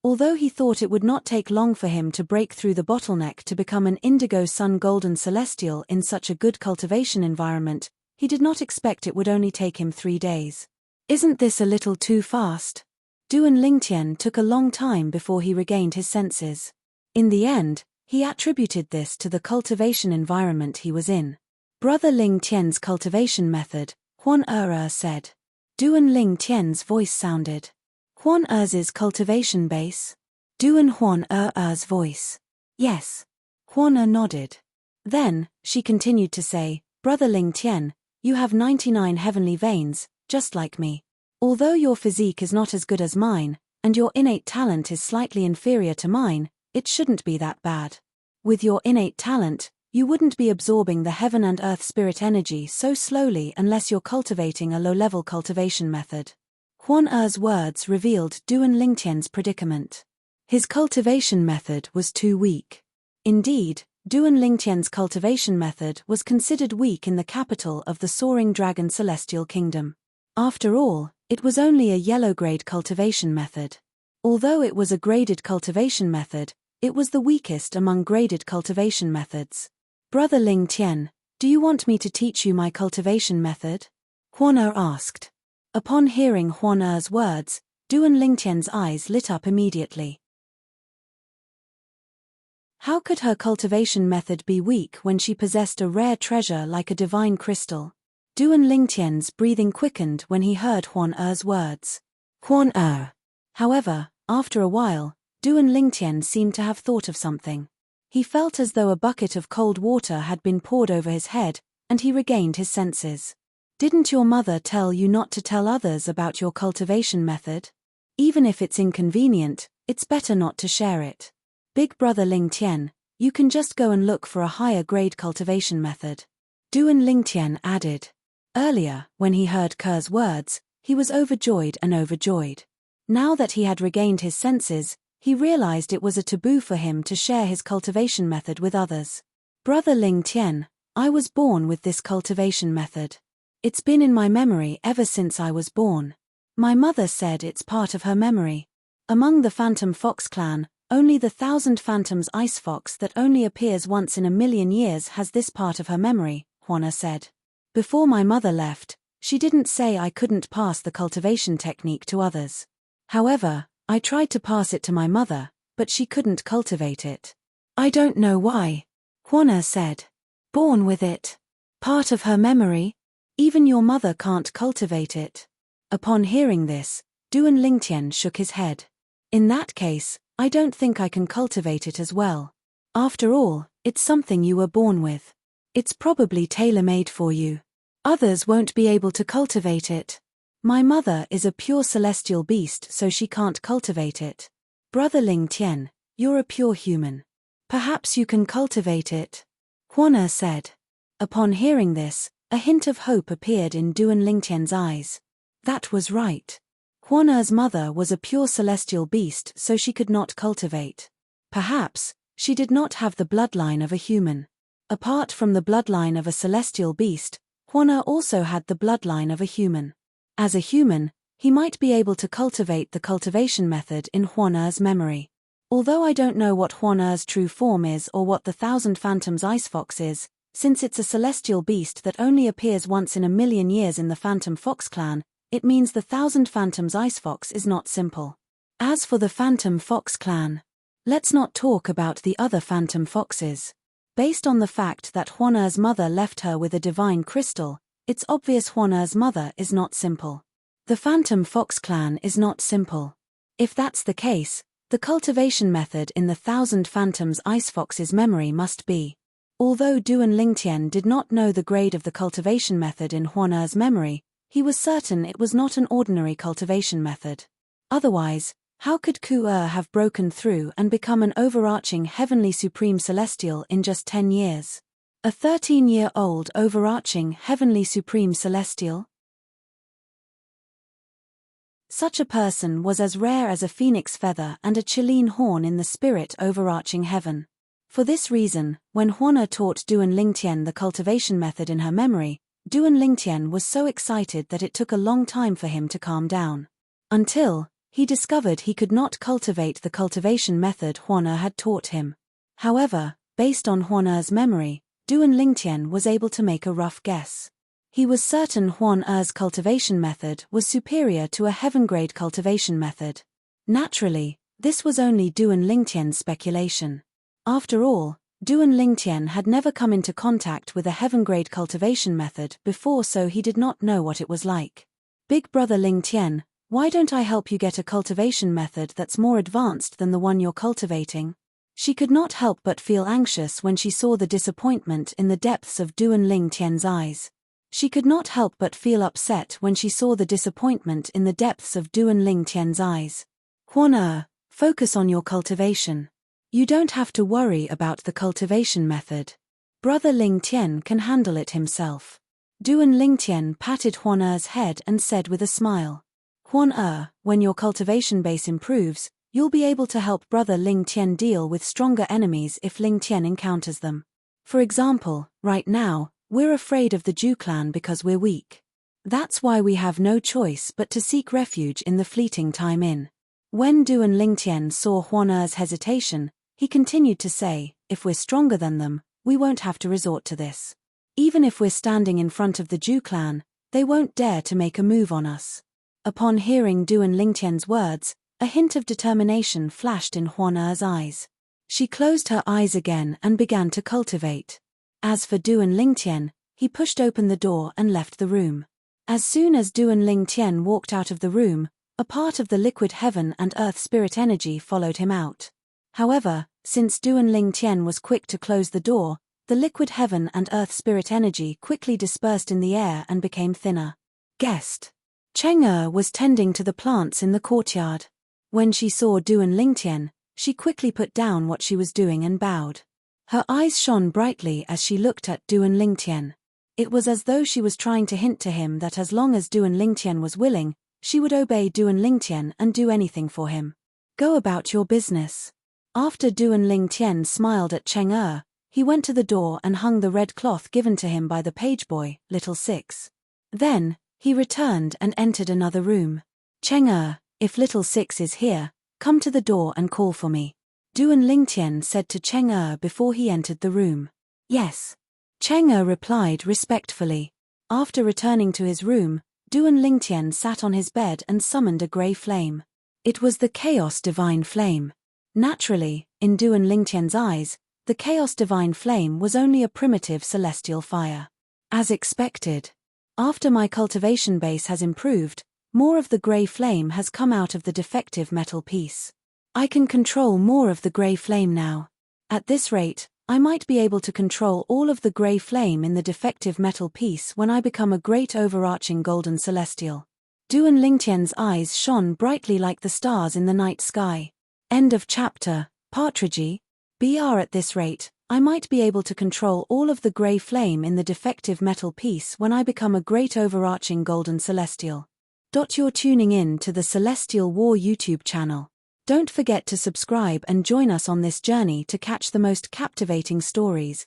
Although he thought it would not take long for him to break through the bottleneck to become an indigo sun golden celestial in such a good cultivation environment, he did not expect it would only take him 3 days. Isn't this a little too fast? Duan Lingtian took a long time before he regained his senses. In the end, he attributed this to the cultivation environment he was in. Brother Ling Tian's cultivation method, Huan said. Duan Ling Tian's voice sounded. Huan Er's cultivation base? Duan Huan Er's voice. Yes. Huan nodded. Then, she continued to say, Brother Ling Tian, you have 99 heavenly veins, just like me. Although your physique is not as good as mine, and your innate talent is slightly inferior to mine, it shouldn't be that bad. With your innate talent, you wouldn't be absorbing the heaven and earth spirit energy so slowly unless you're cultivating a low-level cultivation method. Huan Er's words revealed Duan Lingtian's predicament. His cultivation method was too weak. Indeed, Duan Lingtian's cultivation method was considered weak in the capital of the Soaring Dragon Celestial Kingdom. After all, it was only a yellow-grade cultivation method. Although it was a graded cultivation method, it was the weakest among graded cultivation methods. Brother Ling Tian, do you want me to teach you my cultivation method? Huan asked. Upon hearing Huan Er's words, Duan Lingtian's eyes lit up immediately. How could her cultivation method be weak when she possessed a rare treasure like a divine crystal? Duan Lingtian's breathing quickened when he heard Huan Er's words. Huan Er. However, after a while, Duan Lingtian seemed to have thought of something. He felt as though a bucket of cold water had been poured over his head, and he regained his senses. Didn't your mother tell you not to tell others about your cultivation method? Even if it's inconvenient, it's better not to share it. Big brother Ling Tian, you can just go and look for a higher grade cultivation method. Duan Lingtian added. Earlier, when he heard Ker's words, he was overjoyed. Now that he had regained his senses, he realized it was a taboo for him to share his cultivation method with others. Brother Ling Tian, I was born with this cultivation method. It's been in my memory ever since I was born. My mother said it's part of her memory. Among the Phantom Fox clan, only the 1,000 Phantoms Ice Fox that only appears once in a million years has this part of her memory, Huan said. Before my mother left, she didn't say I couldn't pass the cultivation technique to others. However, I tried to pass it to my mother, but she couldn't cultivate it. I don't know why. Huan said. Born with it. Part of her memory? Even your mother can't cultivate it. Upon hearing this, Duan Lingtian shook his head. In that case, I don't think I can cultivate it as well. After all, it's something you were born with. It's probably tailor-made for you. Others won't be able to cultivate it. My mother is a pure celestial beast, so she can't cultivate it. Brother Ling Tian, you're a pure human. Perhaps you can cultivate it. Huan said. Upon hearing this, a hint of hope appeared in Duan Lingtian's eyes. That was right. Huan's mother was a pure celestial beast, so she could not cultivate. Perhaps, she did not have the bloodline of a human. Apart from the bloodline of a celestial beast, Huan also had the bloodline of a human. As a human, he might be able to cultivate the cultivation method in Huan's memory. Although I don't know what Huan's true form is or what the 1,000 Phantoms Ice Fox is, since it's a celestial beast that only appears once in a million years in the Phantom Fox clan, it means the 1,000 Phantoms Ice Fox is not simple. As for the Phantom Fox clan, let's not talk about the other Phantom Foxes. Based on the fact that Huan's mother left her with a divine crystal, it's obvious Huan's mother is not simple. The Phantom Fox clan is not simple. If that's the case, the cultivation method in the 1,000 Phantoms Ice Fox's memory must be. Although Duan Lingtian did not know the grade of the cultivation method in Huan's memory, he was certain it was not an ordinary cultivation method. Otherwise, how could Ku-Er have broken through and become an overarching heavenly supreme celestial in just 10 years? A 13-year-old overarching heavenly supreme celestial? Such a person was as rare as a phoenix feather and a Chilean horn in the spirit overarching heaven. For this reason, when Huan taught Duan Lingtian the cultivation method in her memory, Duan Lingtian was so excited that it took a long time for him to calm down. Until he discovered he could not cultivate the cultivation method Huan had taught him. However, based on Huan's memory, Duan Lingtian was able to make a rough guess. He was certain Huan's cultivation method was superior to a heaven-grade cultivation method. Naturally, this was only Duan Lingtian's speculation. After all, Duan Lingtian had never come into contact with a heaven-grade cultivation method before, so he did not know what it was like. Big brother Lingtian, why don't I help you get a cultivation method that's more advanced than the one you're cultivating? She could not help but feel anxious when she saw the disappointment in the depths of Duan Lingtian's eyes. She could not help but feel upset when she saw the disappointment in the depths of Duan Lingtian's eyes. Huan, focus on your cultivation. You don't have to worry about the cultivation method. Brother Lingtian can handle it himself. Duan Lingtian patted Huan's head and said with a smile. Huan, when your cultivation base improves, you'll be able to help brother Lingtian deal with stronger enemies if Lingtian encounters them. For example, right now, we're afraid of the Zhu clan because we're weak. That's why we have no choice but to seek refuge in the fleeting time inn. When Duan Lingtian saw Huan's hesitation, he continued to say, if we're stronger than them, we won't have to resort to this. Even if we're standing in front of the Zhu clan, they won't dare to make a move on us. Upon hearing Duan Lingtian's words, a hint of determination flashed in Huan's eyes. She closed her eyes again and began to cultivate. As for Duan Lingtian, he pushed open the door and left the room. As soon as Duan Lingtian walked out of the room, a part of the liquid heaven and earth spirit energy followed him out. However, since Duan Lingtian was quick to close the door, the liquid heaven and earth spirit energy quickly dispersed in the air and became thinner. Guest. Cheng'e was tending to the plants in the courtyard. When she saw Duan Lingtian, she quickly put down what she was doing and bowed. Her eyes shone brightly as she looked at Duan Lingtian. It was as though she was trying to hint to him that as long as Duan Lingtian was willing, she would obey Duan Lingtian and do anything for him. Go about your business. After Duan Lingtian smiled at Cheng'e, he went to the door and hung the red cloth given to him by the page boy, Little Six. Then, he returned and entered another room. Cheng'e, if Little Six is here, come to the door and call for me. Duan Lingtian said to Cheng'e before he entered the room. Yes. Cheng'e replied respectfully. After returning to his room, Duan Lingtian sat on his bed and summoned a grey flame. It was the Chaos Divine Flame. Naturally, in Duan Lingtian's eyes, the Chaos Divine Flame was only a primitive celestial fire. As expected. After my cultivation base has improved, more of the grey flame has come out of the defective metal piece. I can control more of the grey flame now. At this rate, I might be able to control all of the grey flame in the defective metal piece when I become a great overarching golden celestial. Duan Lingtian's eyes shone brightly like the stars in the night sky. End of chapter. Partridgey. BR At this rate, I might be able to control all of the grey flame in the defective metal piece when I become a great overarching golden celestial. You're tuning in to the Celestial War YouTube channel. Don't forget to subscribe and join us on this journey to catch the most captivating stories,